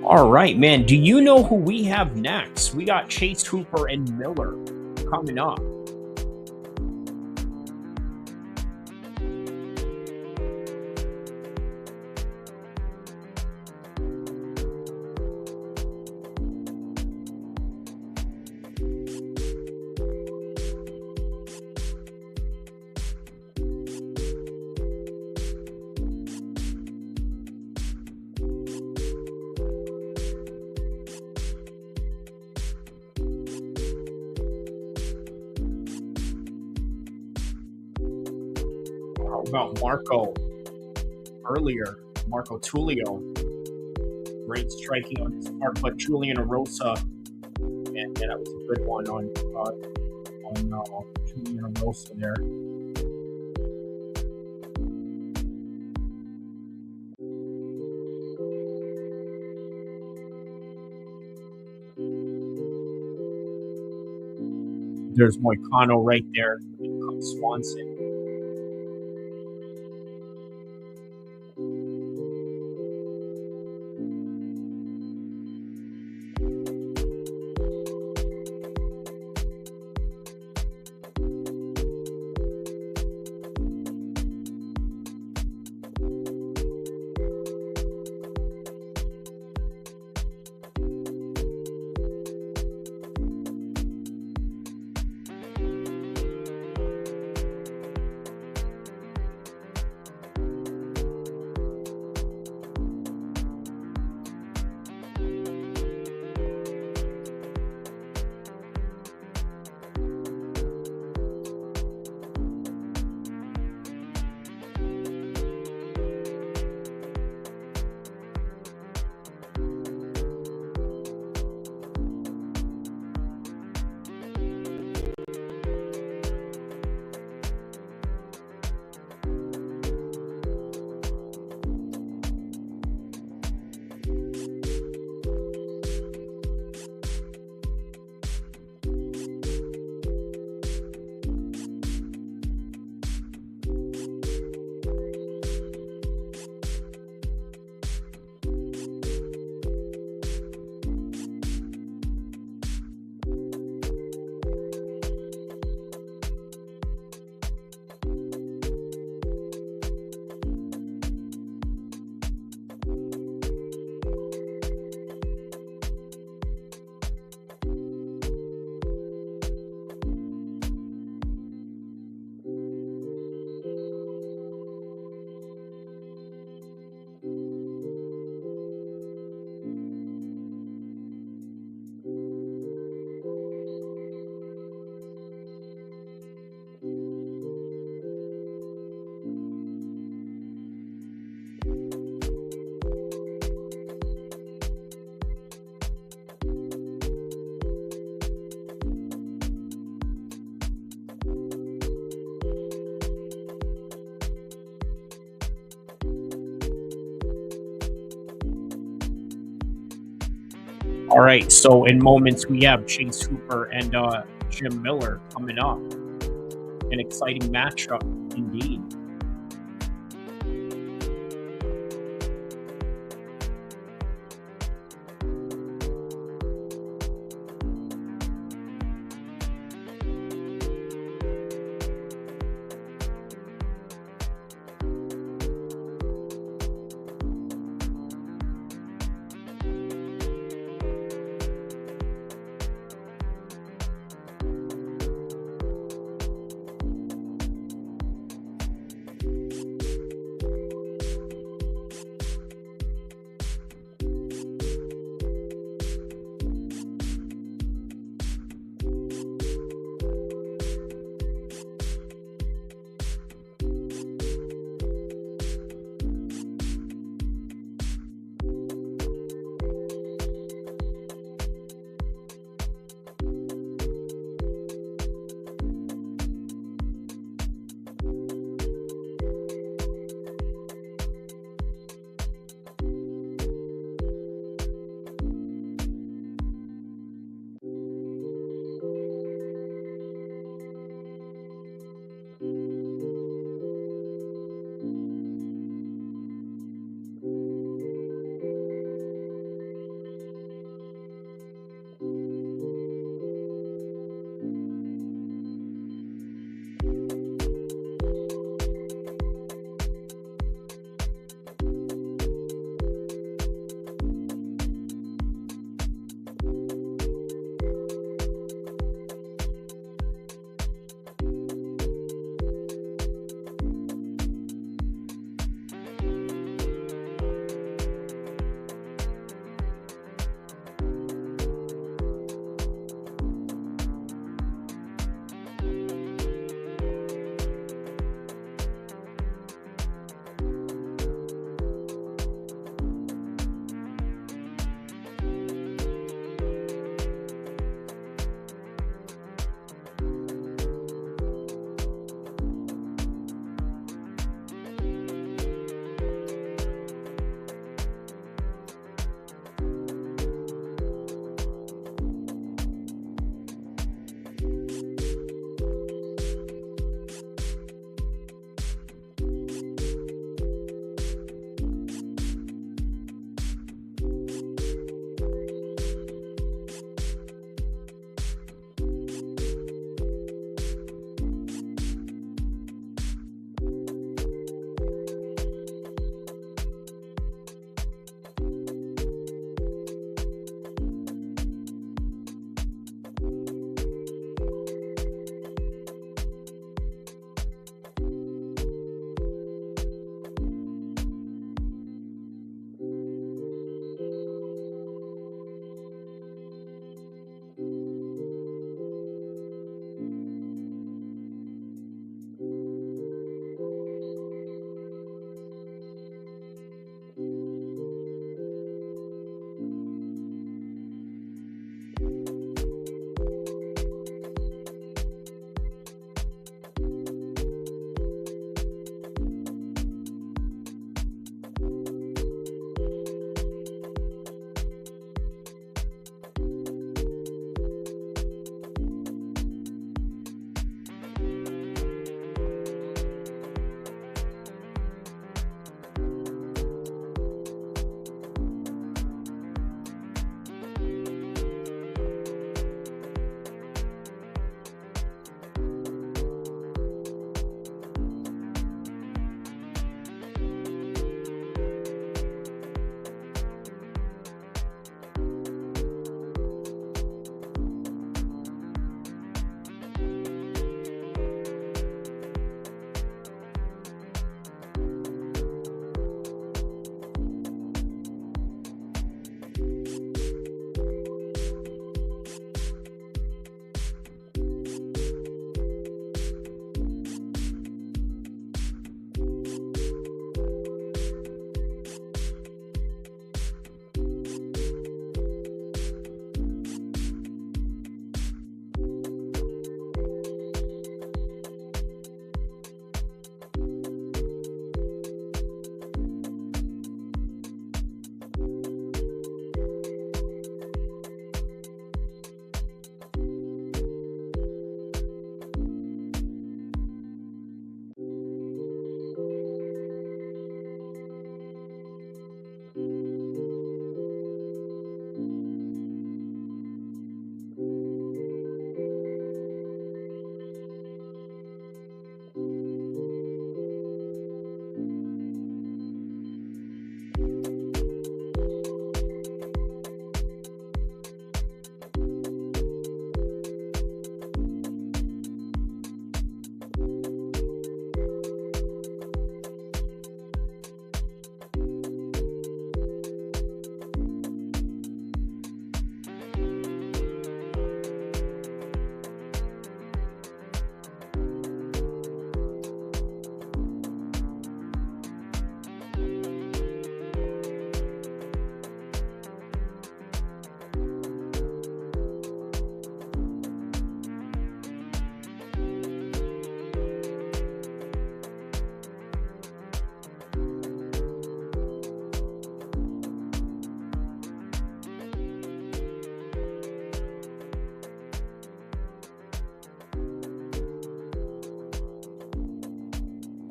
E: All right, man. Do you know who we have next? We got Chase Hooper and Miller coming up. About Marco earlier, Marco Tulio, great striking on his part, but Julian Erosa, and that was a good one on Julian Erosa there. There's Moicano right there, and Swanson. All right, so in moments we have Chase Hooper and Jim Miller coming up. An exciting matchup indeed.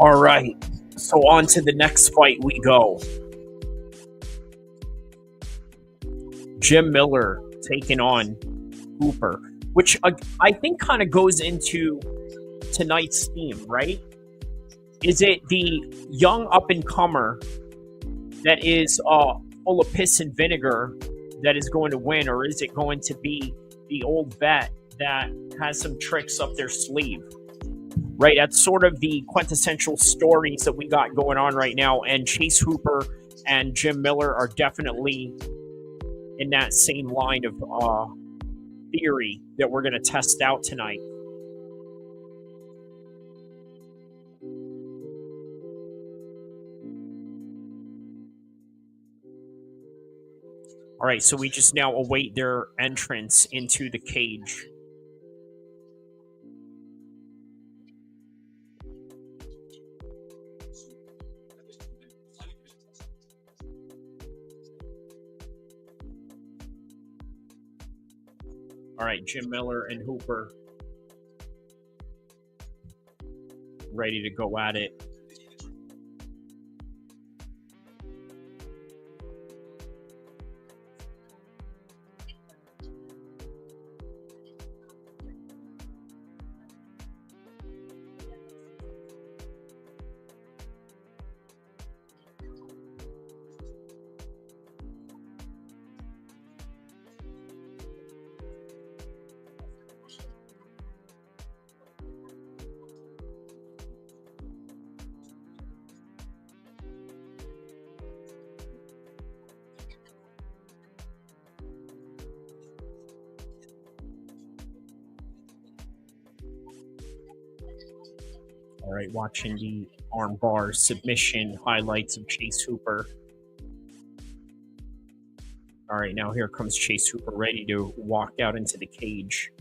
E: All right, so on to the next fight we go. Jim Miller taking on Hooper, which I think kind of goes into tonight's theme, right? Is it the young up-and-comer that is full of piss and vinegar that is going to win, or is it going to be the old vet that has some tricks up their sleeve? Right, that's sort of the quintessential stories that we got going on right now, and Chase Hooper and Jim Miller are definitely in that same line of theory that we're going to test out tonight. All right, so we just now await their entrance into the cage. All right, Jim Miller and Hooper ready to go at it. All right, watching the armbar submission highlights of Chase Hooper. All right, now here comes Chase Hooper ready to walk out into the cage.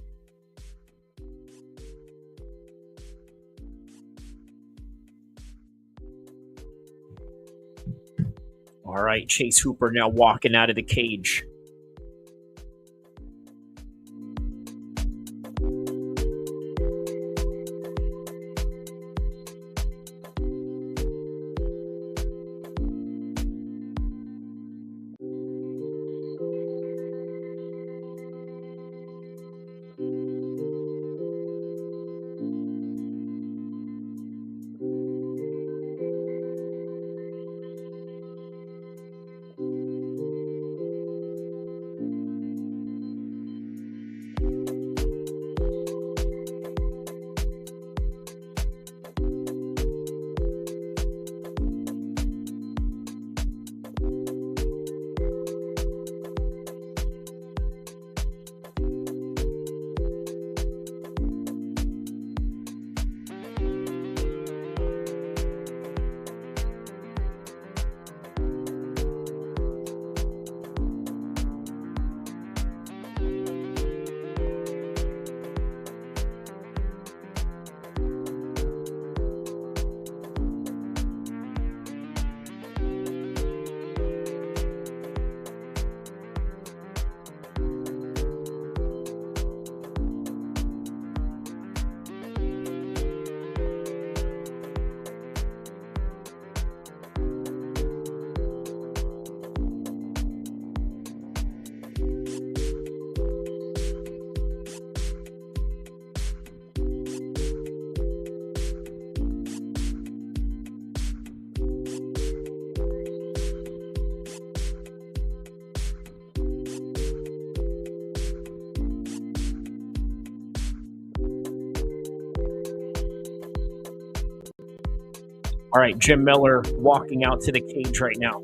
E: All right, Chase Hooper now walking out of the cage. All right, Jim Miller walking out to the cage right now.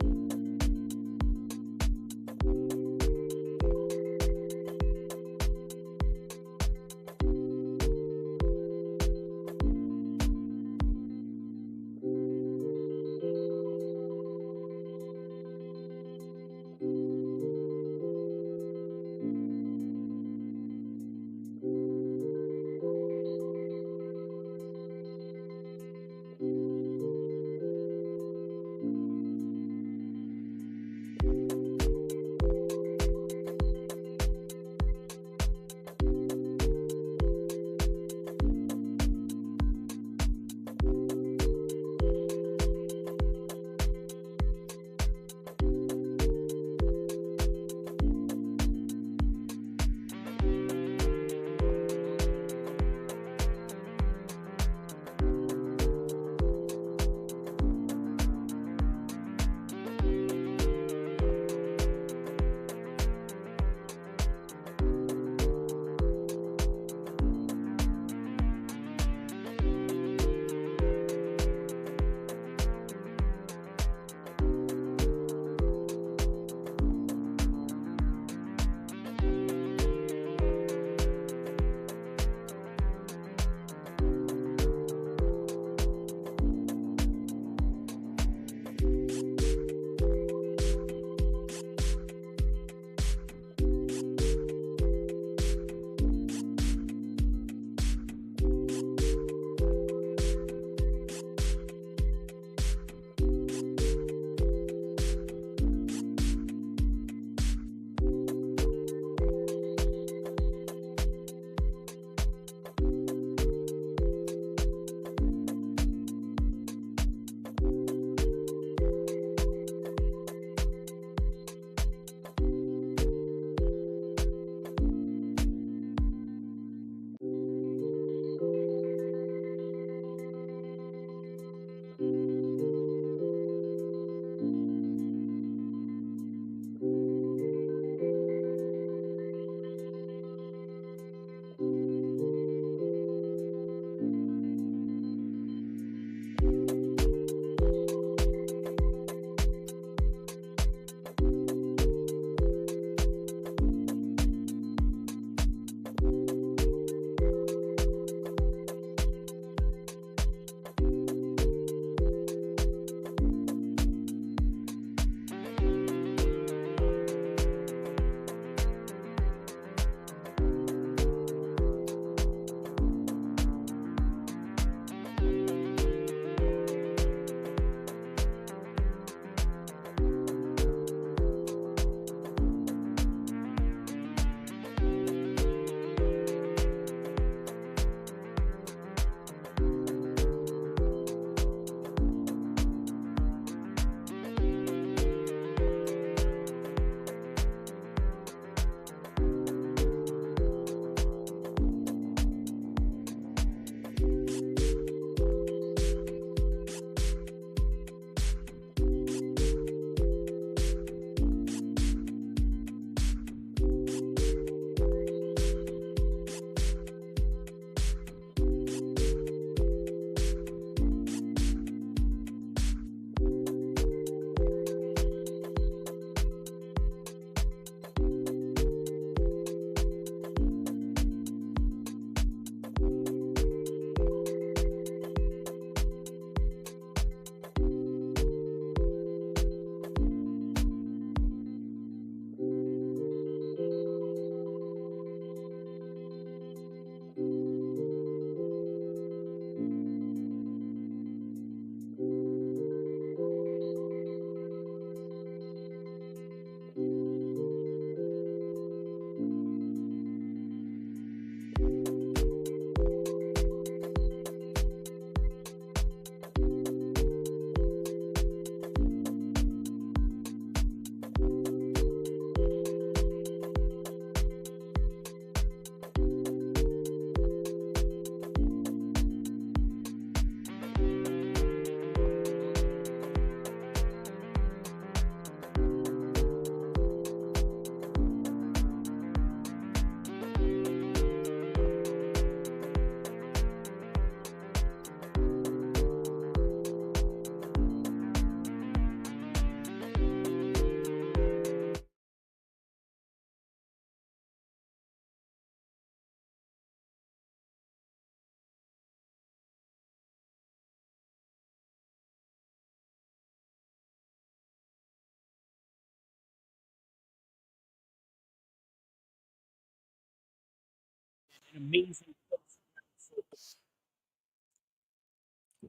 E: Amazing.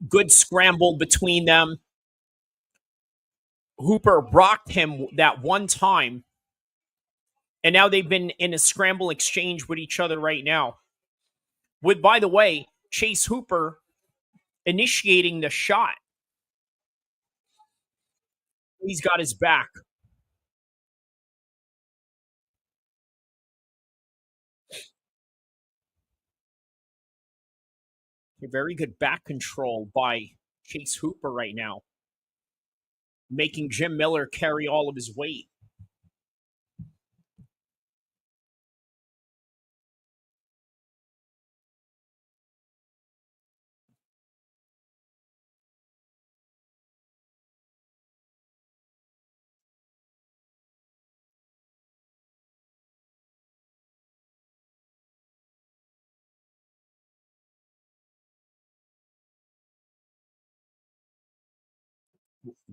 E: Good scramble between them. Hooper rocked him that one time, and now they've been in a scramble exchange with each other right now. With, by the way, Chase Hooper initiating the shot. He's got his back. A very good back control by Chase Hooper right now, making Jim Miller carry all of his weight.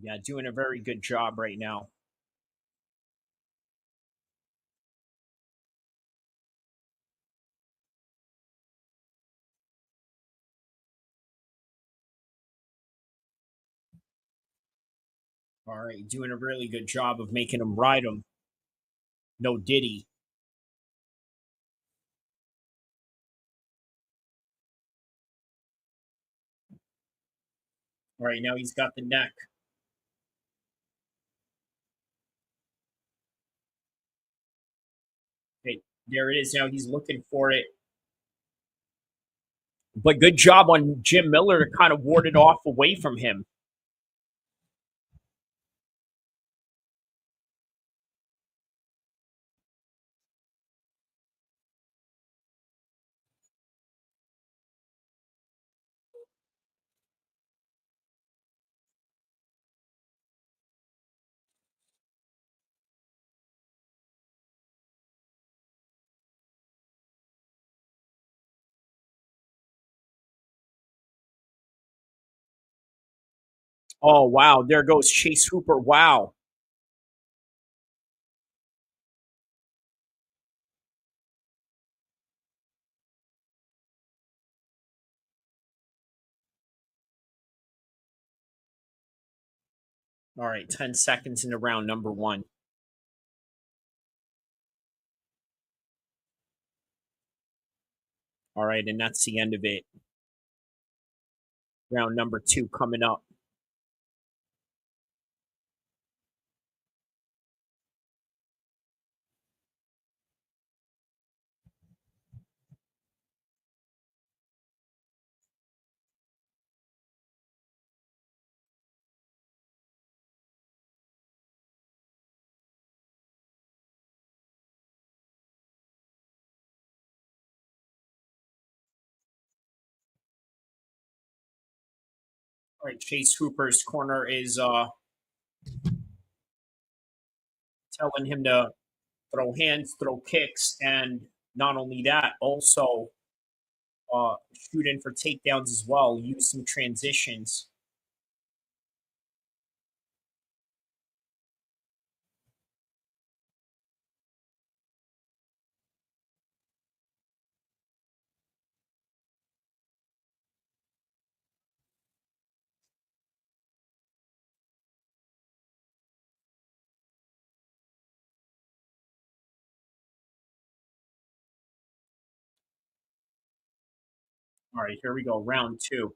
E: Yeah, doing a very good job right now. All right, doing a really good job of making him ride him. No Diddy. All right, now he's got the neck. Okay, there it is. Now he's looking for it. But good job on Jim Miller to kind of ward it off away from him. Oh, wow. There goes Chase Hooper. Wow. All right, 10 seconds into round number one. All right, and that's the end of it. Round number two coming up. All right, Chase Hooper's corner is telling him to throw hands, throw kicks, and not only that, also shoot in for takedowns as well, use some transitions. All right, here we go, round two.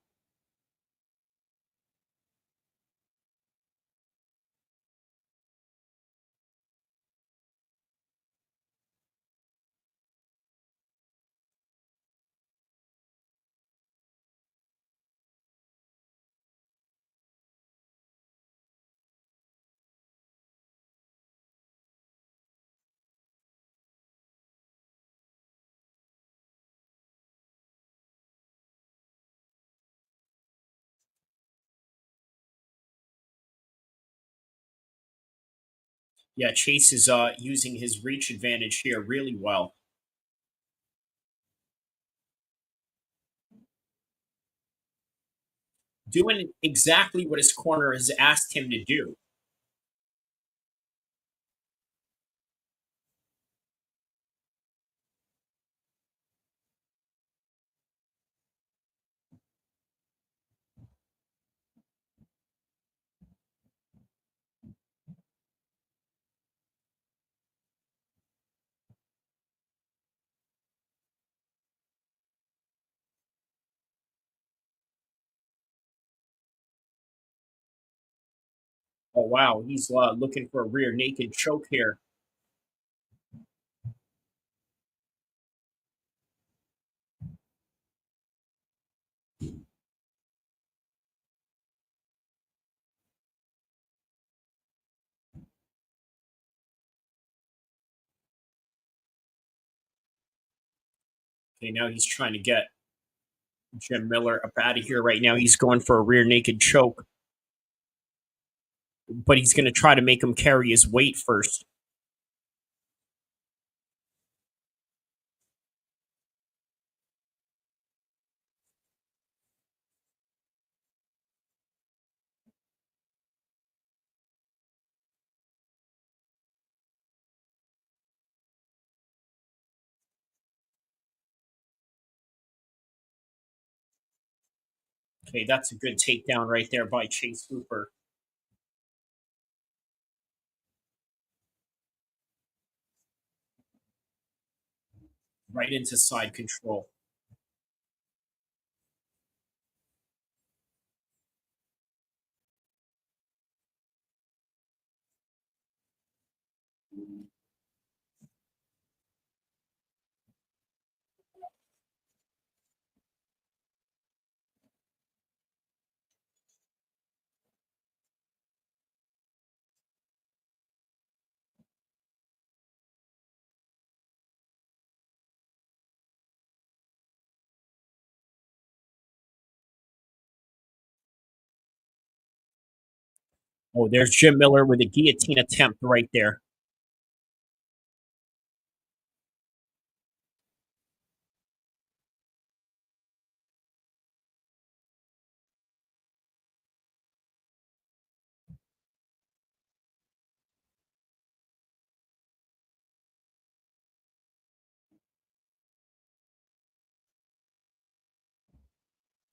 E: Yeah, Chase is using his reach advantage here really well. Doing exactly what his corner has asked him to do. Oh, wow. He's looking for a rear naked choke here. Okay, now he's trying to get Jim Miller up out of here right now. He's going for a rear naked choke. But he's going to try to make him carry his weight first. Okay, that's a good takedown right there by Chase Hooper. Right into side control. Oh, there's Jim Miller with a guillotine attempt right there.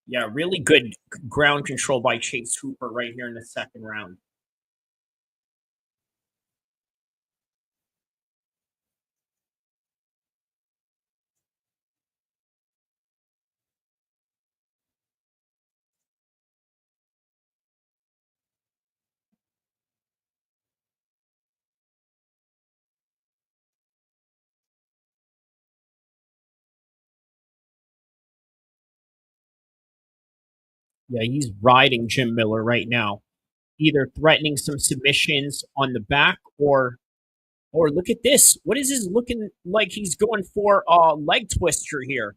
E: Yeah, really good ground control by Chase Hooper right here in the second round. Yeah, he's riding Jim Miller right now, either threatening some submissions on the back or look at this. What is this looking like? He's going for a leg twister here.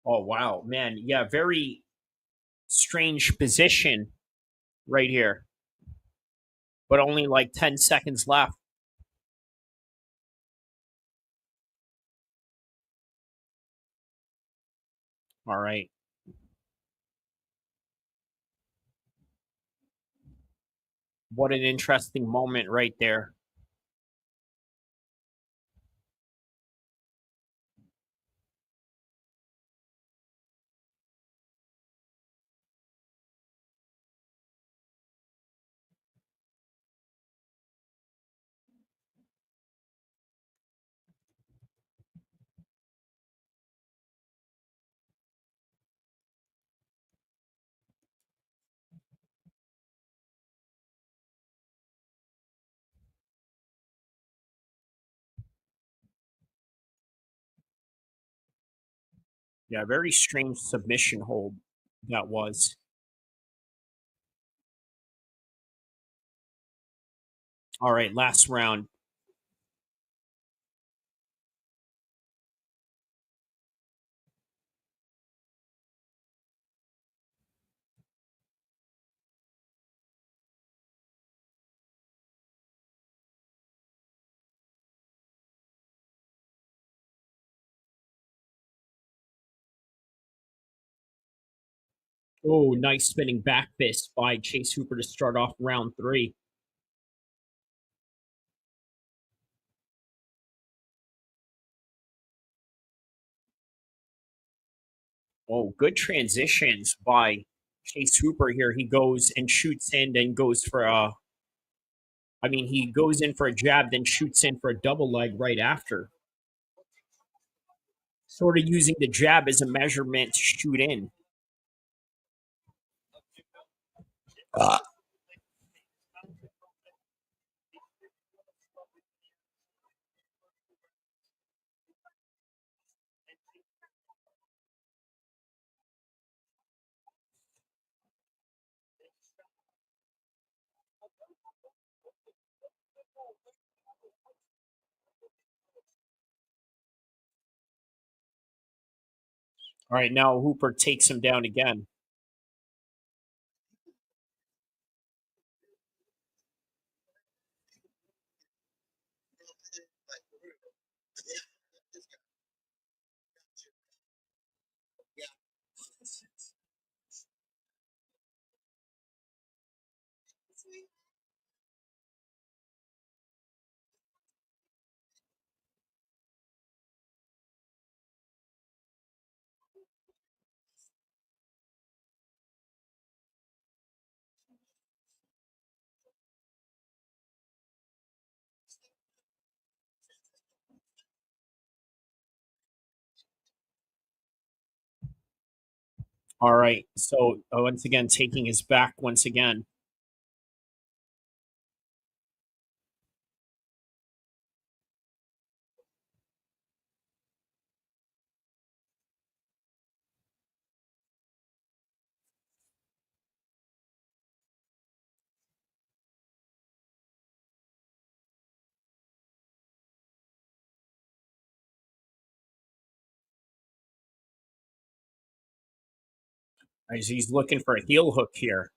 E: Oh, wow, man. Yeah, very strange position right here, but only like 10 seconds left. All right. What an interesting moment right there. Yeah, very strange submission hold that was. All right, last round. Oh, nice spinning back fist by Chase Hooper to start off round 3. Oh, good transitions by Chase Hooper here. He goes and shoots in, then goes for a. I mean, he goes in for a jab, then shoots in for a double leg right after. Sort of using the jab as a measurement to shoot in. All right, now Hooper takes him down again. All right, so once again, taking his back once again. As he's looking for a heel hook here.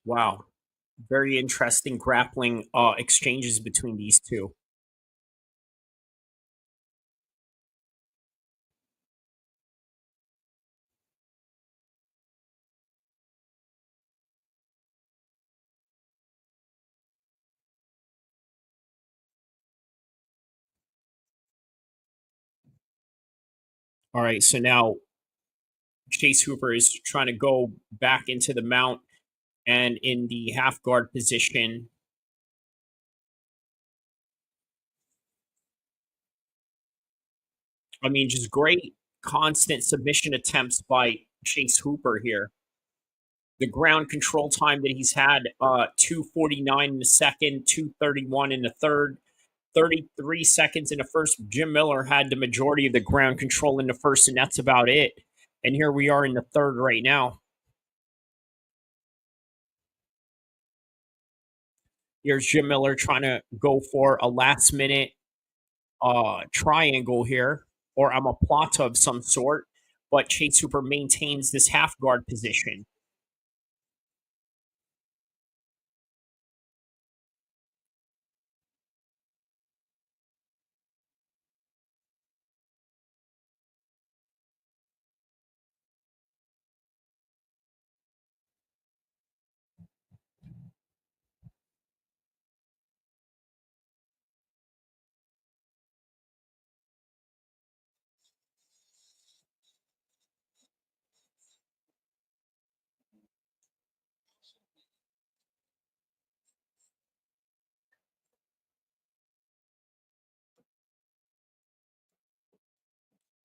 E: Wow. Very interesting grappling exchanges between these two. All right, so now Chase Hooper is trying to go back into the mount and in the half guard position. I mean, just great constant submission attempts by Chase Hooper here. The ground control time that he's had, 2:49 in the second, 2:31 in the third, 33 seconds in the first. Jim Miller had the majority of the ground control in the first, and that's about it. And here we are in the third right now. Here's Jim Miller trying to go for a last minute triangle here, or a plata of some sort, but Chase Hooper maintains this half guard position.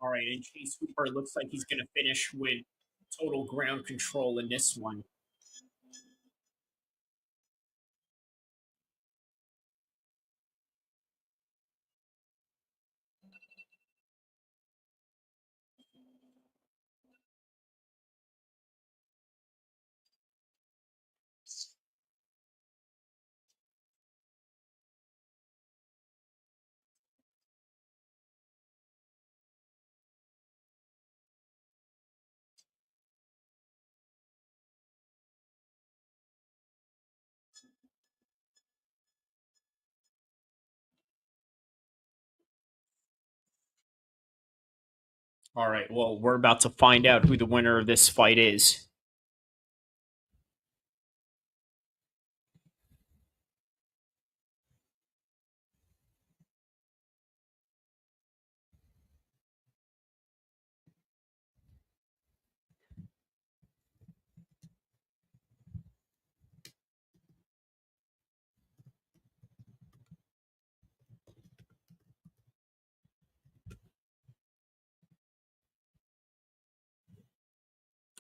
E: All right, and Chase Hooper looks like he's going to finish with total ground control in this one. All right, well, we're about to find out who the winner of this fight is.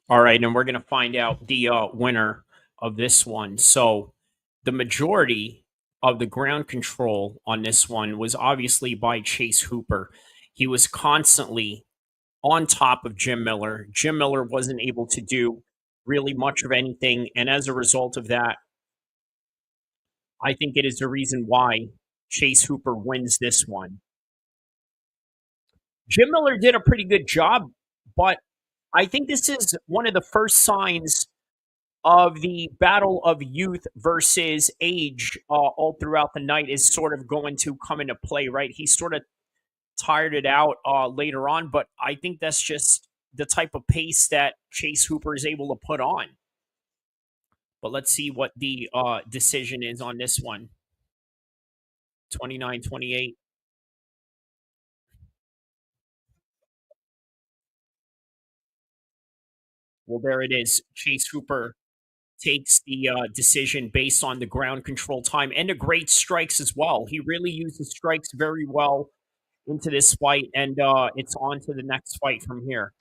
E: All right, and we're going to find out the winner of this one. So the majority of the ground control on this one was obviously by Chase Hooper. He was constantly on top of Jim Miller. Jim Miller wasn't able to do really much of anything, and as a result of that, I think it is the reason why Chase Hooper wins this one. Jim Miller did a pretty good job, but I think this is one of the first signs of the battle of youth versus age all throughout the night is sort of going to come into play, right? He sort of tired it out later on, but I think that's just the type of pace that Chase Hooper is able to put on. But let's see what the decision is on this one. 29-28. Well, there it is. Chase Hooper takes the decision based on the ground control time and the great strikes as well. He really used the strikes very well into this fight, and it's on to the next fight from here.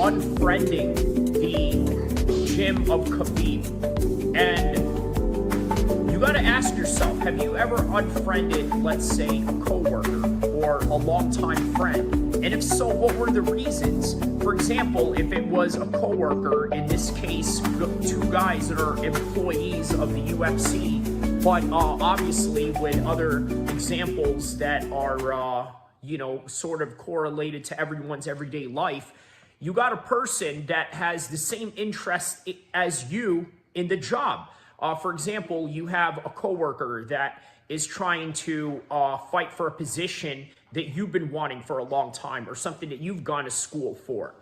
E: unfriending the gym of Khabib. And you got to ask yourself, have you ever unfriended, let's say, a coworker or a longtime friend? And if so, what were the reasons? For example, if it was a coworker, in this case, two guys that are employees of the UFC, but obviously with other examples that are, you know, sort of correlated to everyone's everyday life, you got a person that has the same interest as you in the job. For example, you have a coworker that is trying to fight for a position that you've been wanting for a long time, or something that you've gone to school for,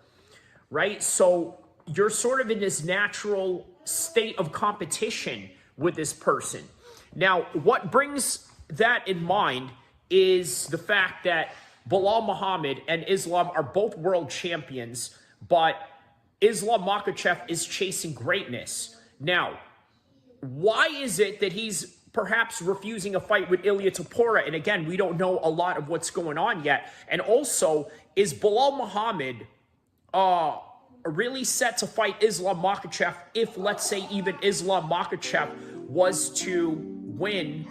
E: right? So you're sort of in this natural state of competition with this person. Now, what brings that in mind is the fact that Belal Muhammad and Islam are both world champions, but Islam Makhachev is chasing greatness. Now, why is it that he's perhaps refusing a fight with Ilia Topuria? And again, we don't know a lot of what's going on yet. And also, is Belal Muhammad really set to fight Islam Makhachev if, let's say, even Islam Makhachev was to win,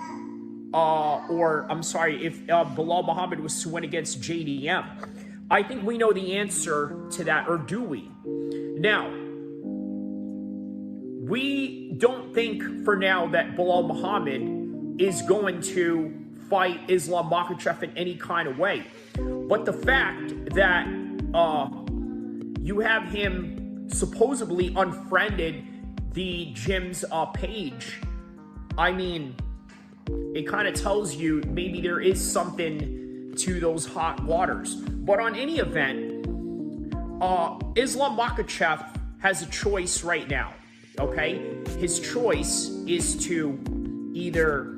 E: or I'm sorry, if Belal Muhammad was to win against JDM? I think we know the answer to that, or do we? Now, we don't think for now that Belal Muhammad is going to fight Islam Makhachev in any kind of way. But the fact that you have him supposedly unfriended the gym's page, I mean, it kind of tells you maybe there is something to those hot waters. But on any event, Islam Makhachev has a choice right now. Okay, his choice is to either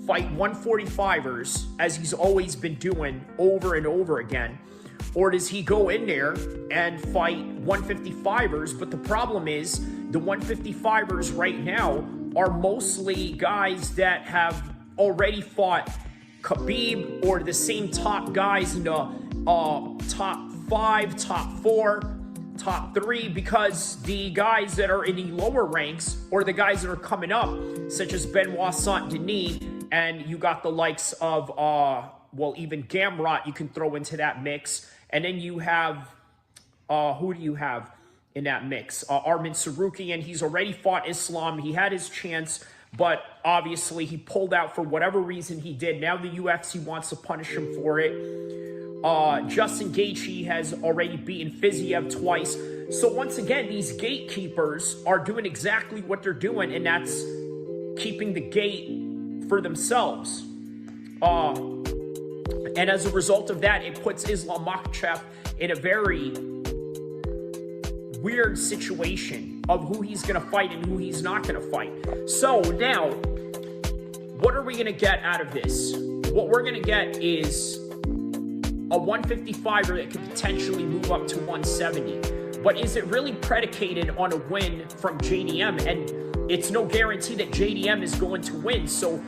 E: fight 145ers, as he's always been doing over and over again, or does he go in there and fight 155ers? But the problem is, the 155ers right now are mostly guys that have already fought Khabib, or the same top guys in the top 5, top 4, top 3, because the guys that are in the lower ranks, or the guys that are coming up, such as Benoit Saint-Denis, and you got the likes of, well, even Gamrot you can throw into that mix. And then you have, who do you have in that mix? Arman Tsarukyan. He's already fought Islam. He had his chance, but obviously he pulled out for whatever reason he did. Now the UFC wants to punish him for it. Justin Gaethje has already beaten Fiziev twice. So once again, these gatekeepers are doing exactly what they're doing, and that's keeping the gate for themselves. And as a result of that, it puts Islam Makhachev in a very weird situation of who he's going to fight and who he's not going to fight. So now, what are we going to get out of this? What we're going to get is a 155er that could potentially move up to 170. But is it really predicated on a win from JDM? And it's no guarantee that JDM is going to win. So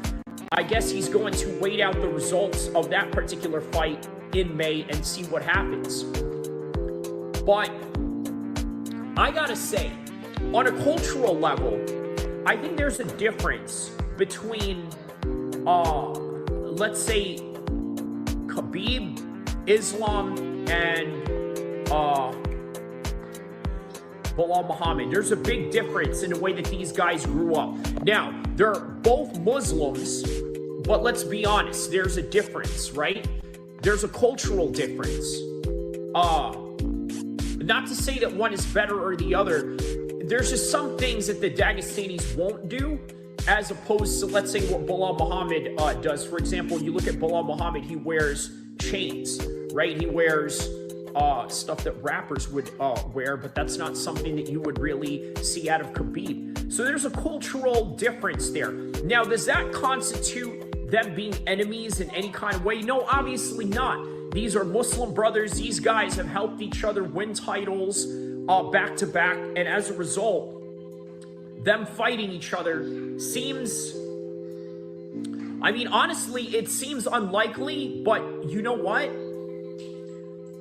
E: I guess he's going to wait out the results of that particular fight in May and see what happens. But I gotta say, on a cultural level, I think there's a difference between, let's say, Khabib, Islam, and Belal Muhammad. There's a big difference in the way that these guys grew up. Now, they're both Muslims, but let's be honest, there's a difference, right? There's a cultural difference. Not to say that one is better or the other. There's just some things that the Dagestanis won't do, as opposed to, let's say, what Belal Muhammad does. For example, you look at Belal Muhammad, he wears chains, right? He wears stuff that rappers would wear, but that's not something that you would really see out of Khabib. So there's a cultural difference there. Now, does that constitute them being enemies in any kind of way? No, obviously not. These are Muslim brothers. These guys have helped each other win titles back to back, and as a result, them fighting each other seems, I mean, honestly, it seems unlikely, but you know what?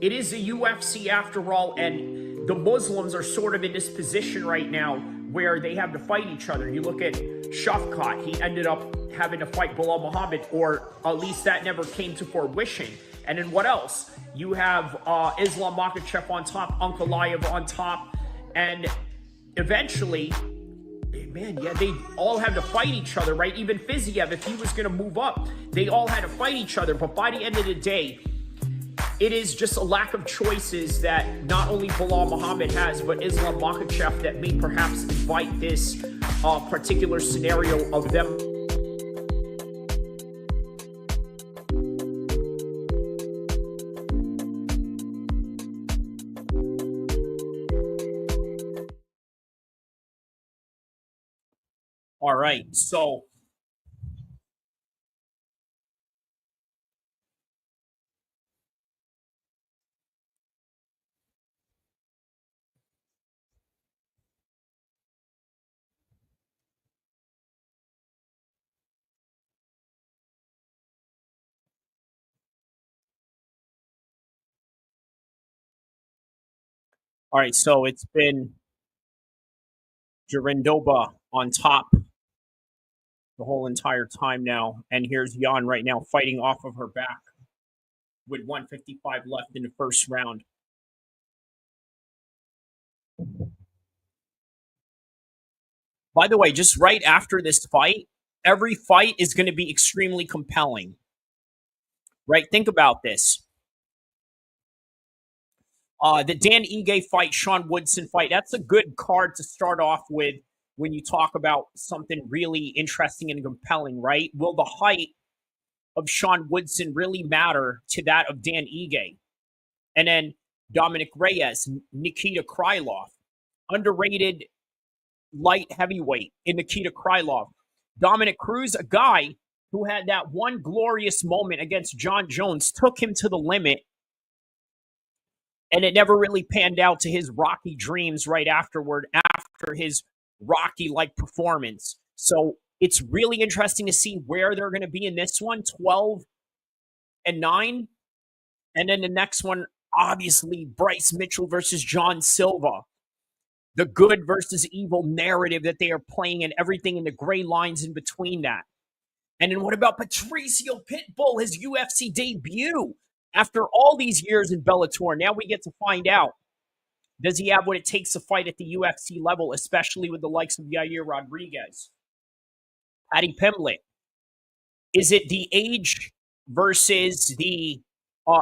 E: It is a UFC after all, and the Muslims are sort of in this position right now where they have to fight each other. You look at Shafkat, he ended up having to fight Bilal Muhammad, or at least that never came to fruition. And then what else? You have Islam Makhachev on top, Ankalaev on top, and eventually, man, yeah, they all had to fight each other, right? Even Fiziev, if he was going to move up, they all had to fight each other. But by the end of the day, it is just a lack of choices that not only Bilal Muhammad has, but Islam Makhachev that may perhaps invite this particular scenario of them. All right, so it's been Jandiroba on top the whole entire time now, and here's Jan right now fighting off of her back with 155 left in the first round. By the way, just right after this fight, every fight is going to be extremely compelling. Right? Think about this. The Dan Ige fight, Sean Woodson fight, that's a good card to start off with when you talk about something really interesting and compelling, right? Will the height of Sean Woodson really matter to that of Dan Ige? And then Dominic Reyes, Nikita Krylov, underrated light heavyweight in Nikita Krylov. Dominic Cruz, a guy who had that one glorious moment against John Jones, took him to the limit, and it never really panned out to his Rocky dreams right afterward, after his Rocky-like performance. So it's really interesting to see where they're going to be in this one, 12-9. And then the next one, obviously, Bryce Mitchell versus John Silva. The good versus evil narrative that they are playing and everything in the gray lines in between that. And then what about Patricio Pitbull, his UFC debut? After all these years in Bellator, now we get to find out, does he have what it takes to fight at the UFC level, especially with the likes of Yair Rodriguez? Paddy Pimblett. Is it the age versus the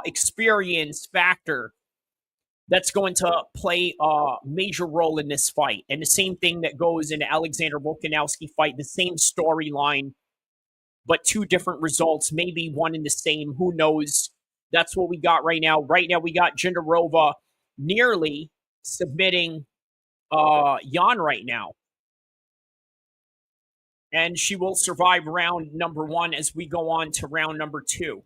E: experience factor that's going to play a major role in this fight? And the same thing that goes in the Alexander Volkanovski fight, the same storyline, but two different results, maybe one in the same, who knows? That's what we got right now. Right now we got Jandiroba nearly submitting Jan right now. And she will survive round number 1 as we go on to round number 2.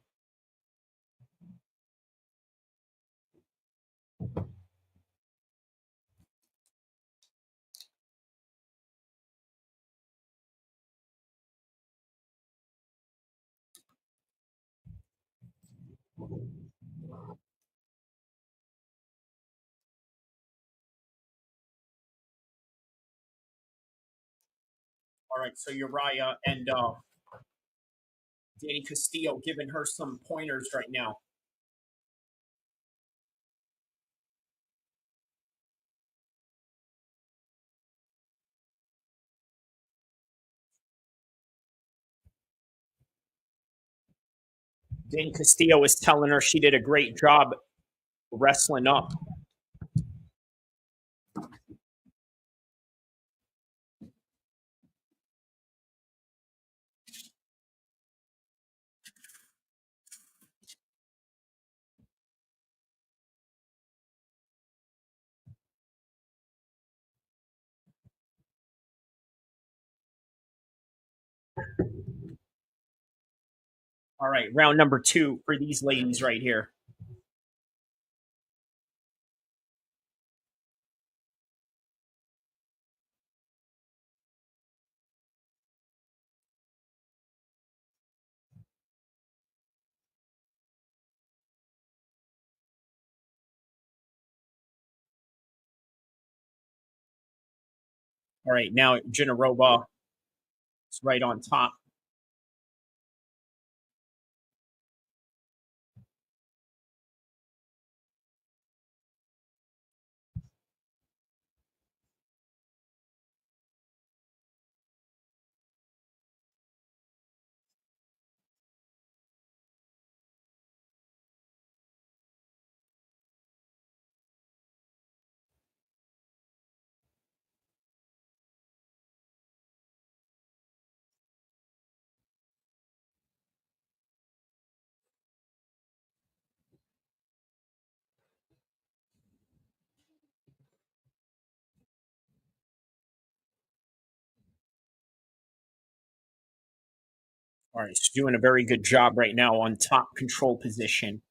E: All right, so Uriah and Danny Castillo giving her some pointers right now. Danny Castillo is telling her she did a great job wrestling up. All right, round number 2 for these ladies right here. All right, now Jandiroba is right on top. All right, she's doing a very good job right now on top control position.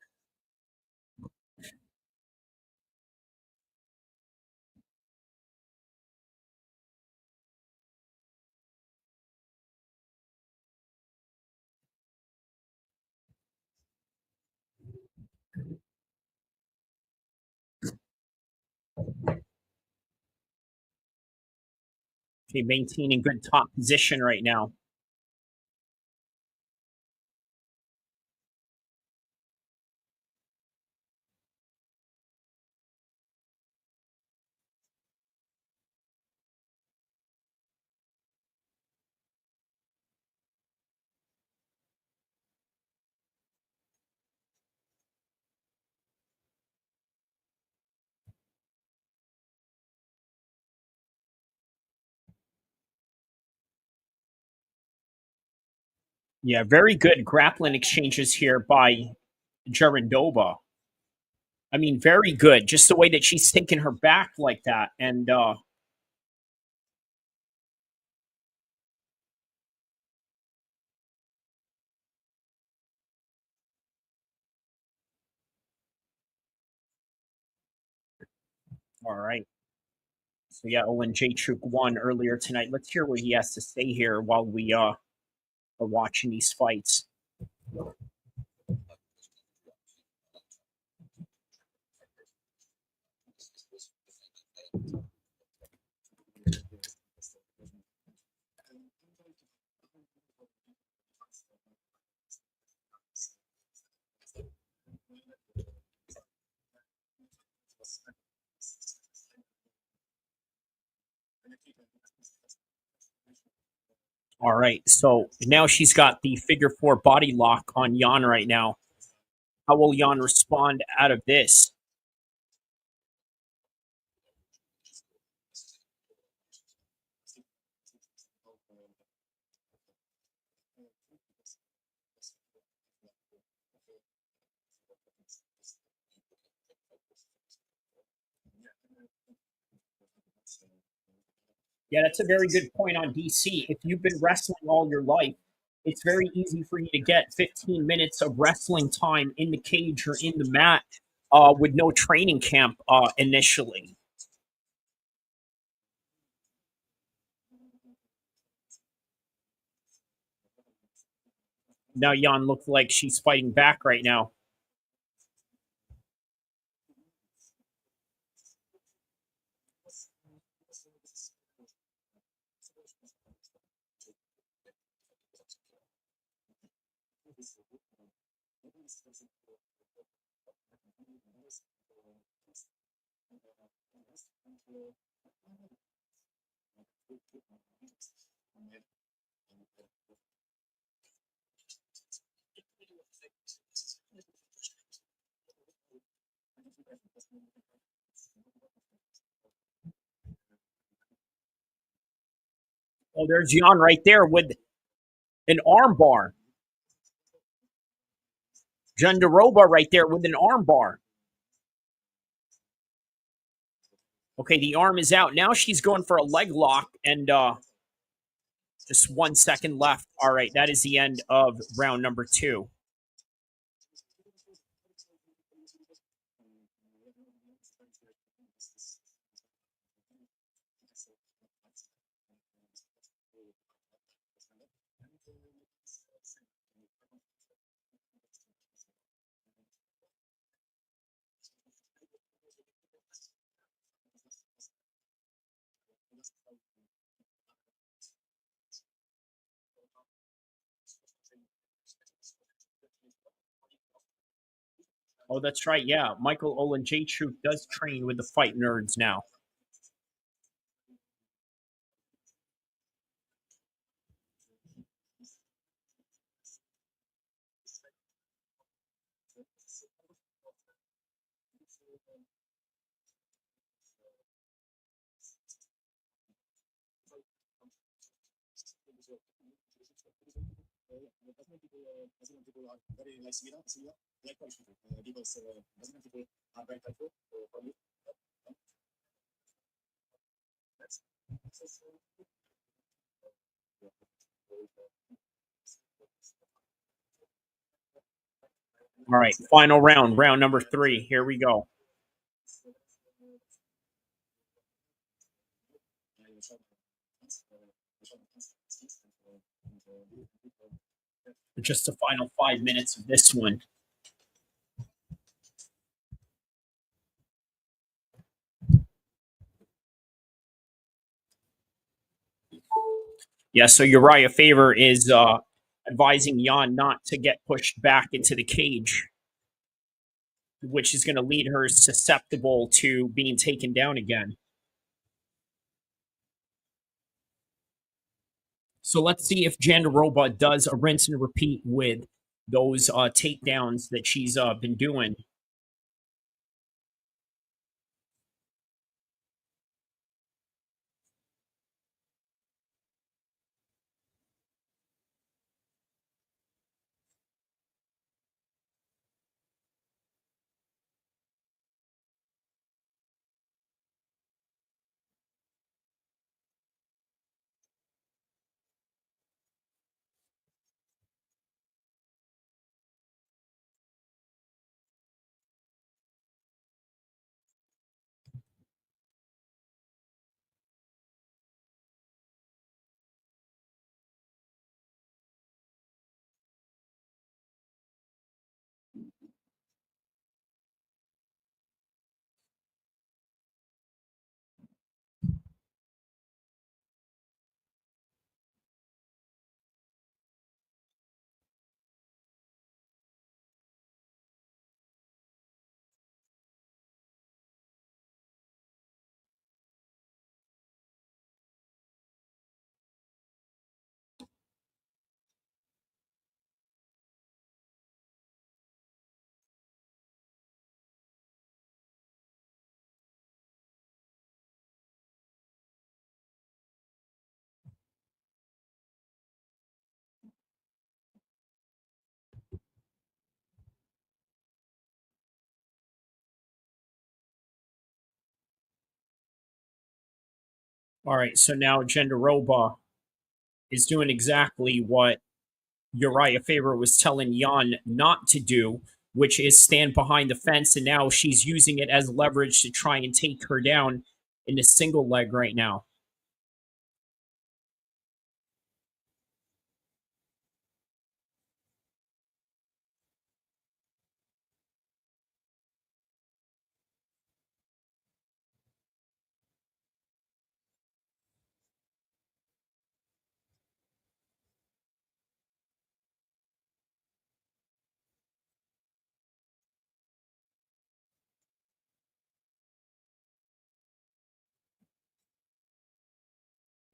E: Okay, maintaining good top position right now. Yeah, very good grappling exchanges here by Jandiroba. I mean, very good. Just the way that she's taking her back like that. And all right. So yeah, Oleksiejczuk won earlier tonight. Let's hear what he has to say here while we are watching these fights. All right, so now she's got the figure four body lock on Jan right now. How will Jan respond out of this? Yeah, that's a very good point on DC. If you've been wrestling all your life, it's very easy for you to get 15 minutes of wrestling time in the cage or in the mat with no training camp initially. Now Jan looks like she's fighting back right now. Oh, there's Jan right there with an arm bar. Jandiroba right there with an arm bar. Okay, the arm is out. Now she's going for a leg lock, and just 1 second left. All right, that is the end of round number 2. Oh, that's right. Yeah, Michael Oleksiejczuk does train with the Fight Nerds now. All right, final round, round number 3. Here we go. Just the final 5 minutes of this one. Yeah, so Uriah Faber is advising Jan not to get pushed back into the cage, which is going to lead her susceptible to being taken down again. So let's see if Jandiroba does a rinse and repeat with those takedowns that she's been doing. All right, so now Jandiroba is doing exactly what Uriah Faber was telling Jan not to do, which is stand behind the fence, and now she's using it as leverage to try and take her down in a single leg right now.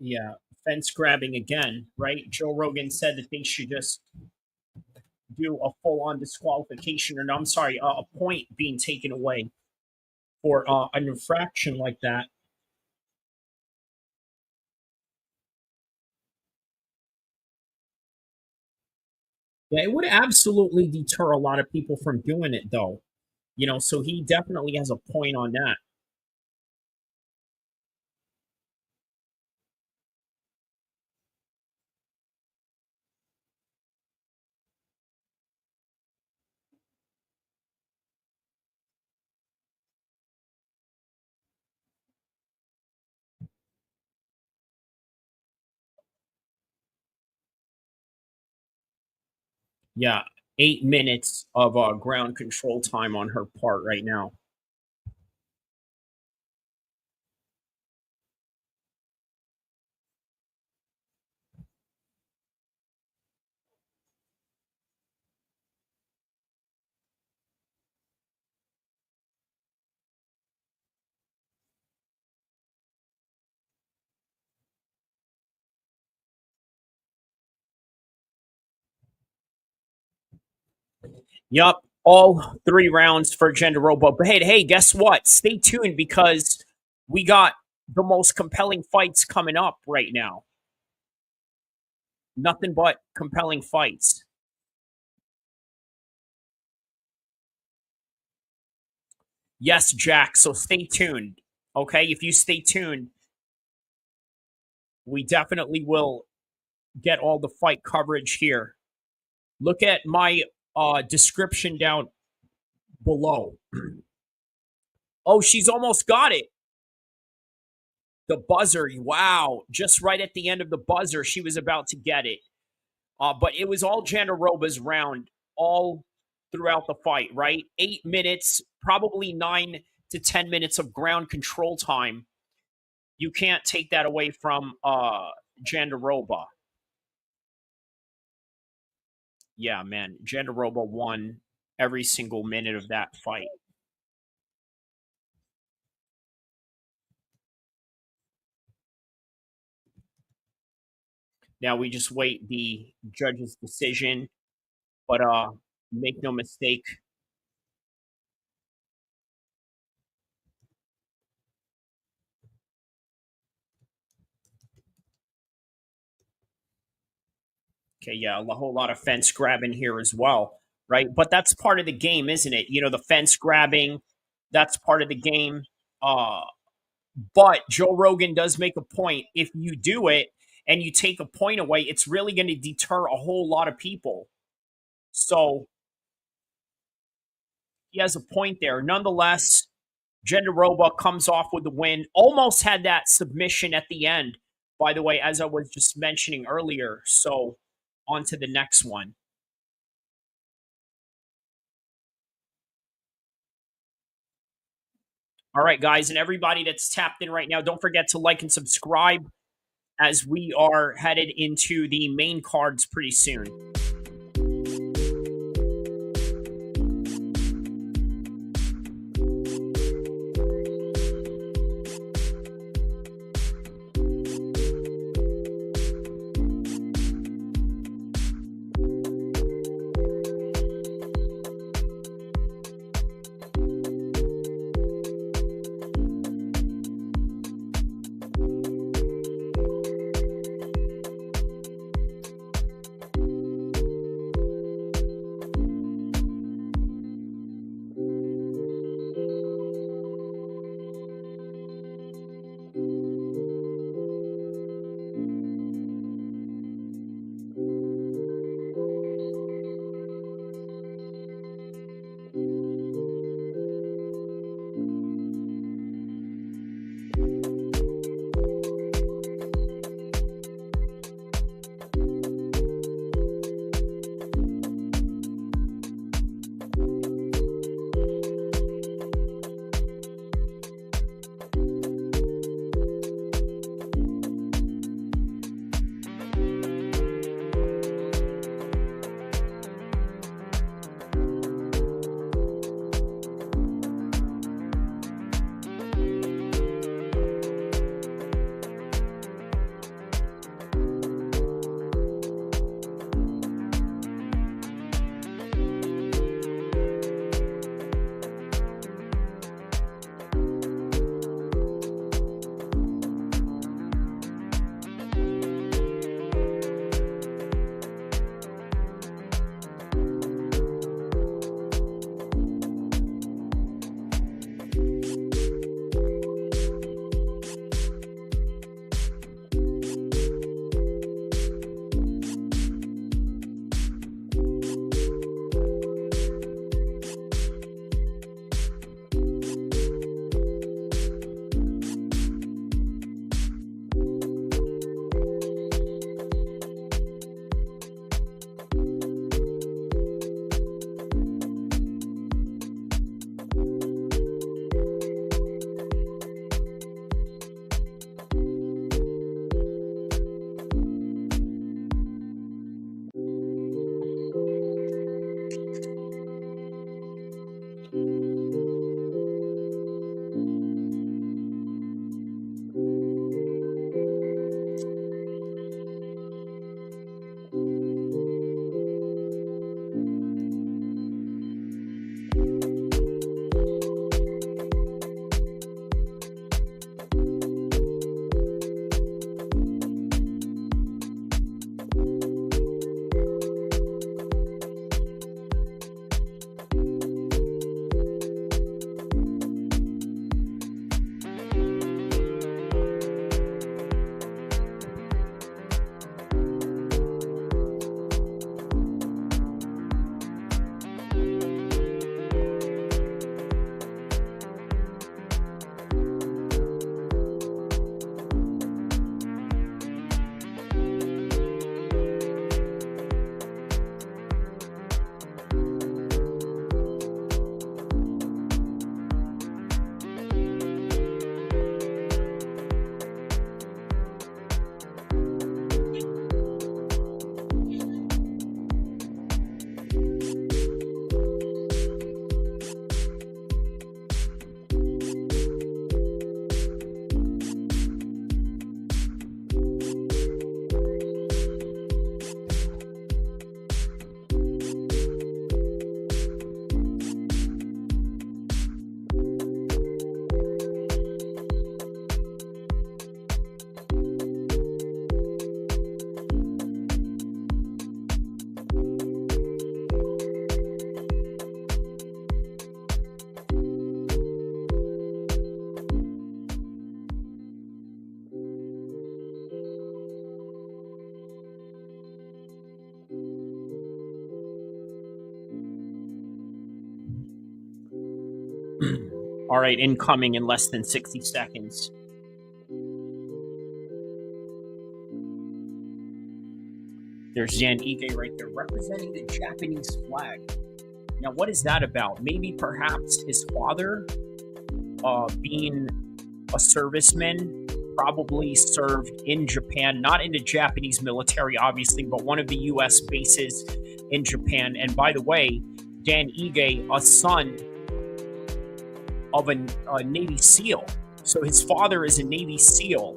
E: Yeah, fence grabbing again, right? Joe Rogan said that they should just do a full-on disqualification, or no, I'm sorry, a point being taken away for an infraction like that. Yeah, it would absolutely deter a lot of people from doing it, though. You know, so he definitely has a point on that. Yeah, 8 minutes of ground control time on her part right now. Yup, all 3 rounds for Jandiroba. But hey, guess what? Stay tuned because we got the most compelling fights coming up right now. Nothing but compelling fights. Yes, Jack, so stay tuned. Okay, if you stay tuned, we definitely will get all the fight coverage here. Look at my description down below. Oh, she's almost got it. The buzzer, wow. Just right at the end of the buzzer, she was about to get it. But it was all Jandiroba's round all throughout the fight, right? 8 minutes, probably 9 to 10 minutes of ground control time. You can't take that away from Jandiroba. Yeah, man. Jandiroba won every single minute of that fight. Now we just wait the judge's decision. But make no mistake. Okay, yeah, a whole lot of fence grabbing here as well, right? But that's part of the game, isn't it? You know, the fence grabbing, that's part of the game. But Joe Rogan does make a point. If you do it and you take a point away, it's really going to deter a whole lot of people. So he has a point there. Nonetheless, Jandiroba comes off with the win. Almost had that submission at the end, by the way, as I was just mentioning earlier. So on to the next one. All right, guys, and everybody that's tapped in right now, don't forget to like and subscribe as we are headed into the main cards pretty soon. All right, incoming in less than 60 seconds. There's Jan Ige right there representing the Japanese flag. Now, what is that about? Maybe perhaps his father, being a serviceman, probably served in Japan, not in the Japanese military, obviously, but one of the U.S. bases in Japan. And by the way, Dan Ige, a son of a Navy SEAL. So his father is a Navy SEAL.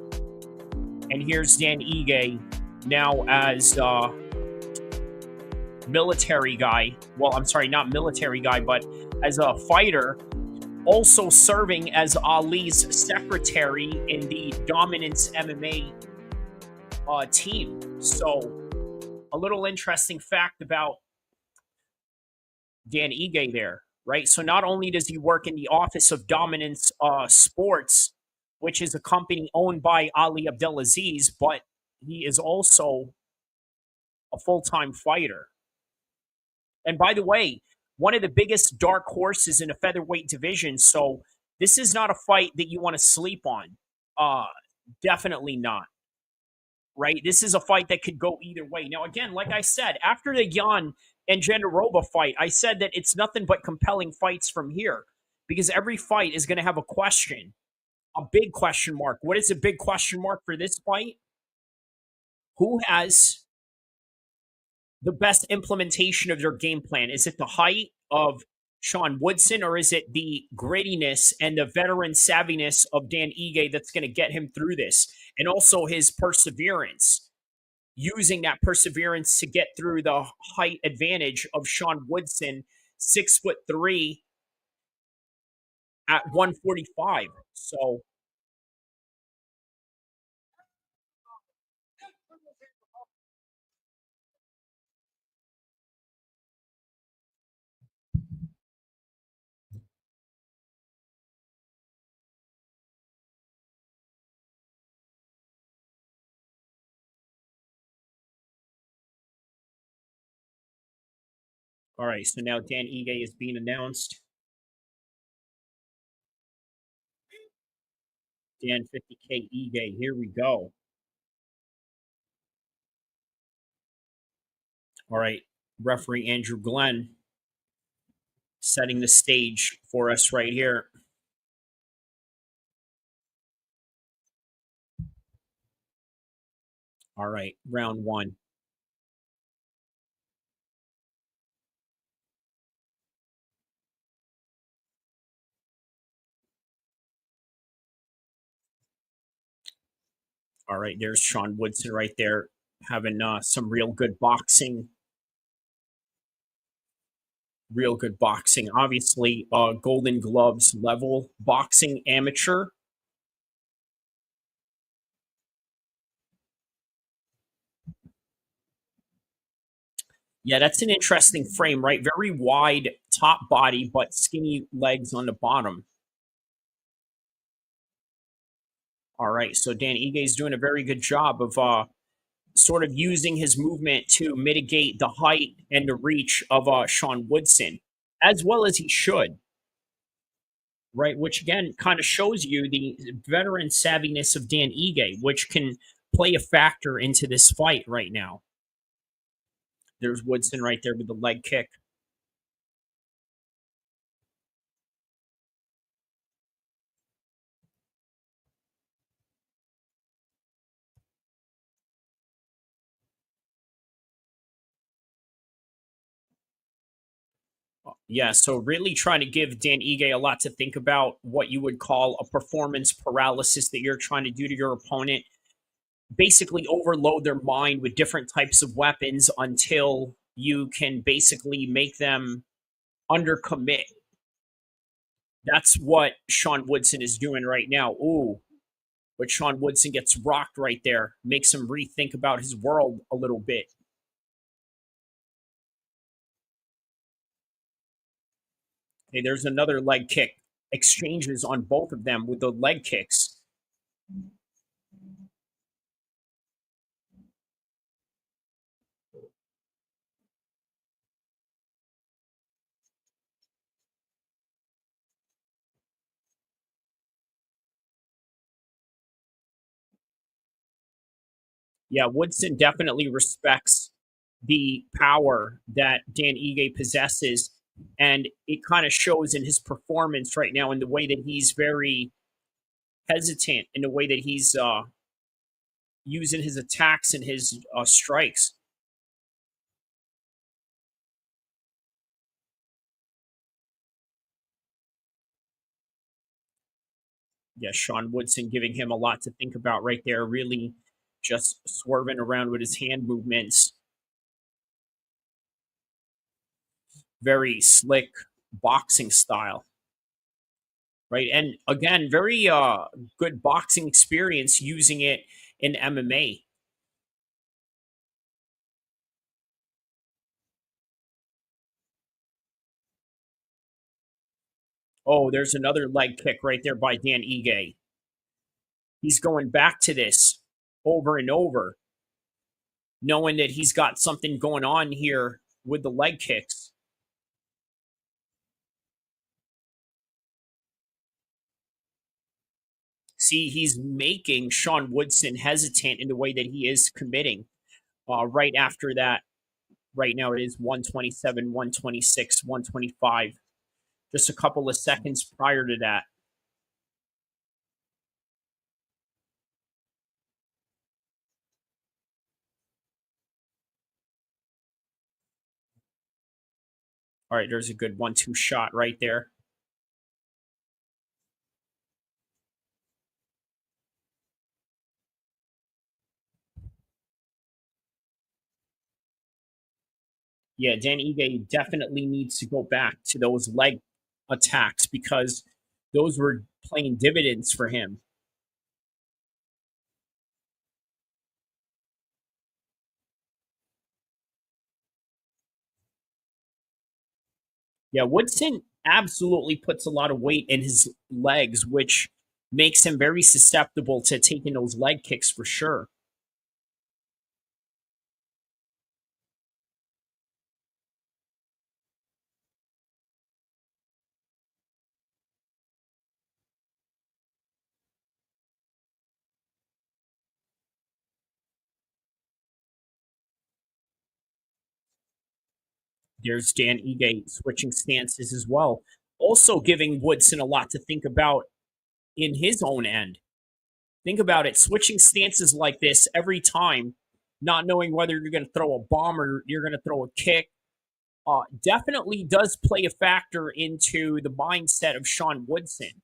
E: And here's Dan Ige now as military guy. Well, I'm sorry, not military guy, but as a fighter, also serving as Ali's secretary in the Dominance MMA team. So a little interesting fact about Dan Ige there, right? So not only does he work in the Office of Dominance Sports, which is a company owned by Ali Abdelaziz, but he is also a full-time fighter. And by the way, one of the biggest dark horses in the featherweight division, so this is not a fight that you want to sleep on. Definitely not. Right? This is a fight that could go either way. Now, again, like I said, after the Jan and Jandiroba fight, I said that it's nothing but compelling fights from here because every fight is going to have a question, a big question mark. What is a big question mark for this fight? Who has the best implementation of their game plan? Is it the height of Sean Woodson, or is it the grittiness and the veteran savviness of Dan Ige that's going to get him through this? And also his perseverance, using that perseverance to get through the height advantage of Sean Woodson, 6'3" at 145. So all right, so now Dan Ige is being announced. Dan 50K Ige, here we go. All right, referee Andrew Glenn setting the stage for us right here. All right, round one. All right, there's Sean Woodson right there having some real good boxing. Real good boxing. Obviously, Golden Gloves level boxing amateur. Yeah, that's an interesting frame, right? Very wide top body, but skinny legs on the bottom. All right, so Dan Ige is doing a very good job of sort of using his movement to mitigate the height and the reach of Sean Woodson, as well as he should. Right, which again kind of shows you the veteran savviness of Dan Ige, which can play a factor into this fight right now. There's Woodson right there with the leg kick. Yeah, so really trying to give Dan Ige a lot to think about, what you would call a performance paralysis that you're trying to do to your opponent. Basically overload their mind with different types of weapons until you can basically make them undercommit. That's what Sean Woodson is doing right now. Ooh, but Sean Woodson gets rocked right there, makes him rethink about his world a little bit. Okay, there's another leg kick. Exchanges on both of them with the leg kicks. Yeah, Woodson definitely respects the power that Dan Ige possesses, and it kind of shows in his performance right now in the way that he's very hesitant, in the way that he's using his attacks and his strikes. Yeah, Sean Woodson giving him a lot to think about right there, really just swerving around with his hand movements. Very slick boxing style. Right. And again, very good boxing experience using it in MMA. Oh, there's another leg kick right there by Dan Ige. He's going back to this over and over, knowing that he's got something going on here with the leg kicks. See, he's making Sean Woodson hesitant in the way that he is committing. Right after that, right now it is 127, 126, 125. Just a couple of seconds prior to that. All right, there's a good 1-2 shot right there. Yeah, Dan Ige definitely needs to go back to those leg attacks because those were playing dividends for him. Yeah, Woodson absolutely puts a lot of weight in his legs, which makes him very susceptible to taking those leg kicks for sure. There's Dan Ige switching stances as well. Also giving Woodson a lot to think about in his own end. Think about it, switching stances like this every time, not knowing whether you're going to throw a bomb or you're going to throw a kick, definitely does play a factor into the mindset of Sean Woodson.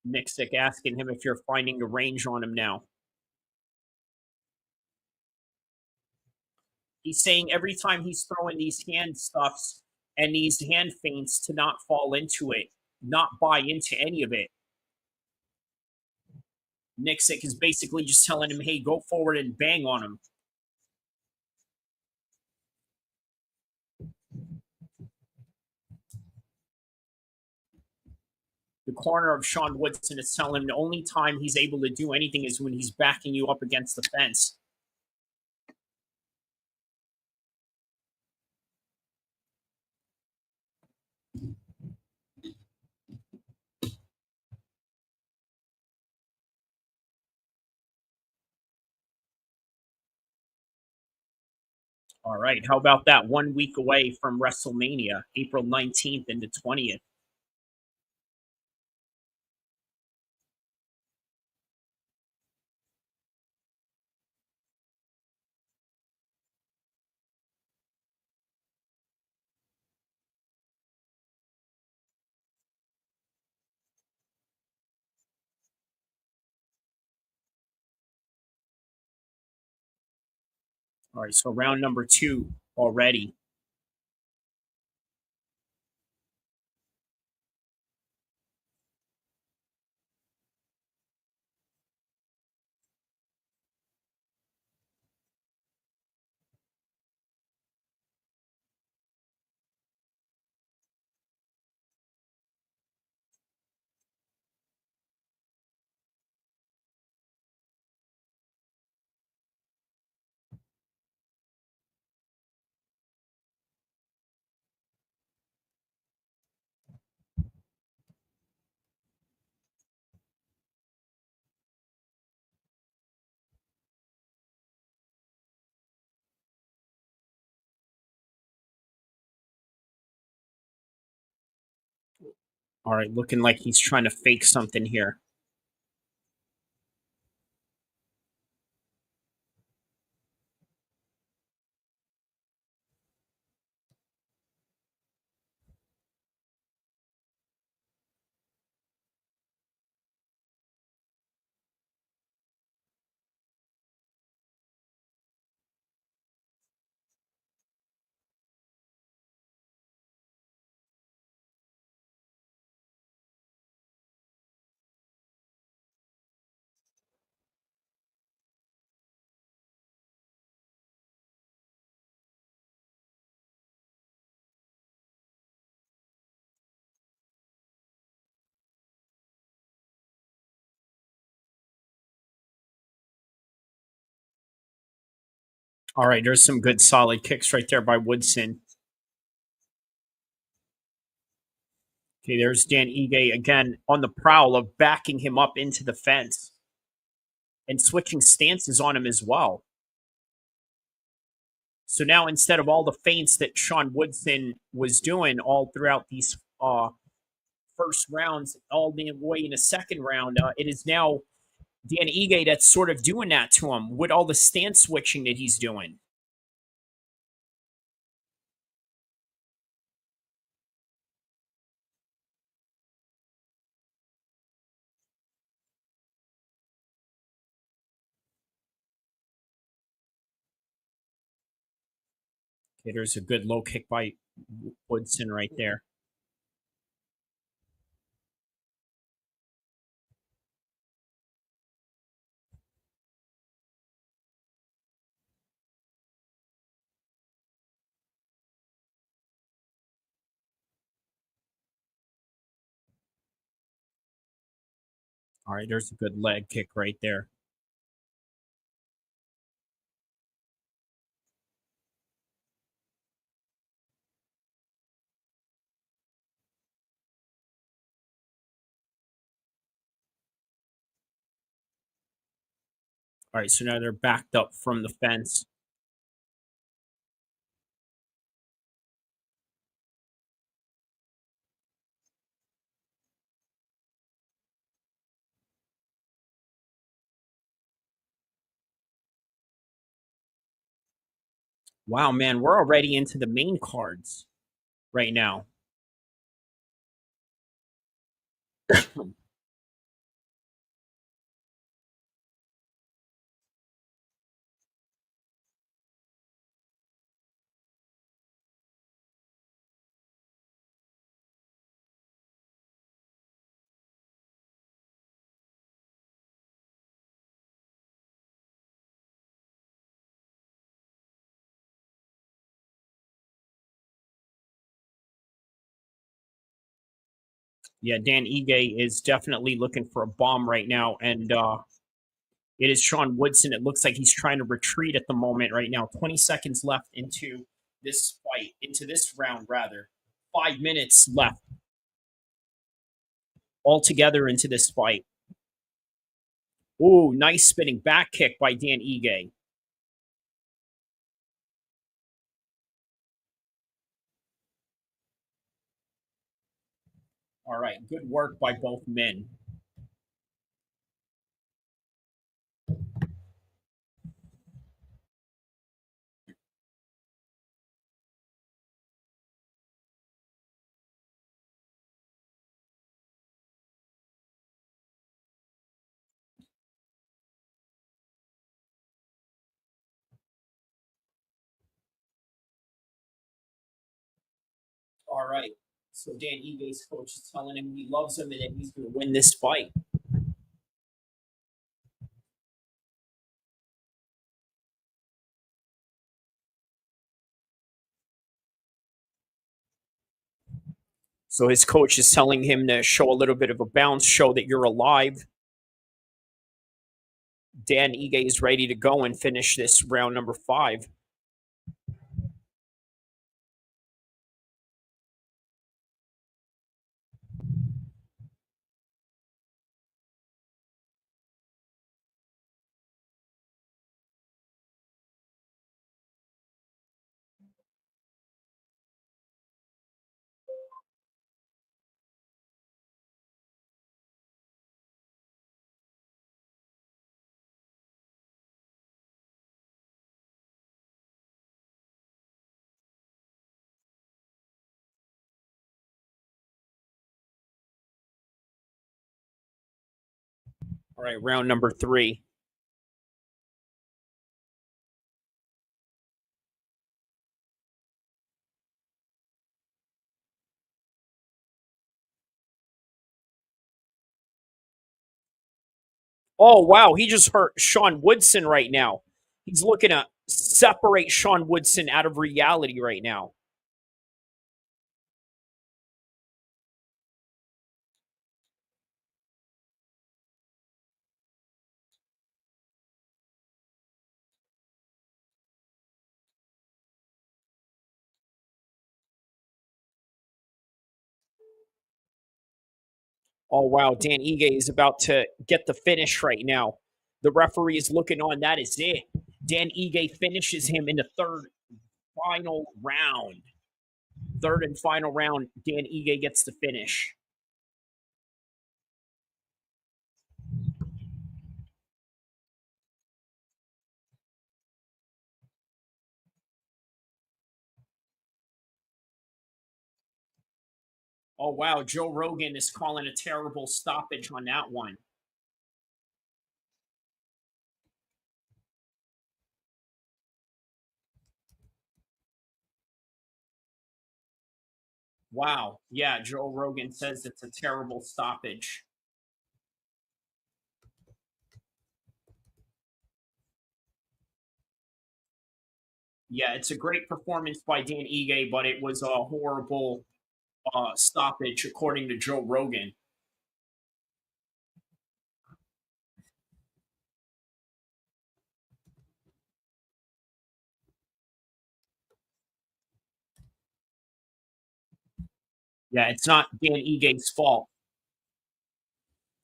E: Nixick asking him if you're finding a range on him now. He's saying every time he's throwing these hand stuffs and these hand feints to not fall into it, not buy into any of it. Nixick is basically just telling him, hey, go forward and bang on him. The corner of Sean Woodson is telling him the only time he's able to do anything is when he's backing you up against the fence. All right. How about that 1 week away from WrestleMania, April 19th and the 20th? All right. So round number 2 already. All right, looking like he's trying to fake something here. All right, there's some good solid kicks right there by Woodson. Okay, there's Dan Ige again on the prowl of backing him up into the fence and switching stances on him as well. So now instead of all the feints that Sean Woodson was doing all throughout these first rounds, all the way in the second round, it is now Dan Ige that's sort of doing that to him with all the stance switching that he's doing. Okay, there's a good low kick by Woodson right there. All right, there's a good leg kick right there. All right, so now they're backed up from the fence. Wow, man, we're already into the main cards right now. Yeah, Dan Ige is definitely looking for a bomb right now, and it is Sean Woodson. It looks like he's trying to retreat at the moment right now. 20 seconds left into this fight, into this round, rather. 5 minutes left altogether into this fight. Ooh, nice spinning back kick by Dan Ige. All right, good work by both men. All right. So Dan Ige's coach is telling him he loves him and that he's going to win this fight. So his coach is telling him to show a little bit of a bounce, show that you're alive. Dan Ige is ready to go and finish this round number 5. All right, round number 3. Oh, wow. He just hurt Sean Woodson right now. He's looking to separate Sean Woodson out of reality right now. Oh, wow. Dan Ige is about to get the finish right now. The referee is looking on. That is it. Dan Ige finishes him in the third final round. Third and final round, Dan Ige gets the finish. Oh, wow. Joe Rogan is calling a terrible stoppage on that one. Wow. Yeah, Joe Rogan says it's a terrible stoppage. Yeah, it's a great performance by Dan Ige, but it was a horrible stoppage, according to Joe Rogan. Yeah, it's not Dan Ige's fault.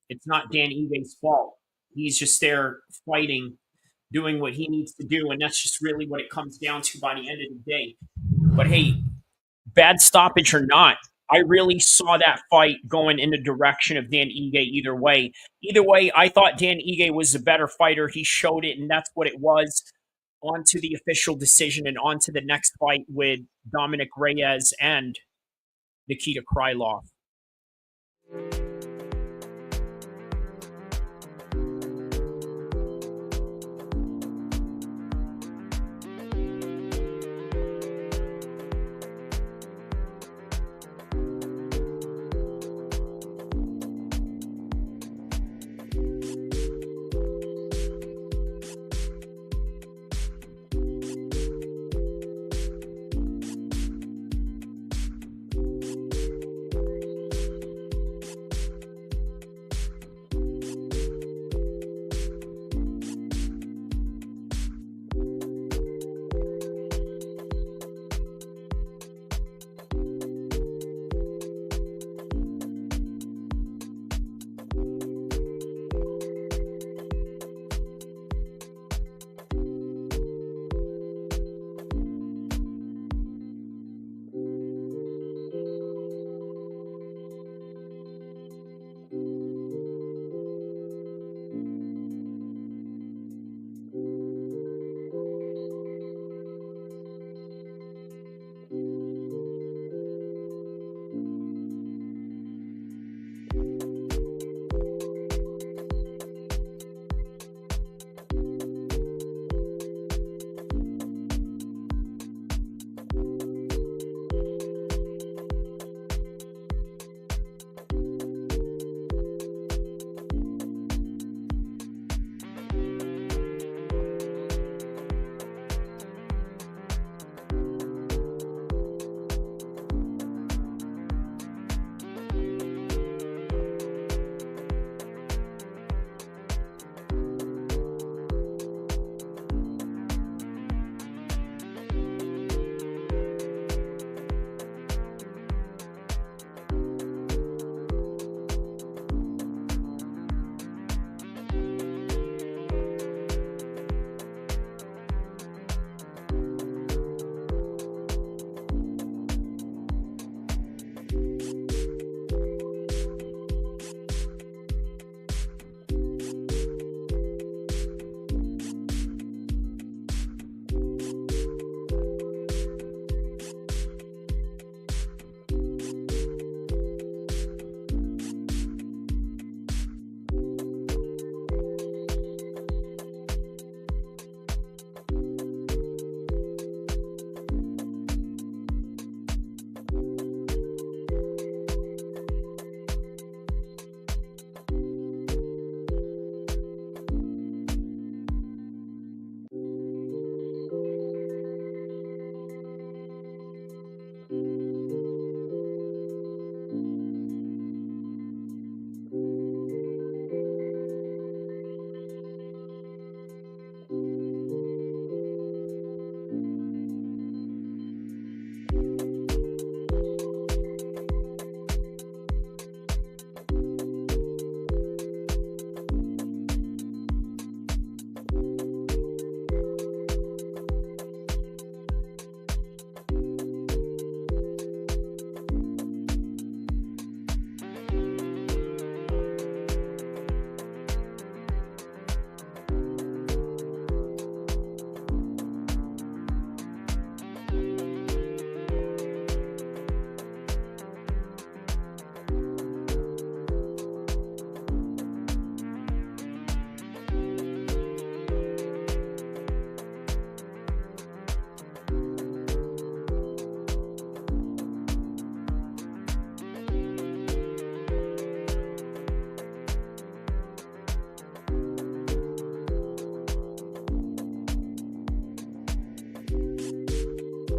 E: It's not Dan Ige's fault. He's just there fighting, doing what he needs to do, and that's just really what it comes down to by the end of the day. But hey, bad stoppage or not, I really saw that fight going in the direction of Dan Ige either way. Either way, I thought Dan Ige was the better fighter. He showed it, and that's what it was. On to the official decision and on to the next fight with Dominic Reyes and Nikita Krylov.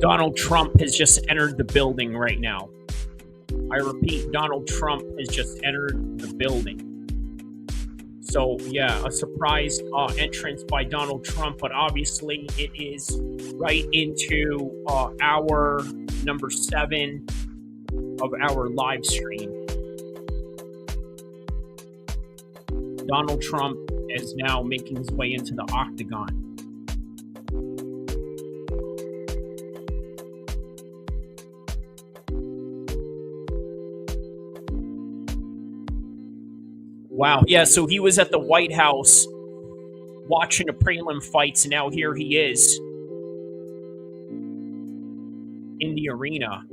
E: Donald Trump has just entered the building right now. I repeat, Donald Trump has just entered the building. So, yeah, a surprise entrance by Donald Trump, but obviously it is right into hour number 7 of our live stream. Donald Trump is now making his way into the octagon. Wow. Yeah, so he was at the White House watching the prelim fights, and now here he is in the arena.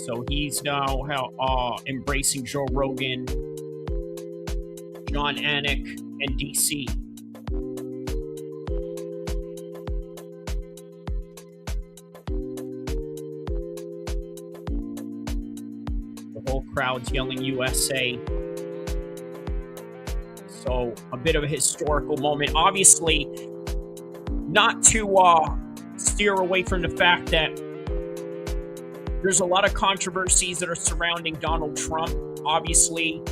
E: So he's now embracing Joe Rogan, John Anik, and DC. Crowds yelling USA. So a bit of a historical moment. Obviously, not to steer away from the fact that there's a lot of controversies that are surrounding Donald Trump. Obviously,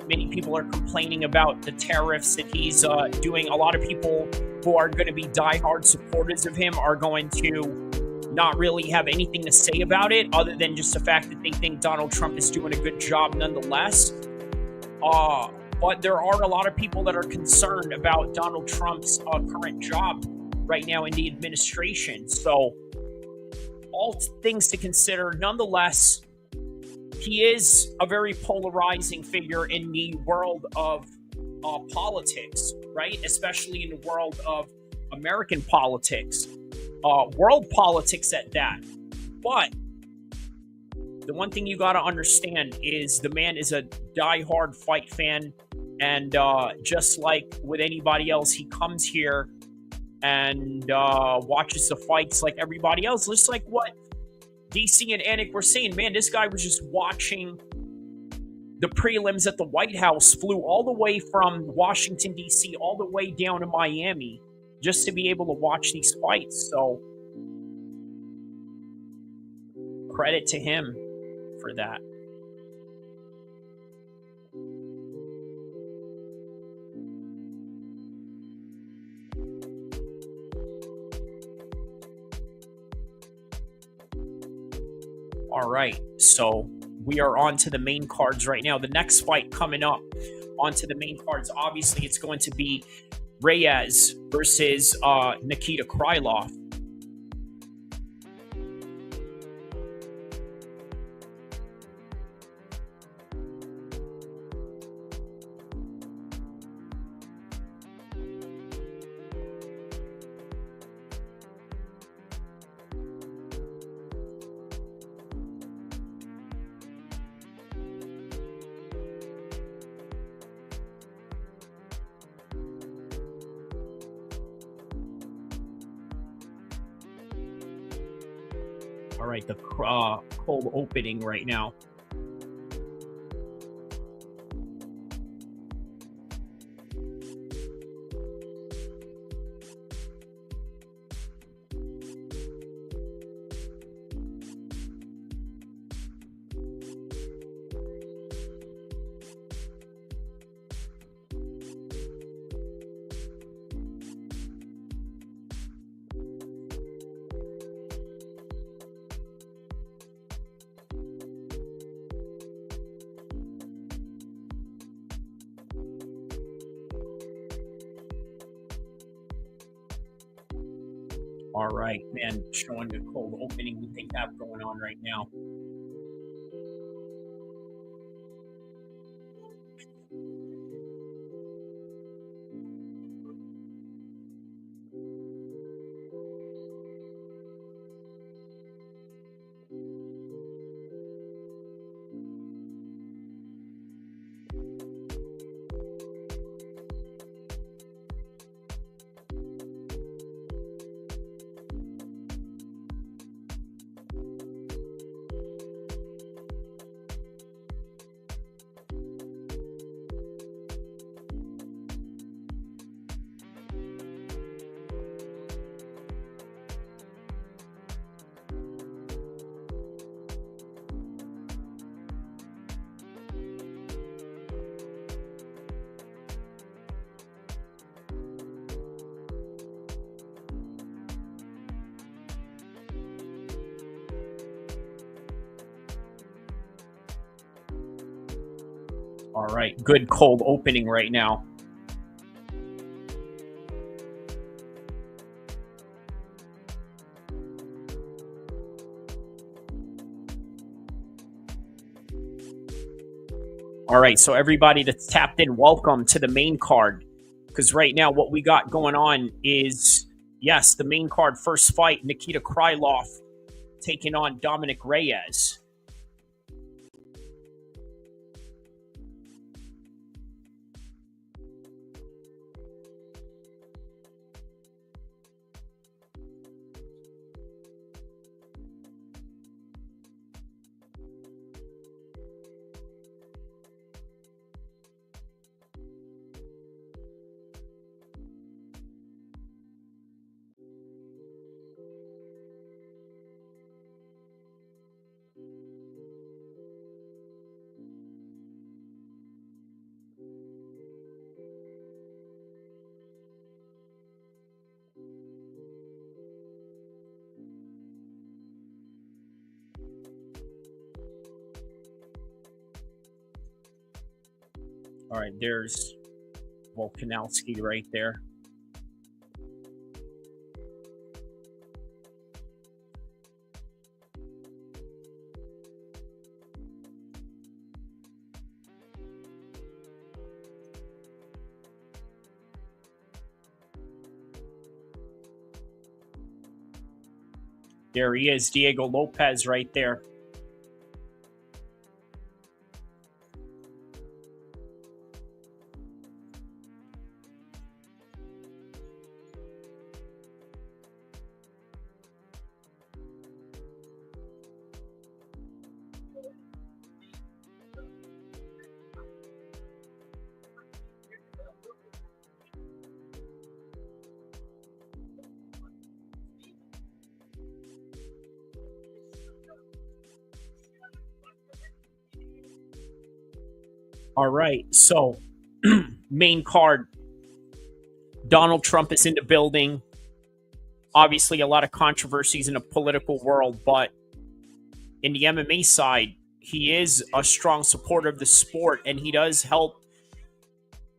E: many people are complaining about the tariffs that he's doing. A lot of people who are going to be diehard supporters of him are going to not really have anything to say about it other than just the fact that they think Donald Trump is doing a good job nonetheless. But there are a lot of people that are concerned about Donald Trump's current job right now in the administration. So all things to consider. Nonetheless, he is a very polarizing figure in the world of politics, right? Especially in the world of American politics. World politics at that. But the one thing you got to understand is the man is a diehard fight fan, and just like with anybody else, he comes here and watches the fights like everybody else. Just like what DC and Anik were saying, man, this guy was just watching the prelims at the White House, flew all the way from Washington, DC, all the way down to Miami, just to be able to watch these fights. So credit to him for that. All right, so we are on to the main cards right now. The next fight coming up onto the main cards, obviously it's going to be Reyes versus Nikita Krylov. All right, the cold opening right now. All right, man, showing the cold opening that they have going on right now. All right, good cold opening right now. All right, so everybody that's tapped in, welcome to the main card. Because right now what we got going on is, yes, the main card first fight, Nikita Krylov taking on Dominic Reyes. All right, there's Volkanovski right there. There he is, Diego Lopes right there. All right, so main card. Donald Trump is in the building. Obviously, a lot of controversies in the political world, but in the MMA side, he is a strong supporter of the sport, and he does help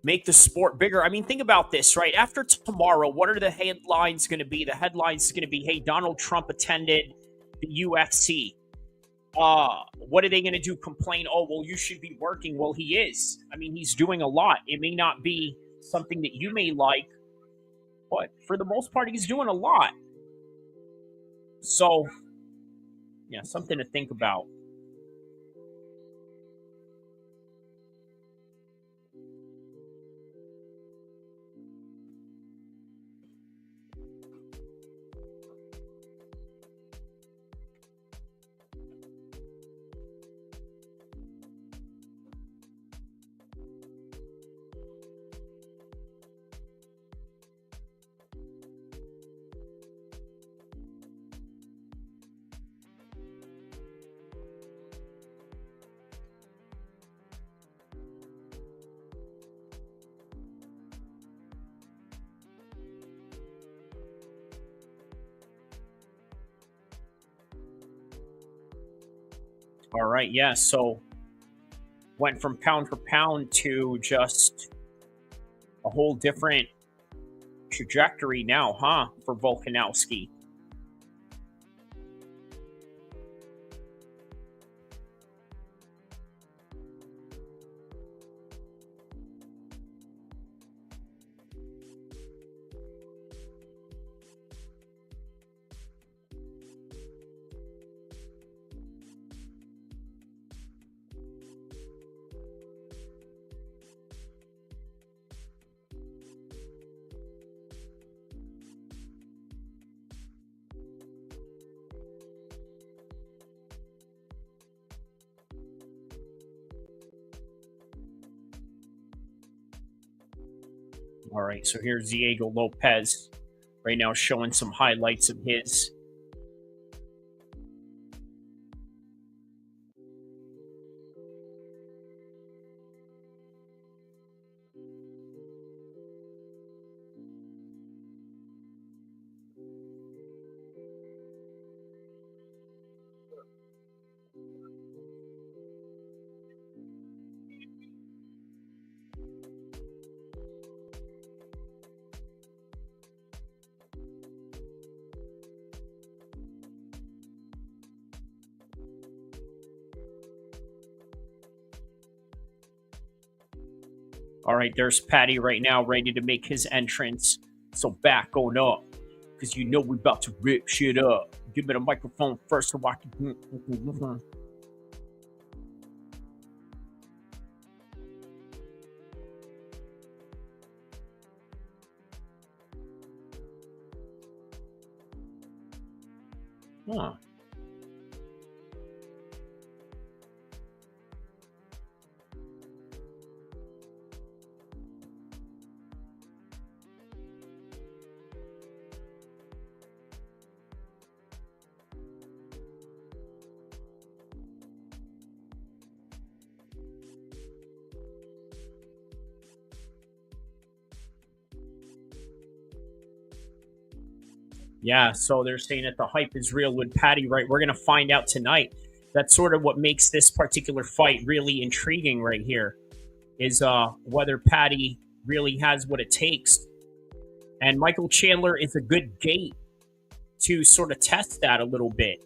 E: make the sport bigger. I mean, think about this, right? After tomorrow, what are the headlines going to be? The headlines are going to be, hey, Donald Trump attended the UFC. What are they going to do? Complain, oh, well, you should be working. Well, he is. I mean, he's doing a lot. It may not be something that you may like, but for the most part, he's doing a lot. So, yeah, something to think about. All right, yeah, so went from pound for pound to just a whole different trajectory now, huh, for Volkanovski. All right, so here's Diego Lopes right now showing some highlights of his. All right, there's Patty right now, ready to make his entrance. So back on up, because you know we're about to rip shit up. Give me the microphone first so I can... Huh. Yeah, so they're saying that the hype is real with Patty, right? We're going to find out tonight. That's sort of what makes this particular fight really intriguing right here, is whether Patty really has what it takes. And Michael Chandler is a good gate to sort of test that a little bit.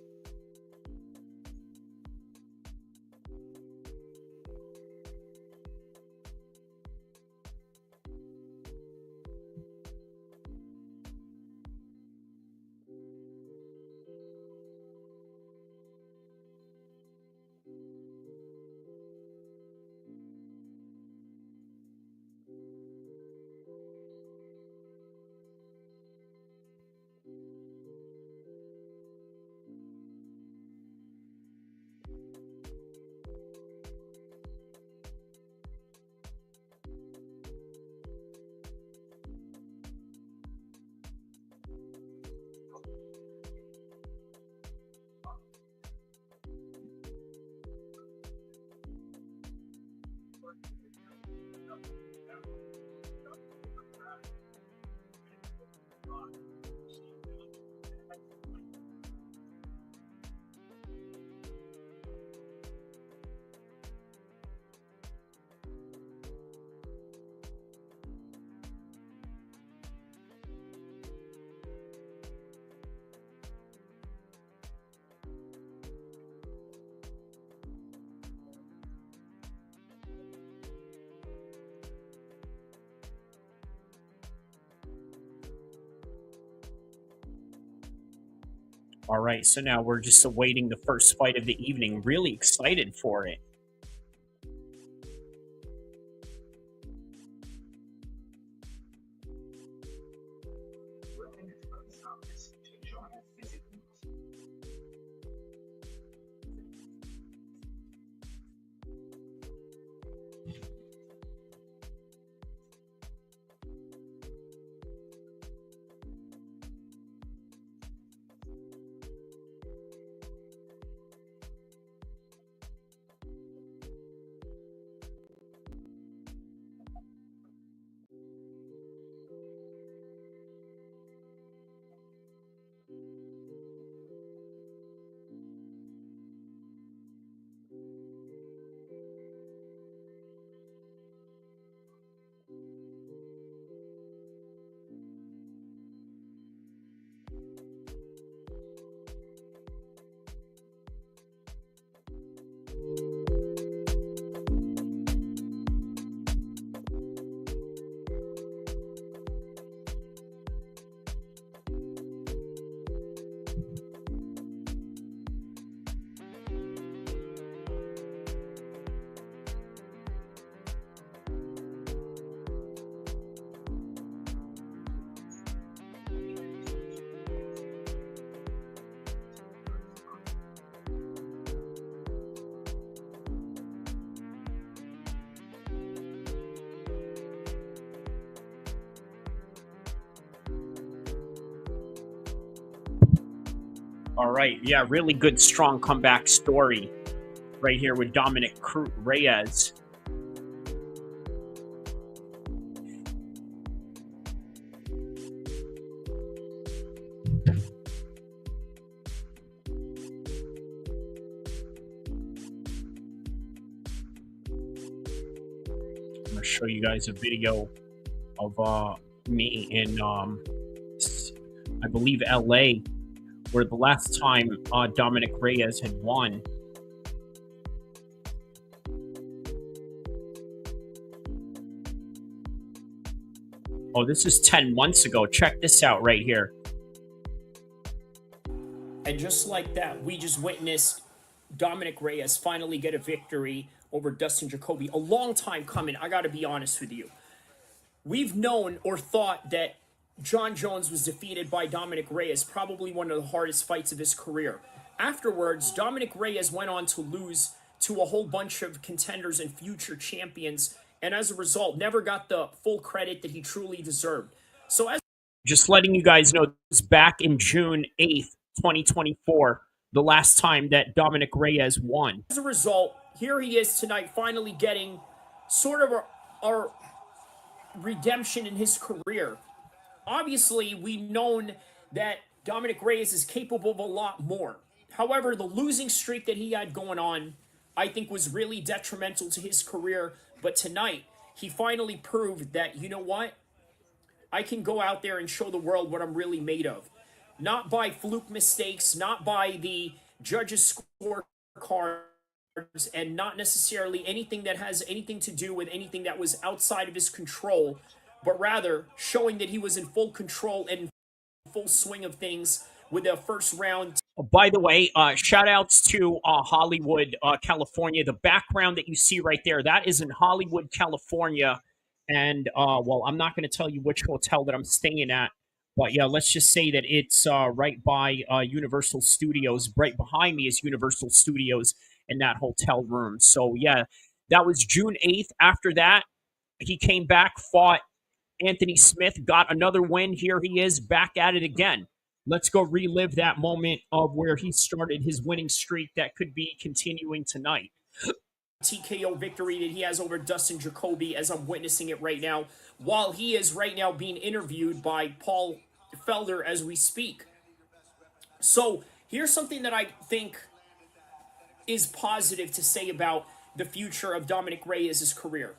E: All right, so now we're just awaiting the first fight of the evening. Really excited for it. All right, yeah, really good, strong comeback story right here with Dominic Reyes. I'm going to show you guys a video of me in, I believe, LA, where the last time Dominic Reyes had won. Oh, this is 10 months ago. Check this out right here. And just like that, we just witnessed Dominic Reyes finally get a victory over Dustin Jacoby. A long time coming, I got to be honest with you. We've known or thought that John Jones was defeated by Dominic Reyes, probably one of the hardest fights of his career. Afterwards, Dominic Reyes went on to lose to a whole bunch of contenders and future champions, and as a result, never got the full credit that he truly deserved. So as just letting you guys know, this is back in June 8th, 2024, the last time that Dominic Reyes won. As a result, here he is tonight, finally getting sort of a redemption in his career. Obviously, we've known that Dominic Reyes is capable of a lot more. However, the losing streak that he had going on, I think, was really detrimental to his career. But tonight, he finally proved that, you know what? I can go out there and show the world what I'm really made of. Not by fluke mistakes, not by the judges' scorecards, and not necessarily anything that has anything to do with anything that was outside of his control, but rather showing that he was in full control and in full swing of things with the first round. By the way, shout outs to Hollywood, California. The background that you see right there, that is in Hollywood, California. And, well, I'm not going to tell you which hotel that I'm staying at. But, yeah, let's just say that it's right by Universal Studios. Right behind me is Universal Studios in that hotel room. So, yeah, that was June 8th. After that, he came back, fought Anthony Smith, got another win. Here he is back at it again. Let's go relive that moment of where he started his winning streak that could be continuing tonight. TKO victory that he has over Dustin Jacoby, as I'm witnessing it right now, while he is right now being interviewed by Paul Felder as we speak. So here's something that I think is positive to say about the future of Dominic Reyes' career.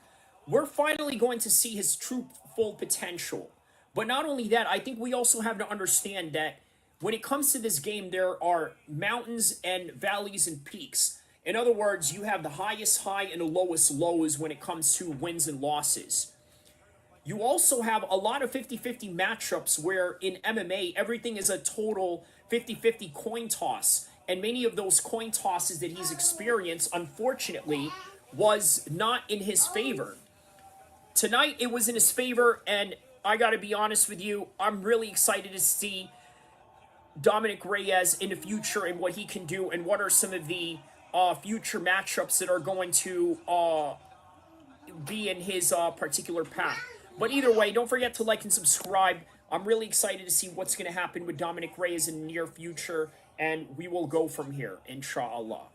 E: We're finally going to see his true full potential. But not only that, I think we also have to understand that when it comes to this game, there are mountains and valleys and peaks. In other words, you have the highest high and the lowest lows when it comes to wins and losses. You also have a lot of 50-50 matchups where in MMA, everything is a total 50-50 coin toss. And many of those coin tosses that he's experienced, unfortunately, was not in his favor. Tonight, it was in his favor, and I got to be honest with you, I'm really excited to see Dominic Reyes in the future and what he can do and what are some of the future matchups that are going to be in his particular path. But either way, don't forget to like and subscribe. I'm really excited to see what's going to happen with Dominic Reyes in the near future, and we will go from here, inshallah.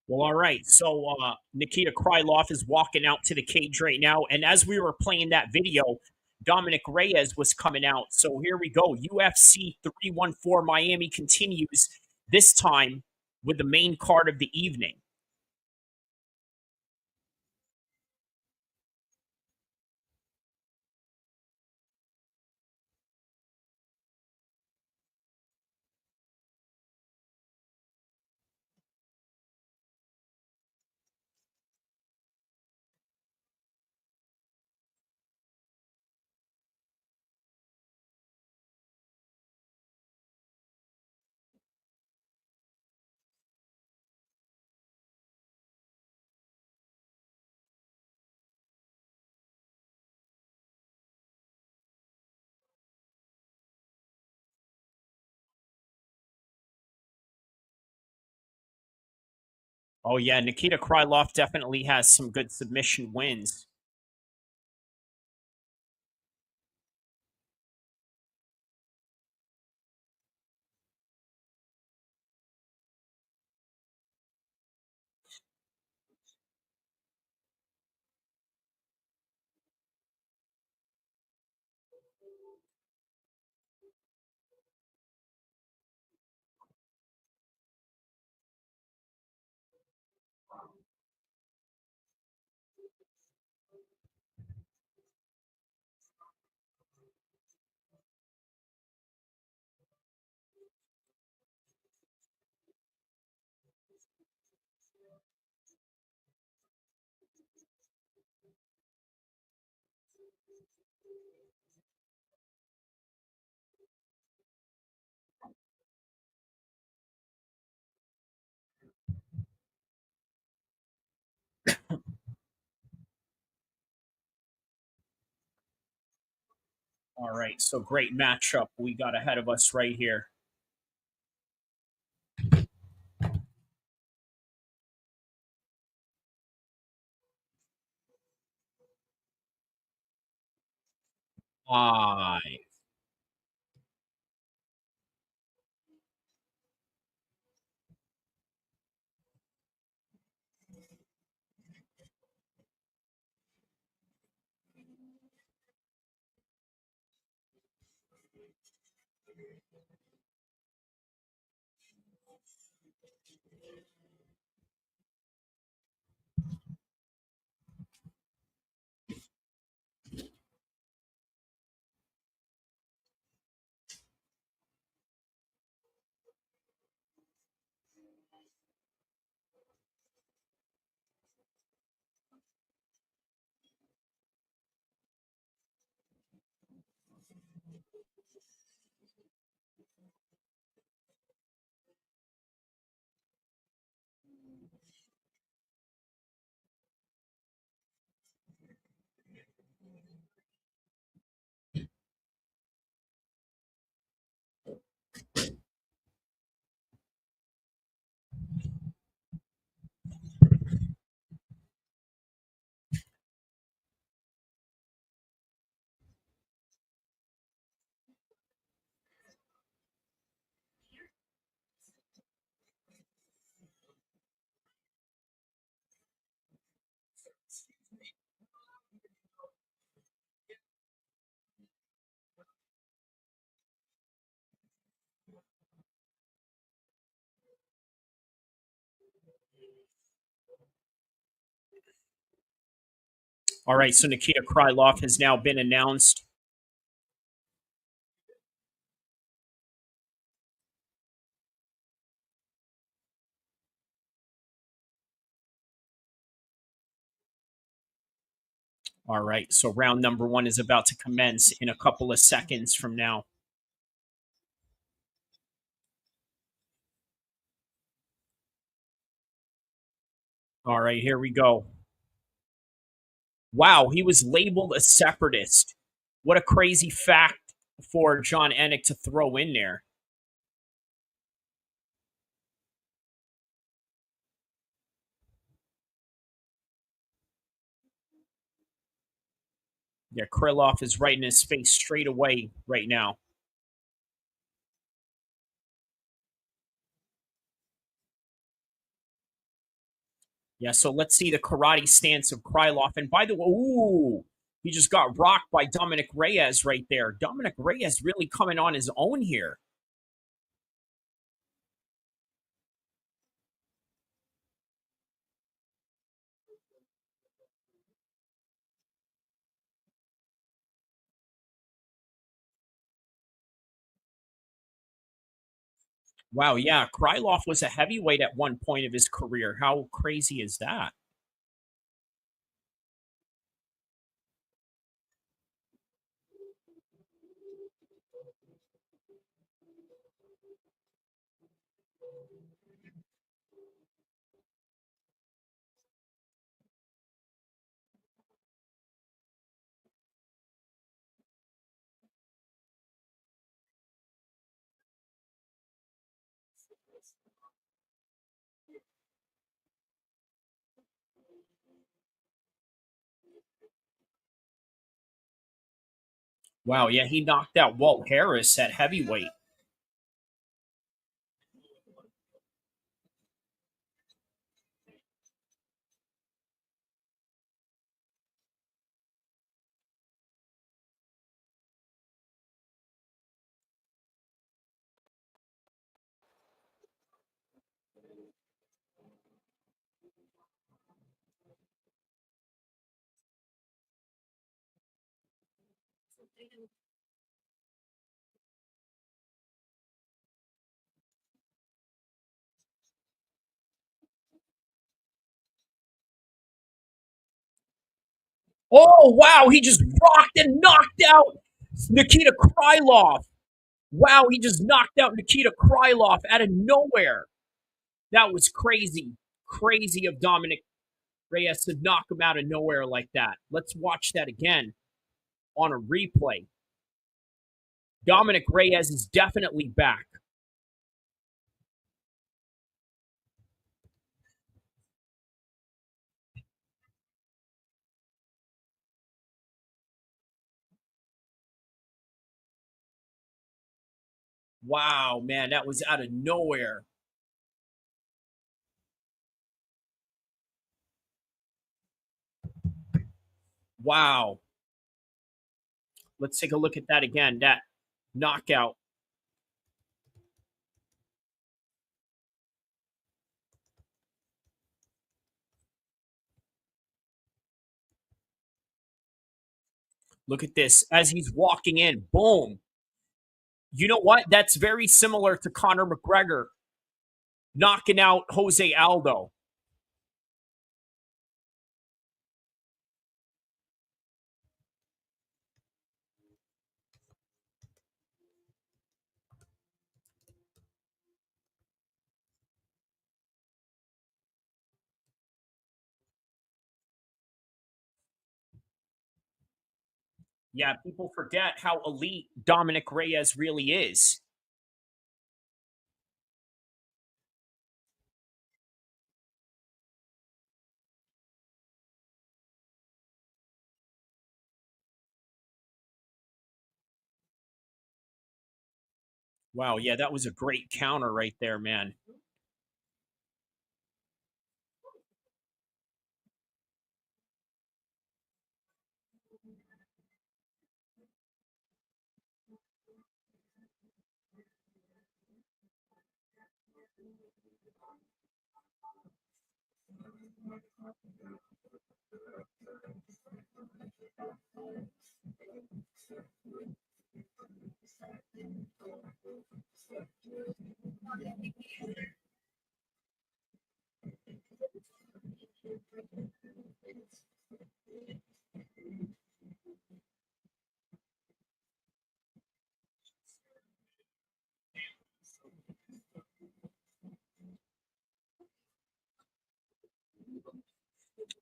E: Well, all right. So Nikita Krylov is walking out to the cage right now. And as we were playing that video, Dominic Reyes was coming out. So here we go. UFC 314 Miami continues, this time with the main card of the evening. Oh, yeah. Nikita Krylov definitely has some good submission wins. All right, so great matchup we got ahead of us right here. Five. All right, so Nikita Krylov has now been announced. All right, so round number one is about to commence in a couple of seconds from now. All right, here we go. Wow, he was labeled a separatist. What a crazy fact for Jon Anik to throw in there. Yeah, Krylov is right in his face straight away right now. Yeah, so let's see the karate stance of Krylov. And by the way, ooh, he just got rocked by Dominic Reyes right there. Dominic Reyes really coming on his own here. Wow, yeah, Krylov was a heavyweight at one point of his career. How crazy is that? Wow, yeah, he knocked out Walt Harris at heavyweight. Oh, wow. He just rocked and knocked out Nikita Krylov. Wow, he just knocked out Nikita Krylov out of nowhere. That was crazy. Crazy of Dominic Reyes to knock him out of nowhere like that. Let's watch that again on a replay. Dominic Reyes is definitely back. Wow, man, that was out of nowhere. Wow. Let's take a look at that again. That knockout. Look at this. As he's walking in, boom. You know what? That's very similar to Conor McGregor knocking out Jose Aldo. Yeah, people forget how elite Dominic Reyes really is. Wow, yeah, that was a great counter right there, man.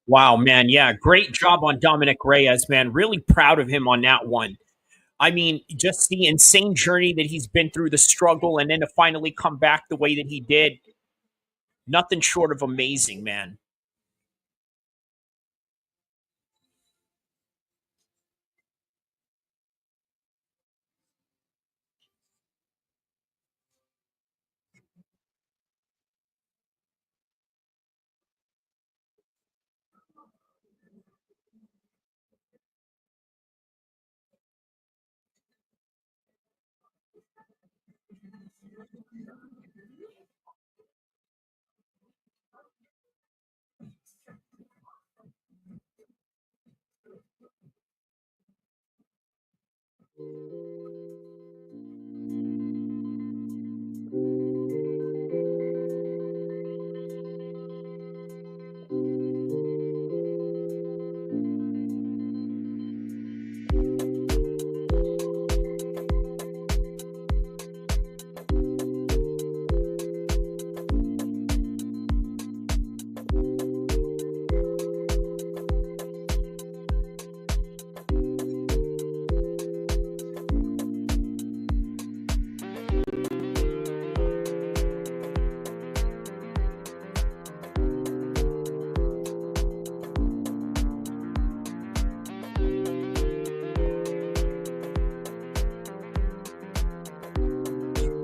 E: Wow, man. Yeah, great job on Dominic Reyes, man. Really proud of him on that one. I mean, just the insane journey that he's been through, the struggle, and then to finally come back the way that he did. Nothing short of amazing, man.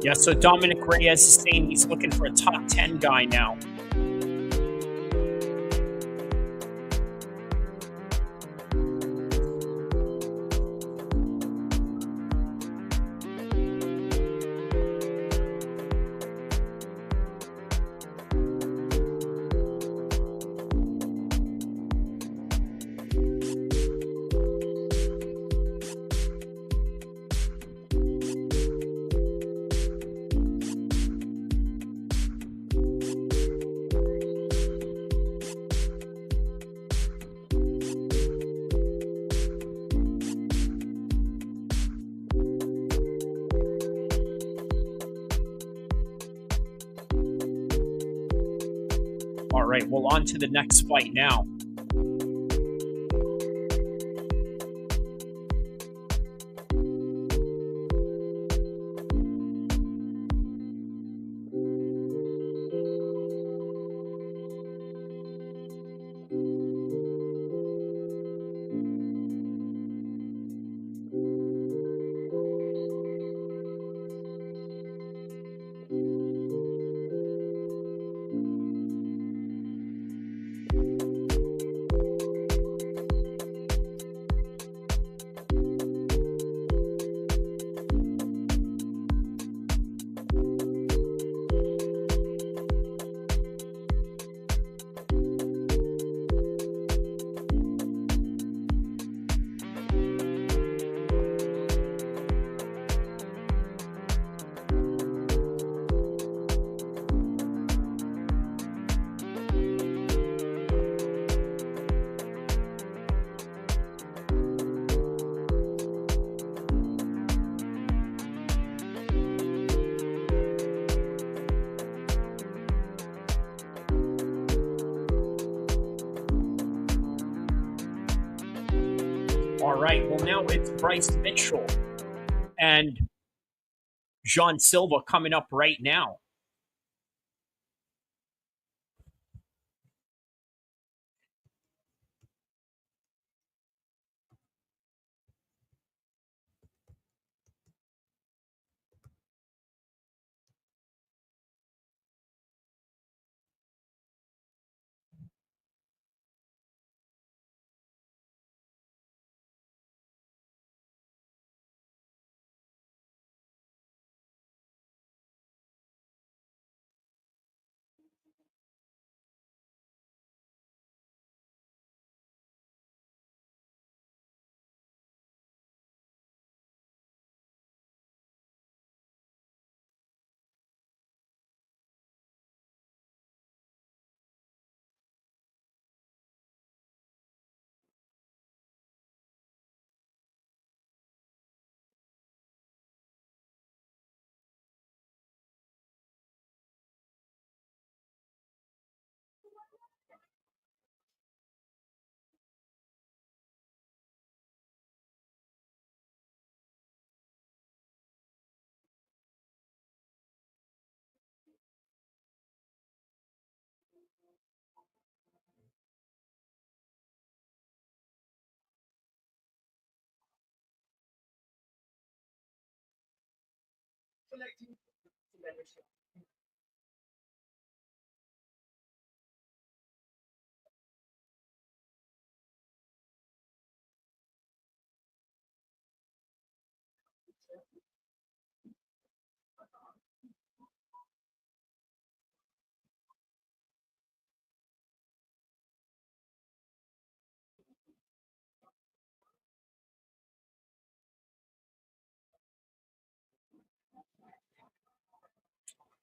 E: Yeah, so Dominic Reyes is saying he's looking for a top 10 guy now. All right, well, on to the next fight now. All right, well, now it's Bryce Mitchell and Jean Silva coming up right now.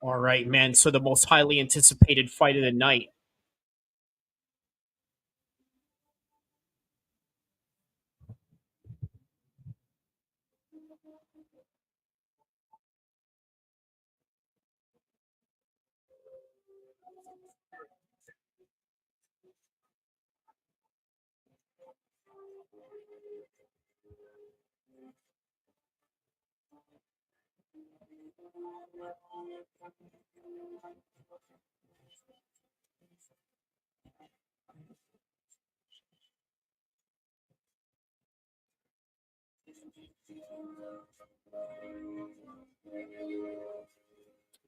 E: All right, man. So the most highly anticipated fight of the night.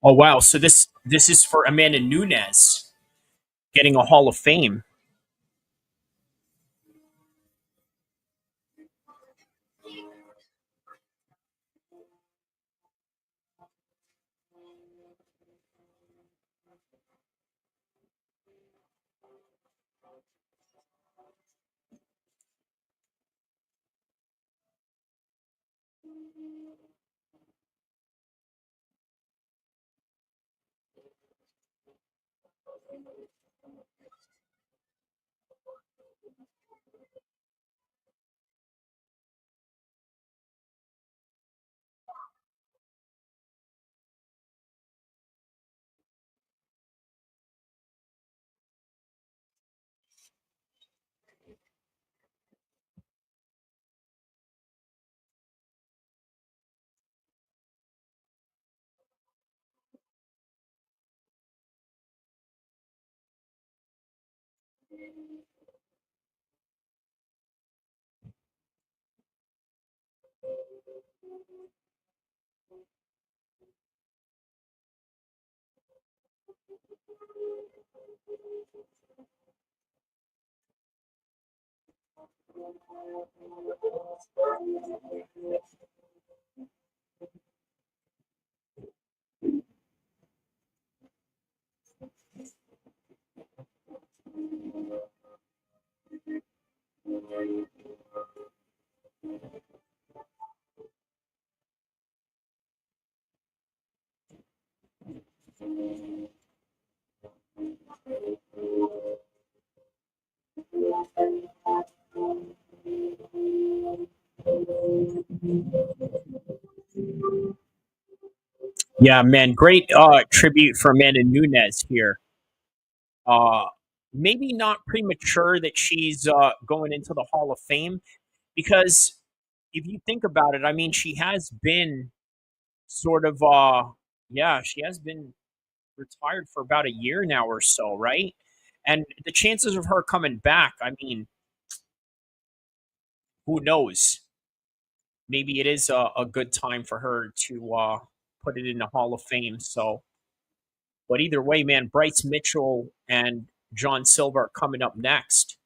E: Oh wow! So this is for Amanda Nunes getting a Hall of Fame. Yeah, man, great tribute for Amanda Nunes here. Maybe not premature that she's going into the Hall of Fame, because if you think about it, I mean, she has been sort of, yeah, she has been retired for about a year now or so, right? And the chances of her coming back, I mean, who knows? Maybe it is a good time for her to put it in the Hall of Fame. So, but either way, man, Bryce Mitchell and John Silva are coming up next.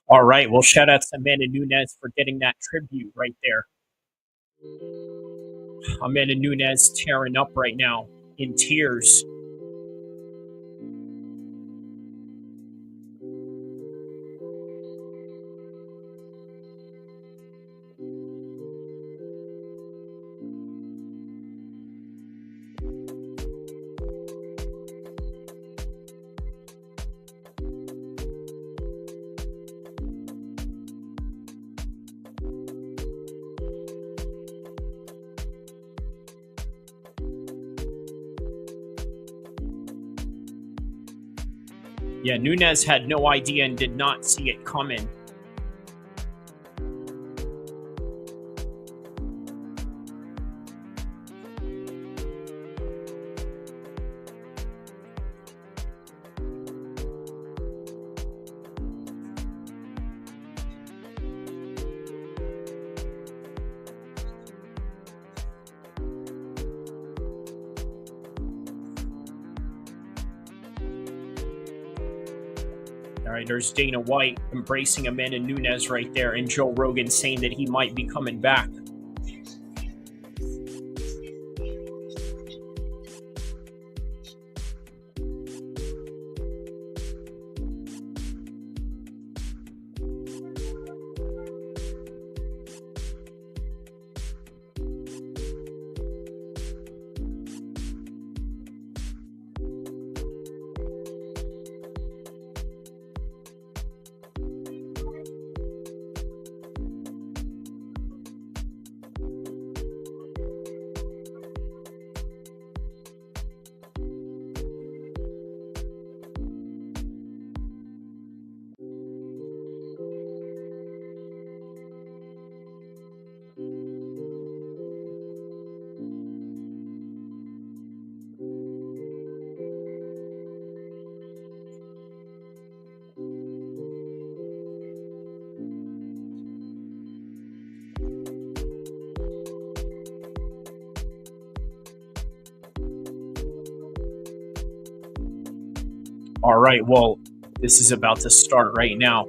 E: All right. Well, shout out to Amanda Nunes for getting that tribute right there. Amanda Nunes tearing up right now in tears. Yeah, Nunes had no idea and did not see it coming. All right, there's Dana White embracing Amanda Nunes right there, and Joe Rogan saying that he might be coming back. All right, well, this is about to start right now.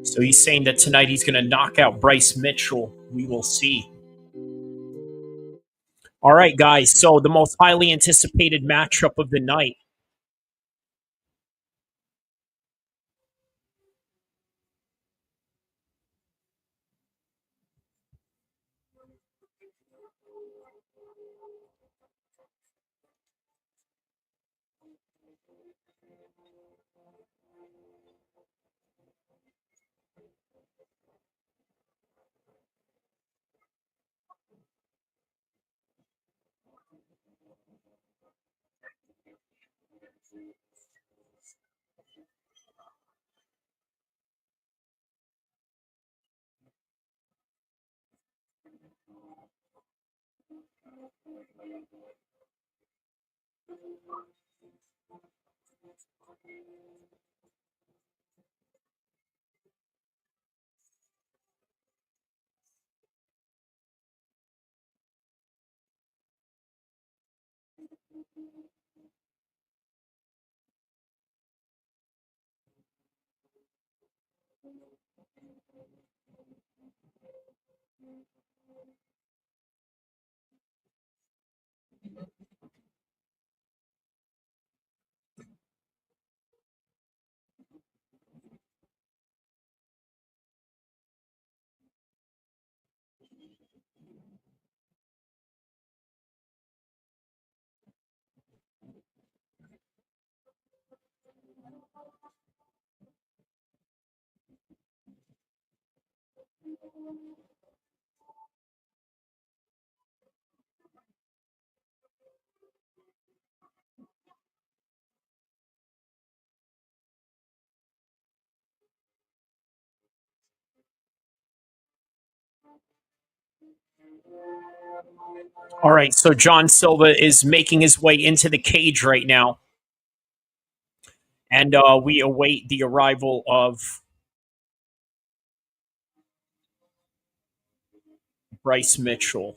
E: So he's saying that tonight he's going to knock out Bryce Mitchell. We will see. All right, guys. So the most highly anticipated matchup of the night. All right, so John Silva is making his way into the cage right now. And we await the arrival of Bryce Mitchell.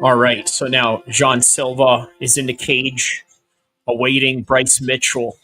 E: All right, so now Jean Silva is in the cage, awaiting Bryce Mitchell.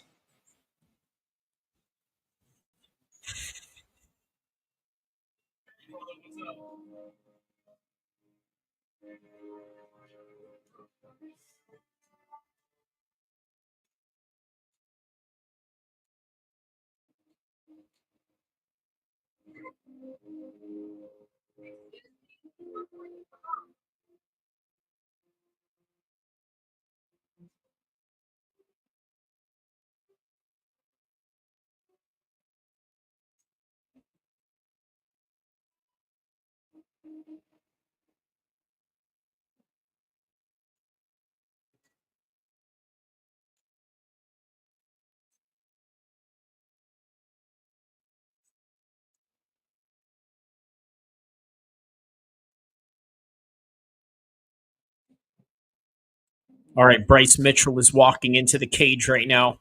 E: All right, Bryce Mitchell is walking into the cage right now.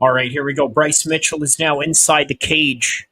E: All right, here we go. Bryce Mitchell is now inside the cage.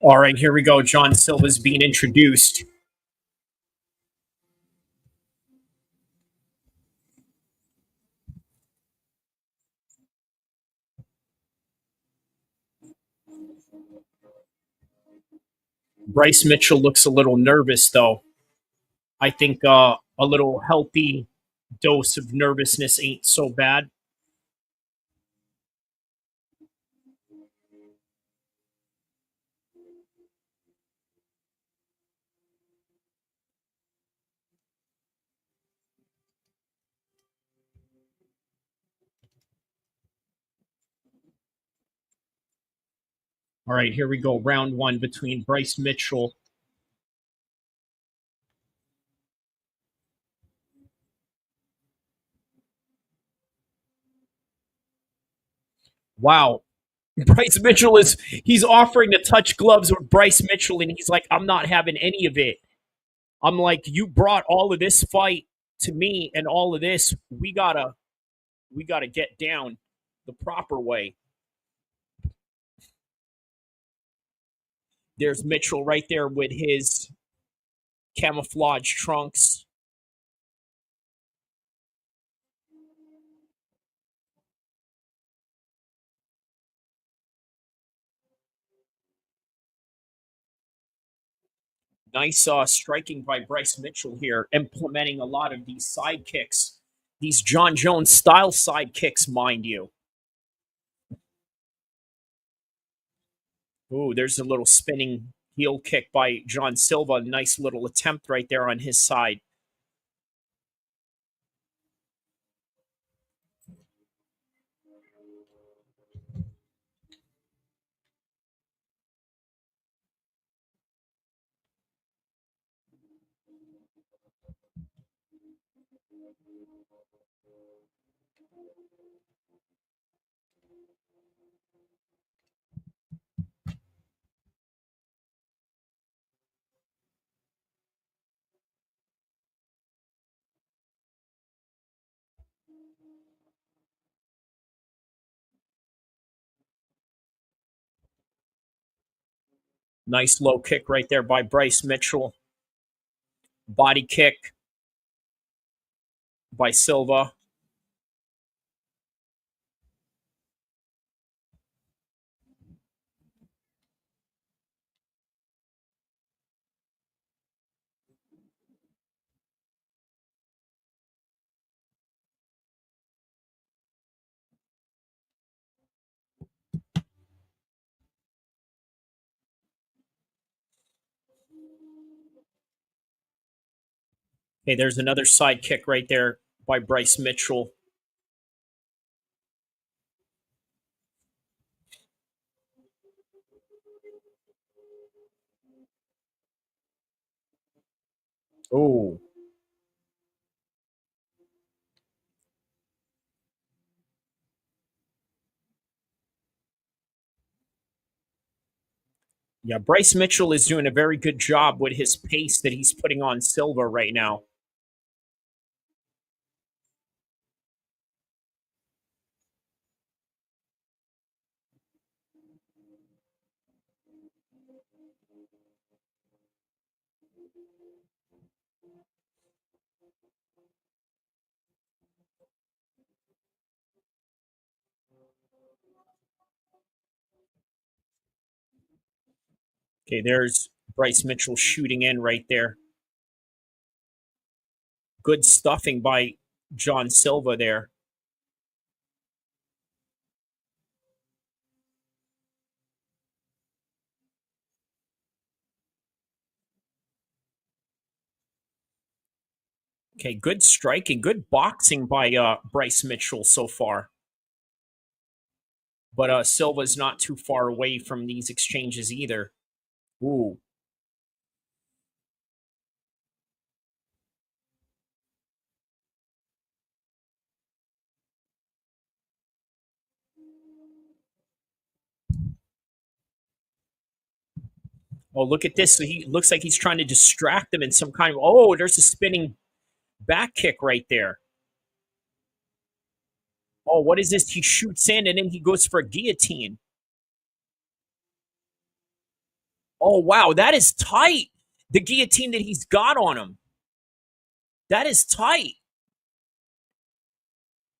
E: All right, here we go. John Silva's being introduced. Bryce Mitchell looks a little nervous, though. I think a little healthy dose of nervousness ain't so bad. All right, here we go. Round one between Bryce Mitchell. Wow. Bryce Mitchell he's offering to touch gloves with Bryce Mitchell, and he's like, I'm not having any of it. I'm like, you brought all of this fight to me and all of this. We gotta get down the proper way. There's Mitchell right there with his camouflage trunks. Nice striking by Bryce Mitchell here, implementing a lot of these side kicks. These John Jones style side kicks, mind you. Ooh, there's a little spinning heel kick by John Silva. Nice little attempt right there on his side. Nice low kick right there by Bryce Mitchell. Body kick by Silva. Okay, there's another side kick right there by Bryce Mitchell. Oh. Yeah, Bryce Mitchell is doing a very good job with his pace that he's putting on Silva right now. Okay, there's Bryce Mitchell shooting in right there. Good stuffing by John Silva there. Okay, good striking, good boxing by Bryce Mitchell so far. But Silva's not too far away from these exchanges either. Ooh. Oh, look at this. He looks like he's trying to distract them in some kind of... Oh, there's a spinning back kick right there. Oh, what is this? He shoots in and then he goes for a guillotine. Oh, wow. That is tight. The guillotine that he's got on him. That is tight.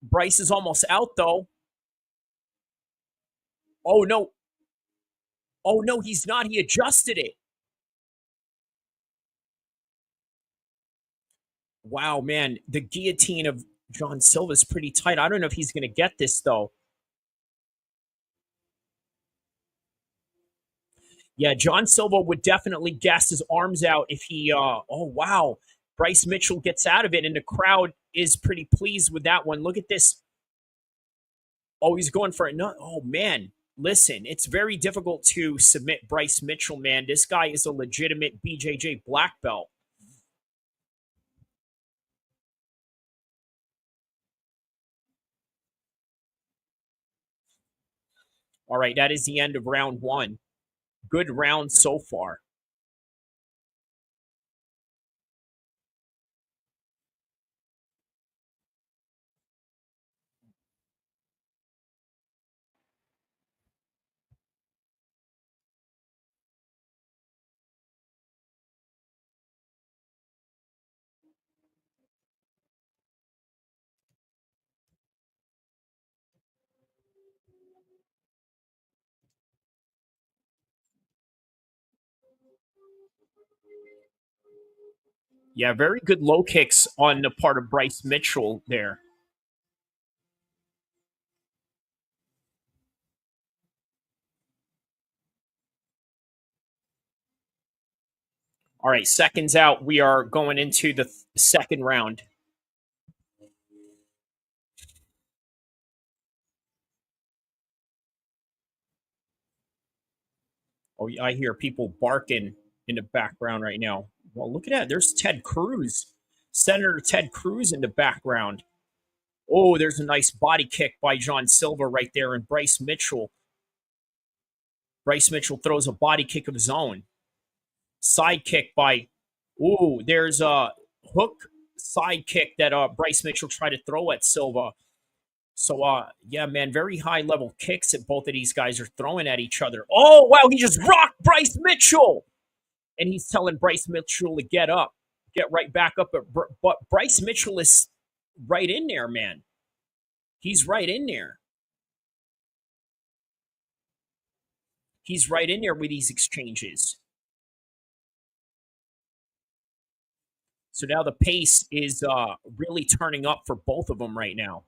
E: Bryce is almost out, though. Oh, no. Oh, no, he's not. He adjusted it. Wow, man. The guillotine of John Silva is pretty tight. I don't know if he's going to get this, though. Yeah, John Silva would definitely gas his arms out if he... oh, wow. Bryce Mitchell gets out of it, and the crowd is pretty pleased with that one. Look at this. Oh, he's going for it. Oh, man. Listen, it's very difficult to submit Bryce Mitchell, man. This guy is a legitimate BJJ black belt. All right, that is the end of round one. Good round so far. Yeah, very good low kicks on the part of Bryce Mitchell there. All right, seconds out. We are going into the second round. Oh, I hear people barking in the background right now. Well, look at that. There's Ted Cruz, Senator Ted Cruz in the background. Oh, there's a nice body kick by John Silva right there, and Bryce Mitchell. Bryce Mitchell throws a body kick of his own. Side kick by, ooh, there's a hook side kick that Bryce Mitchell tried to throw at Silva. So, yeah, man, very high level kicks that both of these guys are throwing at each other. Oh, wow, he just rocked Bryce Mitchell. And he's telling Bryce Mitchell to get up, get right back up. But Bryce Mitchell is right in there, man. He's right in there. He's right in there with these exchanges. So now the pace is really turning up for both of them right now.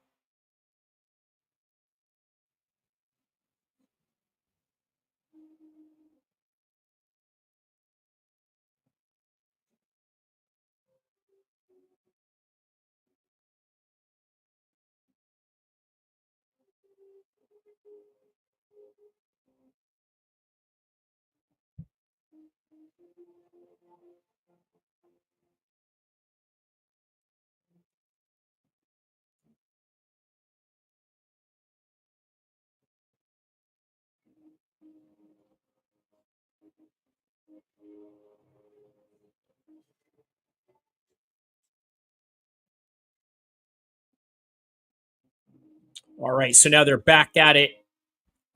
E: All right, so now they're back at it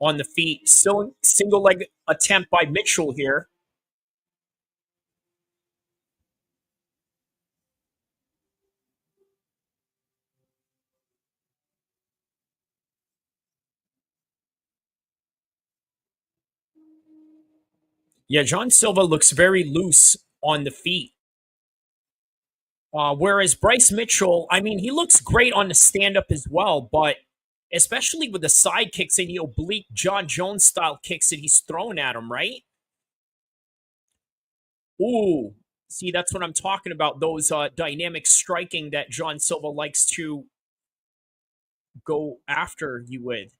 E: on the feet. Still single leg attempt by Mitchell here. Yeah, John Silva looks very loose on the feet. Whereas Bryce Mitchell, I mean, he looks great on the stand up as well, but especially with the side kicks and the oblique John Jones style kicks that he's throwing at him, right? Ooh, see, that's what I'm talking about. Those dynamic striking that John Silva likes to go after you with.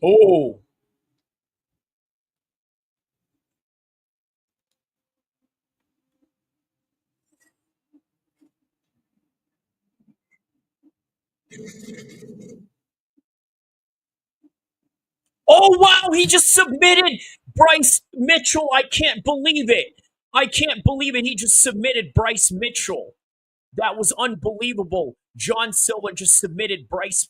E: Oh, oh, wow, he just submitted Bryce Mitchell. I can't believe it. I can't believe it. He just submitted Bryce Mitchell. That was unbelievable. John Silva just submitted Bryce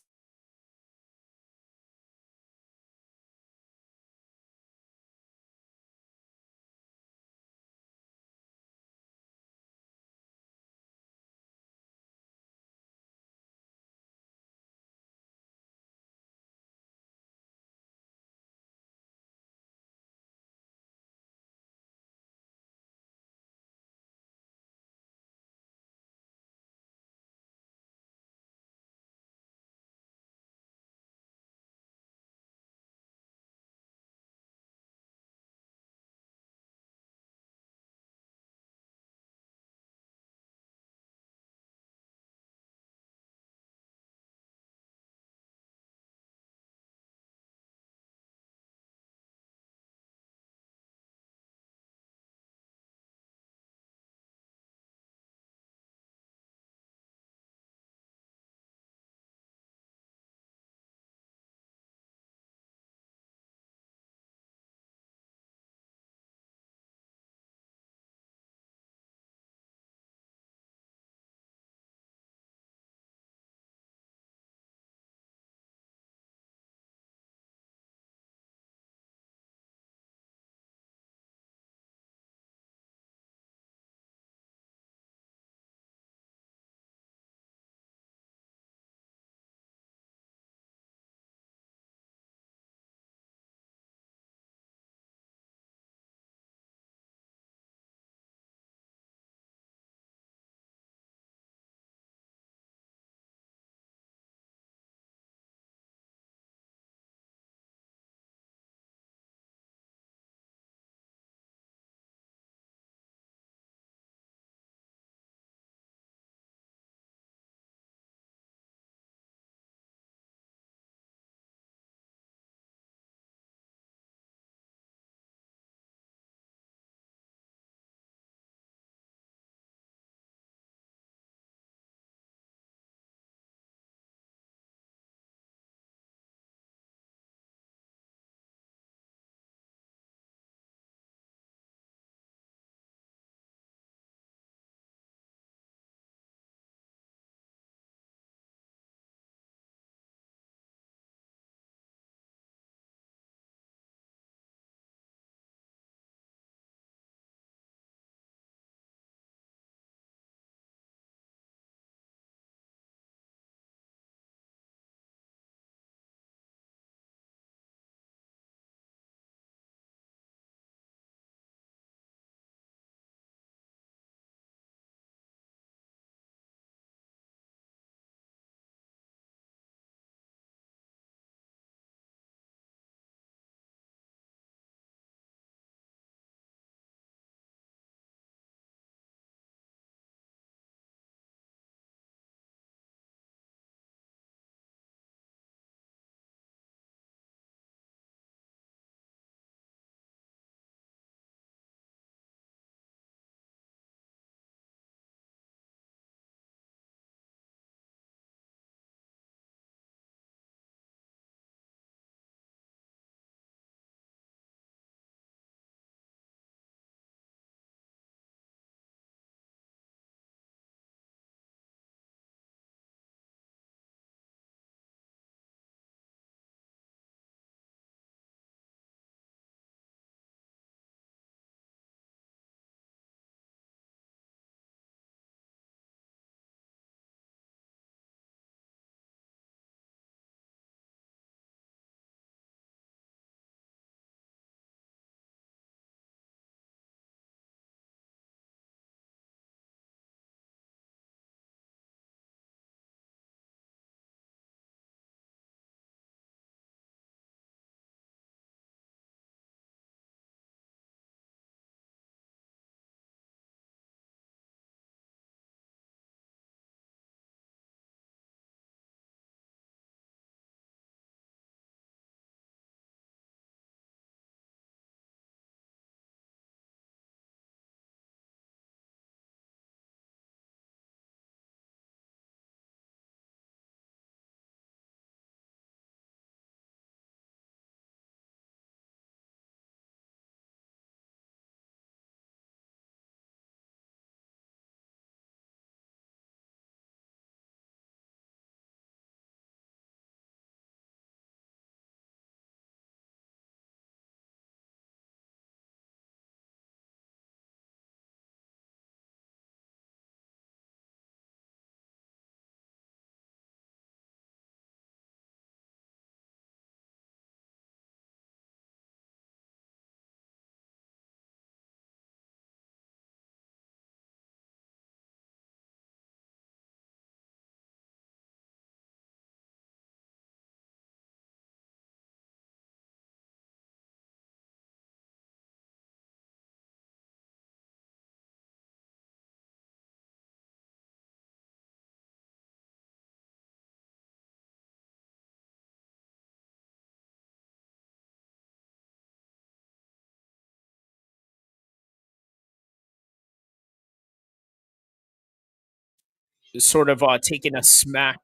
E: sort of taking a smack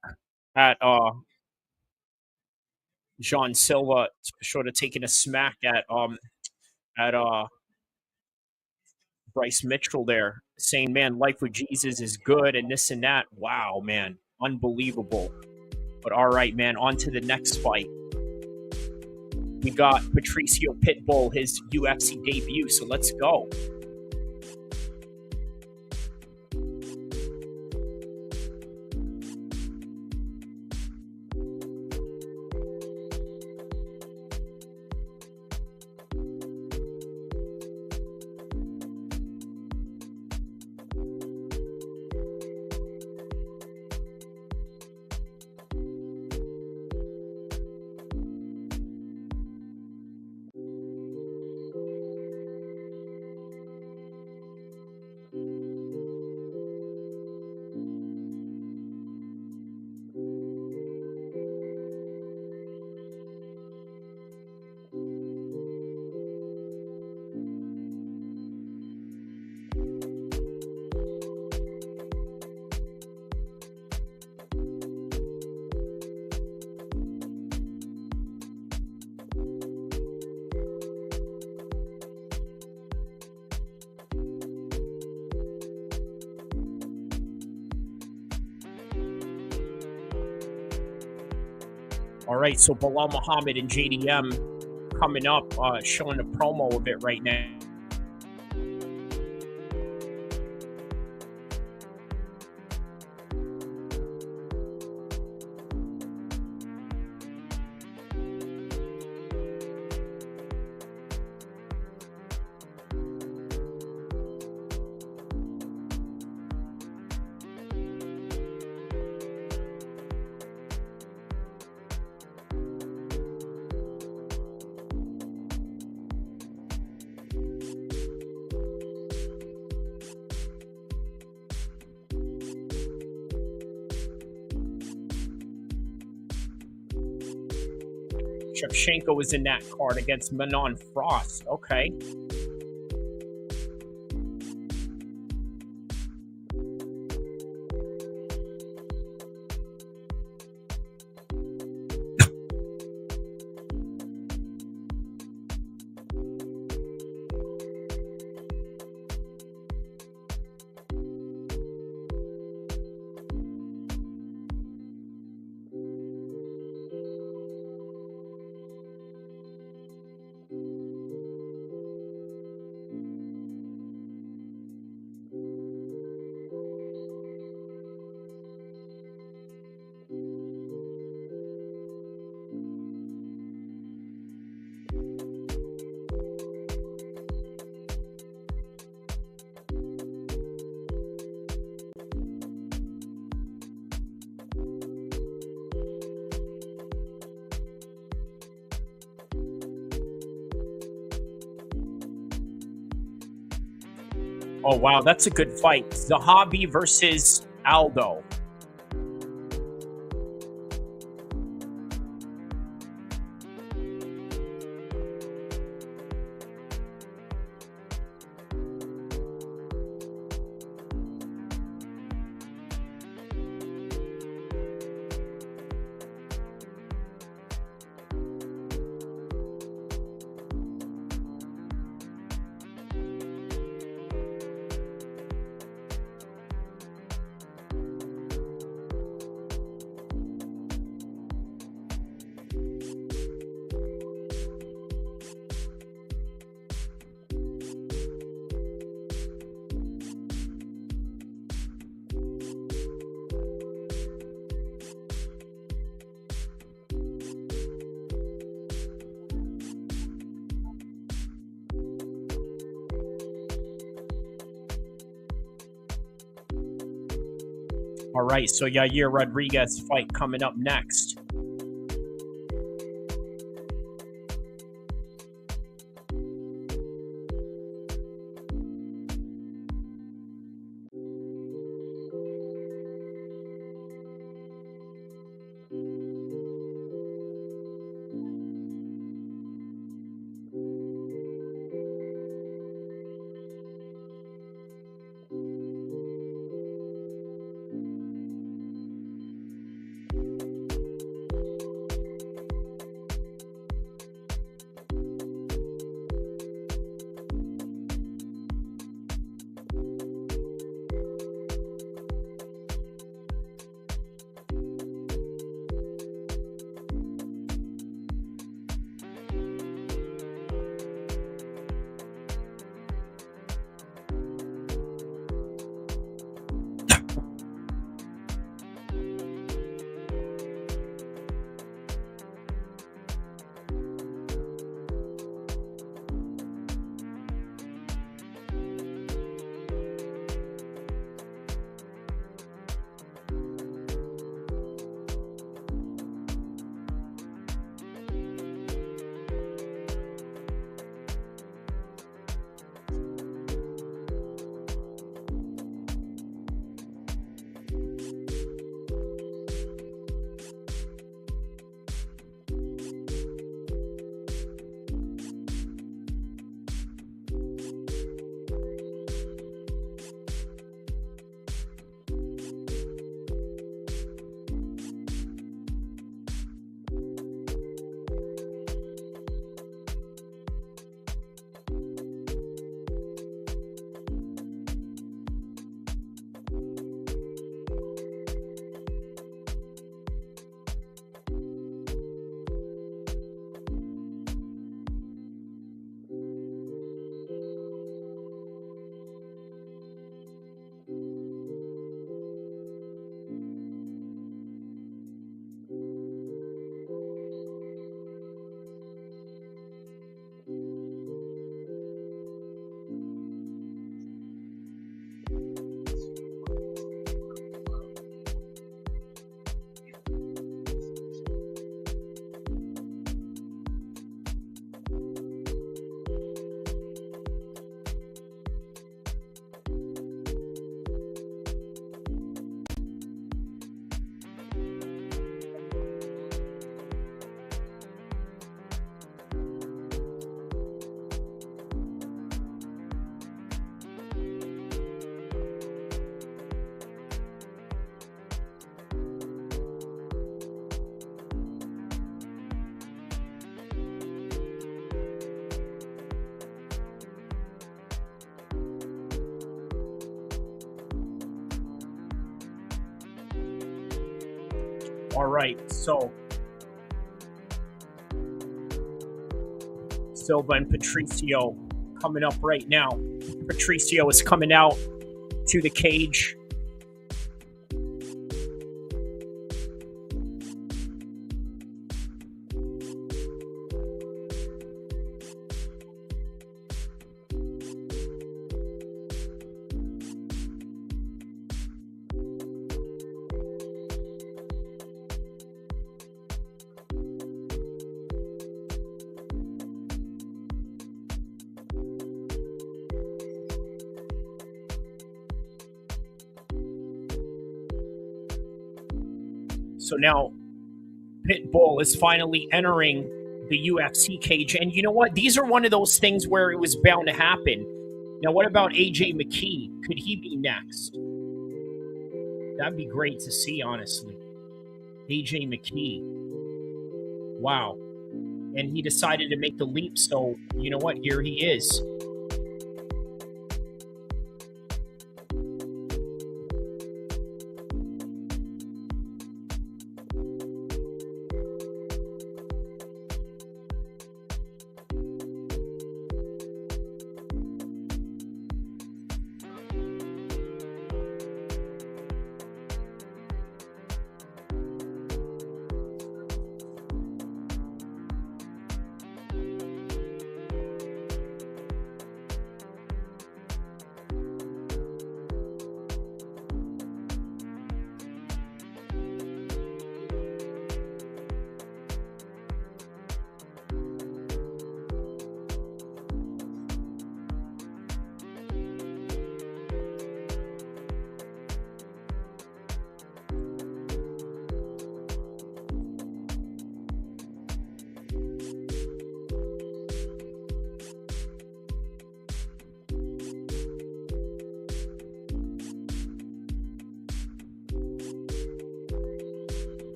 E: at Jean Silva, sort of taking a smack at Bryce Mitchell there, saying, man, life with Jesus is good and this and that. Wow, man. Unbelievable. But all right, man, on to the next fight. We got Patricio Pitbull, his UFC debut, so let's go. All right, so Bilal Muhammad and JDM coming up, showing a promo of it right now. Shevchenko is in that card against Manon Frost. Okay. Oh, wow, that's a good fight. Zahabi versus Aldo. All right, so Yair Rodriguez fight coming up next. All right, so Silva and Patricio coming up right now. Patricio is coming out to the cage. So now Pitbull is finally entering the UFC cage. And you know what? These are one of those things where it was bound to happen. Now, what about AJ McKee? Could he be next? That'd be great to see, honestly. AJ McKee. Wow. And he decided to make the leap. So, you know what? Here he is.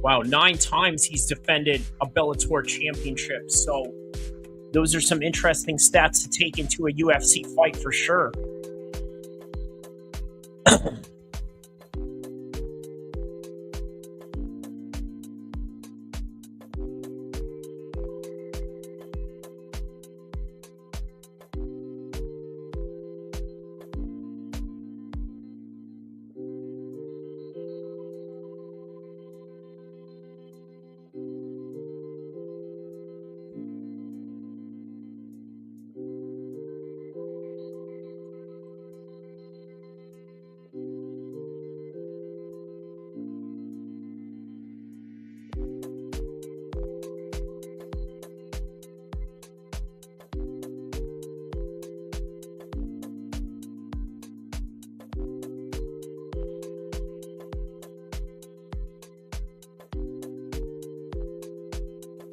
E: Wow, 9 times he's defended a Bellator championship. So those are some interesting stats to take into a UFC fight for sure.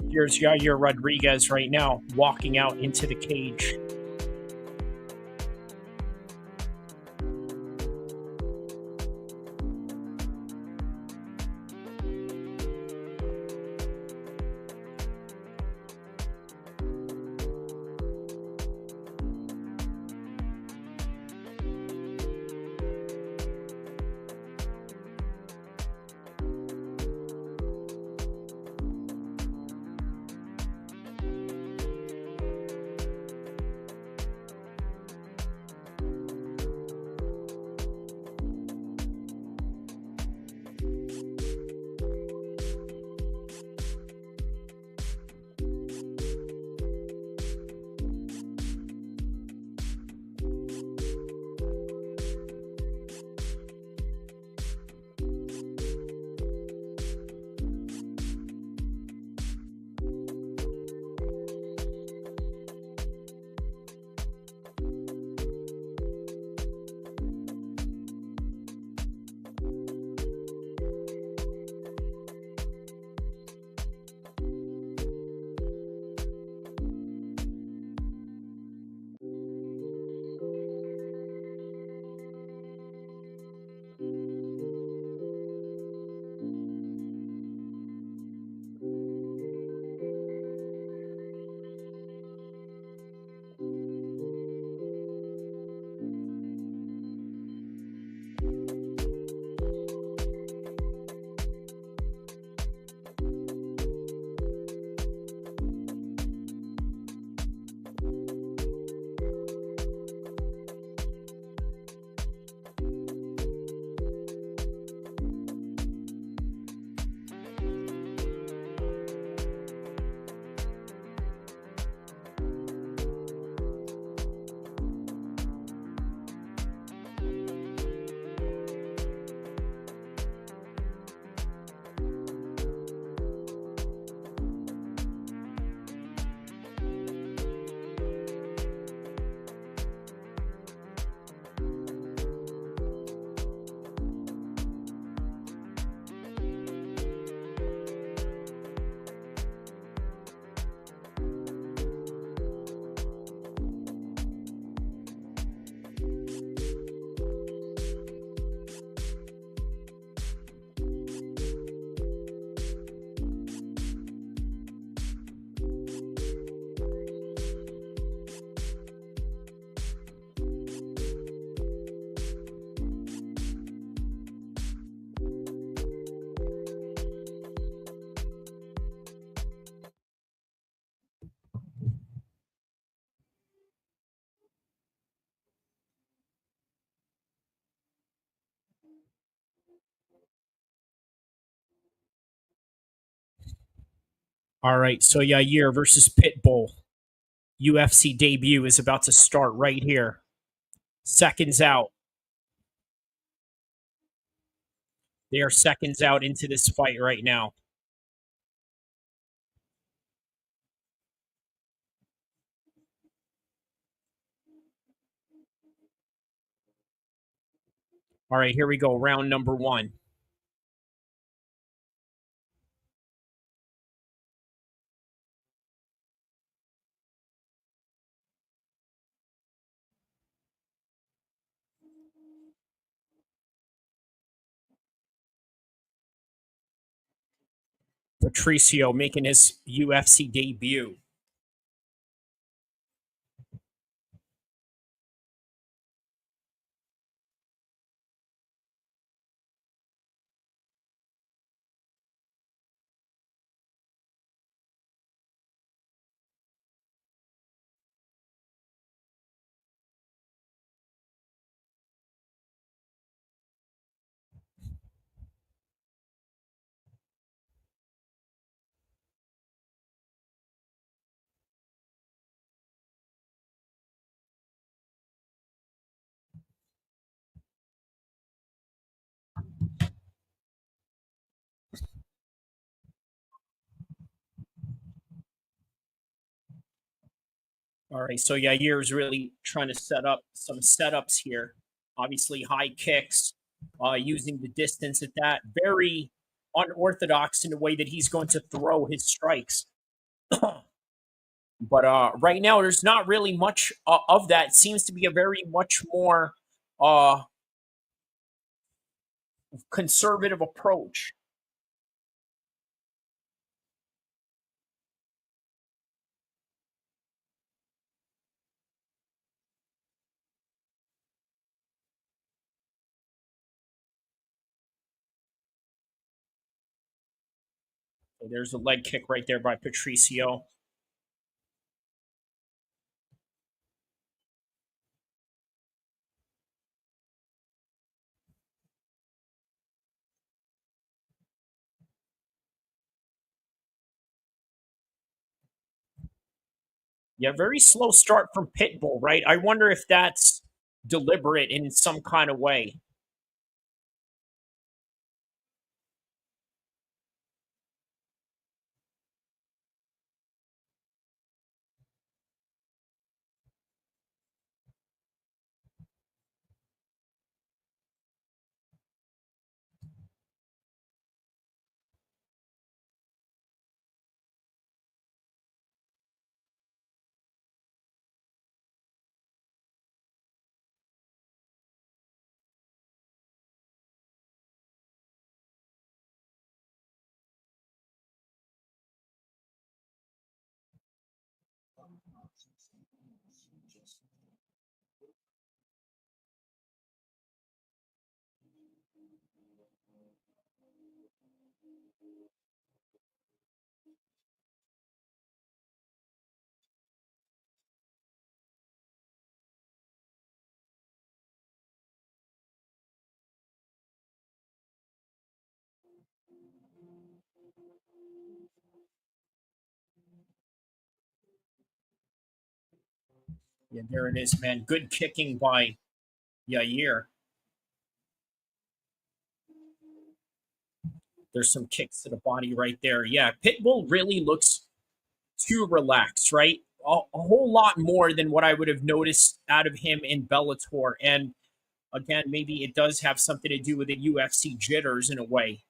E: Here's Yair Rodriguez right now walking out into the cage. All right, so Yair versus Pitbull. UFC debut is about to start right here. Seconds out. They are seconds out into this fight right now. All right, here we go. Round number 1. Patricio making his UFC debut. All right, so Yair is really trying to set up some setups here. Obviously, high kicks, using the distance at that. Very unorthodox in the way that he's going to throw his strikes. But right now, there's not really much of that. It seems to be a very much more conservative approach. So there's a leg kick right there by Patricio. Yeah, very slow start from Pitbull, right? I wonder if that's deliberate in some kind of way. Yeah, there it is, man. Good kicking by Yair. There's some kicks to the body right there. Yeah, Pitbull really looks too relaxed, right? A whole lot more than what I would have noticed out of him in Bellator. And again, maybe it does have something to do with the UFC jitters in a way.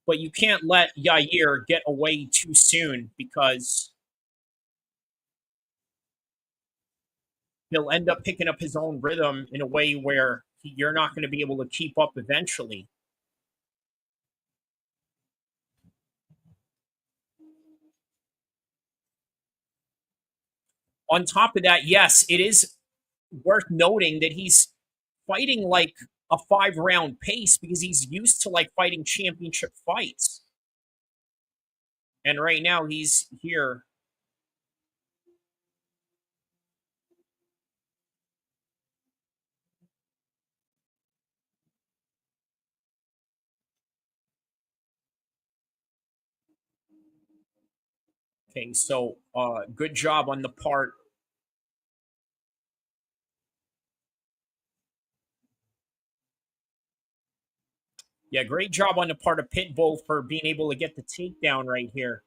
E: But you can't let Yair get away too soon because he'll end up picking up his own rhythm in a way where you're not going to be able to keep up eventually. On top of that, yes, it is worth noting that he's fighting like a 5-round pace because he's used to like fighting championship fights. And right now he's here. Okay, so good job on the part. Yeah, great job on the part of Pitbull for being able to get the takedown right here.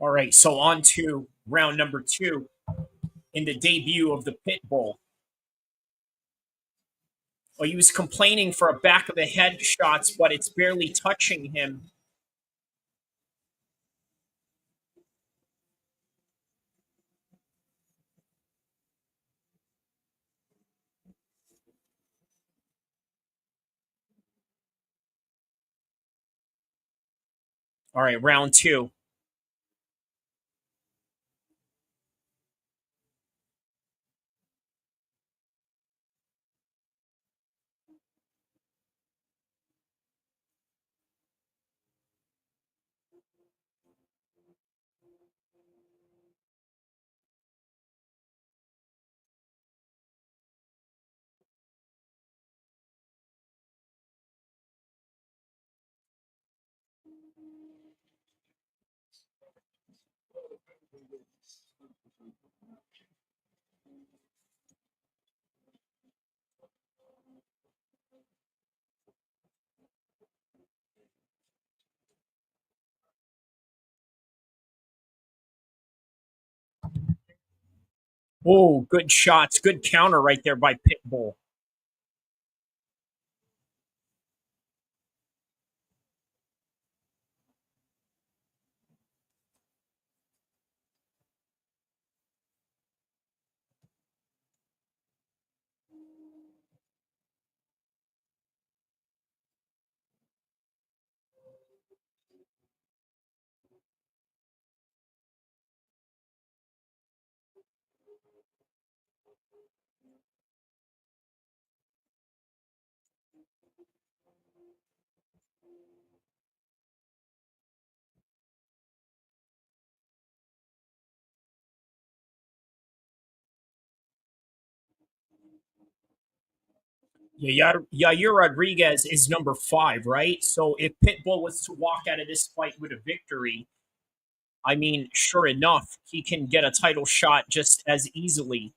E: All right, so on to round number 2 in the debut of the Pitbull. Well, he was complaining for a back of the head shots, but it's barely touching him. All right, round 2. Oh, good shots. Good counter right there by Pitbull. Yeah, Yair Rodriguez is number 5, right? So if Pitbull was to walk out of this fight with a victory, I mean, sure enough, he can get a title shot just as easily.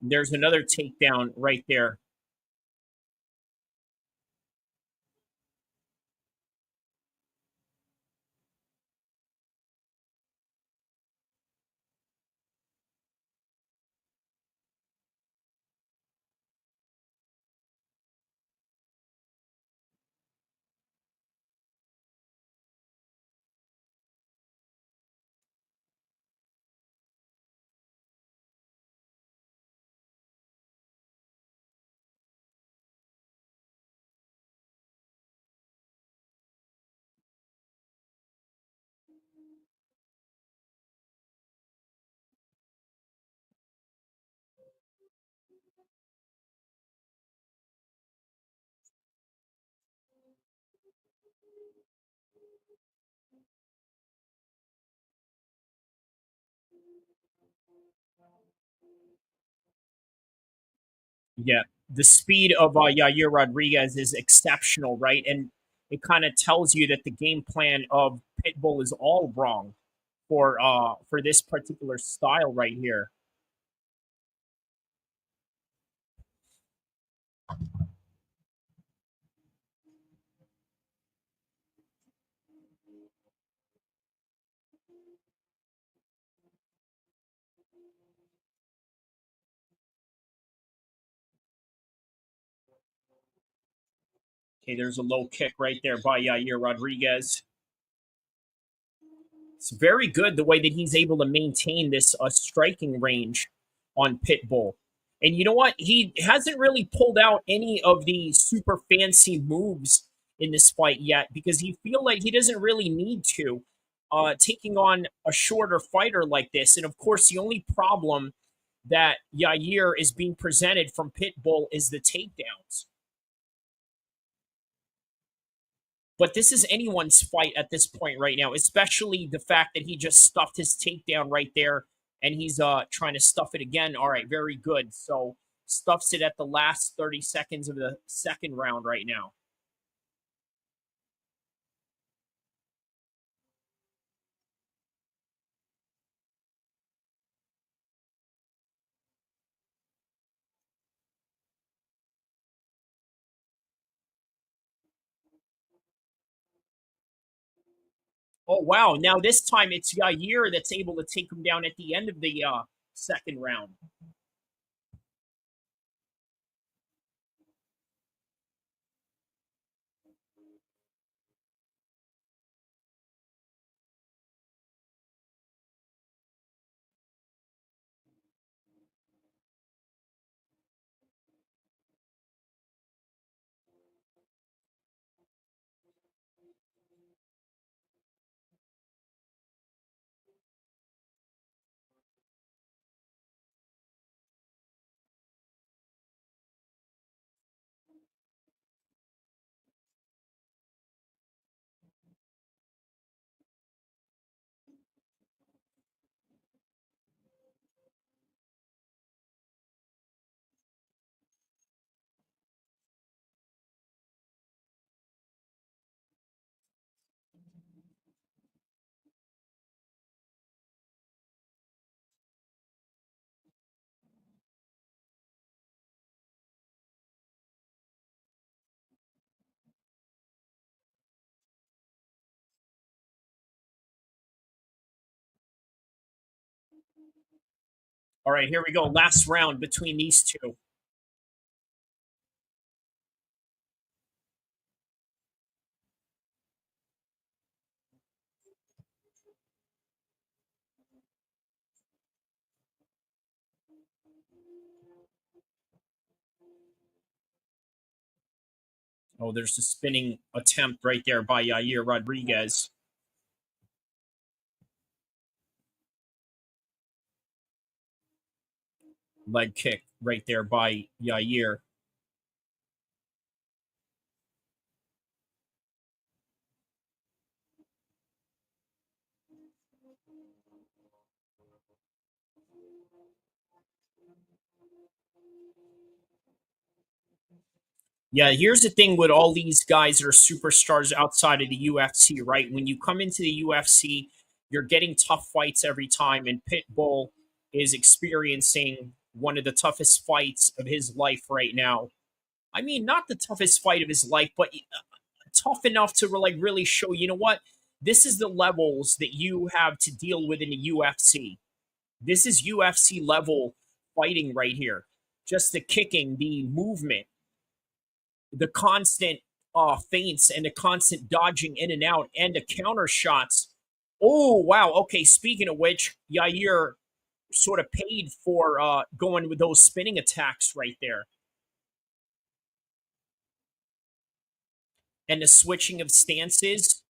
E: There's another takedown right there. Yeah, the speed of Yair Rodriguez is exceptional, right? And it kind of tells you that the game plan of Pitbull is all wrong for this particular style right here. Okay, there's a low kick right there by Yair Rodriguez. It's very good the way that he's able to maintain this striking range on Pitbull. And you know what? He hasn't really pulled out any of the super fancy moves in this fight yet because he feel like he doesn't really need to taking on a shorter fighter like this. And of course, the only problem that Yair is being presented from Pitbull is the takedowns. But this is anyone's fight at this point right now, especially the fact that he just stuffed his takedown right there and he's trying to stuff it again. All right, very good. So stuffs it at the last 30 seconds of the second round right now. Oh, wow. Now this time it's Yair that's able to take him down at the end of the second round. All right, here we go. Last round between these two. Oh, there's a spinning attempt right there by Yair Rodriguez. Leg kick right there by Yair. Yeah, here's the thing with all these guys that are superstars outside of the UFC, right? When you come into the UFC, you're getting tough fights every time, and Pitbull is experiencing one of the toughest fights of his life right now. I mean, not the toughest fight of his life, but tough enough to like really show, you know what? This is the levels that you have to deal with in the UFC. This is UFC level fighting right here. Just the kicking, the movement, the constant feints and the constant dodging in and out and the counter shots. Oh, wow. Okay, speaking of which, Yair sort of paid for going with those spinning attacks right there. And the switching of stances,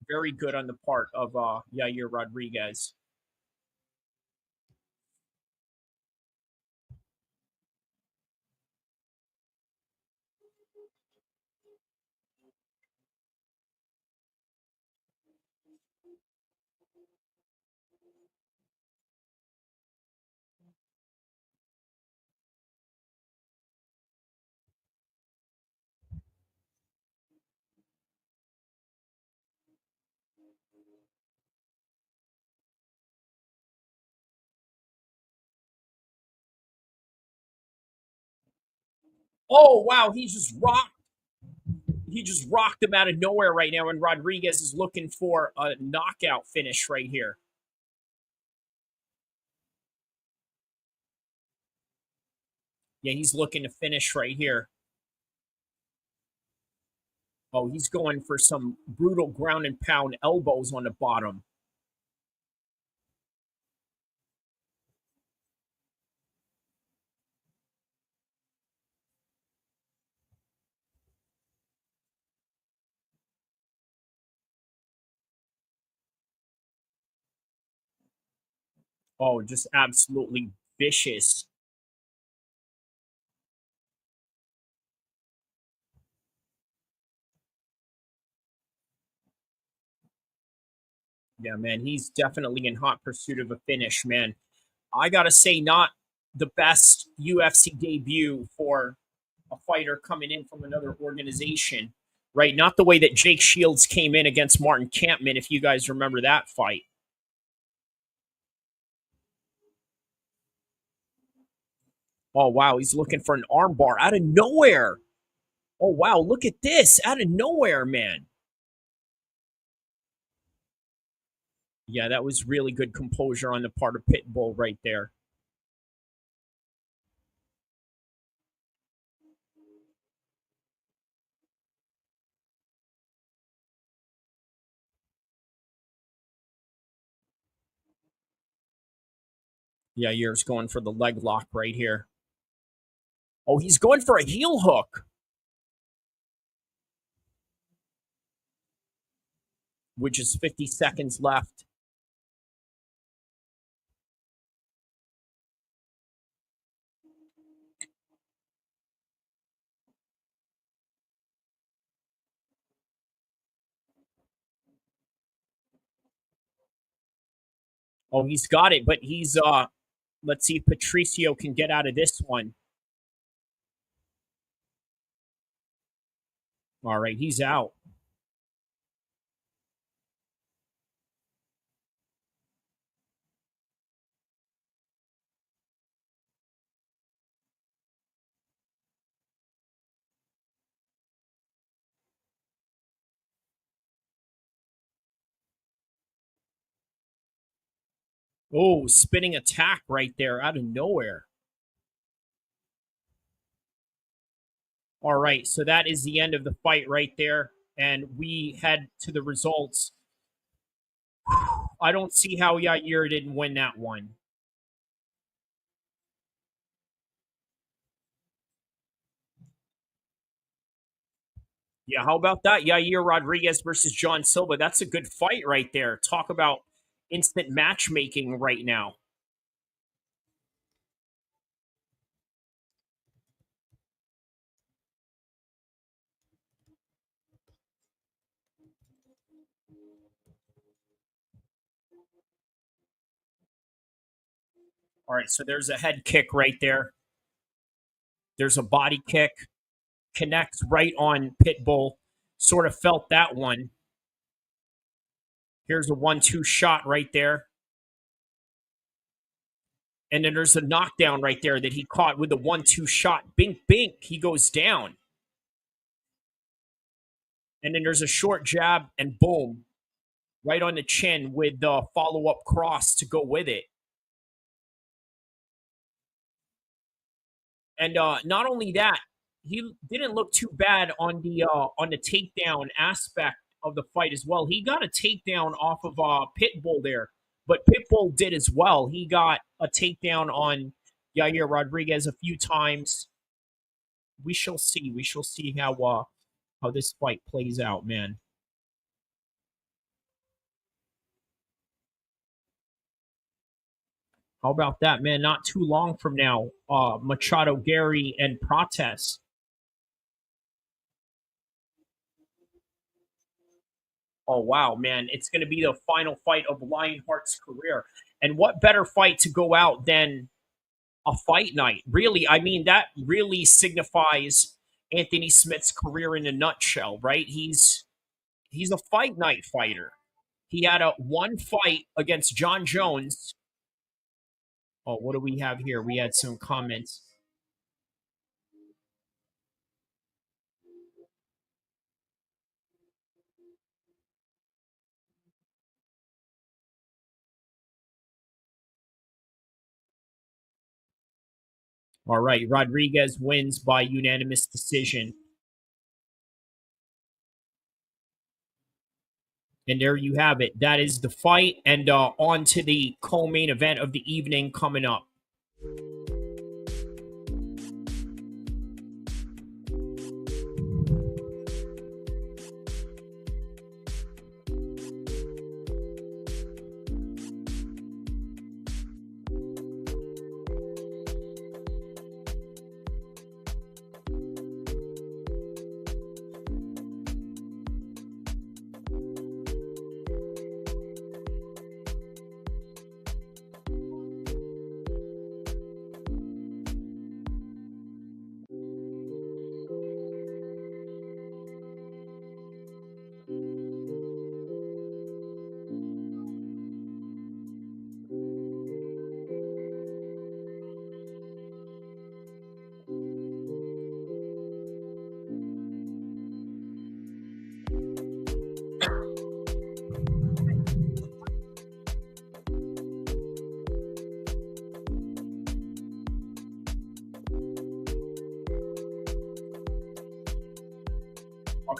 E: very good on the part of Yair Rodriguez. Oh, wow, he just rocked him out of nowhere right now, and Rodriguez is looking for a knockout finish right here. Yeah, he's looking to finish right here. Oh, he's going for some brutal ground and pound elbows on the bottom. Oh, just absolutely vicious. Yeah, man, he's definitely in hot pursuit of a finish, man. I gotta say, not the best UFC debut for a fighter coming in from another organization, right? Not the way that Jake Shields came in against Martin Kampman, if you guys remember that fight. Oh, wow, he's looking for an armbar out of nowhere. Oh, wow, look at this. Out of nowhere, man. Yeah, that was really good composure on the part of Pitbull right there. Yair's going for the leg lock right here. Oh, he's going for a heel hook. Which is 50 seconds left. Oh, he's got it, but he's let's see if Patricio can get out of this one. All right, he's out. Oh, spinning attack right there out of nowhere. All right, so that is the end of the fight right there. And we head to the results. I don't see how Yair didn't win that one. Yeah, how about that? Yair Rodriguez versus John Silva. That's a good fight right there. Talk about instant matchmaking right now. All right, so there's a head kick right there. There's a body kick. Connects right on Pitbull. Sort of felt that one. Here's a 1-2 shot right there. And then there's a knockdown right there that he caught with the 1-2 shot. Bink, bink. He goes down. And then there's a short jab and boom. Right on the chin with the follow-up cross to go with it. And not only that, he didn't look too bad on the takedown aspect of the fight as well. He got a takedown off of Pitbull there, but Pitbull did as well. He got a takedown on Yair Rodriguez a few times. We shall see. We shall see how this fight plays out, man. How about that, man? Not too long from now, Machado, Gary, and Prates. Oh, wow, man. It's going to be the final fight of Lionheart's career. And what better fight to go out than a fight night? Really, I mean, that really signifies Anthony Smith's career in a nutshell, right? He's a fight night fighter. He had a one fight against John Jones. Oh, what do we have here? We had some comments. All right, Rodriguez wins by unanimous decision. And there you have it. That is the fight. And on to the co-main event of the evening coming up.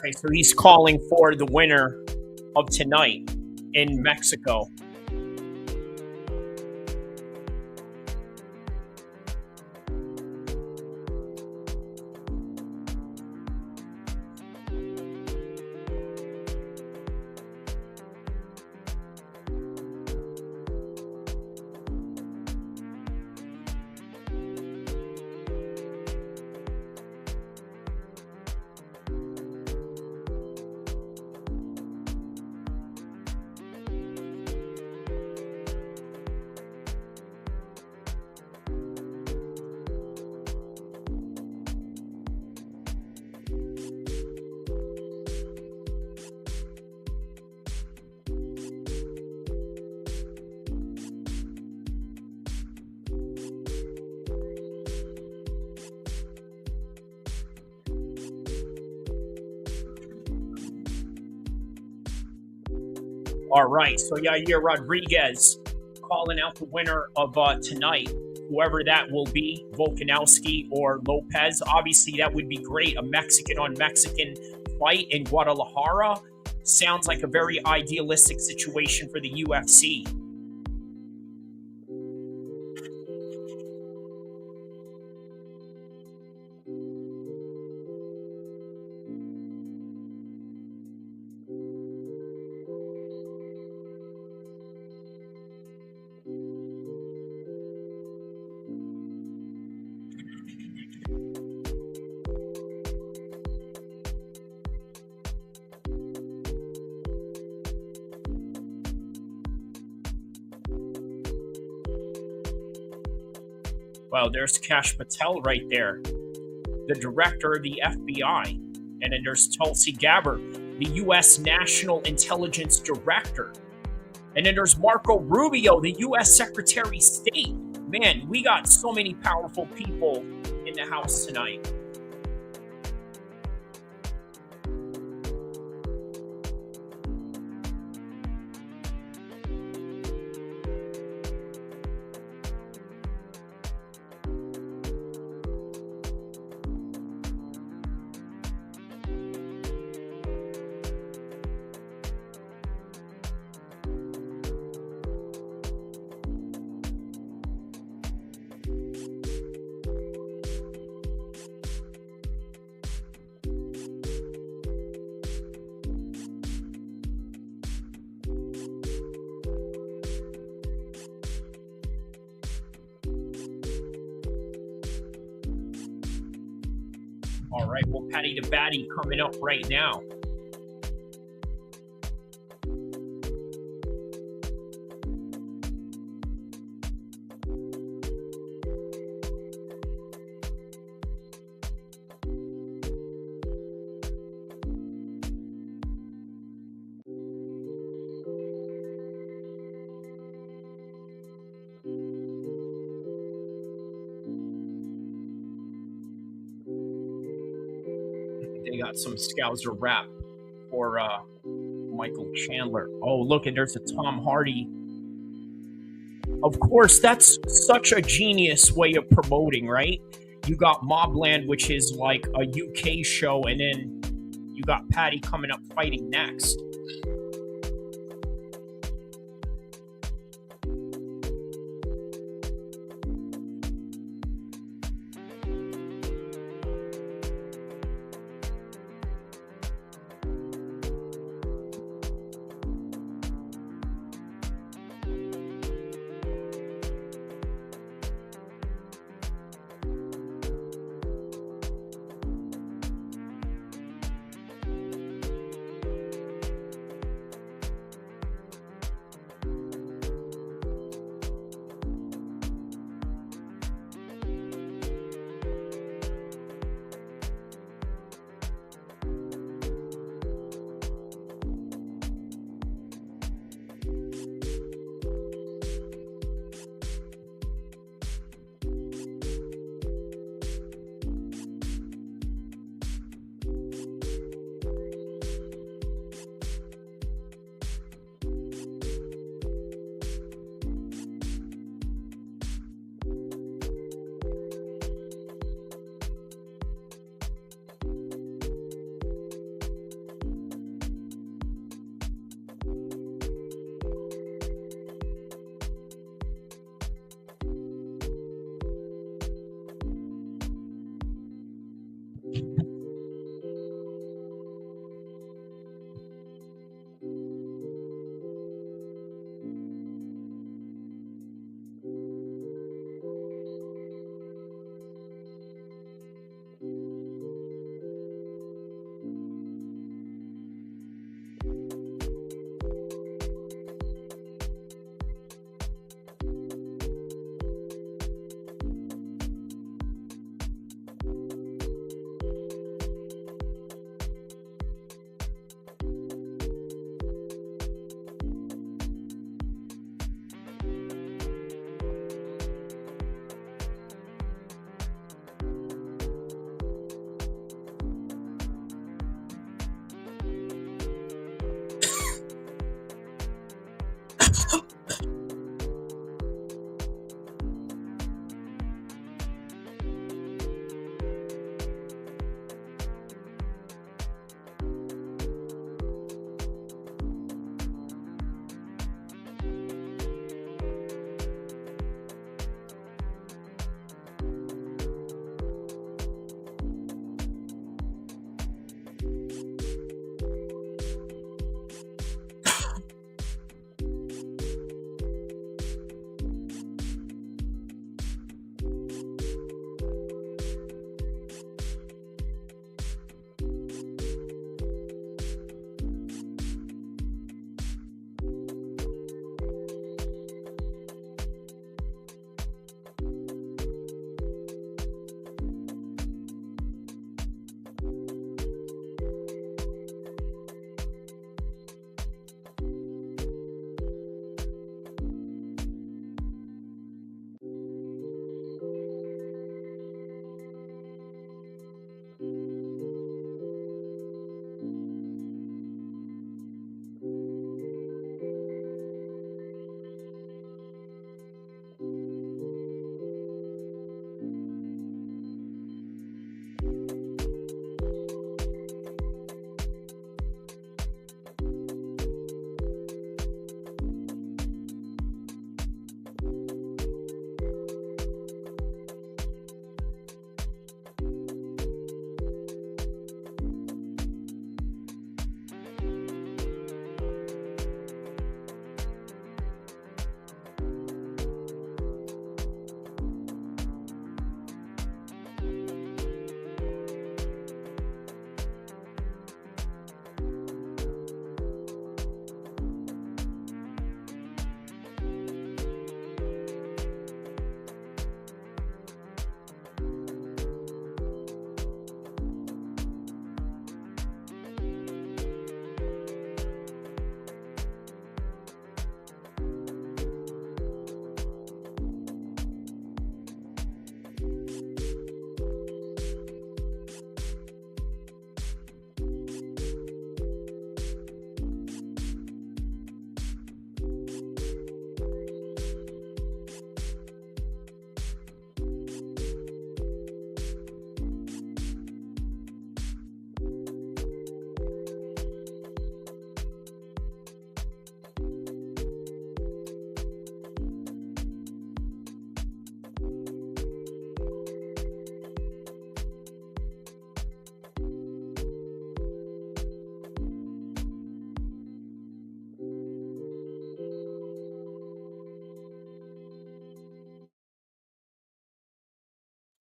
E: Okay, so he's calling for the winner of tonight in Mexico. All right, so Yair Rodriguez calling out the winner of tonight, whoever that will be, Volkanovski or Lopes. Obviously, that would be great. A Mexican-on-Mexican fight in Guadalajara sounds like a very idealistic situation for the UFC. Well, there's Kash Patel right there, the director of the FBI. And then there's Tulsi Gabbard, the U.S. National Intelligence Director. And then there's Marco Rubio, the U.S. Secretary of State. Man, we got so many powerful people in the house tonight. All right, well, Patty the Batty coming up right now. They got some Scouser rap for Michael Chandler. Oh, look, and there's a Tom Hardy. Of course, that's such a genius way of promoting, right? You got Mobland, which is like a UK show, and then you got Patty coming up fighting next.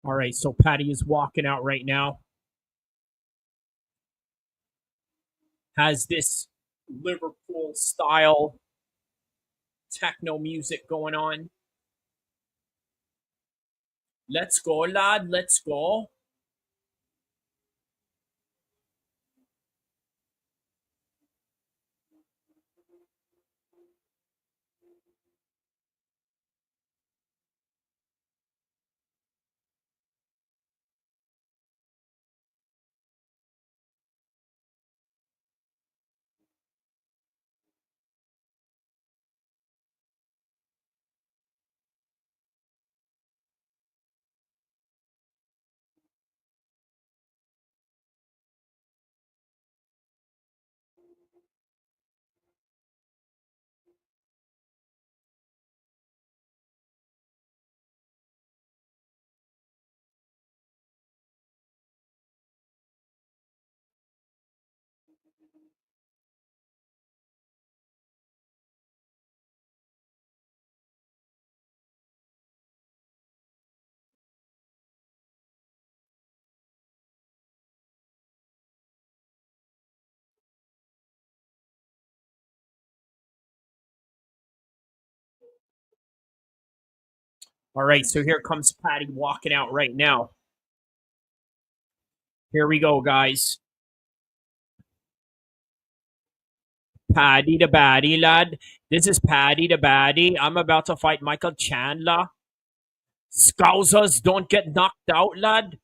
E: All right, so Patty is walking out right now. Has this Liverpool style techno music going on. Let's go, lad. Let's go. All right, so here comes Patty walking out right now. Here we go, guys. Paddy the Baddie, lad. This is Paddy the Baddie. I'm about to fight Michael Chandler. Scousers don't get knocked out, lad.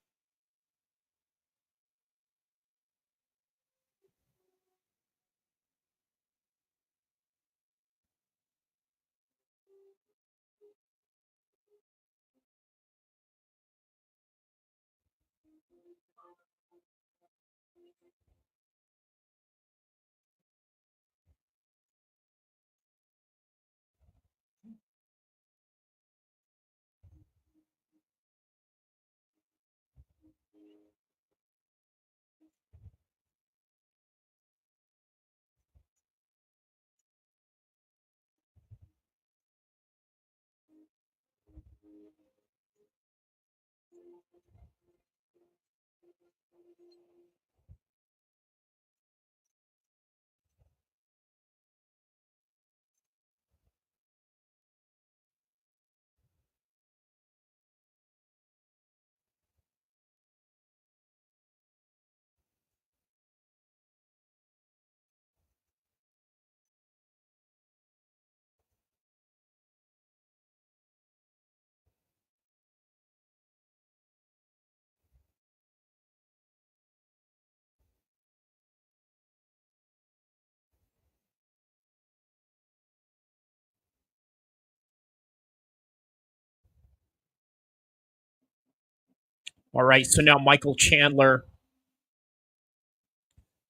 E: All right, so now Michael Chandler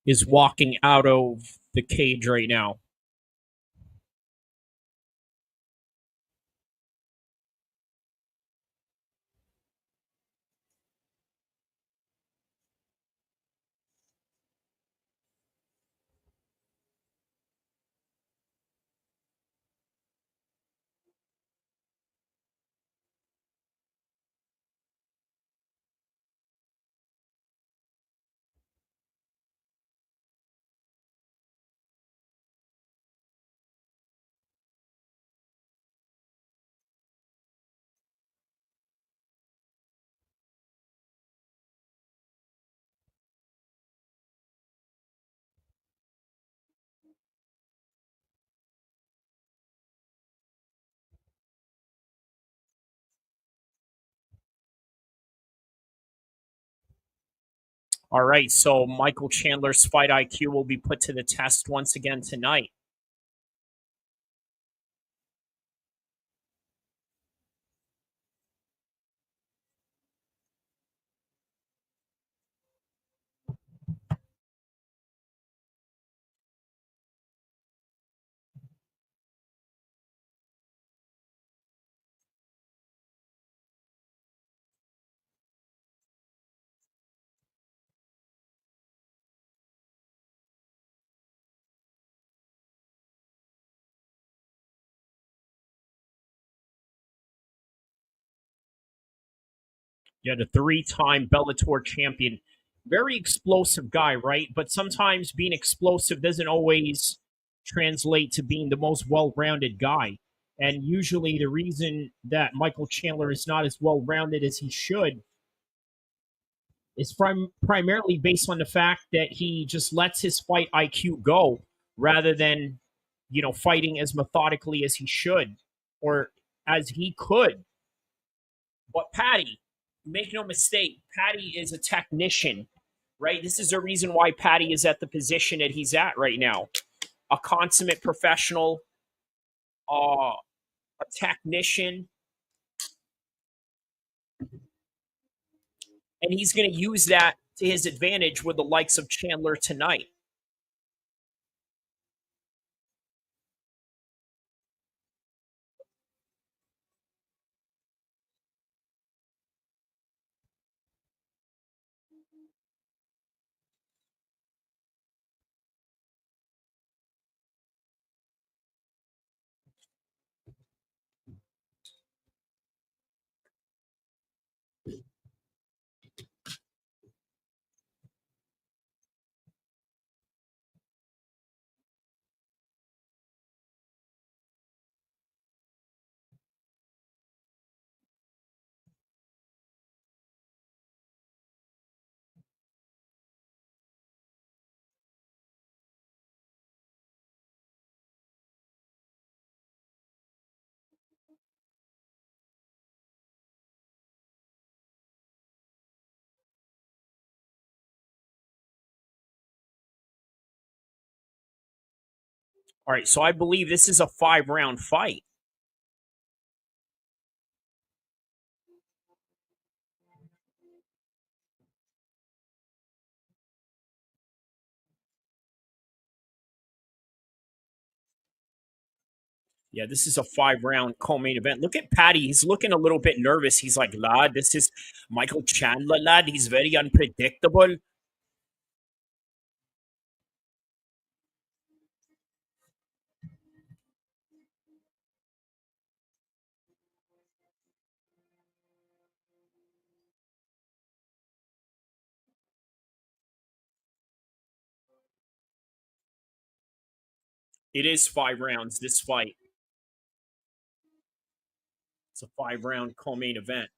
E: is walking out of the cage right now. All right, so Michael Chandler's fight IQ will be put to the test once again tonight. Yeah, the three-time Bellator champion. Very explosive guy, right? But sometimes being explosive doesn't always translate to being the most well-rounded guy. And usually the reason that Michael Chandler is not as well-rounded as he should is primarily based on the fact that he just lets his fight IQ go rather than, fighting as methodically as he should or as he could. But Patty, make no mistake, Patty is a technician, right? This is the reason why Patty is at the position that he's at right now. A consummate professional, a technician, and he's going to use that to his advantage with the likes of Chandler tonight. All right, so I believe this is a 5-round fight. Yeah, this is a 5-round co-main event. Look at Patty. He's looking a little bit nervous. He's like, lad, this is Michael Chandler, lad. He's very unpredictable. It is 5 rounds, this fight. It's a 5-round co-main event.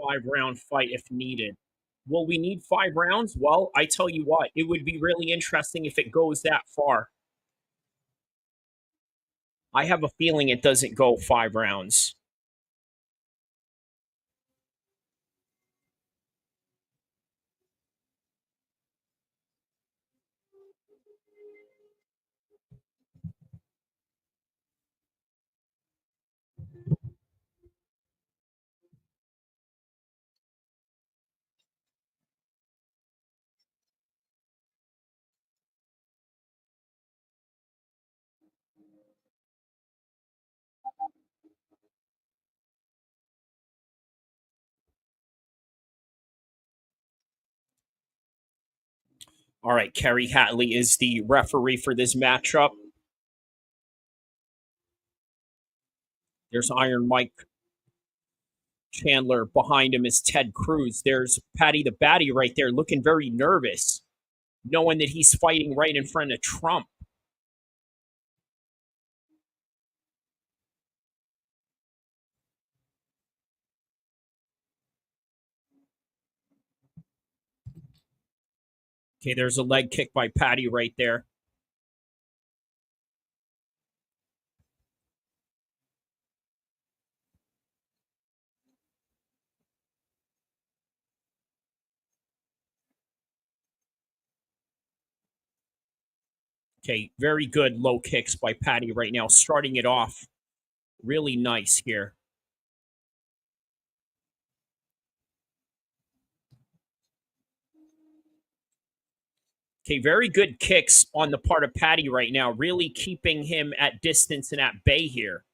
E: Five-round fight if needed. Will we need 5 rounds? Well, I tell you what, it would be really interesting if it goes that far. I have a feeling it doesn't go 5 rounds. All right, Kerry Hatley is the referee for this matchup. There's Iron Mike Chandler. Behind him is Ted Cruz. There's Patty the Batty right there looking very nervous, knowing that he's fighting right in front of Trump. Okay, there's a leg kick by Patty right there. Okay, very good low kicks by Patty right now, starting it off really nice here. Okay, very good kicks on the part of Patty right now, really keeping him at distance and at bay here.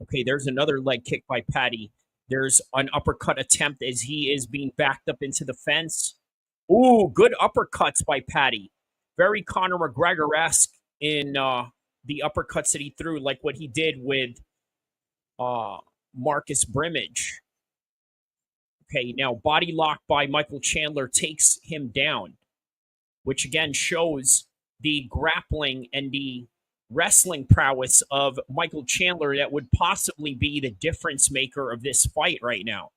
E: Okay, there's another leg kick by Patty. There's an uppercut attempt as he is being backed up into the fence. Ooh, good uppercuts by Patty. Very Conor McGregor-esque in the uppercuts that he threw, like what he did with Marcus Brimage. Okay, now body lock by Michael Chandler takes him down, which again shows the grappling and the wrestling prowess of Michael Chandler that would possibly be the difference maker of this fight right now.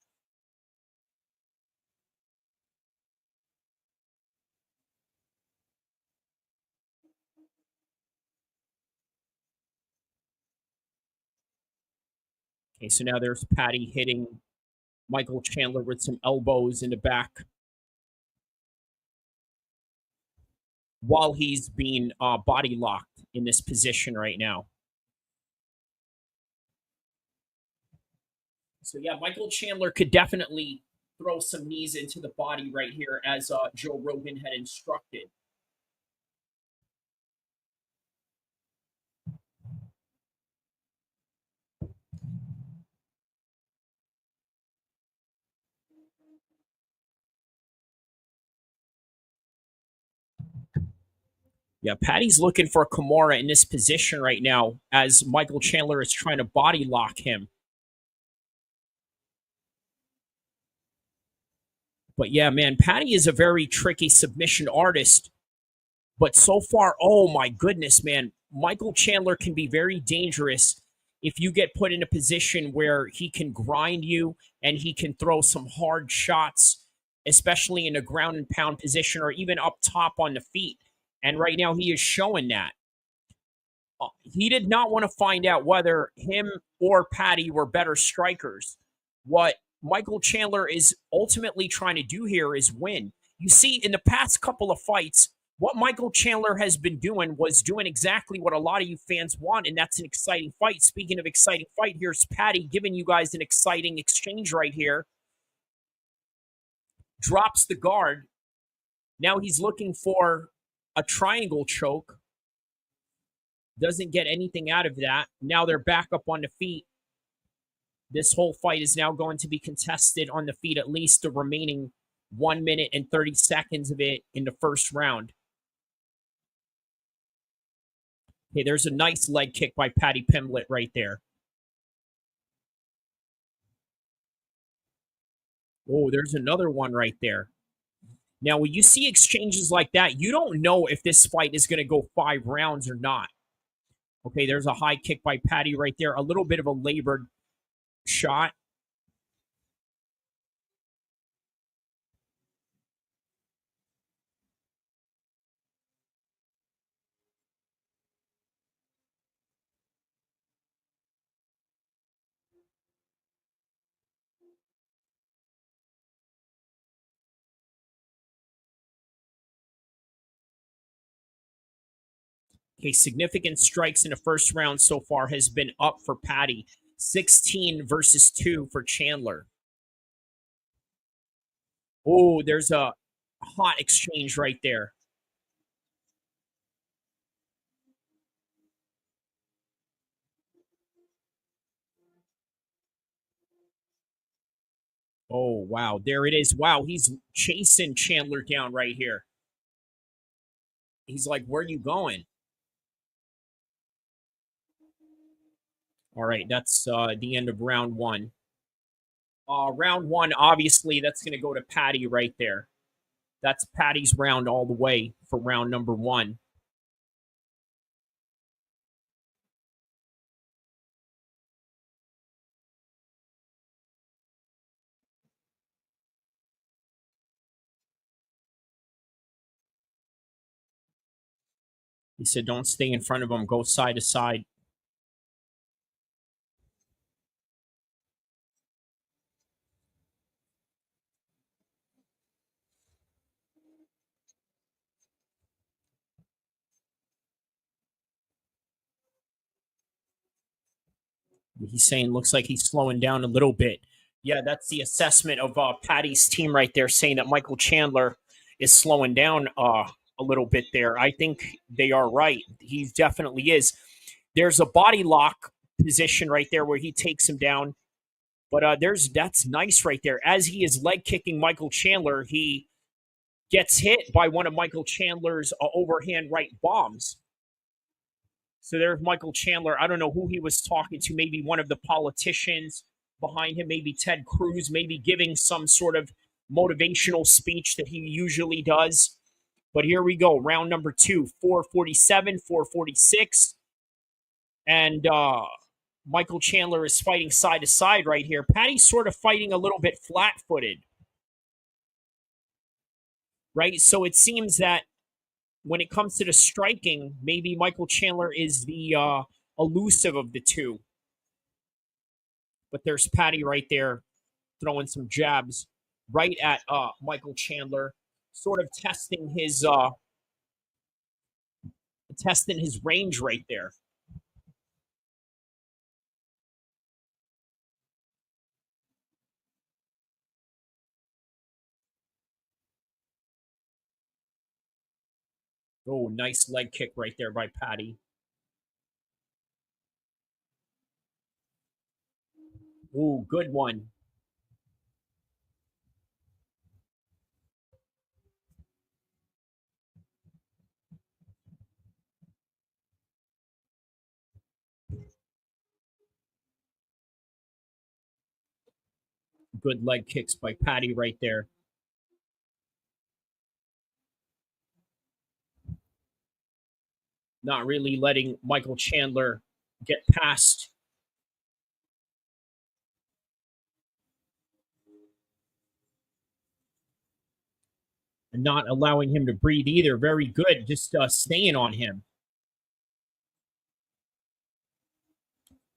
E: Okay, so now there's Patty hitting Michael Chandler with some elbows in the back while he's being body locked in this position right now. So yeah, Michael Chandler could definitely throw some knees into the body right here as Joe Rogan had instructed. Yeah, Patty's looking for Kimura in this position right now as Michael Chandler is trying to body lock him. But yeah, man, Patty is a very tricky submission artist. But so far, oh my goodness, man, Michael Chandler can be very dangerous if you get put in a position where he can grind you and he can throw some hard shots, especially in a ground and pound position or even up top on the feet. And right now he is showing that. He did not want to find out whether him or Patty were better strikers. What Michael Chandler is ultimately trying to do here is win. You see, in the past couple of fights, what Michael Chandler has been doing was doing exactly what a lot of you fans want, and that's an exciting fight. Speaking of exciting fight, here's Patty giving you guys an exciting exchange right here. Drops the guard. Now he's looking for a triangle choke. Doesn't get anything out of that. Now they're back up on the feet. This whole fight is now going to be contested on the feet, at least the remaining 1 minute and 30 seconds of it in the first round. Okay, there's a nice leg kick by Patty Pimblett right there. Oh, there's another one right there. Now, when you see exchanges like that, you don't know if this fight is going to go 5 rounds or not. Okay, there's a high kick by Patty right there. A little bit of a labored shot. Okay, significant strikes in the first round so far has been up for Patty. 16 versus 2 for Chandler. Oh, there's a hot exchange right there. Oh, wow. There it is. Wow, he's chasing Chandler down right here. He's like, where are you going? All right, that's the end of round 1. Round 1, obviously, that's going to go to Patty right there. That's Patty's round all the way for round number 1. He said, don't stay in front of him. Go side to side. He's saying looks like he's slowing down a little bit. Yeah, that's the assessment of Patty's team right there, saying that Michael Chandler is slowing down a little bit there. I think they are right. He definitely is. There's a body lock position right there where he takes him down. But that's nice right there. As he is leg kicking Michael Chandler, he gets hit by one of Michael Chandler's overhand right bombs. So there's Michael Chandler. I don't know who he was talking to. Maybe one of the politicians behind him, maybe Ted Cruz, maybe giving some sort of motivational speech that he usually does. But here we go. Round number 2, 447, 446. And Michael Chandler is fighting side to side right here. Patty's sort of fighting a little bit flat-footed. Right? So it seems that when it comes to the striking, maybe Michael Chandler is the elusive of the two. But there's Patty right there throwing some jabs right at Michael Chandler, sort of testing his range right there. Oh, nice leg kick right there by Patty. Ooh, good one. Good leg kicks by Patty right there. Not really letting Michael Chandler get past. And not allowing him to breathe either. Very good. Just staying on him.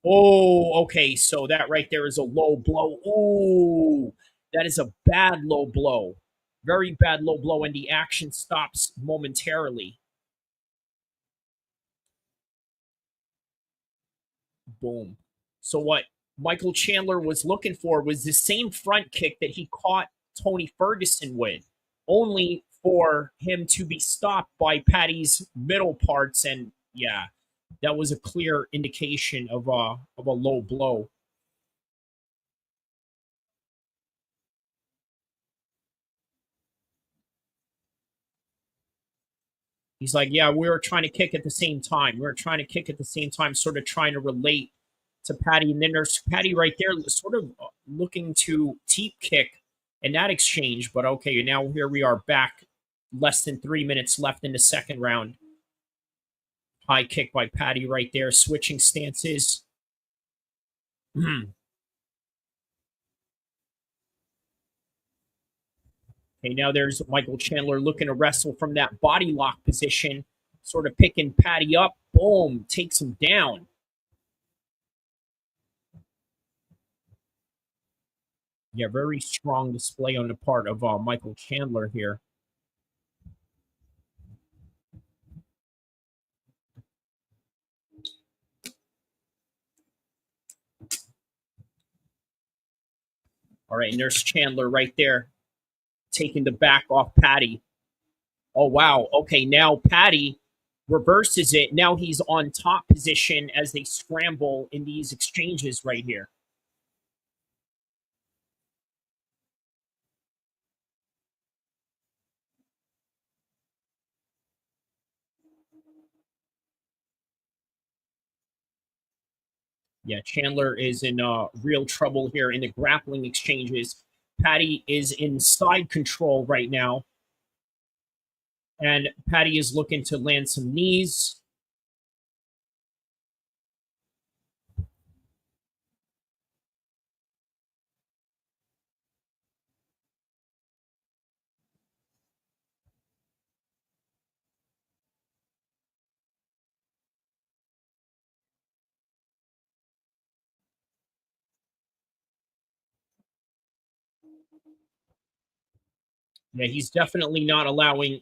E: Oh, okay. So that right there is a low blow. Oh, that is a bad low blow. Very bad low blow, and the action stops momentarily. Boom. So what Michael Chandler was looking for was the same front kick that he caught Tony Ferguson with, only for him to be stopped by Paddy's middle parts. And yeah, that was a clear indication of a low blow. He's like, yeah, we were trying to kick at the same time. We were trying to kick at the same time, sort of trying to relate to Paddy. And then there's Paddy right there, sort of looking to teep kick in that exchange. But okay, now here we are back. Less than 3 minutes left in the second round. High kick by Paddy right there, switching stances. Okay, now there's Michael Chandler looking to wrestle from that body lock position, sort of picking Paddy up. Boom, takes him down. Yeah, very strong display on the part of Michael Chandler here. All right, and there's Chandler right there, taking the back off Paddy. Oh, wow. Okay, now Paddy reverses it. Now he's on top position as they scramble in these exchanges right here. Yeah, Chandler is in real trouble here in the grappling exchanges. Paddy is in side control right now. And Paddy is looking to land some knees. Yeah, he's definitely not allowing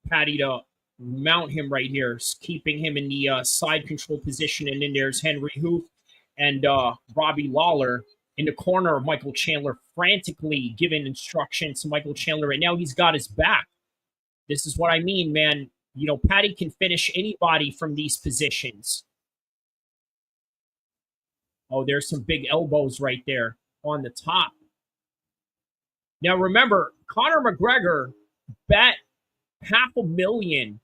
E: Paddy to mount him right here, keeping him in the side control position. And then there's Henry Hoof and Robbie Lawler in the corner of Michael Chandler, frantically giving instructions to Michael Chandler. Right now, he's got his back. This is what I mean, man. You know, Paddy can finish anybody from these positions. Oh, there's some big elbows right there on the top. Now, remember, Conor McGregor bet $500,000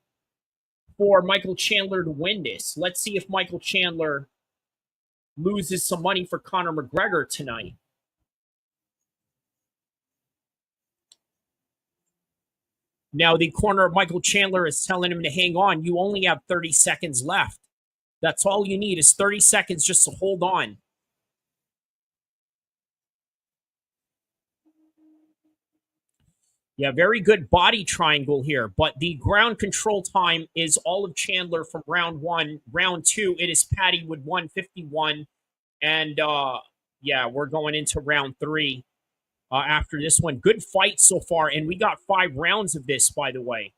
E: for Michael Chandler to win this. Let's see if Michael Chandler loses some money for Conor McGregor tonight. Now, the corner of Michael Chandler is telling him to hang on. You only have 30 seconds left. That's all you need is 30 seconds just to hold on. Yeah, very good body triangle here, but the ground control time is all of Chandler from round one. Round two, it is Paddy with 151. And yeah, we're going into round three after this one. Good fight so far, and we got 5 rounds of this, by the way.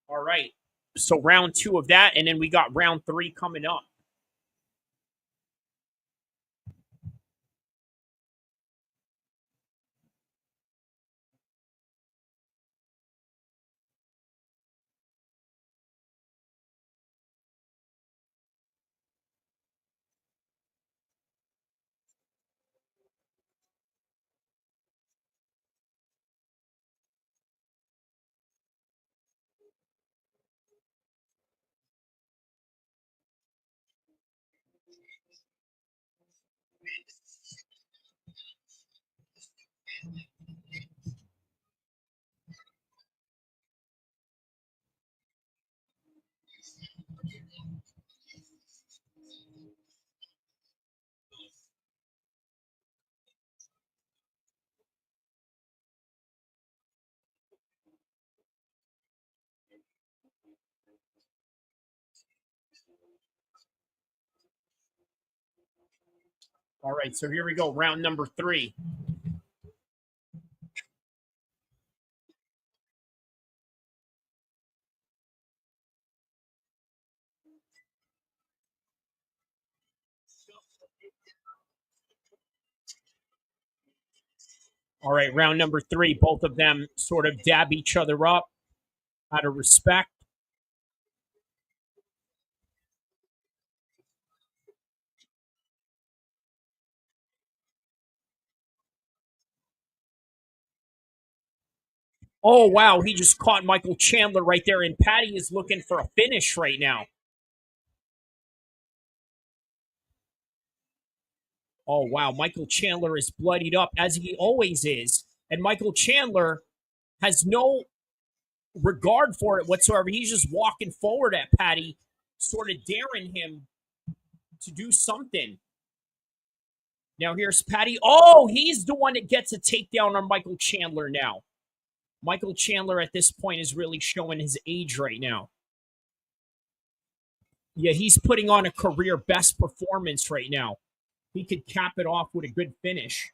E: All right, so round 2 of that, and then we got round 3 coming up. All right, so here we go. Round number 3. All right, round number 3. Both of them sort of dab each other up out of respect. Oh, wow, he just caught Michael Chandler right there, and Paddy is looking for a finish right now. Oh, wow, Michael Chandler is bloodied up, as he always is, and Michael Chandler has no regard for it whatsoever. He's just walking forward at Paddy, sort of daring him to do something. Now here's Paddy. Oh, he's the one that gets a takedown on Michael Chandler now. Michael Chandler at this point is really showing his age right now. Yeah, he's putting on a career best performance right now. He could cap it off with a good finish.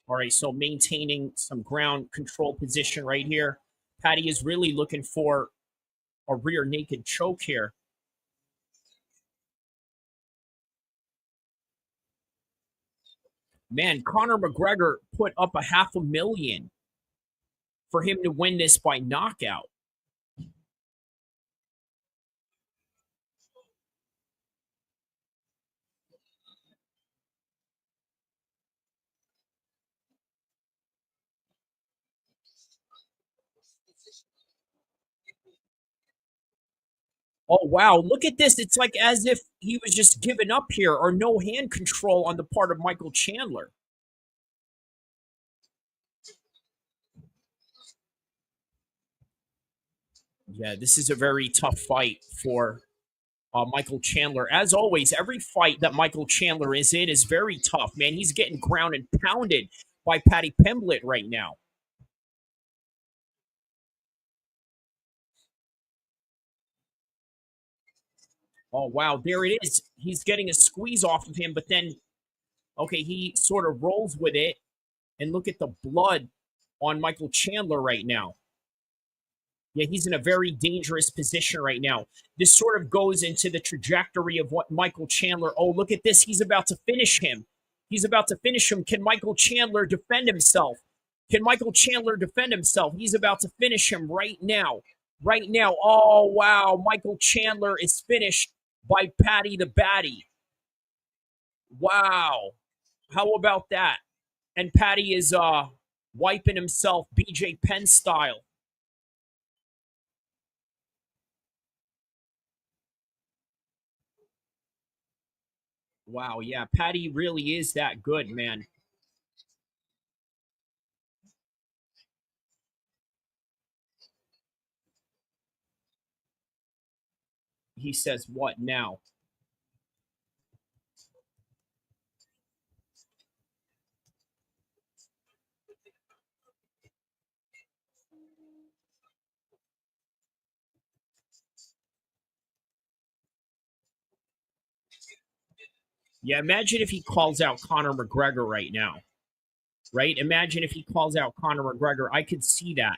E: All right, so maintaining some ground control position right here. Paddy is really looking for a rear naked choke here. Man, Conor McGregor put up a $500,000 for him to win this by knockout. Oh, wow. Look at this. It's like as if he was just giving up here, or no hand control on the part of Michael Chandler. Yeah, this is a very tough fight for Michael Chandler. As always, every fight that Michael Chandler is in is very tough, man. He's getting ground and pounded by Paddy Pimblett right now. Oh, wow. There it is. He's getting a squeeze off of him, but then, okay, he sort of rolls with it. And look at the blood on Michael Chandler right now. Yeah, he's in a very dangerous position right now. This sort of goes into the trajectory of what Michael Chandler... Oh, look at this. He's about to finish him. He's about to finish him. Can Michael Chandler defend himself? Can Michael Chandler defend himself? He's about to finish him right now. Right now. Oh, wow. Michael Chandler is finished by Paddy the Baddy. Wow. How about that? And Paddy is wiping himself BJ Penn style. Wow, yeah, Paddy really is that good, man. He says, what now? Yeah, imagine if he calls out Conor McGregor right now. Right? Imagine if he calls out Conor McGregor. I could see that.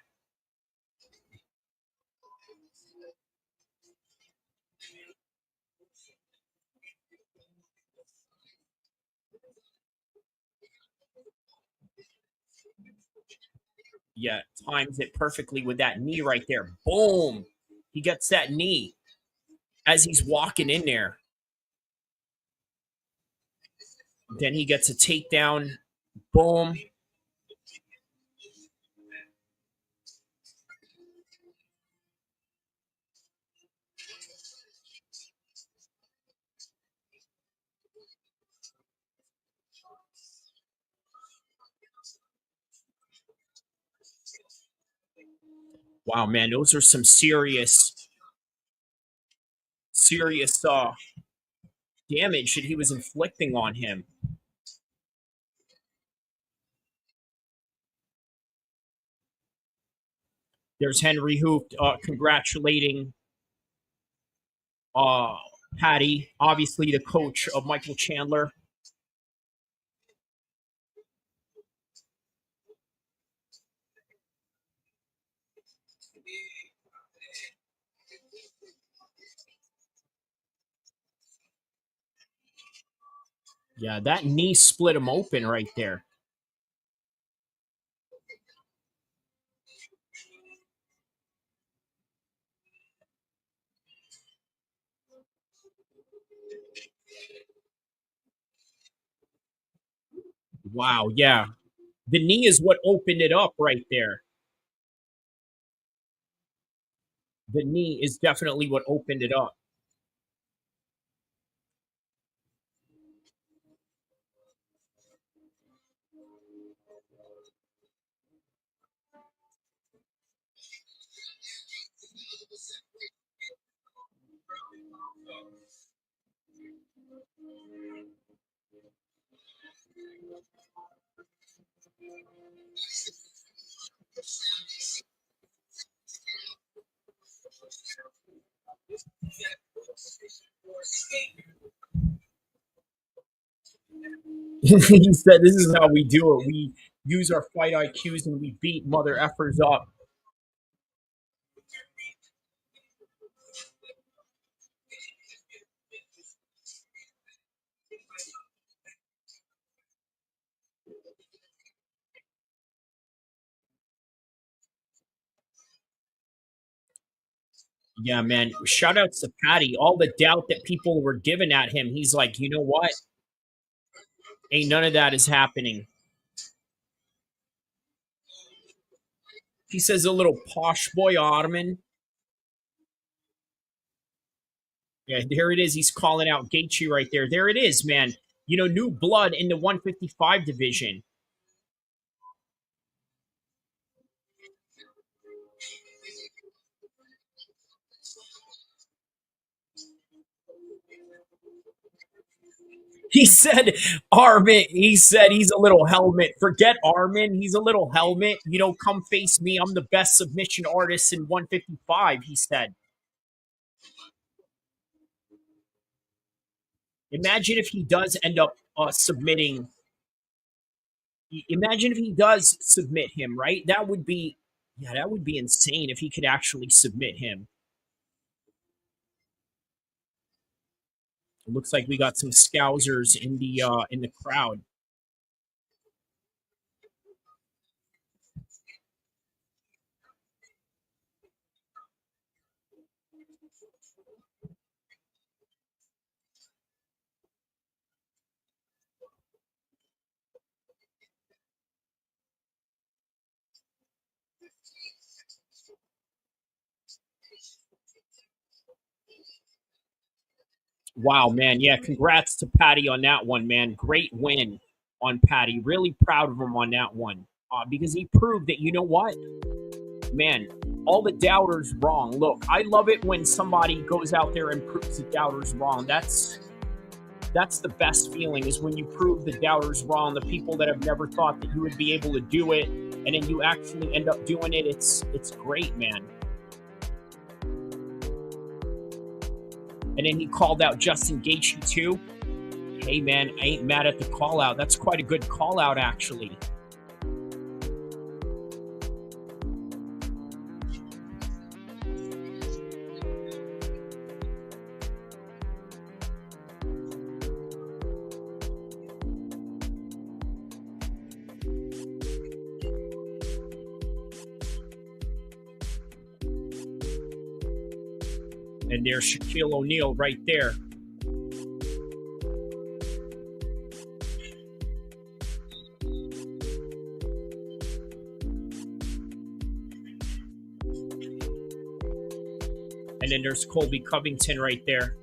E: Yeah, times it perfectly with that knee right there. Boom. He gets that knee as he's walking in there. Then he gets a takedown. Boom. Wow, man, those are some serious damage that he was inflicting on him. There's Henry Hooft congratulating Paddy, obviously the coach of Michael Chandler. Yeah, that knee split him open right there. Wow, yeah. The knee is what opened it up right there. The knee is definitely what opened it up. He said, this is how we do it. We use our fight IQs and we beat mother effers up. Yeah, man. Shout outs to Patty. All the doubt that people were giving at him, he's like, you know what? Ain't none of that is happening. He says a little posh boy Ottoman. Yeah, there it is. He's calling out Gaethje right there. There it is, man. You know, new blood in the 155 division. He said, Armin, he said he's a little helmet. Forget Armin. He's a little helmet. You know, come face me. I'm the best submission artist in 155, he said. Imagine if he does end up submitting. Imagine if he does submit him, right? That would be, yeah, that would be insane if he could actually submit him. It looks like we got some Scousers in the crowd. Wow, man. Yeah, congrats to Patty on that one, man. Great win on Patty. Really proud of him on that one because he proved that, you know what? Man, all the doubters wrong. Look, I love it when somebody goes out there and proves the doubters wrong. That's the best feeling, is when you prove the doubters wrong, the people that have never thought that you would be able to do it, and then you actually end up doing it. It's great, man. And then he called out Justin Gaethje too. Hey, man, I ain't mad at the call out. That's quite a good call out, actually. And there's Shaquille O'Neal right there. And then there's Colby Covington right there.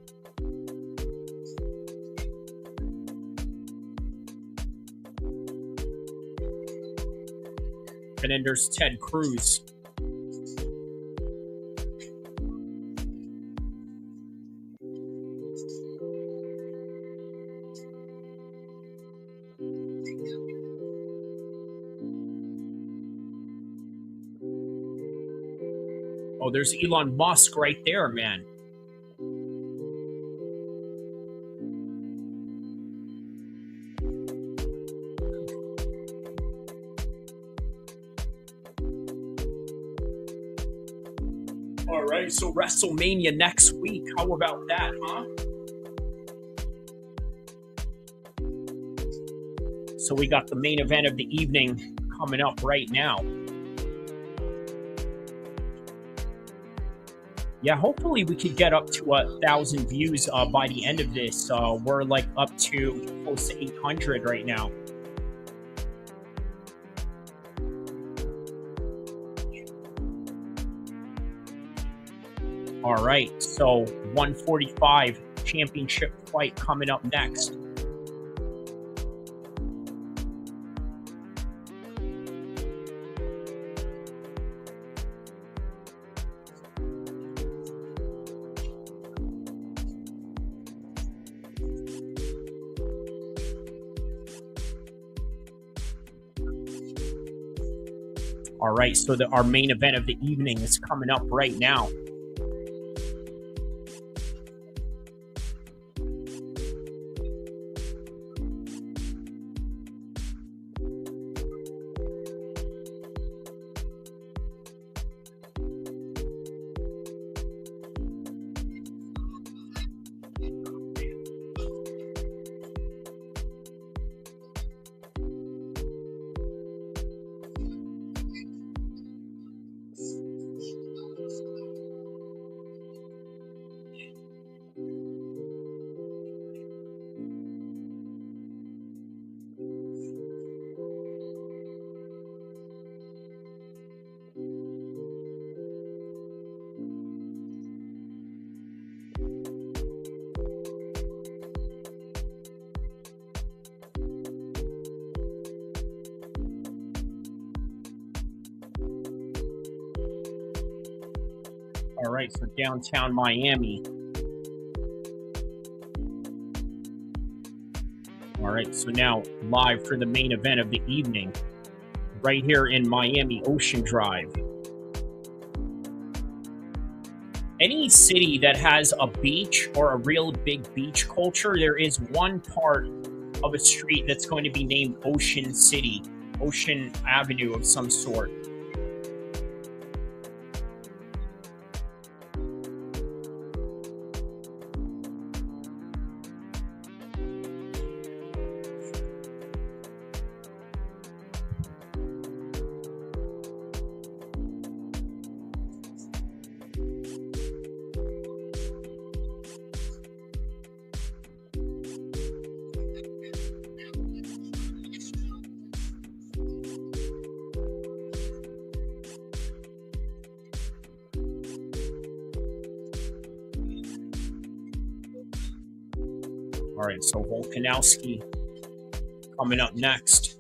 E: And then there's Ted Cruz. Oh, there's Elon Musk right there, man. All right, so WrestleMania next week. How about that, huh? So we got the main event of the evening coming up right now. Yeah, hopefully we could get up to 1,000 views by the end of this. We're like up to close to 800 right now. All right, so 145 championship fight coming up next. All right, so our main event of the evening is coming up right now. All right, so downtown Miami. All right, so now live for the main event of the evening, right here in Miami Ocean Drive. Any city that has a beach or a real big beach culture, there is one part of a street that's going to be named Ocean City, Ocean Avenue of some sort. All right, so Volkanovski coming up next.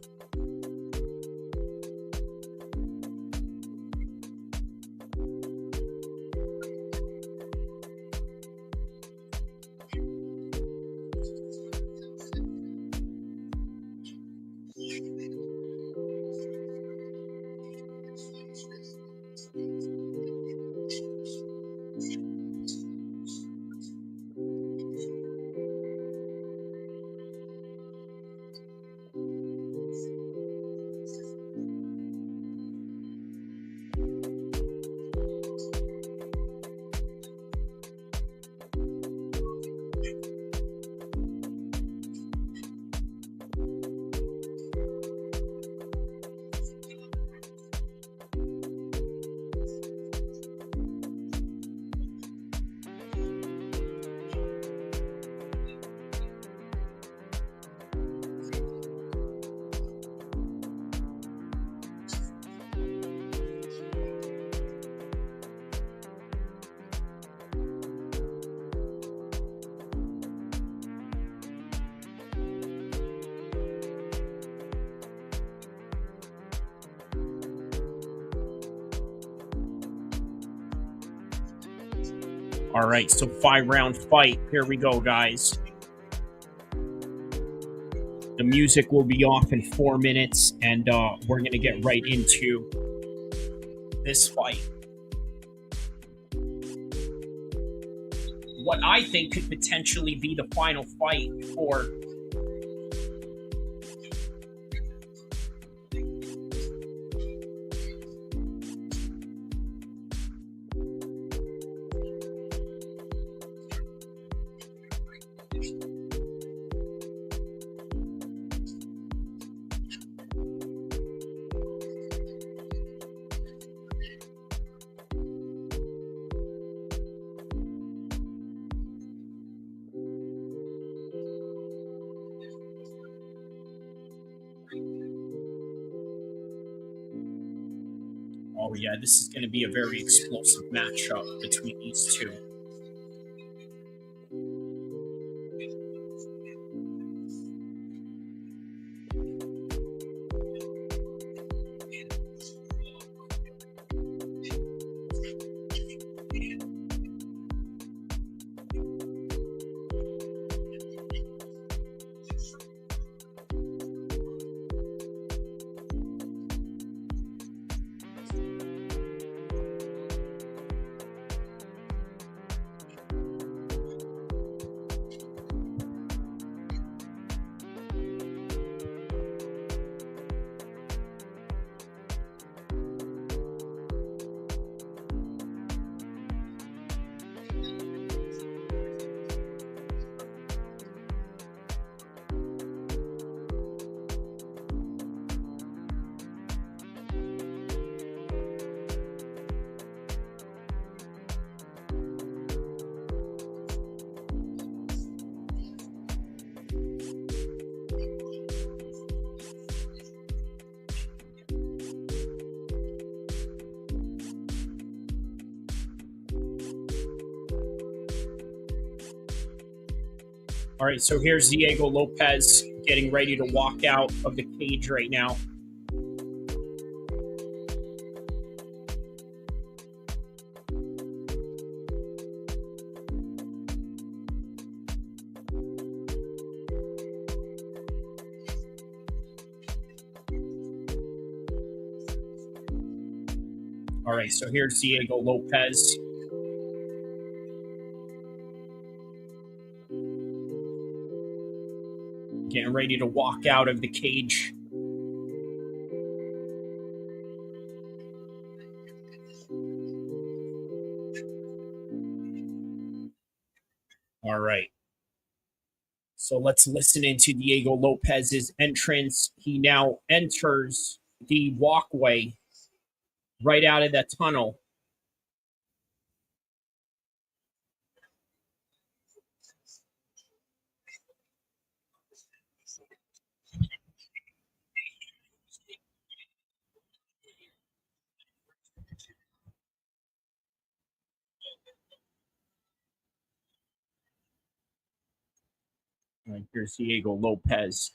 E: All right, so 5-round fight. Here we go, guys. The music will be off in 4 minutes, and we're going to get right into this fight. what I think could potentially be the final fight for Oh yeah, this is going to be a very explosive matchup between these two. All right, so here's Diego Lopes getting ready to walk out of the cage right now. All right, so here's Diego Lopes. Getting ready to walk out of the cage. All right. So let's listen into Diego Lopes's entrance. He now enters the walkway right out of that tunnel. All right, here's Diego Lopes.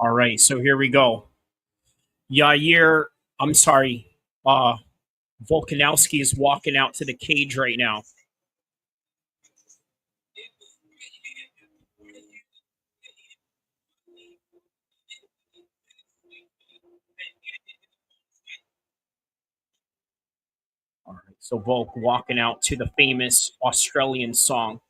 E: All right, so here we go. Volkanovski is walking out to the cage right now. All right, so Volk walking out to the famous Australian song.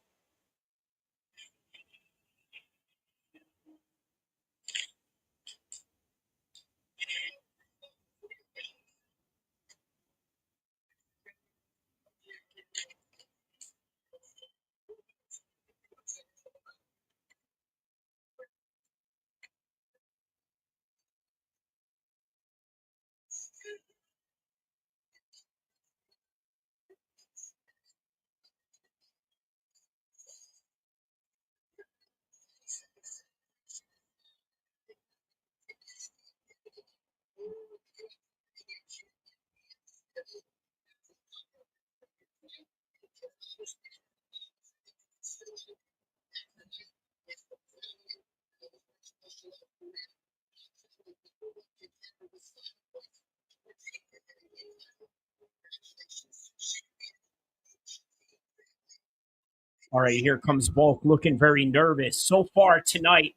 E: All right, here comes Volk looking very nervous. So far tonight,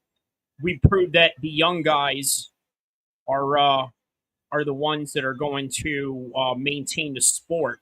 E: we proved that the young guys are the ones that are going to maintain the sport.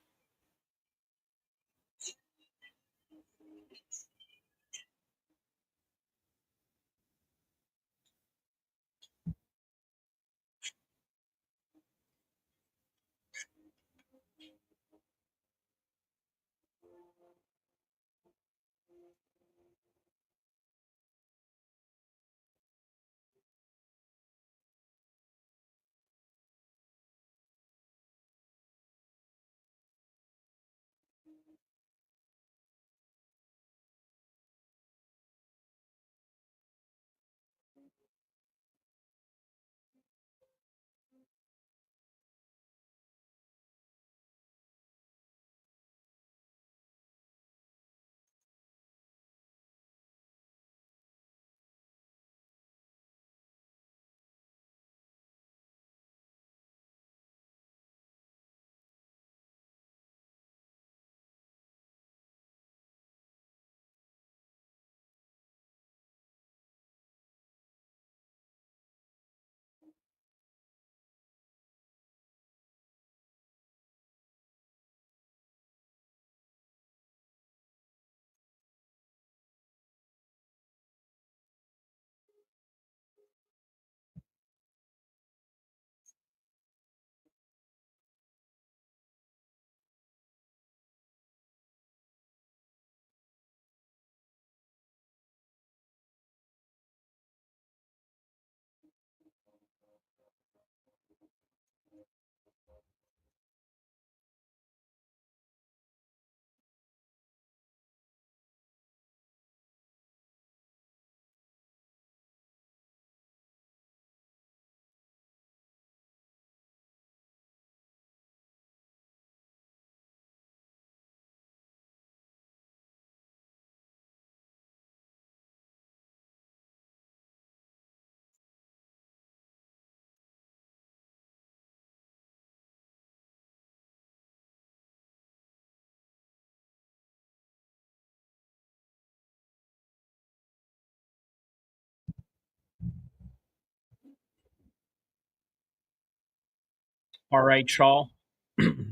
E: All right, y'all.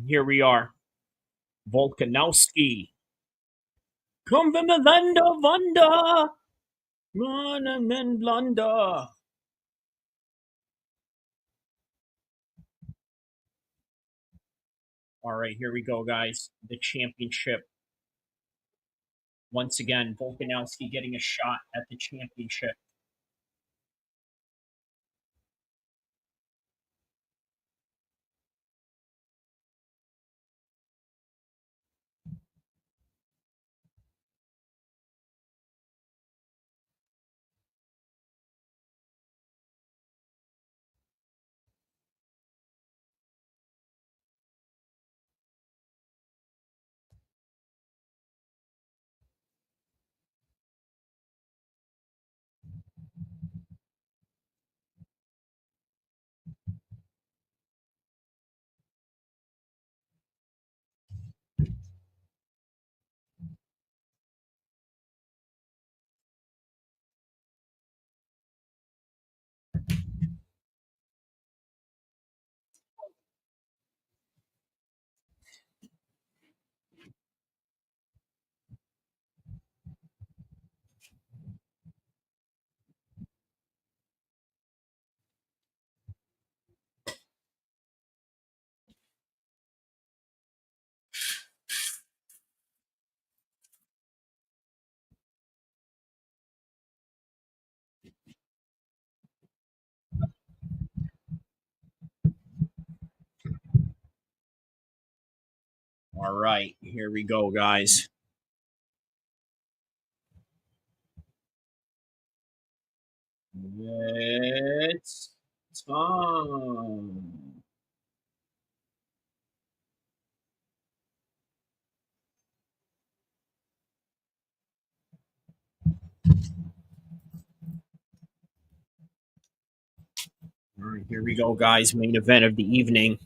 E: Here we are. Volkanovski. Come from the land of wonder. Run and then blunder. All right, here we go, guys. The championship. Once again, Volkanovski getting a shot at the championship. All right, here we go, guys. It's time. All right, here we go, guys. Main event of the evening.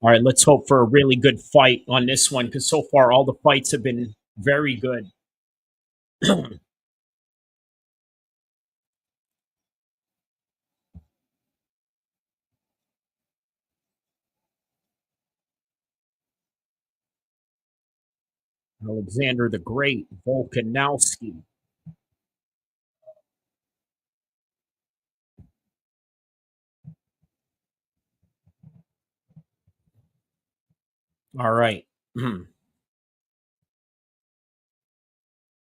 E: All right, let's hope for a really good fight on this one because so far all the fights have been very good. Alexander the Great, Volkanovski. All right.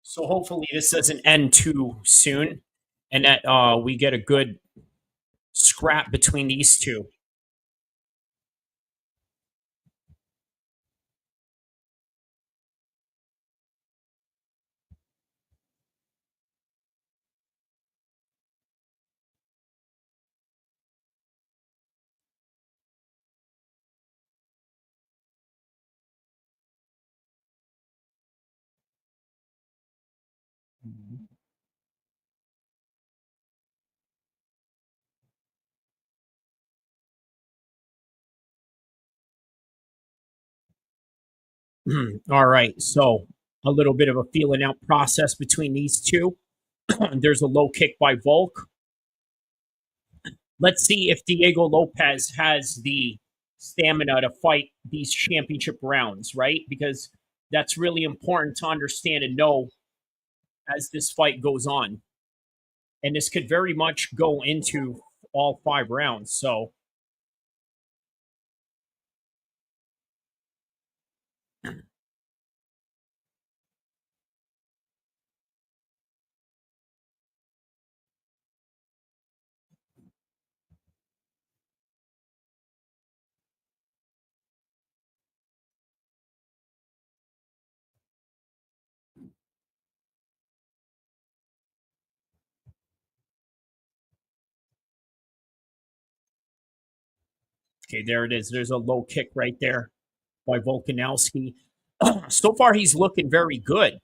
E: So hopefully this doesn't end too soon and that we get a good scrap between these two. All right. So a little bit of a feeling out process between these two. There's a low kick by Volk. Let's see if Diego Lopes has the stamina to fight these championship rounds, right? Because that's really important to understand and know as this fight goes on. And this could very much go into all 5 rounds. So okay, there it is. There's a low kick right there by Volkanovski. So far, he's looking very good,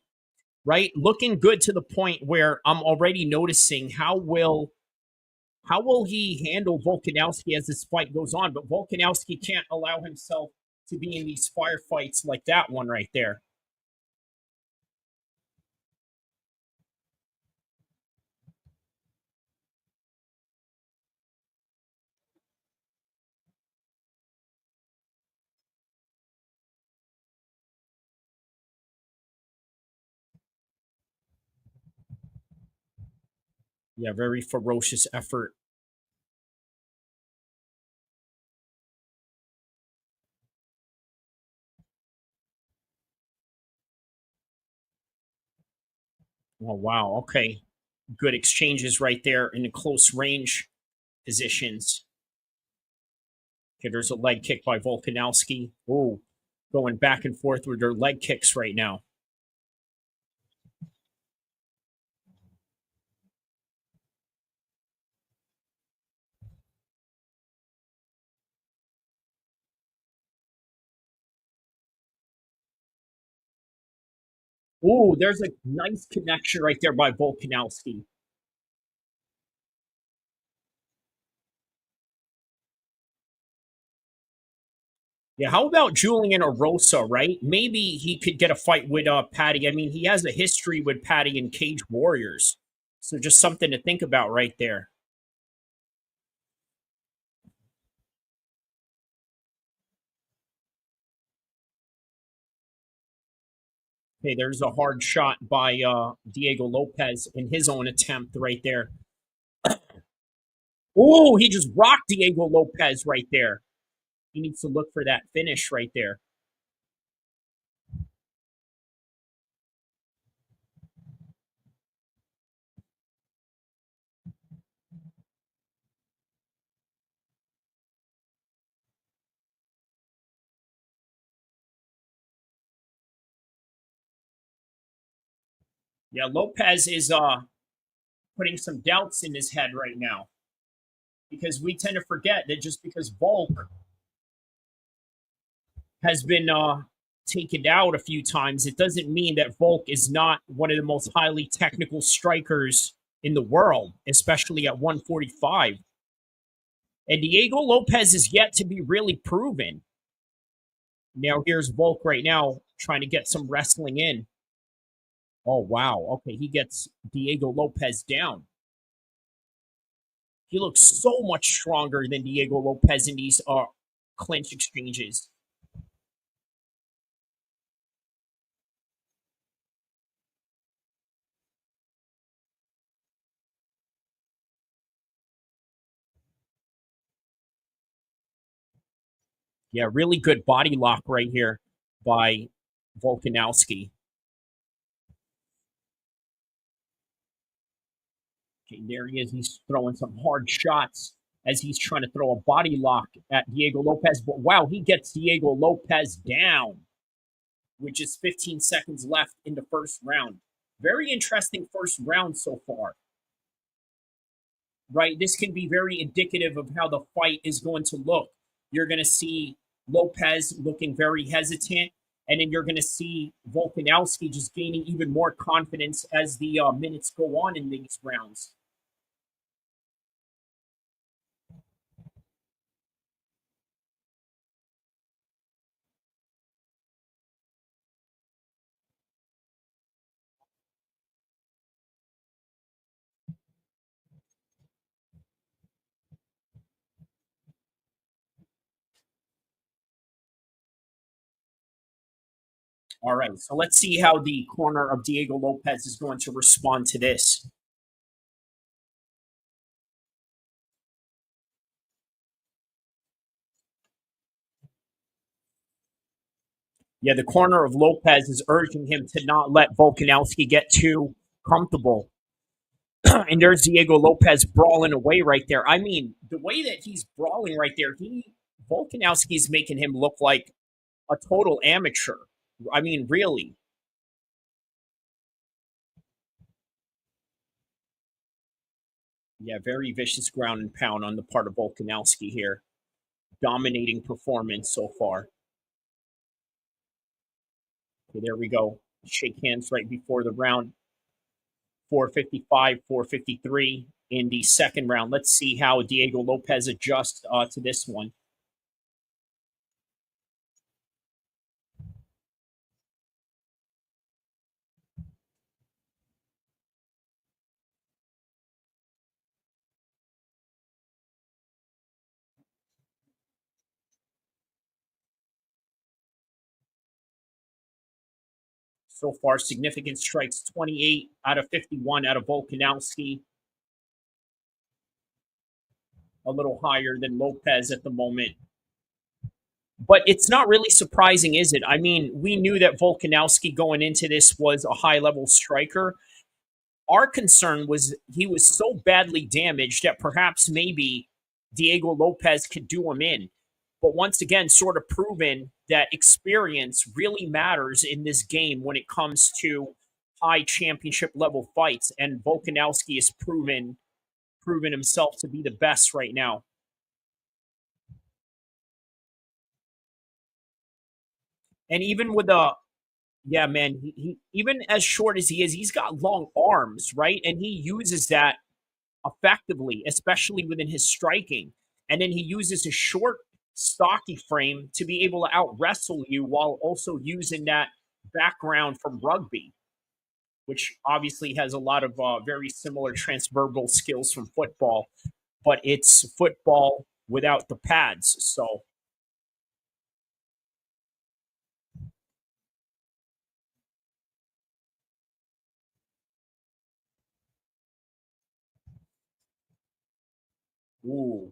E: right? Looking good to the point where I'm already noticing how will he handle Volkanovski as this fight goes on. But Volkanovski can't allow himself to be in these firefights like that one right there. Yeah, very ferocious effort. Oh, wow. Okay. Good exchanges right there in the close range positions. Okay, there's a leg kick by Volkanovski. Oh, going back and forth with their leg kicks right now. Ooh, there's a nice connection right there by Volkanovski. Yeah, how about Julian Erosa, right? Maybe he could get a fight with Patty. I mean, he has a history with Patty and Cage Warriors. So just something to think about right there. Okay, there's a hard shot by Diego Lopes in his own attempt right there. Oh, he just rocked Diego Lopes right there. He needs to look for that finish right there. Yeah, Lopes is putting some doubts in his head right now. Because we tend to forget that just because Volk has been taken out a few times, it doesn't mean that Volk is not one of the most highly technical strikers in the world, especially at 145. And Diego Lopes is yet to be really proven. Now here's Volk right now trying to get some wrestling in. Oh, wow. Okay, he gets Diego Lopes down. He looks so much stronger than Diego Lopes in these clinch exchanges. Yeah, really good body lock right here by Volkanovski. Okay, there he is. He's throwing some hard shots as he's trying to throw a body lock at Diego Lopes. But wow, he gets Diego Lopes down with just 15 seconds left in the first round. Very interesting first round so far. Right? This can be very indicative of how the fight is going to look. You're going to see Lopes looking very hesitant, and then you're going to see Volkanovski just gaining even more confidence as the minutes go on in these rounds. All right, so let's see how the corner of Diego Lopes is going to respond to this. Yeah, the corner of Lopes is urging him to not let Volkanovski get too comfortable. And there's Diego Lopes brawling away right there. I mean, the way that he's brawling right there, Volkanovski is making him look like a total amateur. I mean, really. Yeah, very vicious ground and pound on the part of Volkanovski here. Dominating performance so far. Okay, there we go. Shake hands right before the round. 455, 453 in the second round. Let's see how Diego Lopes adjusts to this one. So far, significant strikes, 28 out of 51 out of Volkanovski. A little higher than Lopes at the moment. But it's not really surprising, is it? I mean, we knew that Volkanovski going into this was a high-level striker. Our concern was he was so badly damaged that perhaps maybe Diego Lopes could do him in. But once again, sort of proven that experience really matters in this game when it comes to high championship level fights. And Volkanovski has proven himself to be the best right now. And even with Yeah, man. He even as short as he is, he's got long arms, right? And he uses that effectively, especially within his striking. And then he uses his short, stocky frame to be able to out wrestle you while also using that background from rugby, which obviously has a lot of very similar transferable skills from football, but it's football without the pads. So, ooh.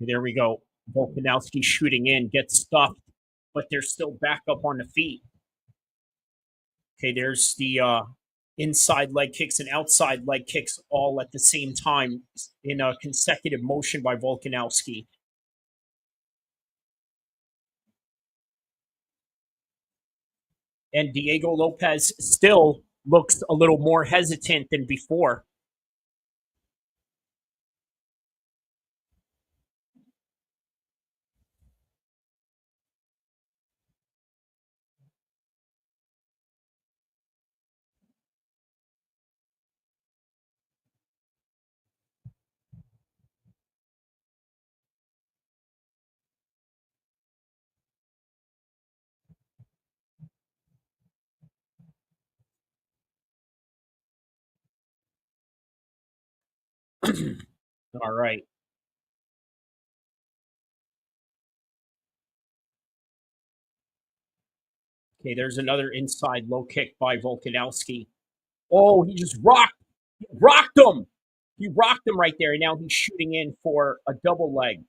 E: There we go. Volkanovski shooting in, gets stuffed, but they're still back up on the feet. Okay, there's the inside leg kicks and outside leg kicks all at the same time in a consecutive motion by Volkanovski. And Diego Lopes still looks a little more hesitant than before. All right. Okay, there's another inside low kick by Volkanovski. Oh, he just rocked him. He rocked him right there. And now he's shooting in for a double leg.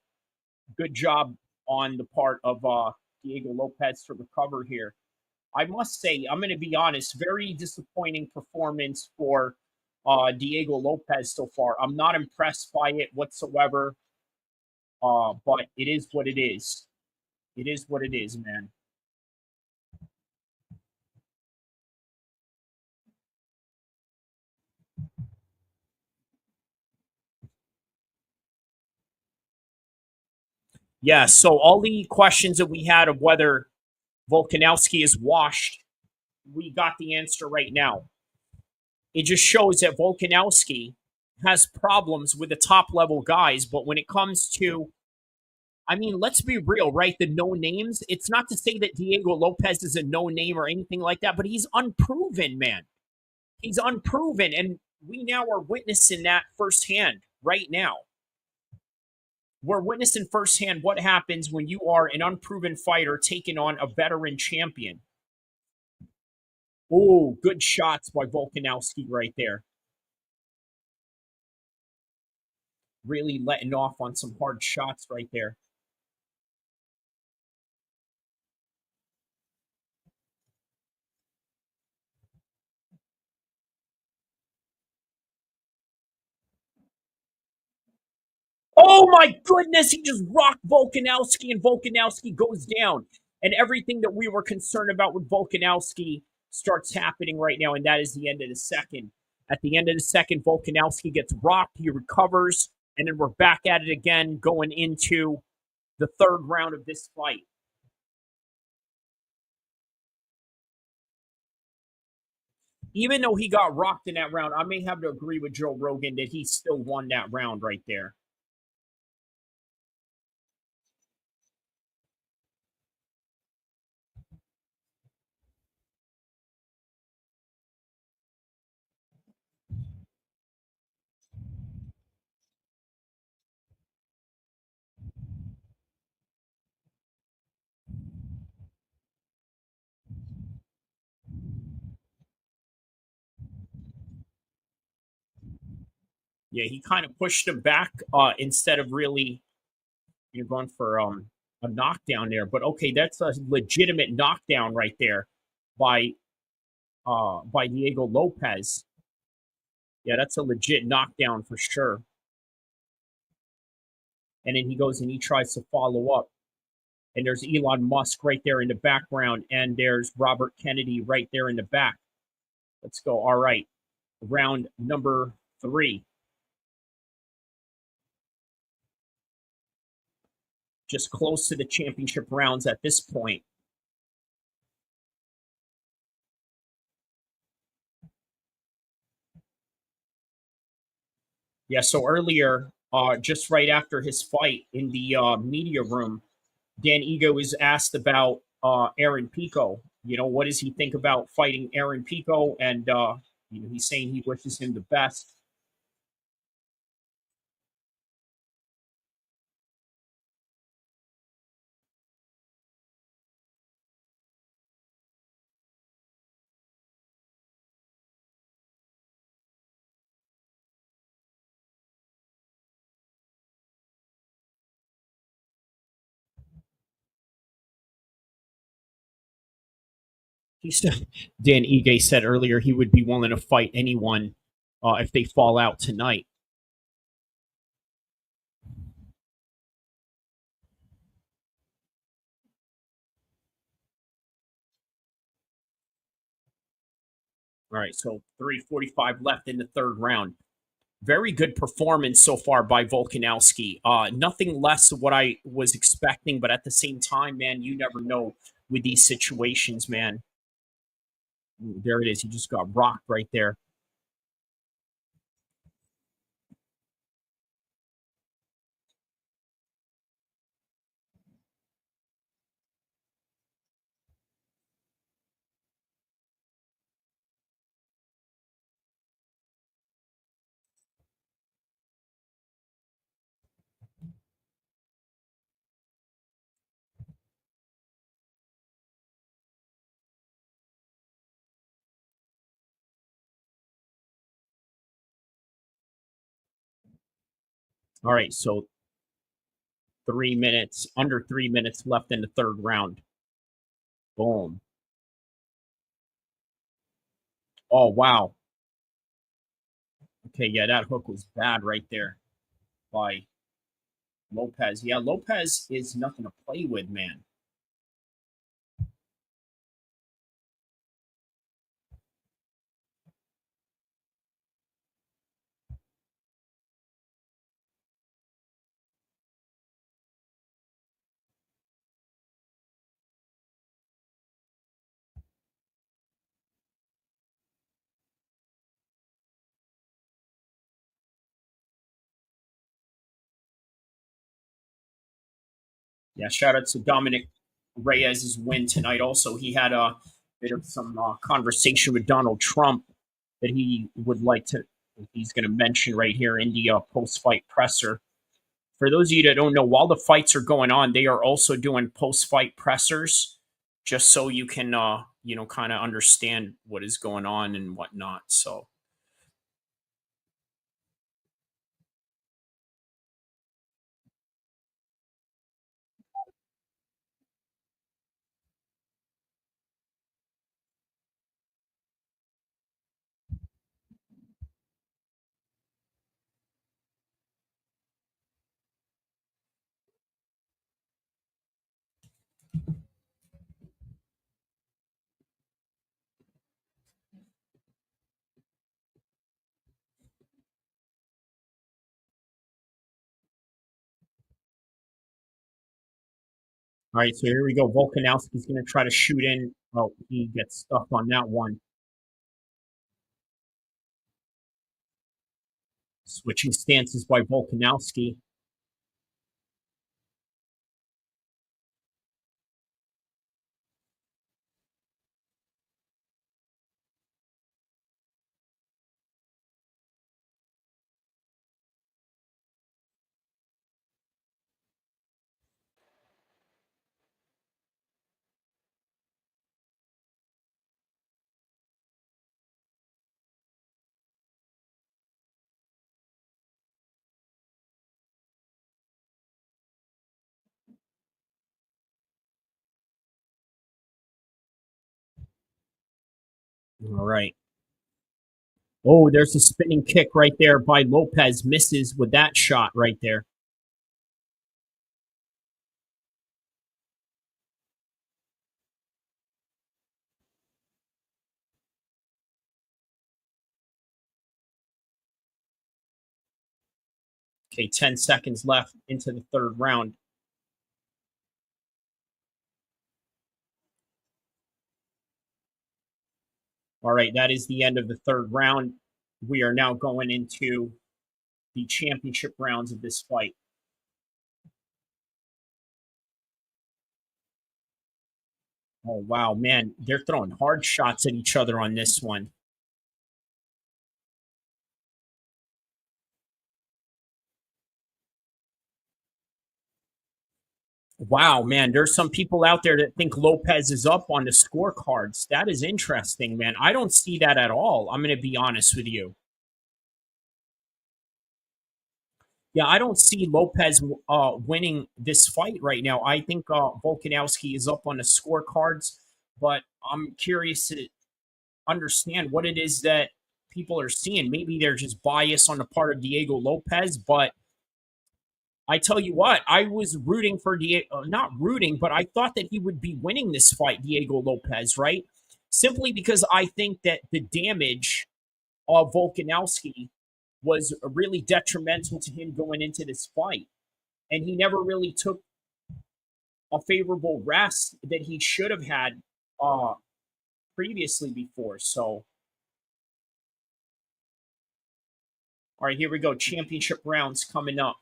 E: Good job on the part of Diego Lopes to recover here. I must say, I'm going to be honest, very disappointing performance for Diego Lopes so far. I'm not impressed by it whatsoever, but it is what it is. It is what it is, man. Yeah, so all the questions that we had of whether Volkanovski is washed, we got the answer right now. It just shows that Volkanovski has problems with the top level guys, but when it comes to, I mean, let's be real, right? The no names, it's not to say that Diego Lopes is a no name or anything like that, but he's unproven, man. He's unproven, and we now are witnessing that firsthand right now. We're witnessing firsthand what happens when you are an unproven fighter taking on a veteran champion. Oh, good shots by Volkanovski right there. Really letting off on some hard shots right there. Oh my goodness, he just rocked Volkanovski and Volkanovski goes down. And everything that we were concerned about with Volkanovski starts happening right now, and that is the end of the second. At the end of the second, Volkanovski gets rocked, he recovers, and then we're back at it again going into the third round of this fight. Even though he got rocked in that round, I may have to agree with Joe Rogan that he still won that round right there. Yeah, he kind of pushed him back instead of really going for a knockdown there. But okay, that's a legitimate knockdown right there by Diego Lopes. Yeah, that's a legit knockdown for sure. And then he goes and he tries to follow up. And there's Elon Musk right there in the background, and there's Robert Kennedy right there in the back. Let's go. All right. round number 3. Just close to the championship rounds at this point. Yeah, so earlier, just right after his fight in the media room, Dan Ige was asked about Aaron Pico. You know, what does he think about fighting Aaron Pico? And you know, he's saying he wishes him the best. He said, Dan Ige said earlier he would be willing to fight anyone if they fall out tonight. All right, so 3:45 left in the third round. Very good performance so far by Volkanovski. Nothing less of what I was expecting, but at the same time, man, you never know with these situations, man. Ooh, there it is. He just got rocked right there. All right, so 3 minutes, under 3 minutes left in the third round. Boom. Oh, wow. Okay, yeah, that hook was bad right there by Lopes. Yeah, Lopes is nothing to play with, man. Yeah, shout out to Dominic Reyes' win tonight. Also, he had a bit of some conversation with Donald Trump that he would like to, he's going to mention right here in the post-fight presser. For those of you that don't know, while the fights are going on, they are also doing post-fight pressers, just so you can, you know, kind of understand what is going on and whatnot. So, all right, so here we go. Volkanovski's going to try to shoot in. Oh, he gets stuck on that one. Switching stances by Volkanovski. All right. Oh, there's a spinning kick right there by Lopes. Misses with that shot right there. Okay, 10 seconds left into the third round. All right, that is the end of the third round. We are now going into the championship rounds of this fight. Oh, wow, man. They're throwing hard shots at each other on this one. Wow, man. There's some people out there that think Lopes is up on the scorecards. That is interesting, man. I don't see that at all. I'm going to be honest with you. Yeah, I don't see Lopes winning this fight right now. I think Volkanovski is up on the scorecards, but I'm curious to understand what it is that people are seeing. Maybe they're just biased on the part of Diego Lopes, but I tell you what, I was rooting for Diego, not rooting, but I thought that he would be winning this fight, Diego Lopes, right? Simply because I think that the damage of Volkanovski was really detrimental to him going into this fight. And he never really took a favorable rest that he should have had previously before. So, all right, here we go. Championship rounds coming up.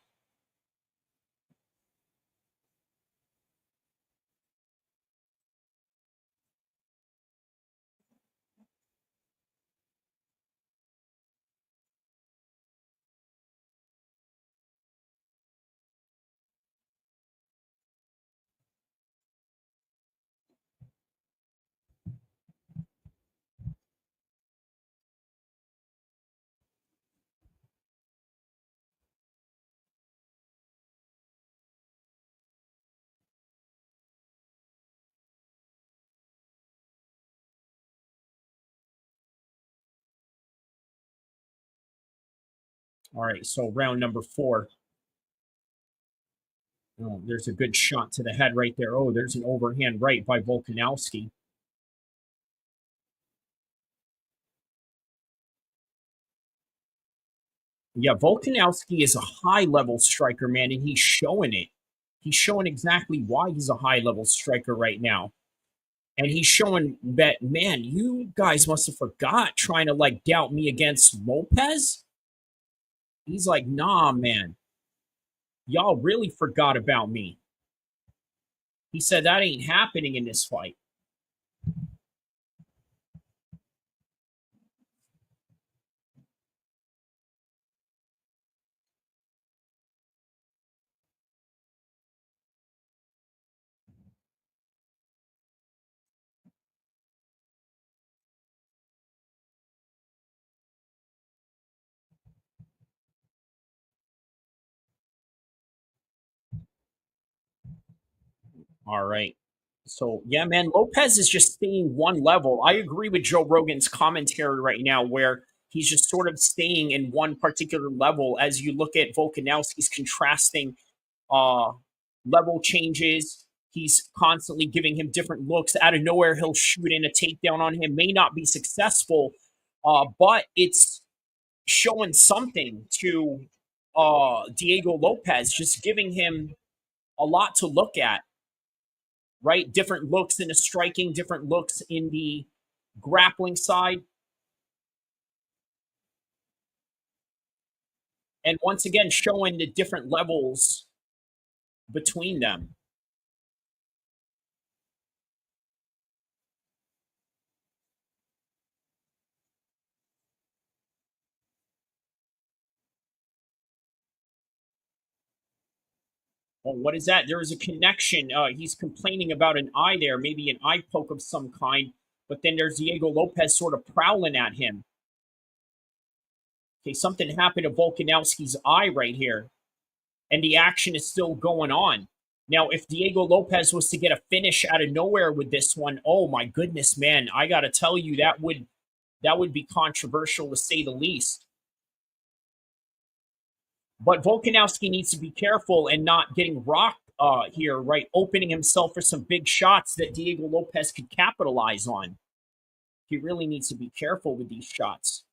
E: All right, so round number 4. Oh, there's a good shot to the head right there. Oh, there's an overhand right by Volkanovski. Yeah, Volkanovski is a high-level striker, man, and he's showing it. He's showing exactly why he's a high-level striker right now. And he's showing that, man, you guys must have forgot trying to, like, doubt me against Lopes. He's like, nah, man. Y'all really forgot about me. He said that ain't happening in this fight. All right. So, yeah, man, Lopes is just staying one level. I agree with Joe Rogan's commentary right now where he's just sort of staying in one particular level as you look at Volkanovski's contrasting level changes. He's constantly giving him different looks. Out of nowhere, he'll shoot in a takedown on him. May not be successful, but it's showing something to Diego Lopes, just giving him a lot to look at. Right? Different looks in the striking, different looks in the grappling side. And once again, showing the different levels between them. Well, what is that? There is a connection. He's complaining about an eye there, maybe an eye poke of some kind. But then there's Diego Lopes sort of prowling at him. Okay, something happened to Volkanovski's eye right here. And the action is still going on. Now, if Diego Lopes was to get a finish out of nowhere with this one, oh my goodness, man, I got to tell you, that would be controversial to say the least. But Volkanovski needs to be careful and not getting rocked here, right? Opening himself for some big shots that Diego Lopes could capitalize on. He really needs to be careful with these shots.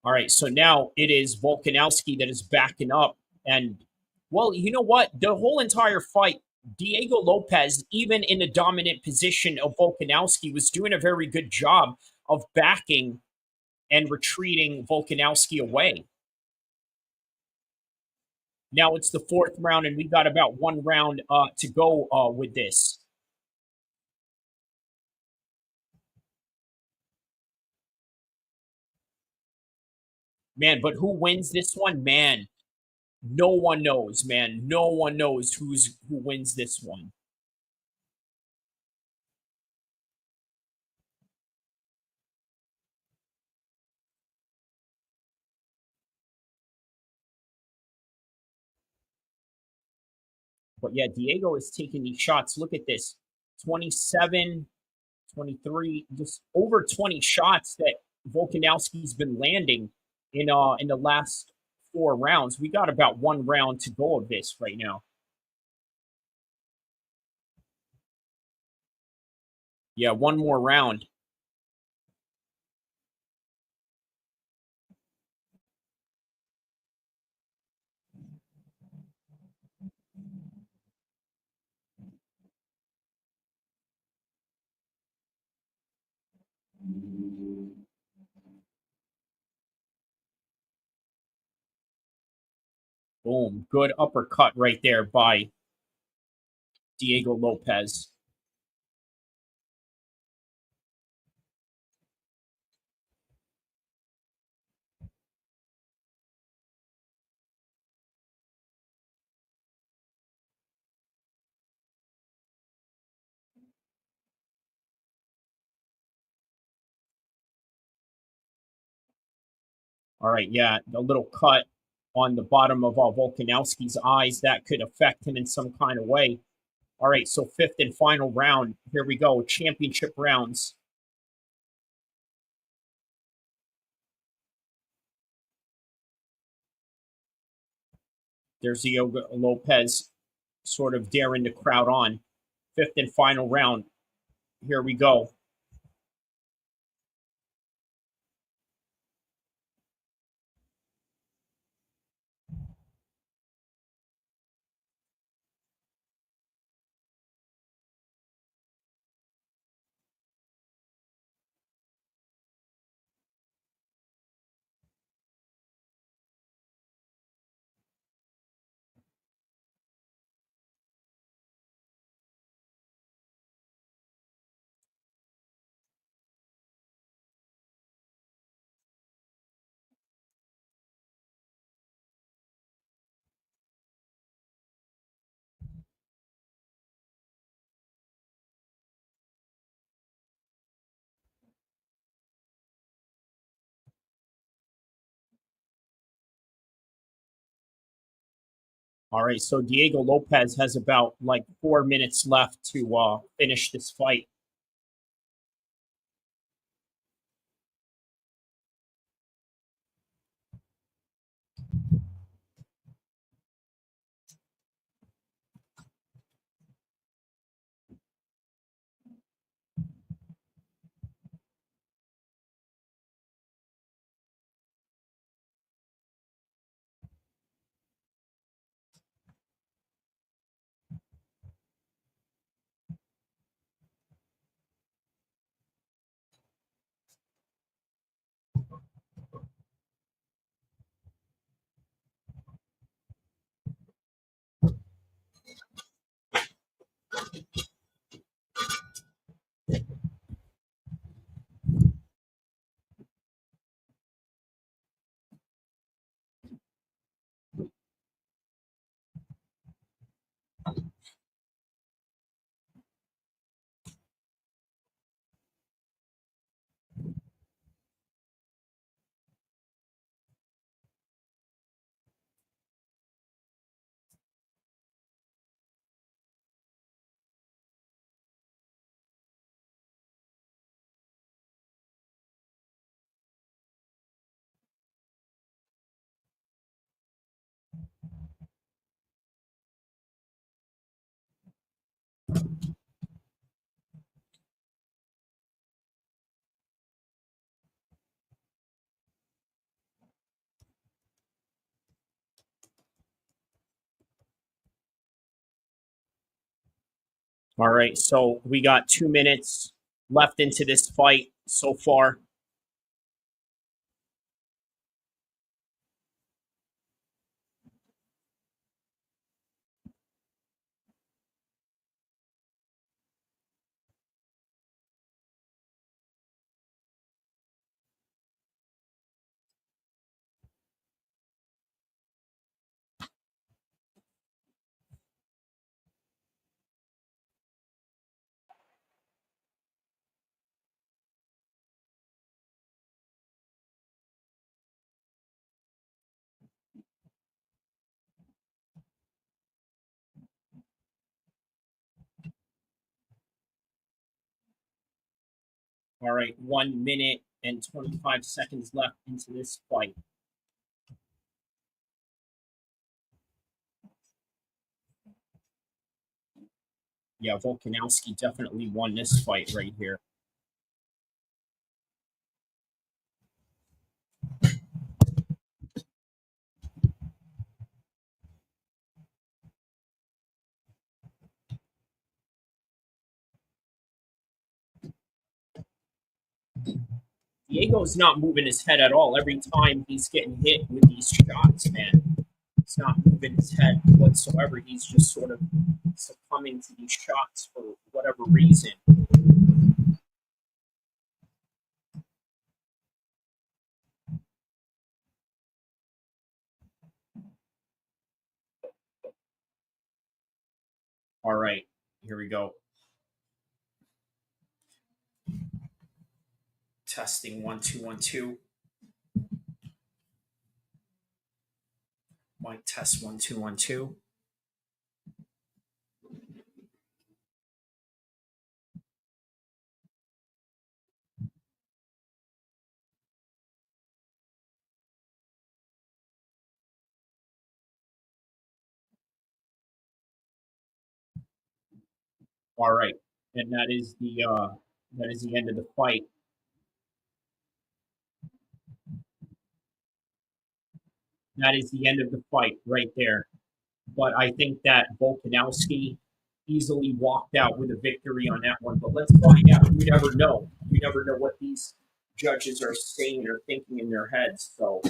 E: All right, so now it is Volkanovski that is backing up. And, well, you know what? The whole entire fight, Diego Lopes, even in the dominant position of Volkanovski, was doing a very good job of backing and retreating Volkanovski away. Now it's the fourth round, and we got about one round to go with this. Man, but who wins this one? Man, no one knows, man. No one knows who wins this one. But yeah, Diego is taking these shots. Look at this. 27, 23, just over 20 shots that Volkanovski's been landing in the last 4 rounds. We got about one round to go of this right now. Yeah, one more round. Boom. Good uppercut right there by Diego Lopes. All right, yeah, a little cut on the bottom of Volkanovski's eyes. That could affect him in some kind of way. All right, so fifth and final round. Here we go, championship rounds. There's Diego Lopes sort of daring the crowd on. Fifth and final round. Here we go. All right, so Diego Lopes has about like 4 minutes left to finish this fight. All right, so we got 2 minutes left into this fight so far. All right, 1 minute and 25 seconds left into this fight. Yeah, Volkanovski definitely won this fight right here. Diego's not moving his head at all. Every time he's getting hit with these shots, man, he's not moving his head whatsoever. He's just sort of succumbing to these shots for whatever reason. All right, here we go. Testing 1 2 1 2. Mic test 1 2 1 2. All right, and that is the end of the fight. That is the end of the fight right there. But I think that Volkanovski easily walked out with a victory on that one. But let's find out. We never know. We never know what these judges are saying or thinking in their heads. So.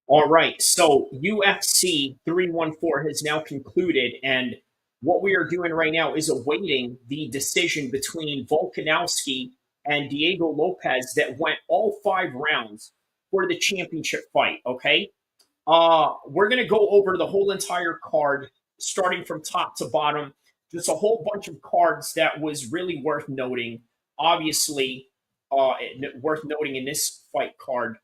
E: All right, so UFC 314 has now concluded, and what we are doing right now is awaiting the decision between Volkanovski and Diego Lopes that went all 5 rounds for the championship fight. Okay, we're gonna go over the whole entire card, starting from top to bottom. Just a whole bunch of cards that was really worth noting. Obviously, worth noting in this fight card.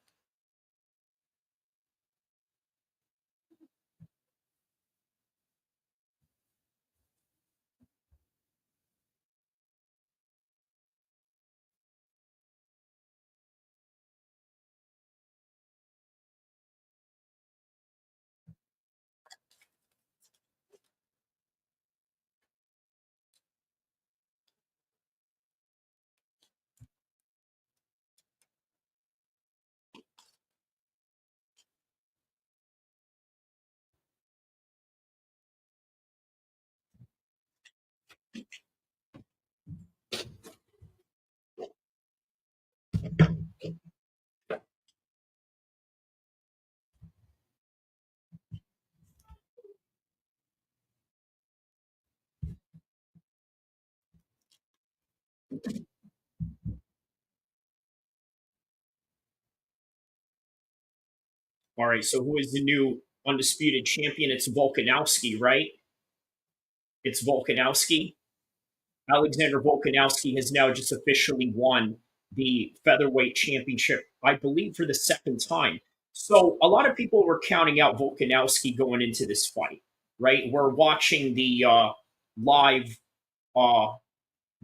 E: All right, so who is the new undisputed champion? It's Volkanovski, right? It's Volkanovski. Alexander Volkanovski has now just officially won the featherweight championship, I believe, for the second time. So a lot of people were counting out Volkanovski going into this fight, right? We're watching the live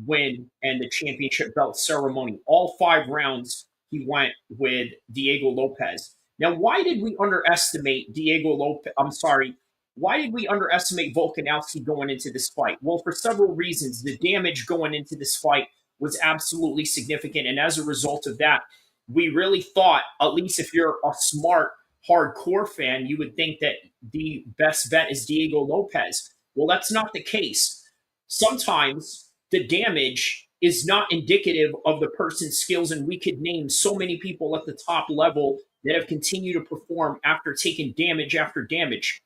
E: win and the championship belt ceremony. All 5 rounds he went with Diego Lopes. Now, why did we underestimate Diego Lopes? I'm sorry. Why did we underestimate Volkanovski going into this fight? Well, for several reasons. The damage going into this fight was absolutely significant. And as a result of that, we really thought, at least if you're a smart, hardcore fan, you would think that the best bet is Diego Lopes. Well, that's not the case. Sometimes the damage is not indicative of the person's skills, and we could name so many people at the top level that have continued to perform after taking damage after damage.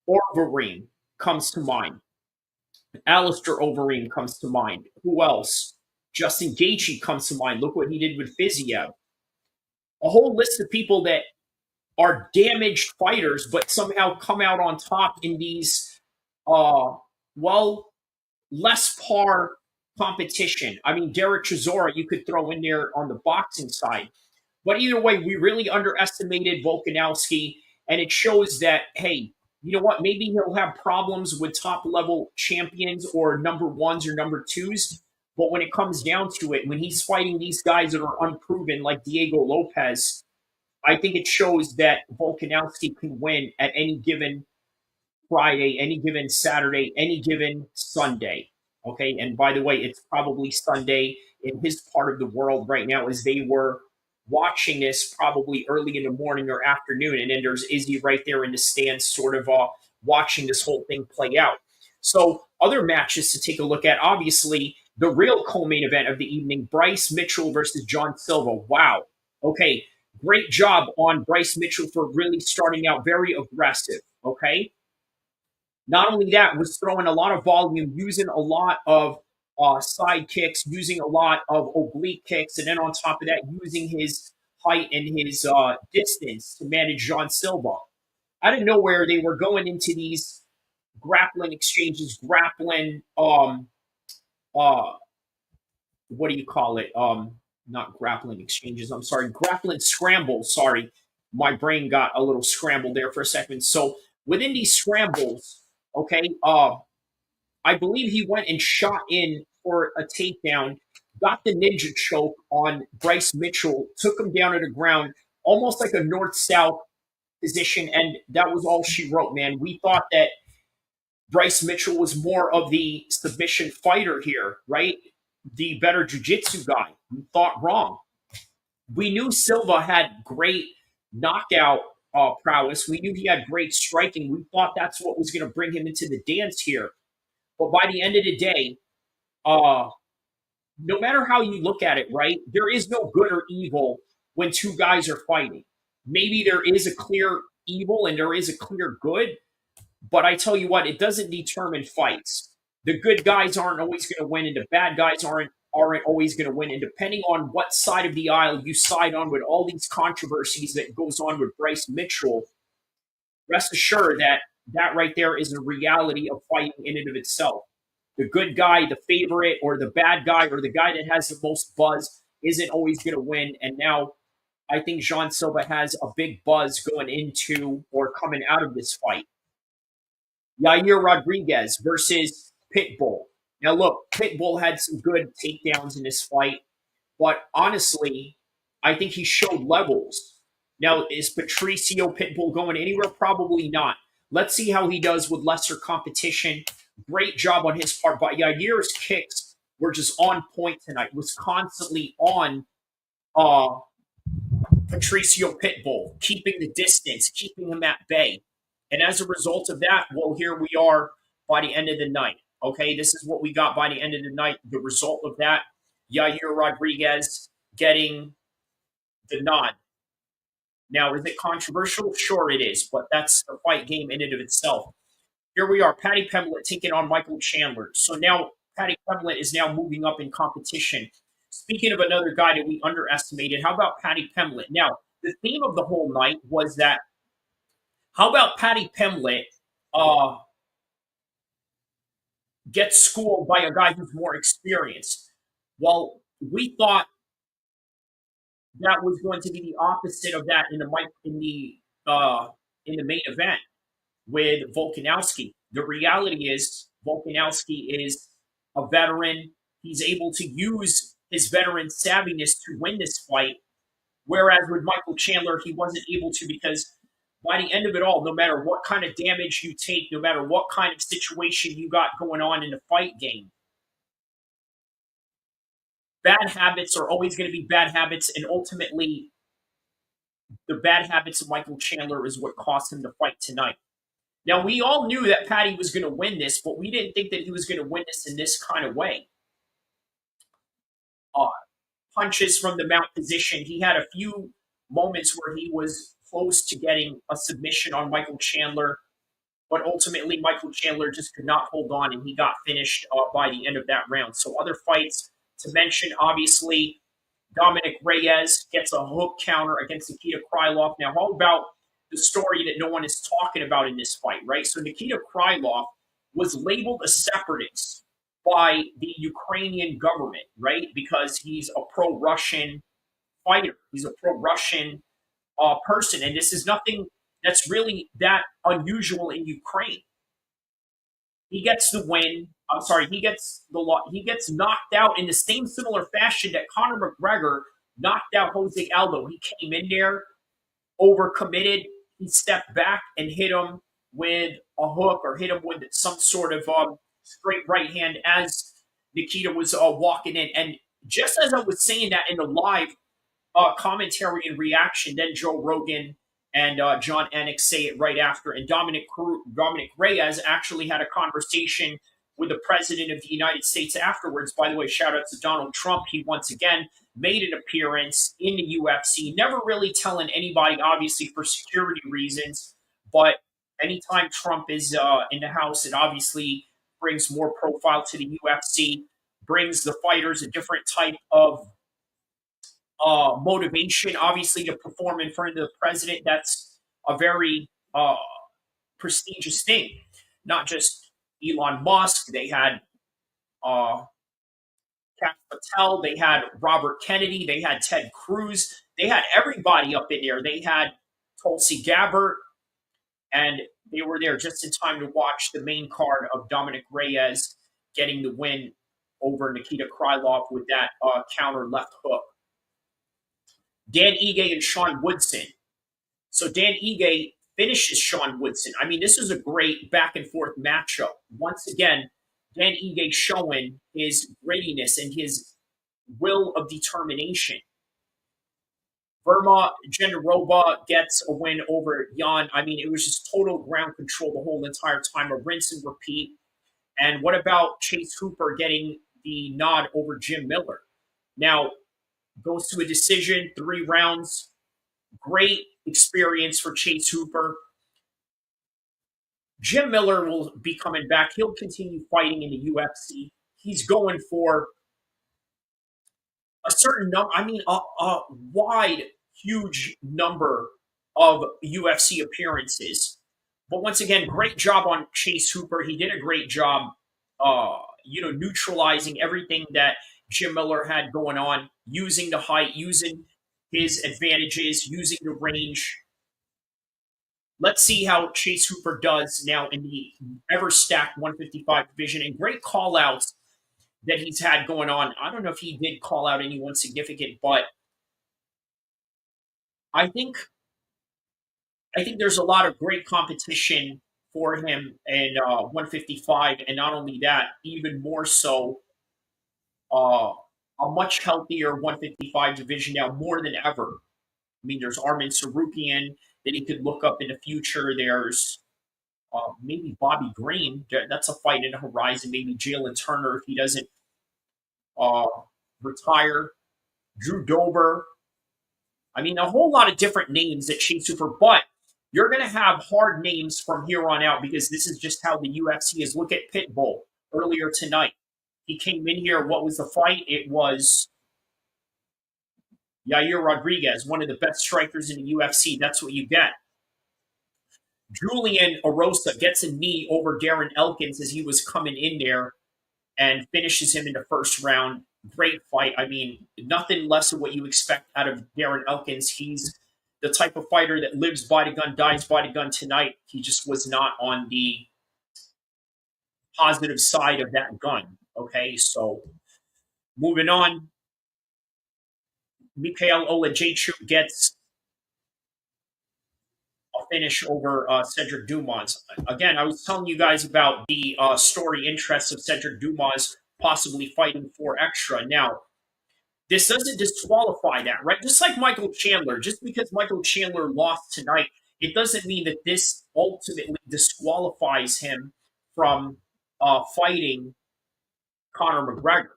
E: Overeem comes to mind. Alistair Overeem comes to mind. Who else? Justin Gaethje comes to mind. Look what he did with Fiziev. A whole list of people that are damaged fighters, but somehow come out on top in these, less par competition. I mean, Derek Chisora, you could throw in there on the boxing side. But either way, we really underestimated Volkanovski, and it shows that, hey, you know what? Maybe he'll have problems with top-level champions or number 1s or number 2s. But when it comes down to it, when he's fighting these guys that are unproven like Diego Lopes, I think it shows that Volkanovski can win at any given Friday, any given Saturday, any given Sunday. Okay, and by the way, it's probably Sunday in his part of the world right now as they were watching this probably early in the morning or afternoon. And then there's Izzy right there in the stands sort of watching this whole thing play out. So other matches to take a look at, obviously, the real co-main event of the evening, Bryce Mitchell versus John Silva. Wow. Okay, great job on Bryce Mitchell for really starting out very aggressive, okay? Not only that, was throwing a lot of volume, using a lot of side kicks, using a lot of oblique kicks, and then on top of that, using his height and his distance to manage John Silva. Out of nowhere, they were going into these grappling exchanges, grappling, what do you call it? Not grappling exchanges, I'm sorry, grappling scrambles, sorry. My brain got a little scrambled there for a second. So within these scrambles, okay, I believe he went and shot in for a takedown, got the ninja choke on Bryce Mitchell, took him down to the ground, almost like a north-south position, and that was all she wrote, man. We thought that Bryce Mitchell was more of the submission fighter here, right? The better jiu-jitsu guy. We thought wrong. We knew Silva had great knockout prowess. We knew he had great striking. We thought that's what was going to bring him into the dance here. But by the end of the day, no matter how you look at it, right, there is no good or evil when two guys are fighting. Maybe there is a clear evil and there is a clear good, but I tell you what, it doesn't determine fights. The good guys aren't always going to win, and the bad guys aren't always going to win. And depending on what side of the aisle you side on with all these controversies that goes on with Bryce Mitchell, rest assured that that right there is a reality of fighting in and of itself. The good guy, the favorite, or the bad guy, or the guy that has the most buzz isn't always going to win. And now I think John Silva has a big buzz going into or coming out of this fight. Yair Rodriguez versus Pitbull. Now, look, Pitbull had some good takedowns in this fight, but honestly, I think he showed levels. Now, is Patricio Pitbull going anywhere? Probably not. Let's see how he does with lesser competition. Great job on his part, but Yair's kicks were just on point tonight, was constantly on Patricio Pitbull, keeping the distance, keeping him at bay. And as a result of that, well, here we are by the end of the night. Okay, this is what we got by the end of the night. The result of that, Yair Rodriguez getting the nod. Now, is it controversial? Sure it is, but that's the fight game in and of itself. Here we are, Paddy Pimblett taking on Michael Chandler. So now Paddy Pimblett is now moving up in competition. Speaking of another guy that we underestimated, how about Paddy Pimblett? Now, the theme of the whole night was that how about Paddy Pimblett gets schooled by a guy who's more experienced? Well, we thought that was going to be the opposite of that in the main event with Volkanovski. The reality is Volkanovski is a veteran. He's able to use his veteran savviness to win this fight, whereas with Michael Chandler, he wasn't able to because by the end of it all, no matter what kind of damage you take, no matter what kind of situation you got going on in the fight game, bad habits are always going to be bad habits, and ultimately, the bad habits of Michael Chandler is what cost him the fight tonight. Now, we all knew that Paddy was going to win this, but we didn't think that he was going to win this in this kind of way. Punches from the mount position. He had a few moments where he was close to getting a submission on Michael Chandler, but ultimately Michael Chandler just could not hold on, and he got finished by the end of that round. So other fights to mention, obviously, Dominic Reyes gets a hook counter against Nikita Krylov. Now, how about the story that no one is talking about in this fight, right? So Nikita Krylov was labeled a separatist by the Ukrainian government, right? Because he's a pro-Russian fighter. He's a pro-Russian person. And this is nothing that's really that unusual in Ukraine. He gets the win. I'm sorry, he gets knocked out in the same similar fashion that Conor McGregor knocked out Jose Aldo. He came in there, overcommitted. He stepped back and hit him with a hook or hit him with some sort of straight right hand as Nikita was walking in. And just as I was saying that in the live commentary and reaction, then Joe Rogan and John Anik say it right after. And Dominic Reyes actually had a conversation with the president of the United States afterwards. By the way, shout out to Donald Trump. He once again made an appearance in the UFC, never really telling anybody, obviously for security reasons, but anytime Trump is in the house, it obviously brings more profile to the UFC, brings the fighters a different type of motivation, obviously, to perform in front of the president. That's a very prestigious thing. Not just Elon Musk. They had Kat Patel. They had Robert Kennedy. They had Ted Cruz. They had everybody up in there. They had Tulsi Gabbard. And they were there just in time to watch the main card of Dominic Reyes getting the win over Nikita Krylov with that counter left hook. Dan Ige and Sean Woodson. So Dan Ige finishes Sean Woodson. I mean, this is a great back and forth matchup. Once again, Dan Ige showing his grittiness and his will of determination. Virna Jandiroba gets a win over Jan. I mean, it was just total ground control the whole entire time, a rinse and repeat. And what about Chase Hooper getting the nod over Jim Miller? Now, goes to a decision, 3 rounds. Great experience for Chase Hooper. Jim Miller will be coming back. He'll continue fighting in the UFC. He's going for a certain number, I mean, a wide, huge number of UFC appearances. But once again, great job on Chase Hooper. He did a great job, neutralizing everything that Jim Miller had going on, using the height, using his advantages, using the range. Let's see how Chase Hooper does now in the ever-stacked 155 division. And great call-outs that he's had going on. I don't know if he did call out anyone significant, but I think there's a lot of great competition for him in 155, and not only that, even more so, a much healthier 155 division now, more than ever. I mean, there's Arman Sarukian that he could look up in the future. There's maybe Bobby Green. That's a fight in the horizon. Maybe Jalen Turner if he doesn't retire. Drew Dober. I mean, a whole lot of different names that Chase Hooper, but you're going to have hard names from here on out because this is just how the UFC is. Look at Pitbull earlier tonight. He came in here. What was the fight? It was Yair Rodriguez, one of the best strikers in the UFC. That's what you get. Julian Erosa gets a knee over Darren Elkins as he was coming in there and finishes him in the first round. Great fight. I mean, nothing less of what you expect out of Darren Elkins. He's the type of fighter that lives by the gun, dies by the gun tonight. He just was not on the positive side of that gun. Okay, so moving on. Michał Oleksiejczuk gets a finish over Cedric Dumas. Again, I was telling you guys about the story interests of Cedric Dumas possibly fighting for extra. Now, this doesn't disqualify that, right? Just like Michael Chandler, just because Michael Chandler lost tonight, it doesn't mean that this ultimately disqualifies him from fighting Conor McGregor.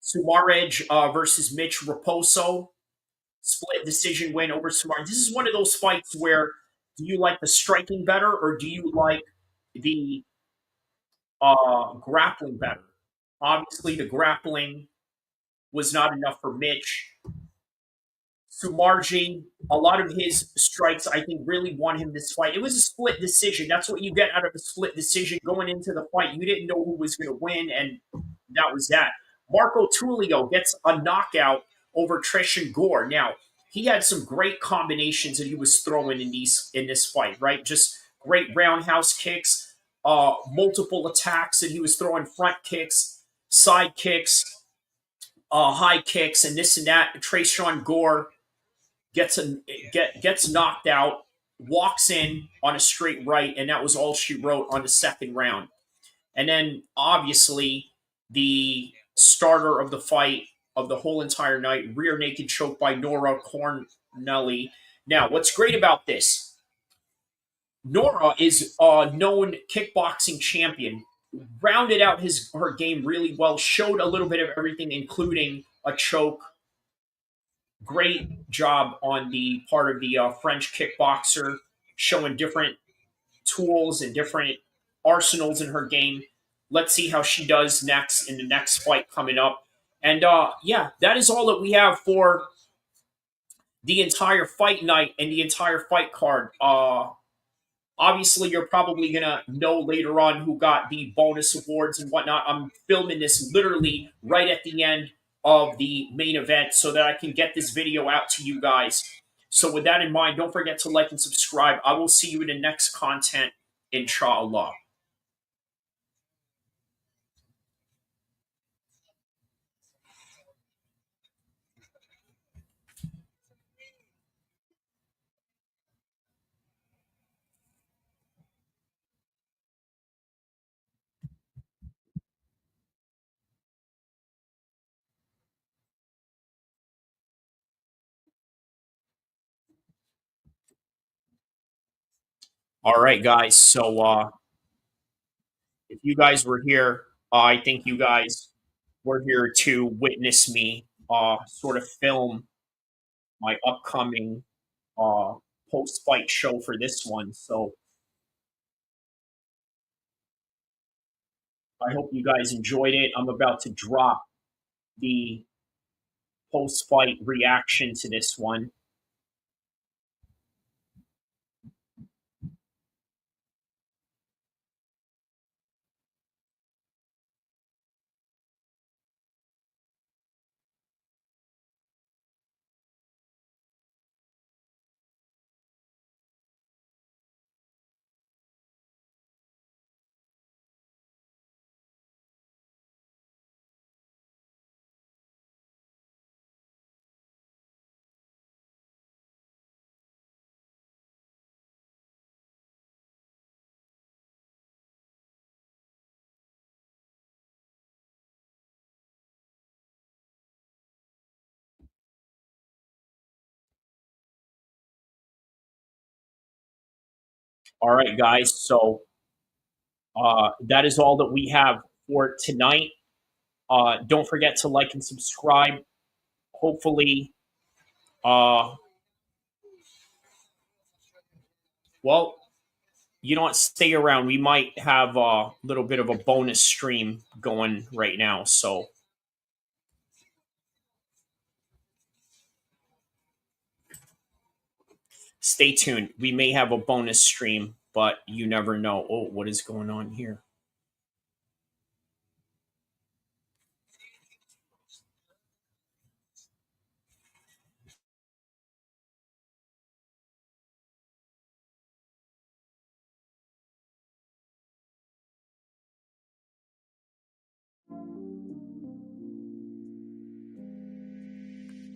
E: Sumudaerji versus Mitch Raposo, split decision win over Sumudaerji. This is one of those fights where do you like the striking better or do you like the grappling better? Obviously, the grappling was not enough for Mitch. Sumudaerji, a lot of his strikes, I think, really won him this fight. It was a split decision. That's what you get out of a split decision. Going into the fight, you didn't know who was going to win, and that was that. Marco Tulio gets a knockout over Trishan Gore. Now, he had some great combinations that he was throwing in this fight, right? Just great roundhouse kicks, multiple attacks that he was throwing, front kicks, side kicks, high kicks, and this and that. Trishan Gore gets knocked out, walks in on a straight right, and that was all she wrote on the second round. And then, obviously, the starter of the fight of the whole entire night, rear naked choke by Nora Cornelli. Now, what's great about this, Nora is a known kickboxing champion, rounded out her game really well, showed a little bit of everything, including a choke. Great job on the part of the French kickboxer, showing different tools and different arsenals in her game. Let's see how she does next in the next fight coming up. And yeah, that is all that we have for the entire fight night and the entire fight card. Obviously, you're probably going to know later on who got the bonus awards and whatnot. I'm filming this literally right at the end of the main event so that I can get this video out to you guys. So with that in mind, don't forget to like and subscribe. I will see you in the next content, inshallah. All right, guys. So if you guys were here, I think you guys were here to witness me sort of film my upcoming post-fight show for this one. So I hope you guys enjoyed it. I'm about to drop the post-fight reaction to this one. All right, guys. So that is all that we have for tonight. Don't forget to like and subscribe. Hopefully, well, you don't stay around. We might have a little bit of a bonus stream going right now. So Stay tuned. We may have a bonus stream, but you never know. Oh, what is going on here?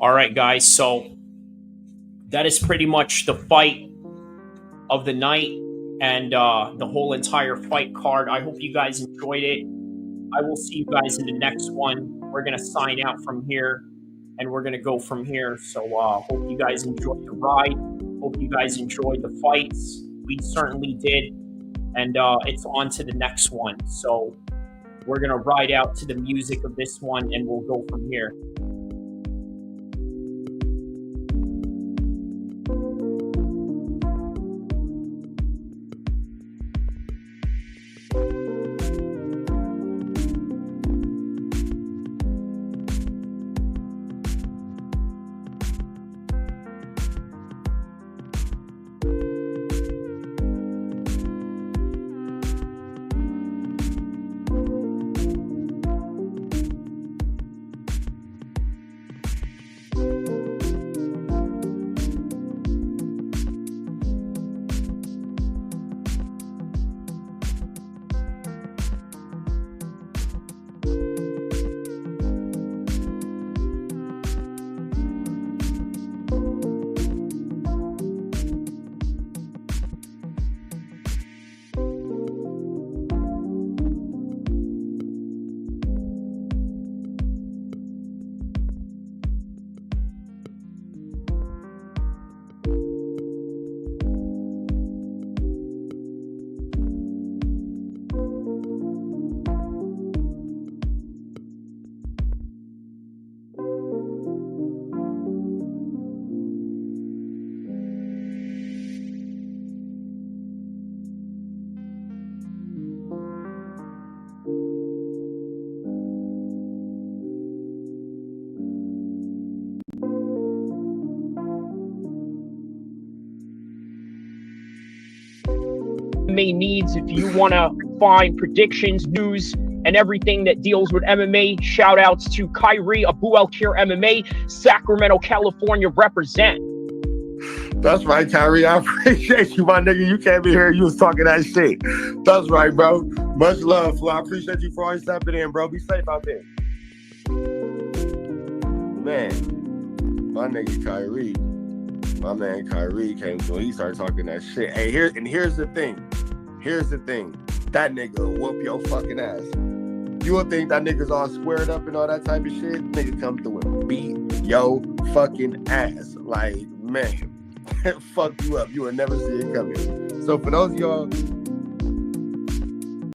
E: All right, guys. So that is pretty much the fight of the night and the whole entire fight card. I hope you guys enjoyed it. I will see you guys in the next one. We're going to sign out from here, and we're going to go from here. So hope you guys enjoyed the ride. Hope you guys enjoyed the fights. We certainly did. And it's on to the next one. So we're going to ride out to the music of this one, and we'll go from here. MMA needs. If you want to find predictions, news, and everything that deals with MMA, shout outs to Kyrie, Abu Elkir MMA, Sacramento, California, represent.
A: That's right, Kyrie. I appreciate you, my nigga. You came in here, you was talking that shit. That's right, bro. Much love, Flo. I appreciate you for always stepping in, bro. Be safe out there. Man, my nigga Kyrie, my man Kyrie came through. He started talking that shit. Hey, here's the thing. Here's the thing. That nigga will whoop your fucking ass. You will think that nigga's all squared up and all that type of shit. Nigga come through and beat your fucking ass. Like, man, fuck you up. You will never see it coming. So for those of y'all